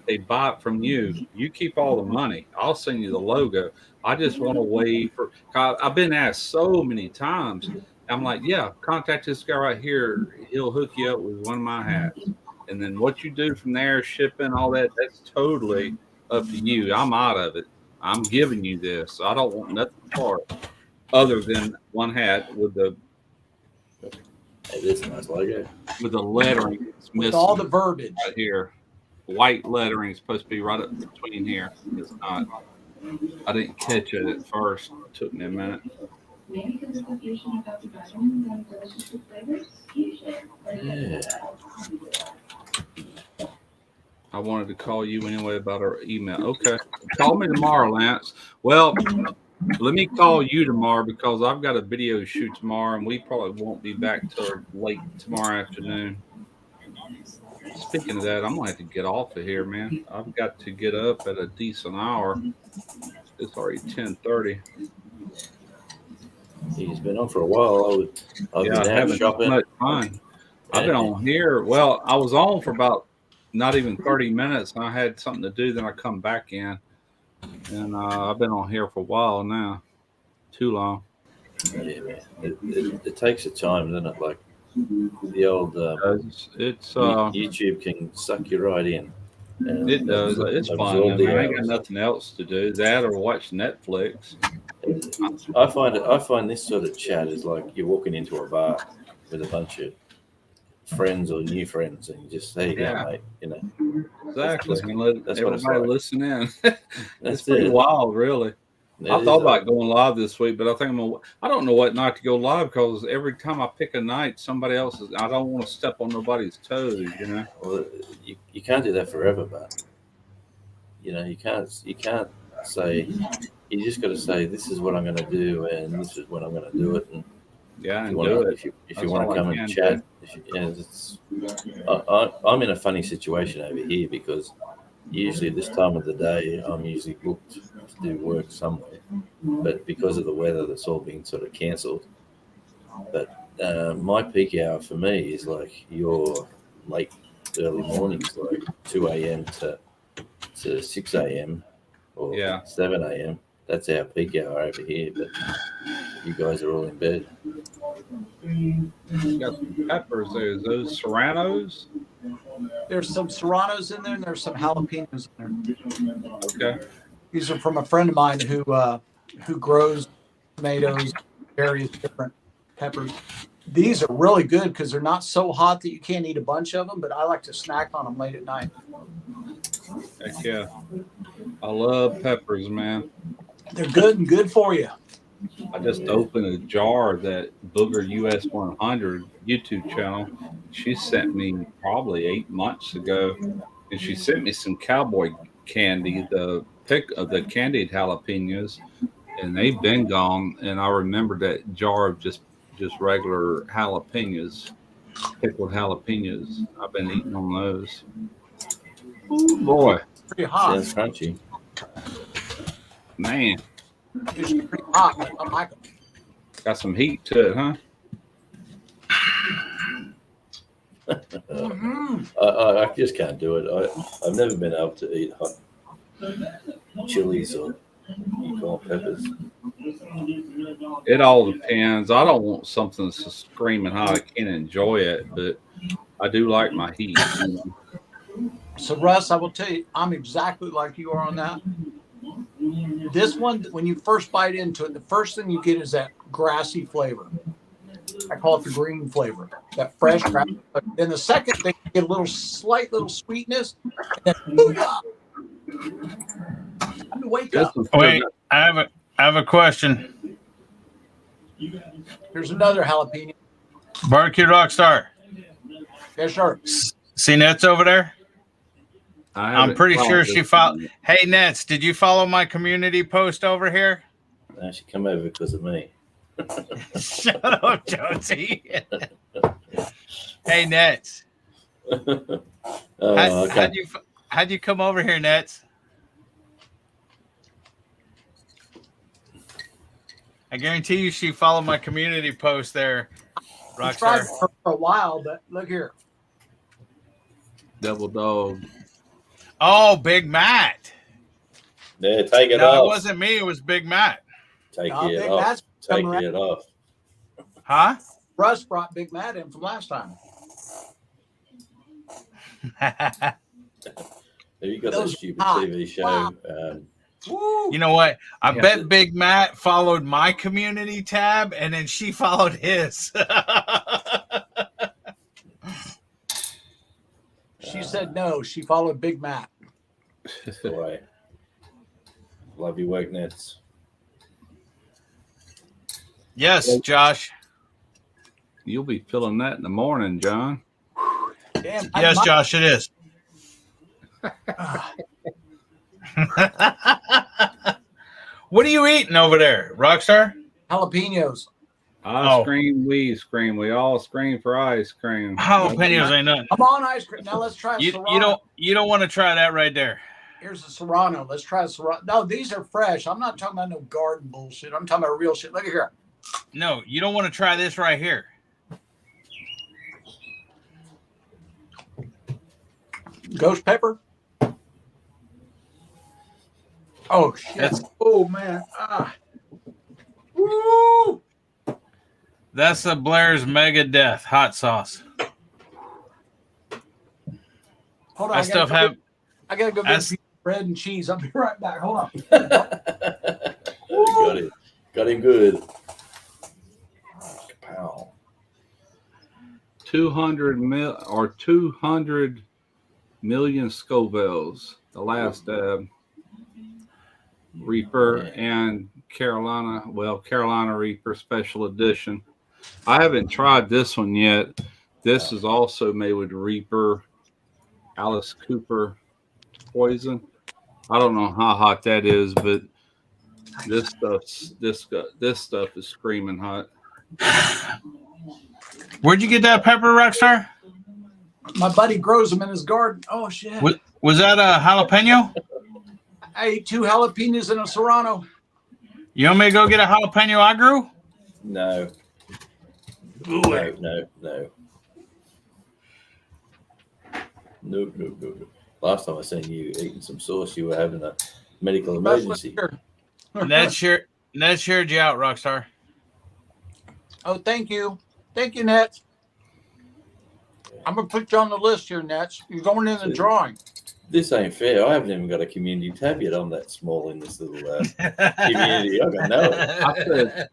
Speaker 2: they buy it from you. You keep all the money. I'll send you the logo. I just want to wait for. I've been asked so many times. I'm like, yeah, contact this guy right here. He'll hook you up with one of my hats. And then what you do from there, shipping, all that, that's totally up to you. I'm out of it. I'm giving you this. I don't want nothing for it other than one hat with the
Speaker 8: It is a nice logo.
Speaker 2: with the lettering. It's
Speaker 7: With
Speaker 2: missing
Speaker 7: all the verbiage.
Speaker 2: right here. White lettering is supposed to be right up between here. It's not. I didn't catch it at first. It took me a minute.
Speaker 8: Yeah.
Speaker 2: I wanted to call you anyway about our email. Okay. Call me tomorrow, Lance. Well, let me call you tomorrow because I've got a video shoot tomorrow and we probably won't be back till late tomorrow afternoon. Speaking of that, I'm gonna have to get off of here, man. I've got to get up at a decent hour. It's already 10:30.
Speaker 8: He's been on for a while. I've
Speaker 2: Yeah,
Speaker 8: been
Speaker 2: I
Speaker 8: out
Speaker 2: haven't had
Speaker 8: shopping.
Speaker 2: much fun. I've been on here. Well, I was on for about not even 30 minutes, and I had something to do. Then I come back in, and I've been on here for a while now. Too long.
Speaker 8: Yeah, man. It takes a time, doesn't it? Like the old
Speaker 2: It's
Speaker 8: YouTube can suck you right in. And
Speaker 2: it does. It's fun.
Speaker 8: absorb the
Speaker 2: I ain't got
Speaker 8: hours.
Speaker 2: nothing else to do. That or watch Netflix.
Speaker 8: I find this sort of chat is like you're walking into a bar with a bunch of friends or new friends, and you just say, "Hey,
Speaker 2: Yeah.
Speaker 8: mate," you know.
Speaker 2: Exactly. And let
Speaker 8: That's what it's
Speaker 2: everybody
Speaker 8: like.
Speaker 2: listen in.
Speaker 8: That's
Speaker 2: It's pretty
Speaker 8: it.
Speaker 2: wild, really.
Speaker 8: It
Speaker 2: I
Speaker 8: is,
Speaker 2: thought about going live this week, but I think I don't know what night to go live because every time I pick a night, somebody else is. I don't want to step on nobody's toes, you know.
Speaker 8: Well, you can't do that forever, but you know you can't say. You just got to say, "This is what I'm going to do, and this is when I'm going to do it." And
Speaker 2: Yeah,
Speaker 8: if
Speaker 2: and
Speaker 8: you want
Speaker 2: do
Speaker 8: to,
Speaker 2: it.
Speaker 8: if you
Speaker 2: That's
Speaker 8: want
Speaker 2: all
Speaker 8: to
Speaker 2: I
Speaker 8: come
Speaker 2: can
Speaker 8: and
Speaker 2: do.
Speaker 8: chat, I'm in a funny situation over here because usually this time of the day I'm usually booked to do work somewhere, but because of the weather, that's all been sort of cancelled. But my peak hour for me is like your late early mornings, like 2 a.m. to 6 a.m. or
Speaker 2: Yeah.
Speaker 8: 7 a.m. That's our peak hour over here, but you guys are all in bed.
Speaker 2: Got some peppers there. Is those serranos?
Speaker 7: There's some serranos in there, and there's some jalapenos in there.
Speaker 2: Okay.
Speaker 7: These are from a friend of mine who grows tomatoes, various different peppers. These are really good because they're not so hot that you can't eat a bunch of them, but I like to snack on them late at night.
Speaker 2: Heck yeah. I love peppers, man.
Speaker 7: They're good and good for you.
Speaker 2: I just opened a jar of that Booger US 100 YouTube channel. She sent me probably 8 months ago, and she sent me some cowboy candy, the candied jalapenos, and they've been gone. And I remember that jar of just regular jalapenos, pickled jalapenos. I've been eating on those. Ooh, boy,
Speaker 7: Pretty hot.
Speaker 8: Sounds crunchy.
Speaker 2: man,
Speaker 7: It's pretty hot, but I like them.
Speaker 2: got some heat to it, huh?
Speaker 8: I just can't do it. I've never been able to eat hot chilies or you call them peppers.
Speaker 2: It all depends. I don't want something that's so screaming hot I can't enjoy it, but I do like my heat. You know?
Speaker 7: So, Russ, I will tell you, I'm exactly like you are on that. This one, when you first bite into it, the first thing you get is that grassy flavor. I call it the green flavor, that fresh grass. But then the second thing, you get a slight little sweetness. And then, I mean, wake up.
Speaker 5: Wait, I have a question.
Speaker 7: Here's another jalapeno.
Speaker 5: Barbecue Rockstar.
Speaker 7: Yes, sir.
Speaker 5: See Nets over there? I'm pretty sure she followed.
Speaker 2: followed.
Speaker 5: Hey, Nets, did you follow my community post over here?
Speaker 8: No, she come over because of me.
Speaker 5: Shut up, Jonesy. Hey, Nets.
Speaker 8: Okay.
Speaker 5: How'd you come over here, Nets? I guarantee you she followed my community post there,
Speaker 7: I tried
Speaker 5: Rockstar.
Speaker 7: for a while, but look here.
Speaker 2: Double dog.
Speaker 5: Oh, Big Matt.
Speaker 8: Yeah, take it
Speaker 5: No,
Speaker 8: off.
Speaker 5: it wasn't me. It was Big Matt.
Speaker 8: Take
Speaker 7: No,
Speaker 8: it
Speaker 7: Big
Speaker 8: off.
Speaker 7: Matt's
Speaker 8: Take
Speaker 7: coming
Speaker 8: it off.
Speaker 5: Huh?
Speaker 7: Russ brought Big Matt in from last time.
Speaker 8: Have you got that
Speaker 7: Those
Speaker 8: stupid
Speaker 7: hot.
Speaker 8: TV show?
Speaker 7: Wow. Woo.
Speaker 5: You know what? I
Speaker 8: Yeah.
Speaker 5: bet Big Matt followed my community tab, and then she followed his.
Speaker 7: She said no. She followed Big Matt.
Speaker 8: All right. Love you, work nets.
Speaker 5: Yes, Josh.
Speaker 2: You'll be feeling that in the morning, John.
Speaker 7: Damn.
Speaker 5: Yes, Josh, it is. What are you eating over there, Rockstar?
Speaker 7: Jalapenos.
Speaker 2: I scream, we scream, we all scream for ice cream.
Speaker 5: Jalapenos ain't nothing.
Speaker 7: I'm on ice cream. Now let's try a Serrano.
Speaker 5: You don't want to try that right there.
Speaker 7: Here's a Serrano. Let's try a Serrano. No, these are fresh. I'm not talking about no garden bullshit. I'm talking about real shit. Look at here.
Speaker 5: No, you don't want to try this right here.
Speaker 7: Ghost pepper. Oh shit! Oh man! Woo!
Speaker 5: That's the Blair's Mega Death hot sauce.
Speaker 7: Hold on,
Speaker 5: I
Speaker 7: gotta go get a piece of bread and cheese. I'll be right back. Hold on.
Speaker 8: Got it. Got him good. Kapow.
Speaker 2: 200 million Scovilles. The last Reaper and Carolina Reaper Special Edition. I haven't tried this one yet. This is also made with Reaper, Alice Cooper Poison. I don't know how hot that is, but this stuff is screaming hot.
Speaker 5: Where'd you get that pepper, Rockstar?
Speaker 7: My buddy grows them in his garden. Oh shit!
Speaker 5: Was that a jalapeno?
Speaker 7: I ate 2 jalapenos and a Serrano.
Speaker 5: You want me to go get a jalapeno I grew?
Speaker 8: No. No. No. Last time I seen you eating some sauce, you were having a medical emergency.
Speaker 5: Ned shared you out, Rockstar.
Speaker 7: Oh, thank you. Thank you, Nets. I'm going to put you on the list here, Nets. You're going in the drawing.
Speaker 8: This ain't fair. I haven't even got a community tab yet. I'm that small in this little community. I got no.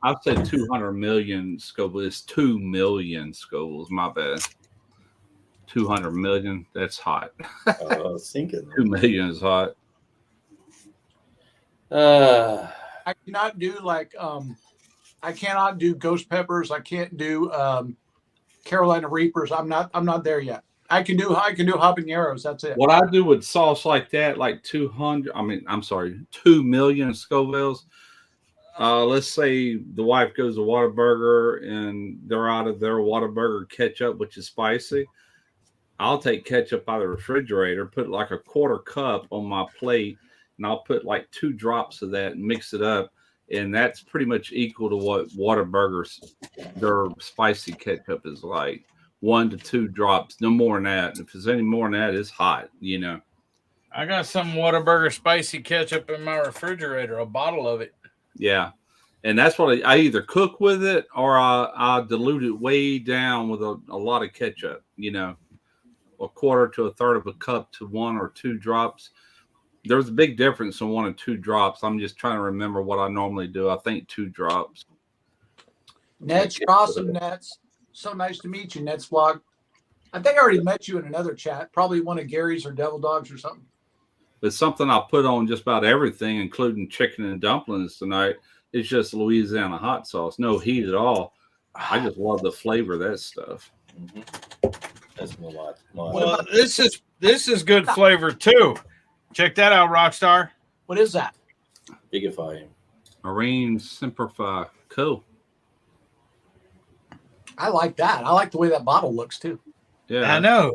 Speaker 2: I've said 200 million Scovilles. It's 2 million Scovilles. My bad. 200 million. That's hot.
Speaker 8: I was thinking
Speaker 2: 2 million is hot.
Speaker 7: I cannot do I cannot do ghost peppers. I can't do Carolina Reapers. I'm not there yet. I can do habaneros. That's it.
Speaker 2: What I do with sauce like that, like 2 million Scovilles. Let's say the wife goes to Whataburger and they're out of their Whataburger ketchup, which is spicy. I'll take ketchup out of the refrigerator, put like a 1/4 cup on my plate, and I'll put like 2 drops of that and mix it up. And that's pretty much equal to what Whataburger's, their spicy ketchup is like. 1 to 2 drops, no more than that. If it's any more than that, it's hot, you know.
Speaker 5: I got some Whataburger spicy ketchup in my refrigerator, a bottle of it.
Speaker 2: Yeah. And that's what I either cook with it or I dilute it way down with a lot of ketchup, you know, 1/4 to 1/3 of a cup to 1 or 2 drops. There's a big difference in 1 or 2 drops. I'm just trying to remember what I normally do. I think 2 drops.
Speaker 7: Nets, you're awesome, Nets. So nice to meet you, Nets Vlog. I think I already met you in another chat, probably one of Gary's or Devil Dogs or something.
Speaker 2: It's something I put on just about everything, including chicken and dumplings tonight. It's just Louisiana hot sauce. No heat at all. I just love the flavor of that stuff.
Speaker 8: Mm-hmm. That's more like
Speaker 5: Well, this is good flavor too. Check that out, Rockstar.
Speaker 7: What is that?
Speaker 8: Bigify him.
Speaker 2: Marine Simplify. Cool.
Speaker 7: I like that. I like the way that bottle looks too.
Speaker 2: Yeah.
Speaker 5: I know.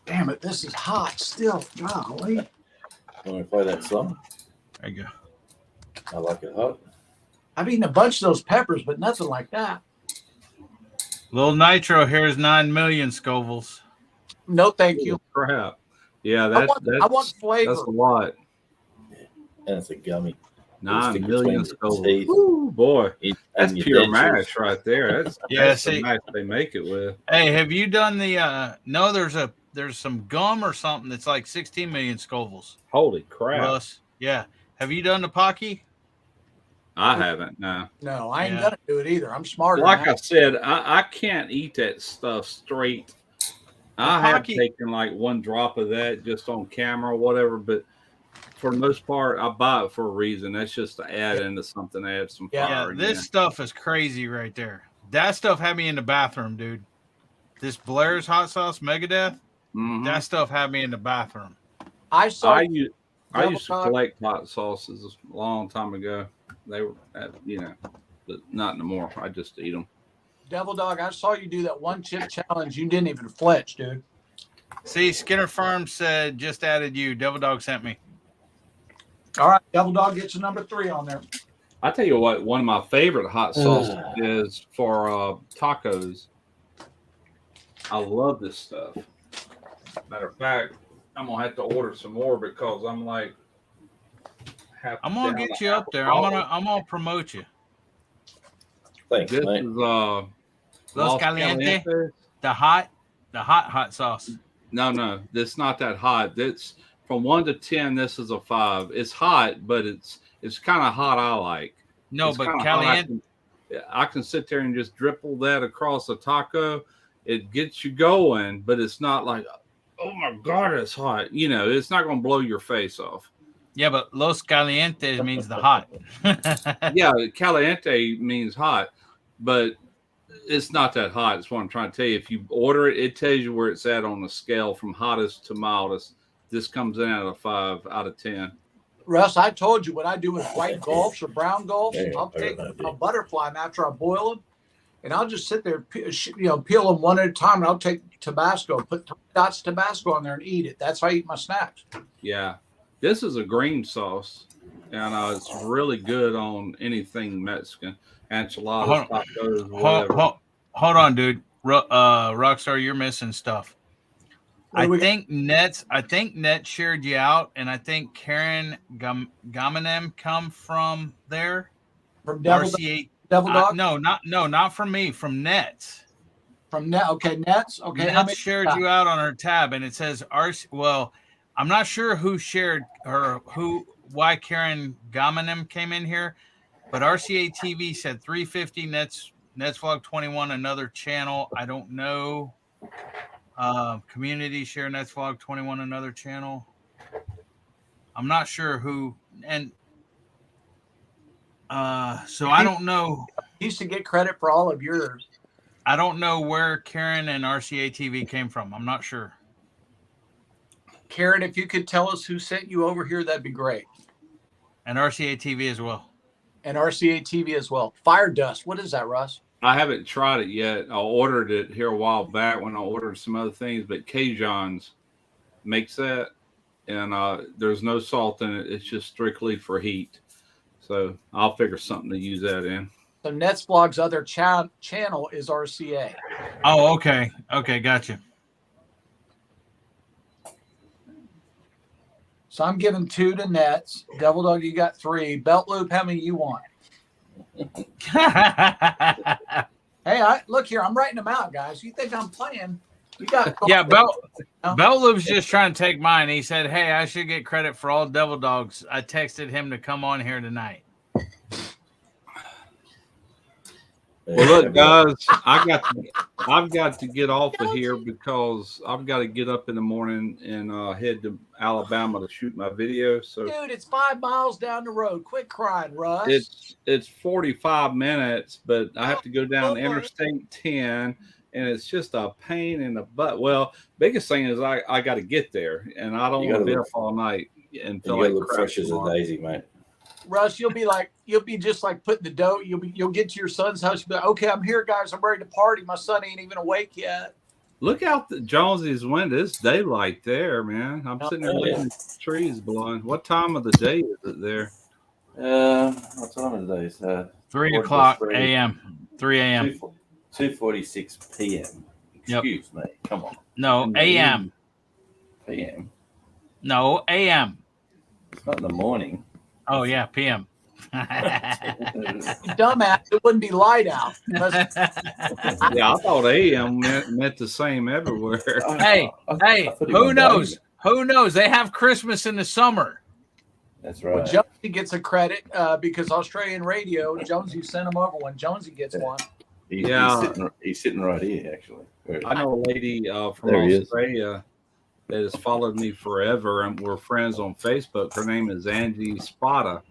Speaker 7: Damn it, this is hot still. Golly.
Speaker 8: Want to play that song?
Speaker 5: There you go.
Speaker 8: I like it hot.
Speaker 7: I've eaten a bunch of those peppers, but nothing like that.
Speaker 5: Little Nitro here is 9 million Scovilles.
Speaker 7: No, thank you.
Speaker 2: Crap. Yeah,
Speaker 7: I want flavor.
Speaker 2: That's a lot.
Speaker 8: And it's a gummy.
Speaker 2: 9 million Scovilles.
Speaker 8: Ooh,
Speaker 2: Ooh, boy. That's pure mash right there. That's
Speaker 5: Yeah,
Speaker 2: the mash they make it with.
Speaker 5: Hey, have you done the no, there's some gum or something that's like 16 million Scovilles.
Speaker 2: Holy crap!
Speaker 5: Russ, yeah. Have you done the Pocky?
Speaker 2: I haven't. No.
Speaker 7: No, I ain't
Speaker 5: Yeah.
Speaker 7: gonna do it either. I'm smarter.
Speaker 2: Like
Speaker 7: than
Speaker 2: I said, I can't eat that stuff straight. I have
Speaker 5: Pocky-
Speaker 2: taken like one drop of that just on camera or whatever, but for the most part, I buy it for a reason. That's just to add into something, add some
Speaker 7: Yeah,
Speaker 2: fire.
Speaker 5: This stuff is crazy right there. That stuff had me in the bathroom, dude. This Blair's hot sauce Megadeth, that stuff had me in the bathroom.
Speaker 7: I saw.
Speaker 2: I used to
Speaker 7: Dog.
Speaker 2: collect hot sauces a long time ago. They were, but not anymore. I just eat them.
Speaker 7: Devil Dog, I saw you do that one chip challenge. You didn't even flinch, dude.
Speaker 5: See, Skinner Farm said just added you. Devil Dog sent me.
Speaker 7: All right, Devil Dog gets a number 3 on there.
Speaker 2: I tell you what, one of my favorite hot sauces is for tacos. I love this stuff. Matter of fact, I'm gonna have to order some more because I'm like,
Speaker 5: I'm gonna get you up there. I'm gonna promote you.
Speaker 8: Thanks,
Speaker 2: This
Speaker 8: mate.
Speaker 2: is
Speaker 5: Los
Speaker 2: Los
Speaker 5: Caliente,
Speaker 2: Caliente.
Speaker 5: the hot sauce.
Speaker 2: No, that's not that hot. That's from 1 to 10. This is a 5. It's hot, but it's kind of hot. I like.
Speaker 5: No,
Speaker 2: It's
Speaker 5: but
Speaker 2: kinda hot.
Speaker 5: Caliente.
Speaker 2: I can sit there and just dribble that across a taco. It gets you going, but it's not like, oh my God, it's hot. You know, it's not going to blow your face off.
Speaker 5: Yeah, but Los Calientes means the hot.
Speaker 2: Yeah, caliente means hot, but it's not that hot. That's what I'm trying to tell you. If you order it, it tells you where it's at on the scale from hottest to mildest. This comes in at a 5 out of 10.
Speaker 7: Russ, I told you what I do with white Gulfs or brown Gulfs.
Speaker 8: Yeah,
Speaker 7: I'll
Speaker 8: I
Speaker 7: take
Speaker 8: remember.
Speaker 7: a butterfly after I boil them, and I'll just sit there, peel them one at a time, and I'll take Tabasco, put dots of Tabasco on there, and eat it. That's how I eat my snacks.
Speaker 2: Yeah, this is a green sauce, and it's really good on anything Mexican, enchiladas, tacos, whatever.
Speaker 5: Hold on, dude. Rockstar, you're missing stuff. I think Net shared you out, and I think Karen Gamanem come from there.
Speaker 7: From Devil Dog?
Speaker 5: No, not from me. From Nets.
Speaker 7: From Net. Okay, Nets. Okay,
Speaker 5: Nets shared you out on her tab, and it says Well, I'm not sure who shared her. Why Karen Gamanem came in here, but RCA TV said 350 Nets Vlog 21, another channel. I don't know. Community share Nets Vlog 21, another channel. I'm not sure who, and so I don't know.
Speaker 7: You used to get credit for all of yours.
Speaker 5: I don't know where Karen and RCA TV came from. I'm not sure.
Speaker 7: Karen, if you could tell us who sent you over here, that'd be great.
Speaker 5: And RCA TV as well.
Speaker 7: And RCA TV as well. Fire Dust. What is that, Russ?
Speaker 2: I haven't tried it yet. I ordered it here a while back when I ordered some other things, but Cajuns makes that, and there's no salt in it. It's just strictly for heat. So I'll figure something to use that in.
Speaker 7: So Nets Vlog's other channel is RCA.
Speaker 5: Oh, okay. Okay, gotcha.
Speaker 7: So I'm giving 2 to Nets. Devil Dog, you got 3. Belt Loop, how many you want? Hey, look here. I'm writing them out, guys. You think I'm playing? You got
Speaker 5: Belt Loop's just trying to take mine. He said, "Hey, I should get credit for all Devil Dogs. I texted him to come on here tonight."
Speaker 2: Well, look, guys, I've got to get off of here because I've got to get up in the morning and head to Alabama to shoot my video. So,
Speaker 7: dude, it's 5 miles down the road. Quit crying, Russ.
Speaker 2: It's 45 minutes, but I have to go down Interstate 10, and it's just a pain in the butt. Well, biggest thing is I got to get there, and I don't want to be up all night and feel like
Speaker 8: look fresh as a daisy, mate.
Speaker 7: Russ, you'll be just like putting the dough. You'll get to your son's house. You'll be like, okay, I'm here, guys. I'm ready to party. My son ain't even awake yet.
Speaker 2: Look out the Jonesy's window. It's daylight there, man. I'm sitting there looking at the trees blowing. What time of the day is it there?
Speaker 8: What time of the day is
Speaker 5: 3 o'clock a.m. 3 a.m.
Speaker 8: 2:46 p.m. Excuse me. Come on.
Speaker 5: No, a.m.
Speaker 8: PM.
Speaker 5: No, a.m.
Speaker 8: It's not in the morning.
Speaker 5: Oh yeah, p.m.
Speaker 7: Dumbass, it wouldn't be light out.
Speaker 2: Yeah, I thought AM meant the same everywhere.
Speaker 5: Hey,
Speaker 8: I thought he
Speaker 5: who
Speaker 8: meant
Speaker 5: knows?
Speaker 8: Damien.
Speaker 5: Who knows? They have Christmas in the summer.
Speaker 8: That's
Speaker 7: Well,
Speaker 8: right.
Speaker 7: Jonesy gets a credit because Australian radio, Jonesy sent him over one. Jonesy gets one.
Speaker 8: He's sitting right here, actually.
Speaker 2: I know a lady from
Speaker 8: There he is.
Speaker 2: Australia that has followed me forever, and we're friends on Facebook. Her name is Angie Spada.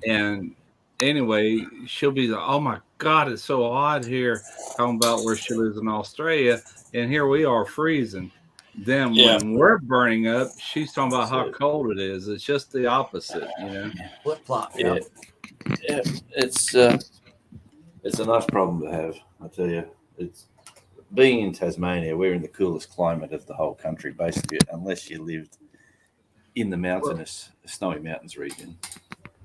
Speaker 2: And anyway, she'll be like, oh my God, it's so hot here, talking about where she lives in Australia. And here we are freezing. Then when we're burning up, she's talking about how cold it is. It's just the opposite, you know.
Speaker 7: Flip flop.
Speaker 8: Yeah. It's a nice problem to have, I tell you. It's being in Tasmania, we're in the coolest climate of the whole country, basically, unless you lived in the mountainous, snowy mountains region.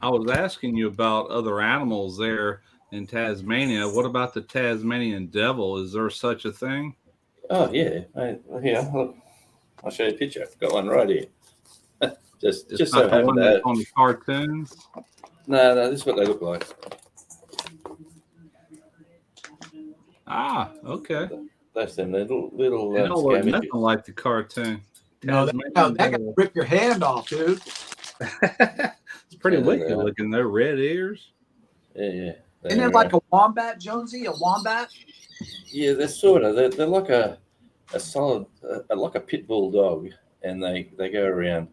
Speaker 2: I was asking you about other animals there in Tasmania. What about the Tasmanian devil? Is there such a thing?
Speaker 8: Oh, yeah. Look, I'll show you a picture. I've got one right here. just
Speaker 2: It's
Speaker 8: so
Speaker 2: not the one
Speaker 8: happened
Speaker 2: that's
Speaker 8: to.
Speaker 2: on the cartoons.
Speaker 8: No, this is what they look like.
Speaker 2: Ah, okay.
Speaker 8: That's them little
Speaker 2: They don't look
Speaker 8: scavengers.
Speaker 2: nothing like the cartoon.
Speaker 7: No, that can rip your hand off, dude.
Speaker 2: It's pretty
Speaker 8: Yeah,
Speaker 2: wicked
Speaker 8: they are.
Speaker 2: looking. They're red ears.
Speaker 8: Yeah.
Speaker 7: Isn't it like a wombat, Jonesy? A wombat?
Speaker 8: Yeah, they're sort of. They're like a solid, like a pit bull dog, and they go around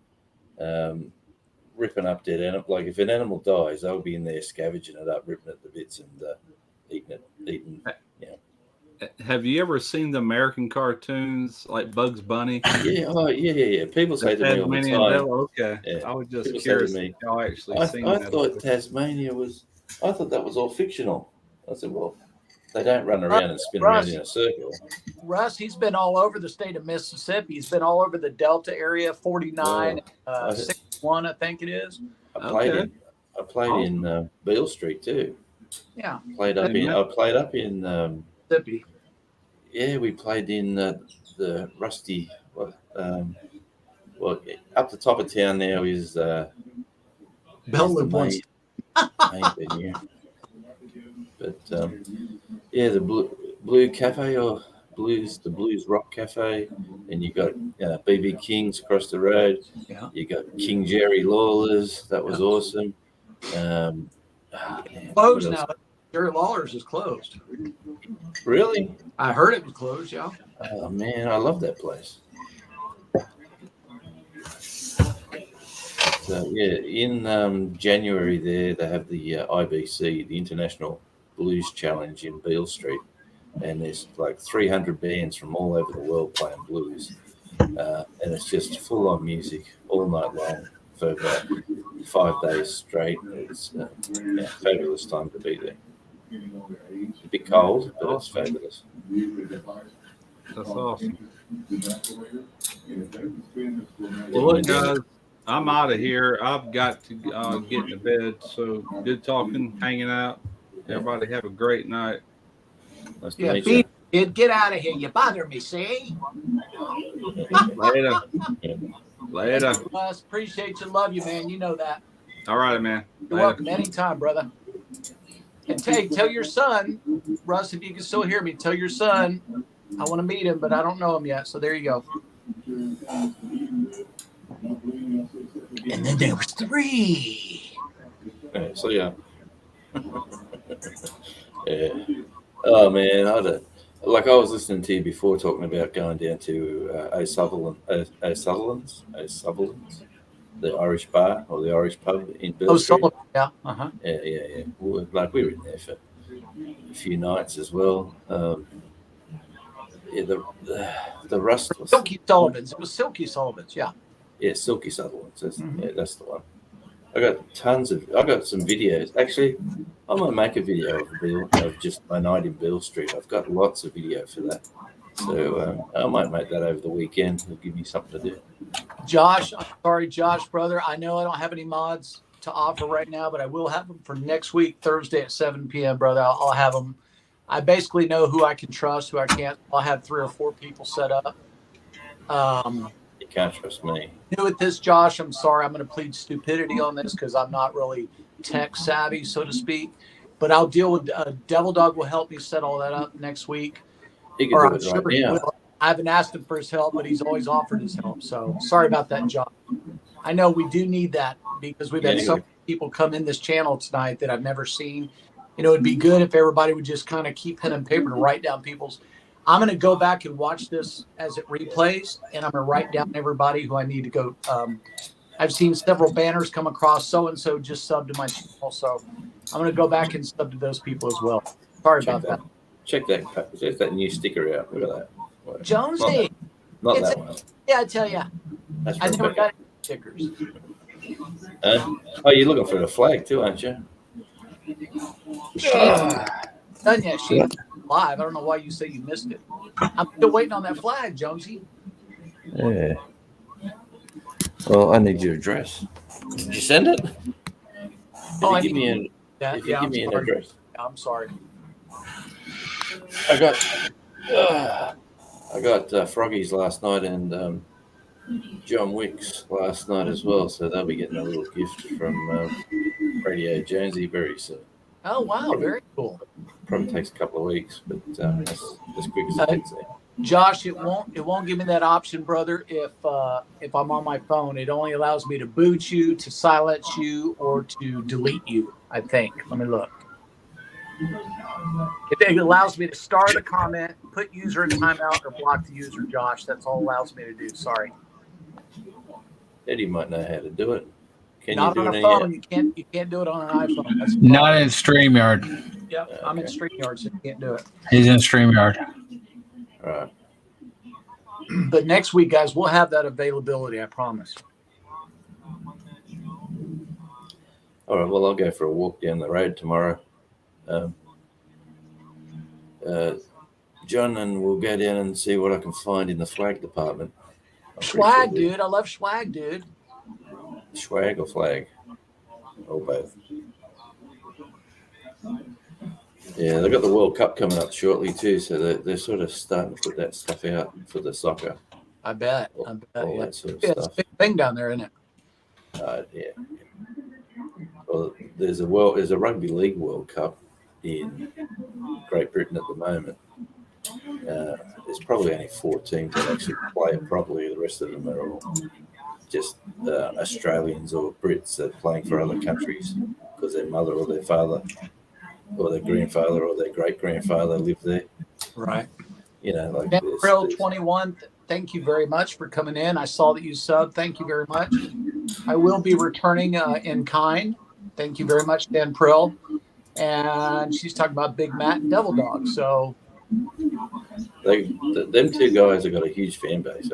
Speaker 8: ripping up dead animals. Like if an animal dies, they'll be in there scavenging it up, ripping it to bits, and eating it.
Speaker 2: Have you ever seen the American cartoons like Bugs Bunny?
Speaker 8: Yeah. People say to me all the
Speaker 2: Tasmanian
Speaker 8: time.
Speaker 2: devil? Okay.
Speaker 8: Yeah.
Speaker 2: I was just
Speaker 8: People say
Speaker 2: curious
Speaker 8: to me,
Speaker 2: if y'all actually
Speaker 8: I
Speaker 2: seen that.
Speaker 8: thought Tasmania was. I thought that was all fictional. I said, well, they don't run around and spin around in a circle.
Speaker 7: Russ, he's been all over the state of Mississippi. He's been all over the Delta area, 49, 61, I think it is.
Speaker 8: I played in Beale Street too.
Speaker 7: Yeah.
Speaker 8: I played up in
Speaker 7: Mississippi.
Speaker 8: yeah, we played in the Rusty. Well, up the top of town now is
Speaker 7: Bellwood once.
Speaker 8: main venue. But yeah, the Blue Cafe or the Blues Rock Cafe, and you got BB King's across the road.
Speaker 7: Yeah.
Speaker 8: You got King Jerry Lawler's. That was awesome.
Speaker 7: Closed now. Jerry Lawler's is closed.
Speaker 8: Really?
Speaker 7: I heard it was closed, yeah.
Speaker 8: Oh man, I love that place. So yeah, in January there they have the IBC, the International Blues Challenge in Beale Street, and there's like 300 bands from all over the world playing blues, and it's just full on music all night long for about 5 days straight. It's a fabulous time to be there. A bit cold, but it's fabulous.
Speaker 2: That's awesome. Well, look, guys, I'm out of here. I've got to get to bed. So good talking, hanging out. Everybody have a great night.
Speaker 8: Nice to
Speaker 7: Yeah,
Speaker 8: meet you.
Speaker 7: kid, get out of here. You bother me, see?
Speaker 2: Later. Later.
Speaker 7: Russ, appreciate you. Love you, man. You know that.
Speaker 2: All right, man.
Speaker 7: You're
Speaker 2: Later.
Speaker 7: welcome anytime, brother. And tell your son, Russ, if you can still hear me, tell your son I want to meet him, but I don't know him yet. So there you go. And then there was 3.
Speaker 8: Yeah, so yeah. Yeah. Oh man, I was listening to you before talking about going down to O'Sullivan's, the Irish bar or the Irish pub in Beale Street.
Speaker 7: Sullivan, yeah. Uh-huh.
Speaker 8: Yeah. We were in there for a few nights as well. The rust was
Speaker 7: Silky Sullivan's. It was Silky Sullivan's, yeah.
Speaker 8: Yeah, Silky Sutherland's. Yeah, that's the one. I got some videos. Actually, I'm gonna make a video of just my night in Beale Street. I've got lots of video for that. So I might make that over the weekend. It'll give me something to do.
Speaker 7: Josh, I'm sorry, Josh, brother. I know I don't have any mods to offer right now, but I will have them for next week, Thursday at 7 p.m., brother. I'll have them. I basically know who I can trust, who I can't. I'll have 3 or 4 people set up.
Speaker 8: You can't trust me.
Speaker 7: New at this, Josh. I'm sorry. I'm going to plead stupidity on this because I'm not really tech savvy, so to speak. But I'll deal with Devil Dog will help me set all that up next week.
Speaker 8: He can
Speaker 7: Or
Speaker 8: do
Speaker 7: I'm
Speaker 8: it
Speaker 7: sure
Speaker 8: right
Speaker 7: he
Speaker 8: now.
Speaker 7: will. I haven't asked him for his help, but he's always offered his help. So sorry about that, John. I know we do need that because we've had so many people come in this channel tonight that I've never seen. You know, it'd be good if everybody would just kind of keep pen and paper to write down people's. I'm going to go back and watch this as it replays, and I'm going to write down everybody who I need to go. I've seen several banners come across. So-and-so just subbed to my channel. So I'm going to go back and sub to those people as well. Sorry about that.
Speaker 8: Check that new sticker out. Look at that. Well,
Speaker 7: Jonesy.
Speaker 8: Not that one.
Speaker 7: Yeah, I tell you.
Speaker 8: That's
Speaker 7: I never
Speaker 8: Rebecca.
Speaker 7: got any stickers.
Speaker 8: Oh, you're looking for the flag too, aren't you?
Speaker 7: Done yet? She's live. I don't know why you say you missed it. I'm still waiting on that flag, Jonesy.
Speaker 8: Yeah. Well, I need your address. Did you send it?
Speaker 7: Oh,
Speaker 8: Give me an
Speaker 7: sorry.
Speaker 8: address.
Speaker 7: I'm sorry.
Speaker 8: I got Froggies last night and John Wick's last night as well, so they'll be getting a little gift from Radio Jonesy very soon.
Speaker 7: Oh wow, very cool.
Speaker 8: Probably takes a couple of weeks, but as quick as it gets there.
Speaker 7: Josh, it won't give me that option, brother. If I'm on my phone, it only allows me to boot you, to silence you, or to delete you. I think. Let me look. It allows me to start a comment, put user in timeout, or block the user. Josh, that's all it allows me to do. Sorry.
Speaker 8: Eddie might know how to do it. Can
Speaker 7: Not
Speaker 8: you do
Speaker 7: on
Speaker 8: it
Speaker 7: a phone. You can't do it on an iPhone. That's
Speaker 5: Not in StreamYard.
Speaker 7: Yep, okay. I'm in StreamYard, so you can't do it.
Speaker 5: He's in StreamYard.
Speaker 8: All right.
Speaker 7: But next week, guys, we'll have that availability. I promise.
Speaker 8: All right. Well, I'll go for a walk down the road tomorrow. John, and we'll go down and see what I can find in the flag department.
Speaker 7: Swag, dude. I love swag, dude.
Speaker 8: Swag or flag? Or both. Yeah, they've got the World Cup coming up shortly too, so they're sort of starting to put that stuff out for the soccer.
Speaker 7: I bet.
Speaker 8: All
Speaker 7: Yeah.
Speaker 8: that sort of
Speaker 7: It's
Speaker 8: stuff.
Speaker 7: a big thing down there, isn't it?
Speaker 8: Yeah. Well, there's a rugby league World Cup in Great Britain at the moment. There's probably only 4 teams that actually play it properly. The rest of them are all just Australians or Brits that are playing for other countries because their mother or their father or their grandfather or their great-grandfather lived there.
Speaker 7: Right.
Speaker 8: You know, like
Speaker 7: April 21, thank you very much for coming in. I saw that you subbed. Thank you very much. I will be returning in kind. Thank you very much, Dan Prill. And she's talking about Big Matt and Devil Dog. So
Speaker 8: them two guys have got a huge fan base,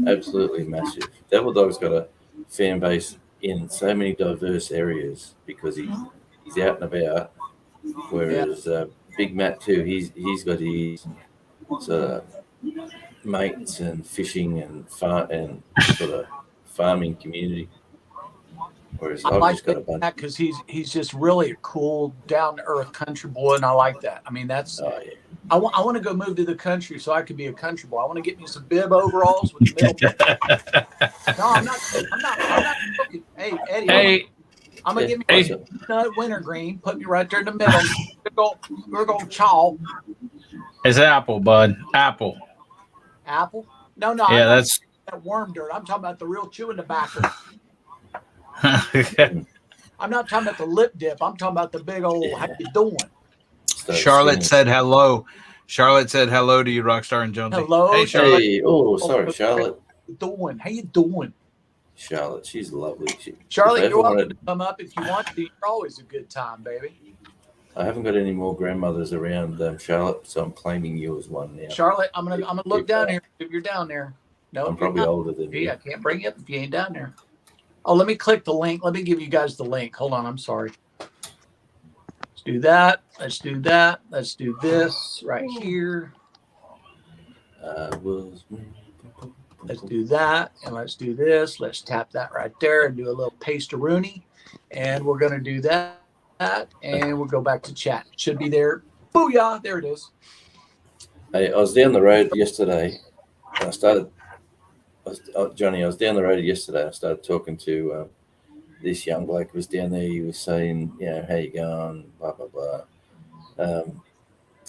Speaker 8: absolutely massive. Devil Dog's got a fan base in so many diverse areas because he's out and about. Whereas Big Matt too, he's got his sort of mates and fishing and sort of farming community. Whereas
Speaker 7: I
Speaker 8: I've
Speaker 7: like
Speaker 8: just got a bunch.
Speaker 7: that because he's just really a cool, down to earth country boy, and I like that. I mean, that's I want to go move to the country so I could be a country boy. I want to get me some bib overalls with the middle. No, I'm not joking. Hey, Eddie.
Speaker 5: Hey.
Speaker 7: I'm gonna give me a wintergreen, put me right there in the middle. We're gonna chaw.
Speaker 5: It's apple, bud. Apple.
Speaker 7: Apple? No,
Speaker 5: Yeah, that's
Speaker 7: that worm dirt. I'm talking about the real chewing tobacco. I'm not talking about the lip dip. I'm talking about the big old how you doing.
Speaker 5: Charlotte said hello. Charlotte said hello to you, Rockstar and Jonesy.
Speaker 7: Hello.
Speaker 5: Hey, Charlotte.
Speaker 8: Hey, oh, sorry, Charlotte.
Speaker 7: How you doing?
Speaker 8: Charlotte, she's lovely.
Speaker 7: Charlotte, you're welcome to come up if you want to. You're always a good time, baby.
Speaker 8: I haven't got any more grandmothers around, Charlotte, so I'm claiming you as one now.
Speaker 7: Charlotte, I'm gonna look down here if you're down there. No,
Speaker 8: I'm probably older than you.
Speaker 7: I can't bring you up if you ain't down there. Oh, let me click the link. Let me give you guys the link. Hold on, I'm sorry. Let's do that. Let's do that. Let's do this right here. Let's do that, and let's do this. Let's tap that right there and do a little paste-a-rooney. And we're going to do that, and we'll go back to chat. It should be there. Booyah! There it is.
Speaker 8: Hey, I was down the road yesterday, and Johnny, I was down the road yesterday. I started talking to this young bloke was down there. He was saying, you know, how you going, blah, blah, blah.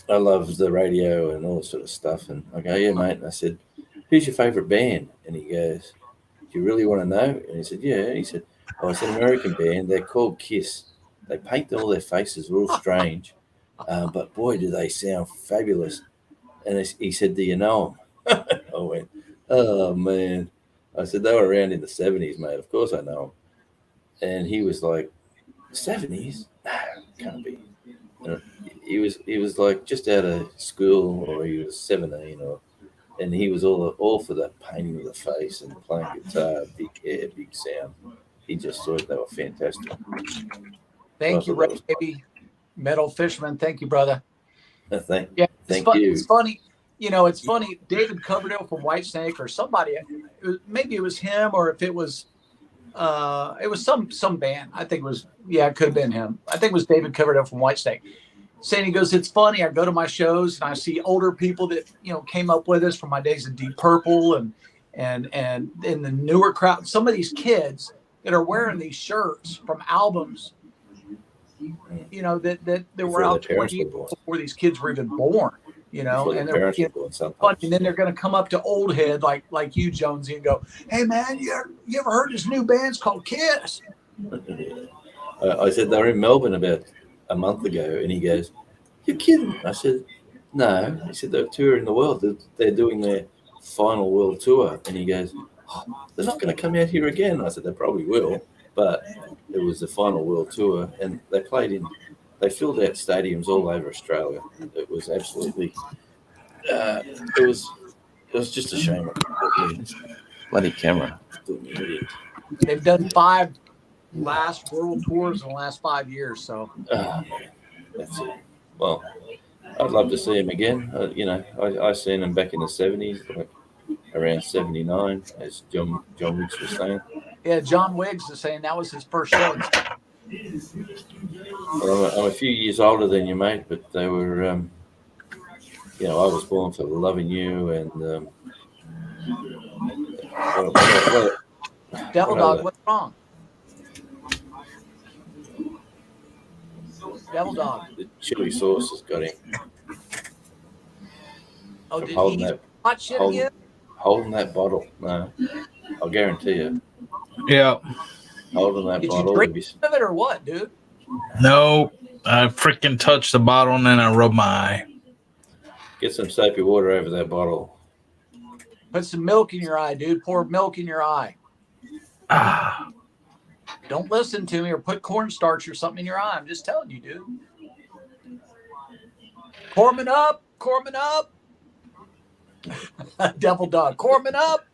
Speaker 8: I love the radio and all that sort of stuff. And I go, yeah, mate. And I said, who's your favourite band? And he goes, do you really want to know? And he said, yeah. He said, oh, it's an American band. They're called Kiss. They paint all their faces real strange. But boy, do they sound fabulous. And he said, do you know them? I went, oh, man. I said, they were around in the 70s, mate. Of course I know them. And he was like, 70s? No, can't be. He was like just out of school, or he was 17, and he was all for that painting of the face and playing guitar, big hair, big sound. He just thought they were fantastic.
Speaker 7: Thank you, Ray, baby. Metal Fisherman. Thank you, brother.
Speaker 8: Thank
Speaker 7: you.
Speaker 8: It's
Speaker 7: funny. You know, it's funny. David Coverdale from Whitesnake, or somebody. Maybe it was him, or if it was some band. I think it was. Yeah, it could have been him. I think it was David Coverdale from Whitesnake. Saying, he goes, it's funny. I go to my shows and I see older people that, you know, came up with us from my days in Deep Purple and in the newer crowd. Some of these kids that are wearing these shirts from albums, you know, that were out 20 years before these kids were even born, you know, and they're funny. And then they're going to come up to old head like you, Jonesy, and go, hey man, you ever heard this new band's called Kiss?
Speaker 8: I said they were in Melbourne about a month ago, and he goes, you're kidding? I said, no. He said, they're touring the world. They're doing their final world tour. And he goes, oh, they're not going to come out here again. I said, they probably will, but it was the final world tour, and they filled out stadiums all over Australia. It was absolutely, it was just a shame. Bloody camera.
Speaker 7: They've done 5 last world tours in the last 5 years, so
Speaker 8: that's it. Well, I'd love to see him again. You know, I seen him back in the 70s, like around 79, as John Wicks was saying.
Speaker 7: Yeah, John Wiggs is saying that was his first show.
Speaker 8: Well, I'm a few years older than you, mate, but they were, you know, I was born for Loving You and
Speaker 7: Devil Dog, what's wrong? Devil Dog.
Speaker 8: The chili sauce has got him.
Speaker 7: Oh, did he eat hot shit again?
Speaker 8: Holding that bottle. No, I'll guarantee you.
Speaker 5: Yeah.
Speaker 8: Holding that bottle.
Speaker 7: Did you drink of it or what, dude?
Speaker 5: No, I freaking touched the bottle and then I rubbed my eye.
Speaker 8: Get some soapy water over that bottle.
Speaker 7: Put some milk in your eye, dude. Pour milk in your eye.
Speaker 5: Ah.
Speaker 7: Don't listen to me or put cornstarch or something in your eye. I'm just telling you, dude. Corman up. Devil Dog. Corman up.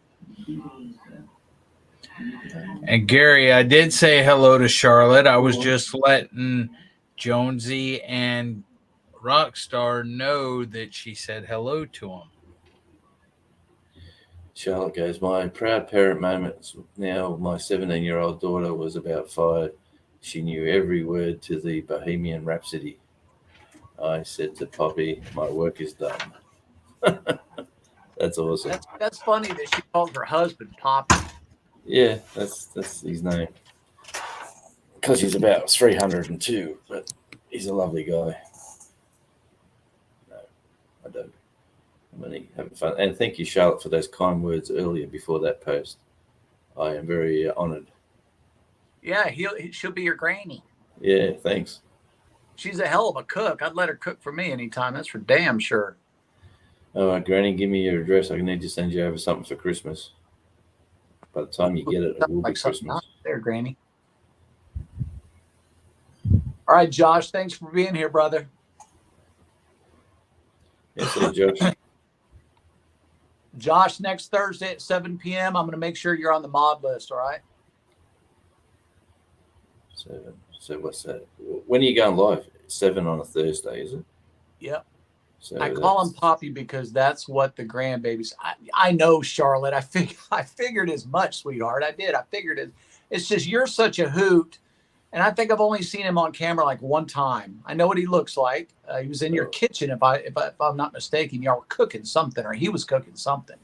Speaker 5: And Gary, I did say hello to Charlotte. I was just letting Jonesy and Rockstar know that she said hello to him.
Speaker 8: Charlotte goes, my proud parent moments. Now my 17-year-old daughter was about 5. She knew every word to the Bohemian Rhapsody. I said to Poppy, my work is done. That's awesome.
Speaker 7: That's funny that she called her husband Poppy.
Speaker 8: Yeah, that's his name. Because he's about 302, but he's a lovely guy. No, I don't. I'm only having fun. And thank you, Charlotte, for those kind words earlier before that post. I am very honoured.
Speaker 7: Yeah, she'll be your granny.
Speaker 8: Yeah, thanks.
Speaker 7: She's a hell of a cook. I'd let her cook for me anytime. That's for damn sure.
Speaker 8: All right, Granny, give me your address. I need to send you over something for Christmas. By the time you get it, it will be Christmas.
Speaker 7: There, Granny. All right, Josh, thanks for being here, brother.
Speaker 8: Yes, sir, Josh.
Speaker 7: Josh, next Thursday at 7 p.m., I'm going to make sure you're on the mod list, all right?
Speaker 8: 7. So what's that? When are you going live? 7 on a Thursday, is it?
Speaker 7: Yep.
Speaker 8: So
Speaker 7: I call him Poppy because that's what the grandbabies. I know, Charlotte. I figured as much, sweetheart. I did. I figured it. It's just you're such a hoot, and I think I've only seen him on camera like one time. I know what he looks like. He was in your kitchen, if I'm not mistaken. Y'all were cooking something, or he was cooking something.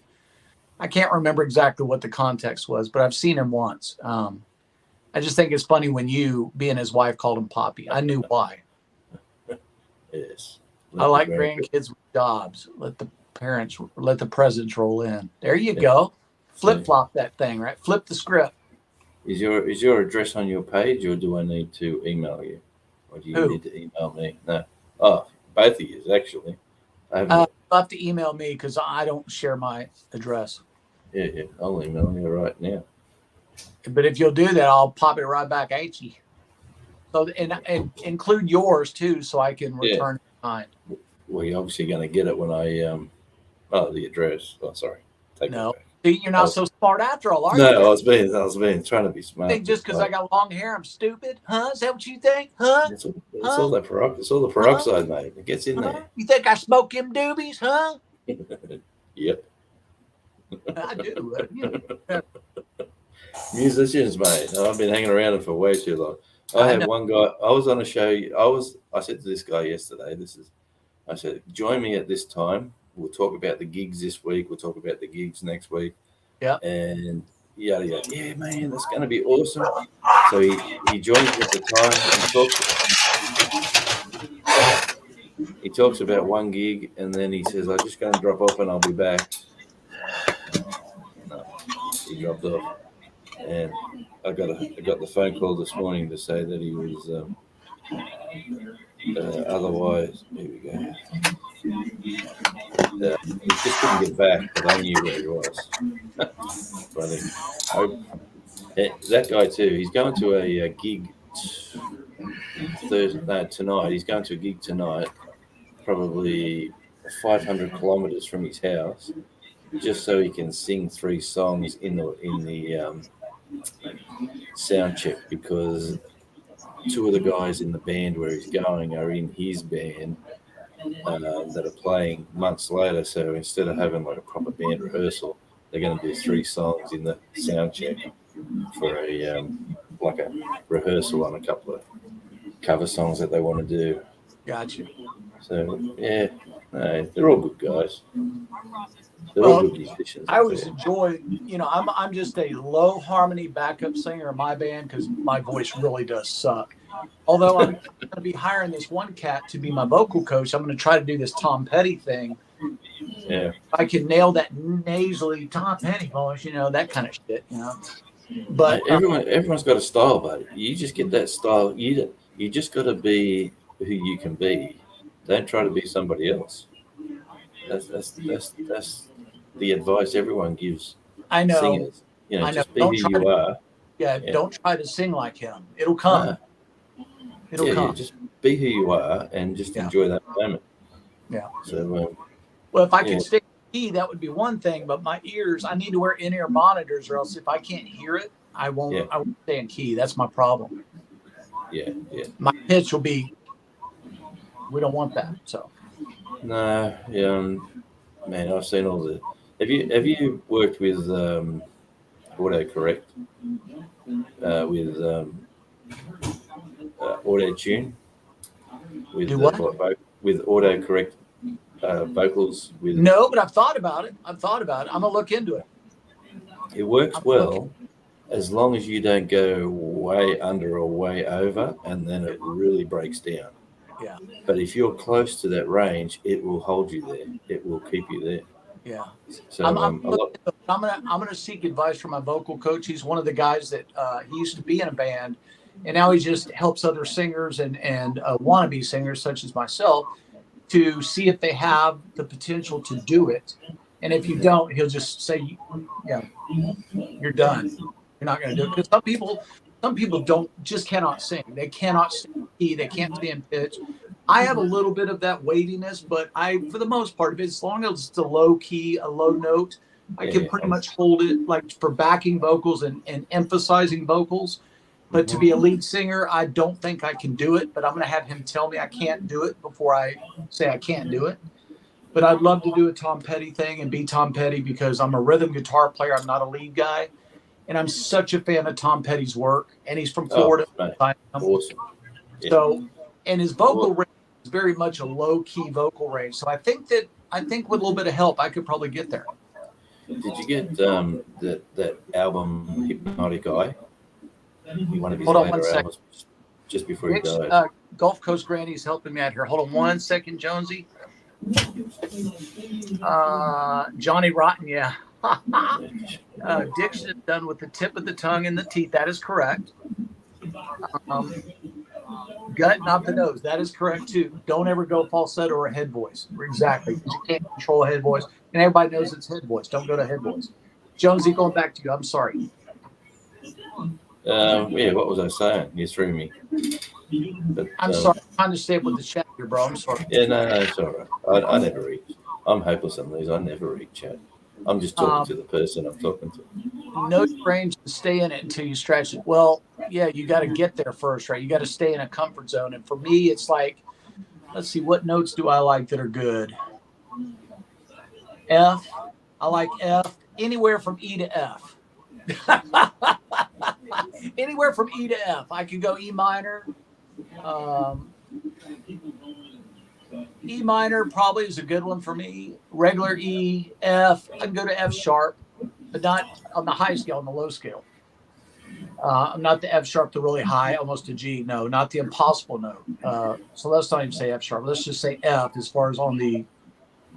Speaker 7: I can't remember exactly what the context was, but I've seen him once. I just think it's funny when you, being his wife, called him Poppy. I knew why.
Speaker 8: Yes.
Speaker 7: I like grandkids with jobs. Let the presents roll in. There you go. Flip flop that thing, right? Flip the script.
Speaker 8: Is your address on your page, or do I need to email you, or do you need to email me? No. Oh, both of you actually. I haven't.
Speaker 7: You'll have to email me because I don't share my address.
Speaker 8: Yeah. I'll email you right now.
Speaker 7: But if you'll do that, I'll pop it right back at you. So and include yours too, so I can return mine.
Speaker 8: Well, you're obviously going to get it when I the address. Oh, sorry. Take
Speaker 7: No,
Speaker 8: it back.
Speaker 7: see, you're not so smart after all, are you?
Speaker 8: No, I was being trying to be smart.
Speaker 7: Think just because I got long hair, I'm stupid? Huh? Is that what you think? Huh?
Speaker 8: It's all that it's all the peroxide, mate. It gets in there.
Speaker 7: You think I smoke them doobies? Huh?
Speaker 8: Yep.
Speaker 7: I do.
Speaker 8: Musicians, mate. I've been hanging around them for way too long. I had one guy. I was on a show. I said to this guy yesterday. I said, join me at this time. We'll talk about the gigs this week. We'll talk about the gigs next week. Yeah. And yada yada. Yeah, man, that's going to be awesome. So he joins me at the time. He talks about one gig, and then he says, "I'm just going to drop off, and I'll be back." No, he dropped off, and I got the phone call this morning to say that he was otherwise. Here we go. He just couldn't get back, but I knew where he was. Funny. That guy too. He's going to a gig tonight. He's going to a gig tonight, probably 500 kilometers from his house, just so he can sing 3 songs in the sound check, because 2 of the guys in the band where he's going are in his band that are playing months later. So instead of having like a proper band rehearsal, they're going to do 3 songs in the sound check for a like a rehearsal on a couple of cover songs that they want to do.
Speaker 7: Gotcha.
Speaker 8: So yeah, they're all good guys. They're all good musicians.
Speaker 7: I always enjoy, I'm just a low harmony backup singer in my band because my voice really does suck. Although I'm going to be hiring this one cat to be my vocal coach, I'm going to try to do this Tom Petty thing.
Speaker 8: Yeah.
Speaker 7: If I can nail that nasally Tom Petty voice, that kind of shit, But
Speaker 8: everyone's got a style, buddy. You just get that style. You just got to be who you can be. Don't try to be somebody else. That's the advice everyone gives.
Speaker 7: I know.
Speaker 8: Singers. Just be who you are.
Speaker 7: Yeah, don't try to sing like him. It'll come. It'll come.
Speaker 8: Yeah, just be who you are and just enjoy that moment. Yeah. So,
Speaker 7: well, if I could stick key, that would be one thing. But my ears, I need to wear in-ear monitors, or else if I can't hear it, I won't. I won't stay in key. That's my problem.
Speaker 8: Yeah.
Speaker 7: My pitch will be. We don't want that. So.
Speaker 8: No. Man, I've seen all the. Have you worked with autocorrect? With auto tune? With
Speaker 7: what?
Speaker 8: With autocorrect vocals? With
Speaker 7: no, but I've thought about it. I'm gonna look into it.
Speaker 8: It works well as long as you don't go way under or way over, and then it really breaks down.
Speaker 7: Yeah.
Speaker 8: But if you're close to that range, it will hold you there. It will keep you there.
Speaker 7: Yeah.
Speaker 8: So
Speaker 7: I'm gonna seek advice from my vocal coach. He's one of the guys that he used to be in a band, and now he just helps other singers and wannabe singers such as myself to see if they have the potential to do it. And if you don't, he'll just say, you're done. You're not going to do it. Because some people cannot sing. They cannot sing key. They can't stay in pitch. I have a little bit of that waviness, but for the most part, as long as it's a low key, a low note, I can pretty much hold it like for backing vocals and emphasizing vocals. But to be a lead singer, I don't think I can do it. But I'm going to have him tell me I can't do it before I say I can't do it. But I'd love to do a Tom Petty thing and be Tom Petty because I'm a rhythm guitar player. I'm not a lead guy. And I'm such a fan of Tom Petty's work. And he's from Florida.
Speaker 8: Awesome.
Speaker 7: Yeah. So, and his vocal range is very much a low-key vocal range. So I think with a little bit of help, I could probably get there.
Speaker 8: Did you get that album Hypnotic Eye? One of his
Speaker 7: Hold on one
Speaker 8: later
Speaker 7: second.
Speaker 8: albums, just before he
Speaker 7: Dick's,
Speaker 8: died.
Speaker 7: Gulf Coast Granny's helping me out here. Hold on one second, Jonesy. Johnny Rotten, yeah. Diction is done with the tip of the tongue and the teeth. That is correct. Gut, not the nose. That is correct too. Don't ever go falsetto or a head voice. Exactly. You can't control a head voice. And everybody knows it's head voice. Don't go to head voice. Jonesy, going back to you. I'm sorry.
Speaker 8: Yeah, what was I saying? You threw me. But,
Speaker 7: I'm sorry. I'm trying to stay up with the chat here, bro. I'm sorry.
Speaker 8: Yeah, no, it's all right. I never read. I'm hopeless on these. I never read chat. I'm just talking to the person I'm talking to.
Speaker 7: No range to stay in it until you stretch it. Well, yeah, you got to get there first, right? You got to stay in a comfort zone. And for me, it's like, let's see, what notes do I like that are good? F. I like F. Anywhere from E to F. Anywhere from E to F. I could go E minor. E minor probably is a good one for me. Regular E, F. I can go to F sharp, but not on the high scale, on the low scale. I'm not the F sharp, the really high, almost a G. No, not the impossible note. So let's not even say F sharp. Let's just say F as far as on the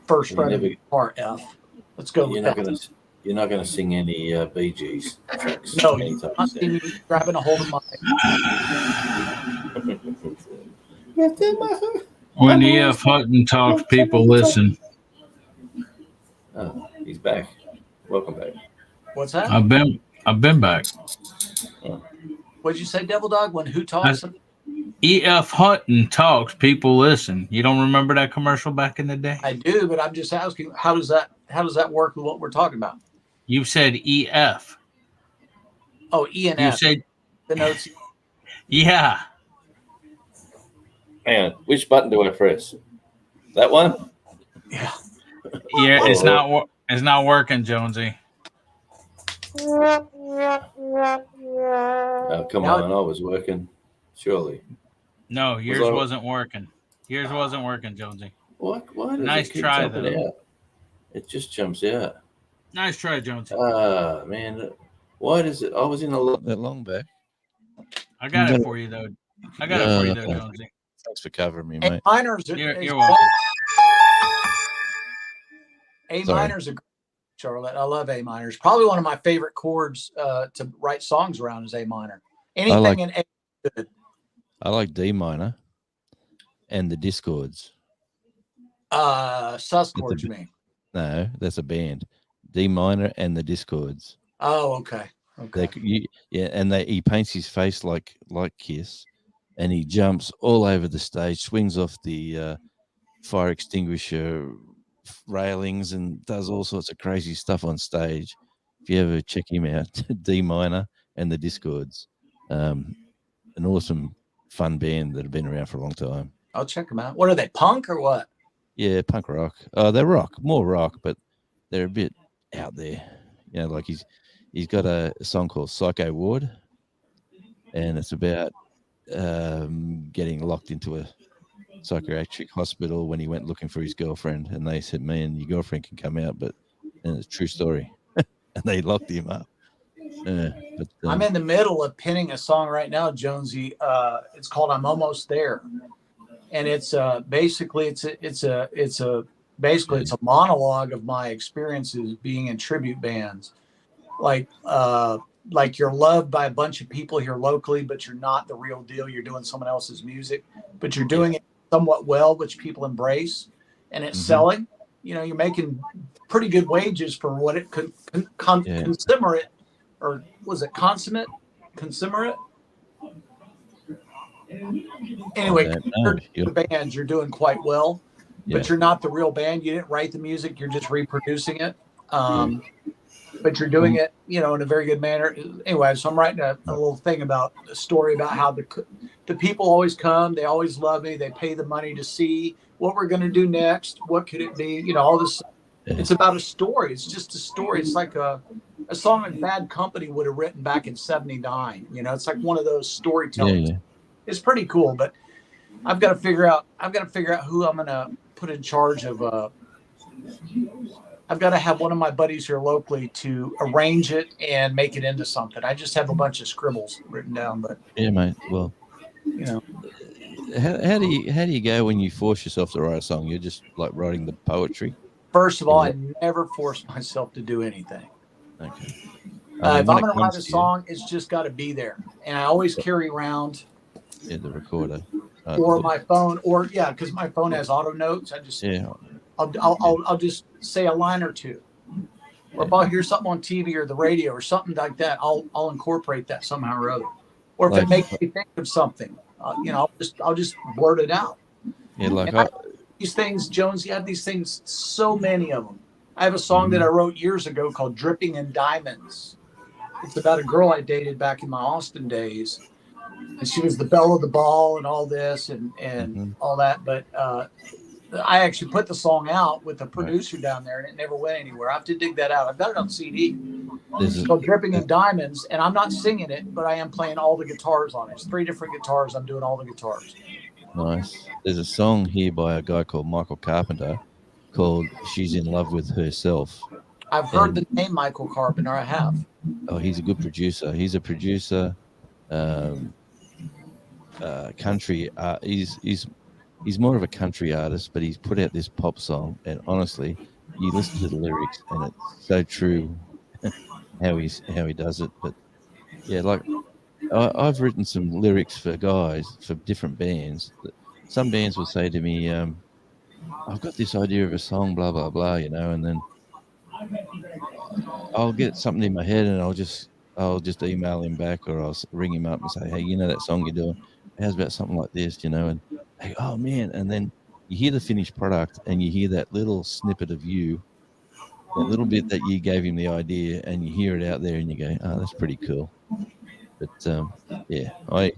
Speaker 7: first fret of the guitar, F. Let's go with that.
Speaker 8: You're not going to sing any Bee Gees tracks.
Speaker 7: No, you're not seeing me grabbing a hold of my.
Speaker 5: When E.F. Hutton talks, people listen.
Speaker 8: Oh, he's back. Welcome back.
Speaker 7: What's that?
Speaker 5: I've been back.
Speaker 7: What'd you say, Devil Dog? When who talks?
Speaker 5: E.F. Hutton talks, people listen. You don't remember that commercial back in the day?
Speaker 7: I do, but I'm just asking, how does that work with what we're talking about?
Speaker 5: You said E.F.
Speaker 7: Oh, E and
Speaker 5: You
Speaker 7: F.
Speaker 5: said
Speaker 7: the notes.
Speaker 5: Yeah.
Speaker 8: Hang on. Which button do I press? That one?
Speaker 7: Yeah.
Speaker 5: Yeah, it's not working, Jonesy.
Speaker 8: Oh, come on. I was working. Surely.
Speaker 5: No, yours wasn't working. Yours wasn't working, Jonesy.
Speaker 8: Why does
Speaker 5: nice
Speaker 8: it keep
Speaker 5: try,
Speaker 8: jumping
Speaker 5: though.
Speaker 8: out? It just jumps out.
Speaker 5: Nice try, Jonesy.
Speaker 8: Ah, man. Why does it? I was in that long back.
Speaker 5: I got it for you, though. I got it for you, though, Jonesy.
Speaker 8: Thanks for covering me,
Speaker 7: A
Speaker 8: mate.
Speaker 7: minor's
Speaker 5: You're welcome.
Speaker 7: A minor's a great, Charlotte. I love A minors. Probably one of my favorite chords to write songs around is A minor. Anything in A is good.
Speaker 9: I like D minor and the Discords.
Speaker 7: Sus chords, you mean?
Speaker 9: No, that's a band. D minor and the Discords.
Speaker 7: Oh, okay. Okay.
Speaker 9: And he paints his face like Kiss, and he jumps all over the stage, swings off the fire extinguisher railings, and does all sorts of crazy stuff on stage. If you ever check him out, D minor and the Discords, an awesome, fun band that have been around for a long time.
Speaker 7: I'll check them out. What are they, punk or what?
Speaker 9: Yeah, punk rock. They're more rock, but they're a bit out there. You know, like he's got a song called Psycho Ward, and it's about getting locked into a psychiatric hospital when he went looking for his girlfriend, and they said, "Man, your girlfriend can come out," and it's a true story, and they locked him up. But
Speaker 7: I'm in the middle of pinning a song right now, Jonesy. It's called "I'm Almost There," and it's basically it's a monologue of my experiences being in tribute bands, like you're loved by a bunch of people here locally, but you're not the real deal. You're doing someone else's music, but you're doing it somewhat well, which people embrace, and it's selling. You know, you're making pretty good wages for what it could consummate, or was it consummate? Consummate? Anyway, your bands, you're doing quite well, but you're not the real band. You didn't write the music. You're just reproducing it. But you're doing it, you know, in a very good manner. Anyway, so I'm writing a little thing about a story about how the people always come. They always love me. They pay the money to see what we're going to do next. What could it be? You know, all this. It's about a story. It's just a story. It's like a song that Bad Company would have written back in '79. You know, it's like one of those storytellings. It's pretty cool, but I've got to figure out who I'm going to put in charge of I've got to have one of my buddies here locally to arrange it and make it into something. I just have a bunch of scribbles written down, but
Speaker 9: Yeah, mate. Well,
Speaker 7: you know,
Speaker 9: how do you go when you force yourself to write a song? You're just like writing the poetry.
Speaker 7: first of all, I
Speaker 9: Yeah.
Speaker 7: never force myself to do anything.
Speaker 9: Okay.
Speaker 7: If I'm
Speaker 9: when
Speaker 7: going
Speaker 9: it
Speaker 7: to write
Speaker 9: comes
Speaker 7: a
Speaker 9: to you,
Speaker 7: song, it's just got to be there. And I always carry around
Speaker 9: yeah, the recorder.
Speaker 7: or my phone, or because my phone has auto notes. I just
Speaker 9: Yeah.
Speaker 7: I'll just say a line or two. Or if I'll hear something on TV or the radio or something like that, I'll incorporate that somehow or other. Or if
Speaker 9: Like-
Speaker 7: it makes me think of something, I'll just blurt it out.
Speaker 9: Yeah, like
Speaker 7: And these things, Jones, you have these things, so many of them. I have a song that I wrote years ago called "Dripping in Diamonds." It's about a girl I dated back in my Austin days, and she was the belle of the ball and all this and all that. But I actually put the song out with a producer down there, and it never went anywhere. I have to dig that out. I've got it on CD. It's called "Dripping in Diamonds," and I'm not singing it, but I am playing all the guitars on it. It's 3 different guitars. I'm doing all the guitars.
Speaker 9: Nice. There's a song here by a guy called Michael Carpenter called "She's in Love with Herself."
Speaker 7: I've heard the name Michael Carpenter. I have.
Speaker 9: Oh, he's a good producer. He's a producer, country. He's more of a country artist, but he's put out this pop song, and honestly, you listen to the lyrics, and it's so true how he does it. But yeah, like I've written some lyrics for guys for different bands. Some bands will say to me, "I've got this idea of a song, blah blah blah," and then I'll get something in my head, and I'll just email him back, or I'll ring him up and say, "Hey, that song you're doing? How's about something like this?" And hey, oh man, and then you hear the finished product, and you hear that little snippet of you, that little bit that you gave him the idea, and you hear it out there, and you go, "Oh, that's pretty cool." But yeah, I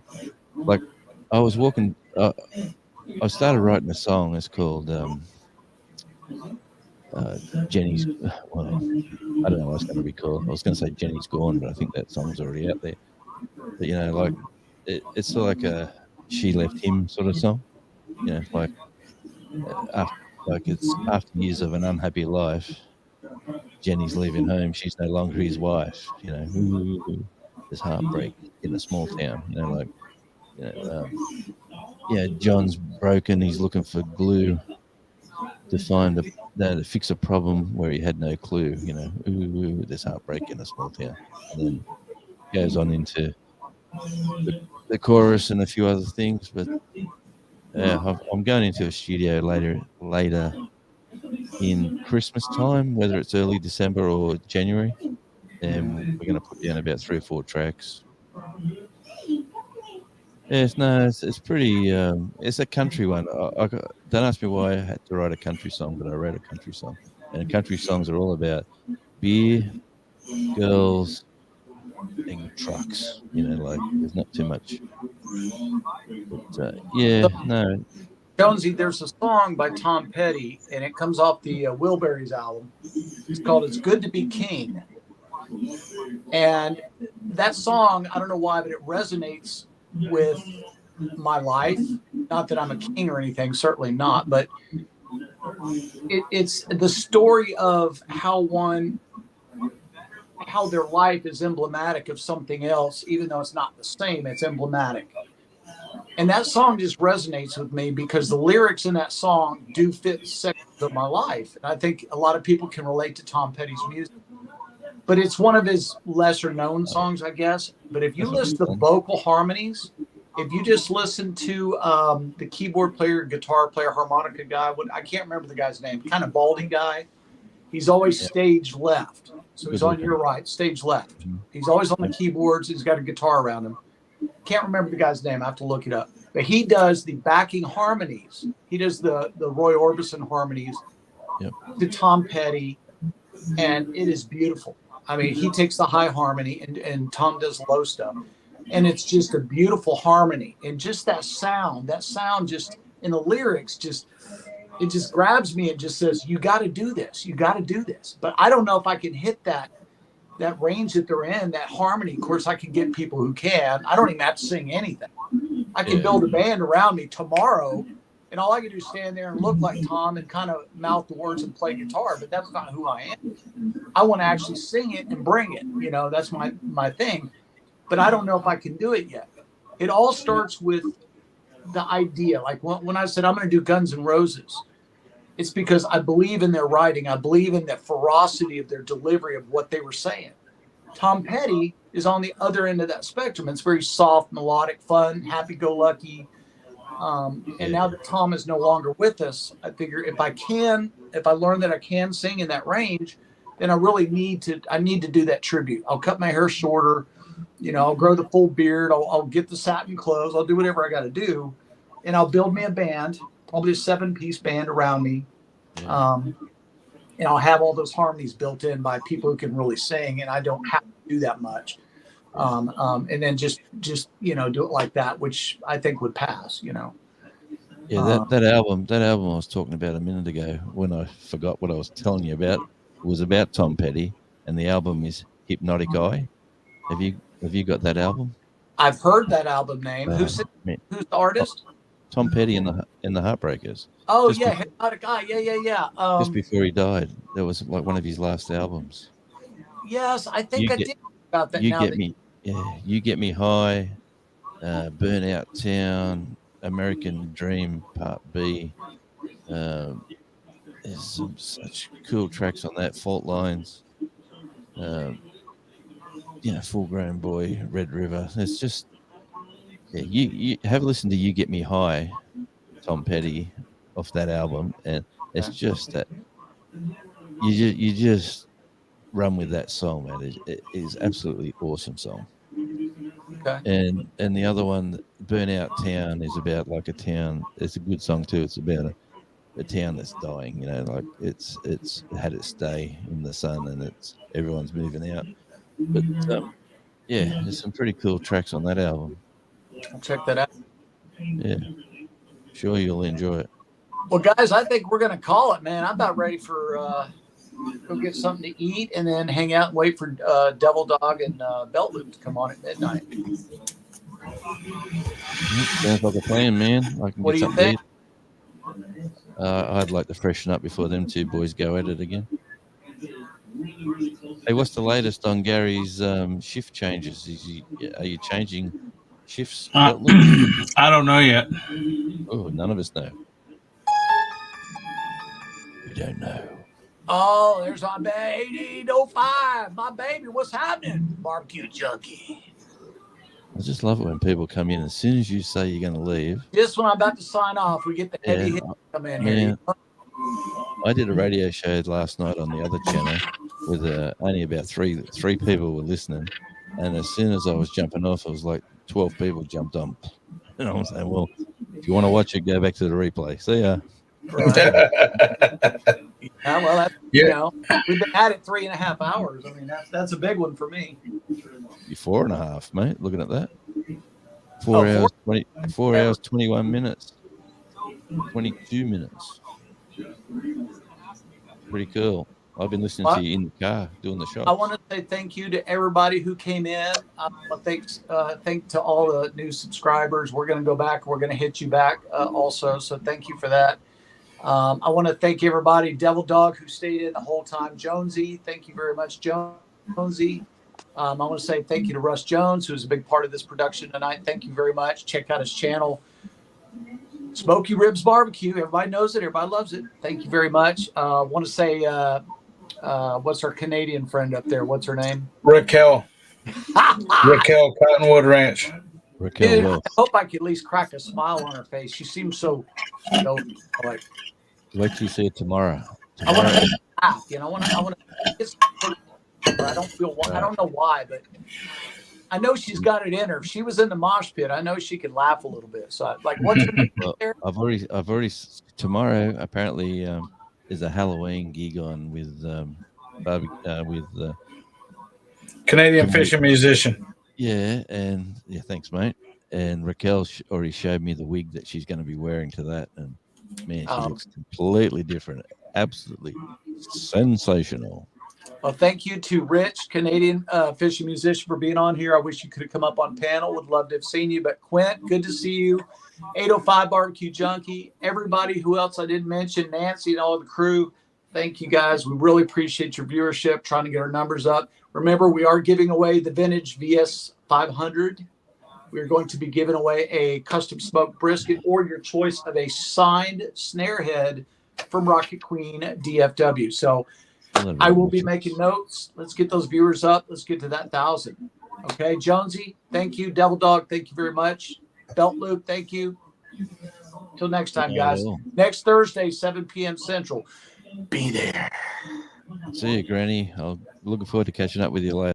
Speaker 9: was walking. I started writing a song. It's called Jenny's. Well, I don't know what it's going to be called. I was going to say Jenny's Gone, but I think that song's already out there. But it's like a She Left Him sort of song. It's after years of an unhappy life, Jenny's leaving home. She's no longer his wife. There's heartbreak in a small town. John's broken. He's looking for glue to to fix a problem where he had no clue. There's heartbreak in a small town, and then goes on into the chorus and a few other things. But I'm going into a studio later in Christmas time, whether it's early December or January, and we're going to put down about 3 or 4 tracks. Yes, no, it's pretty. It's a country one. Don't ask me why I had to write a country song, but I wrote a country song. And country songs are all about beer, girls, and trucks. There's not too much. But no.
Speaker 7: Jonesy, there's a song by Tom Petty, and it comes off the Wilburys album. It's called "It's Good to Be King," and that song, I don't know why, but it resonates with my life. Not that I'm a king or anything, certainly not, but it's the story of how their life is emblematic of something else, even though it's not the same, it's emblematic. And that song just resonates with me because the lyrics in that song do fit sections of my life. And I think a lot of people can relate to Tom Petty's music. But it's one of his lesser known songs, I guess. But if you listen to the vocal harmonies, if you just listen to the keyboard player, guitar player, harmonica guy, I can't remember the guy's name, kind of baldy guy. He's always stage left. So he's on your right, stage left. He's always on the keyboards. He's got a guitar around him. Can't remember the guy's name. I have to look it up. But he does the backing harmonies. He does the Roy Orbison harmonies to Tom Petty, and it is beautiful. I mean, he takes the high harmony, and Tom does low stuff. And it's just a beautiful harmony. And just that sound just in the lyrics, it just grabs me and just says, you got to do this. You got to do this. But I don't know if I can hit that range that they're in, that harmony. Of course, I can get people who can. I don't even have to sing anything. I can build a band around me tomorrow And all I can do is stand there and look like Tom and kind of mouth the words and play guitar, but that's not who I am. I want to actually sing it and bring it. You know, that's my thing. But I don't know if I can do it yet. It all starts with the idea. Like when I said I'm going to do Guns N' Roses, it's because I believe in their writing. I believe in the ferocity of their delivery of what they were saying. Tom Petty is on the other end of that spectrum. It's very soft, melodic, fun, happy-go-lucky. And now that Tom is no longer with us, I figure if I learn that I can sing in that range, then I really need to do that tribute. I'll cut my hair shorter, you know, I'll grow the full beard, I'll get the satin clothes, I'll do whatever I got to do, and I'll build me a band, probably a 7-piece band around me. And I'll have all those harmonies built in by people who can really sing, and I don't have to do that much. And then just you know, do it like that, which I think would pass, you know.
Speaker 9: Yeah, that album I was talking about a minute ago, when I forgot what I was telling you about, was about Tom Petty, and the album is Hypnotic Eye. Have you got that album?
Speaker 7: I've heard that album name. Who's the artist?
Speaker 9: Tom Petty and the Heartbreakers.
Speaker 7: Oh, yeah, Hypnotic Eye. Yeah.
Speaker 9: Just before he died, that was like one of his last albums.
Speaker 7: Yes, I think I did about that.
Speaker 9: You Get Me High, Burnout Town, American Dream Part B. There's some such cool tracks on that. Fault Lines, you know, Full Grown Boy, Red River. It's just, yeah, you have a listen to You Get Me High, Tom Petty, off that album, and it's just that you just run with that song, man. It is absolutely awesome song.
Speaker 7: Okay.
Speaker 9: And the other one, Burnout Town, is about like a town. It's a good song too. It's about a town that's dying. You know, like it's had its day in the sun, and everyone's moving out. But yeah, there's some pretty cool tracks on that album.
Speaker 7: I'll check that out.
Speaker 9: Yeah, sure you'll enjoy it.
Speaker 7: Well, guys, I think we're gonna call it, man. I'm about ready for go get something to eat and then hang out and wait for Devil Dog and Belt Loop to come on at midnight.
Speaker 9: Sounds like a plan, man. I can
Speaker 7: What
Speaker 9: get
Speaker 7: do you
Speaker 9: something
Speaker 7: think?
Speaker 9: to eat. I'd like to freshen up before them two boys go at it again. Hey, what's the latest on Gary's shift changes? Are you changing shifts?
Speaker 10: I don't know yet.
Speaker 9: Oh, none of us know. We don't know.
Speaker 7: Oh, there's my baby 805. My baby, what's happening? Barbecue junkie.
Speaker 9: I just love it when people come in. As soon as you say you're going to leave.
Speaker 7: Just when I'm about to sign off, we get the heavy hit come in here.
Speaker 9: I did a radio show last night on the other channel with only about three people were listening. And as soon as I was jumping off, it was like 12 people jumped on. And I was saying, well, if you want to watch it, go back to the replay. See ya.
Speaker 7: Right. Yeah, well, you know, we've been at it 3.5 hours. I mean, that's a big one for me.
Speaker 9: 4.5, mate. Looking at that. 4 hours, 21 minutes, 22 minutes. Pretty cool. I've been listening to you in the car doing the show.
Speaker 7: I want to say thank you to everybody who came in. Thank to all the new subscribers. We're going to go back. We're going to hit you back also. So thank you for that. I want to thank everybody. Devil Dog, who stayed in the whole time. Jonesy, thank you very much, Jonesy. I want to say thank you to Russ Jones, who's a big part of this production tonight. Thank you very much. Check out his channel, Smoky Ribs Barbecue. Everybody knows it. Everybody loves it. Thank you very much. I want to say, what's our Canadian friend up there? What's her name?
Speaker 10: Raquel. Raquel, Cottonwood Ranch.
Speaker 7: Dude, I hope I could at least crack a smile on her face. She seems so, you know, like.
Speaker 9: Wait till you see it tomorrow.
Speaker 7: I want to laugh, you know. I want to. I don't feel. I don't know why, but I know she's got it in her. If she was in the mosh pit, I know she could laugh a little bit. So, what's her name?
Speaker 9: Well, I've already. Tomorrow apparently is a Halloween gig on with
Speaker 10: Canadian fishing musician.
Speaker 9: Yeah, and thanks, mate. And Raquel already showed me the wig that she's going to be wearing to that, and man, she looks completely different. Absolutely sensational.
Speaker 7: Well, thank you to Rich, Canadian fishing musician, for being on here. I wish you could have come up on panel. Would love to have seen you. But Quint, good to see you. 805 Barbecue Junkie. Everybody who else I didn't mention, Nancy and all the crew, thank you guys. We really appreciate your viewership, trying to get our numbers up. Remember, we are giving away the vintage VS 500. We're going to be giving away a custom smoked brisket or your choice of a signed snare head from Rocket Queen DFW. So I will be making notes. Let's get those viewers up. Let's get to that 1,000. Okay, Jonesy, thank you. Devil Dog, thank you very much. Belt Loop, thank you. Till next time, guys. Next Thursday, 7 p.m. Central. Be there.
Speaker 9: See you, Granny. I'm looking forward to catching up with you later.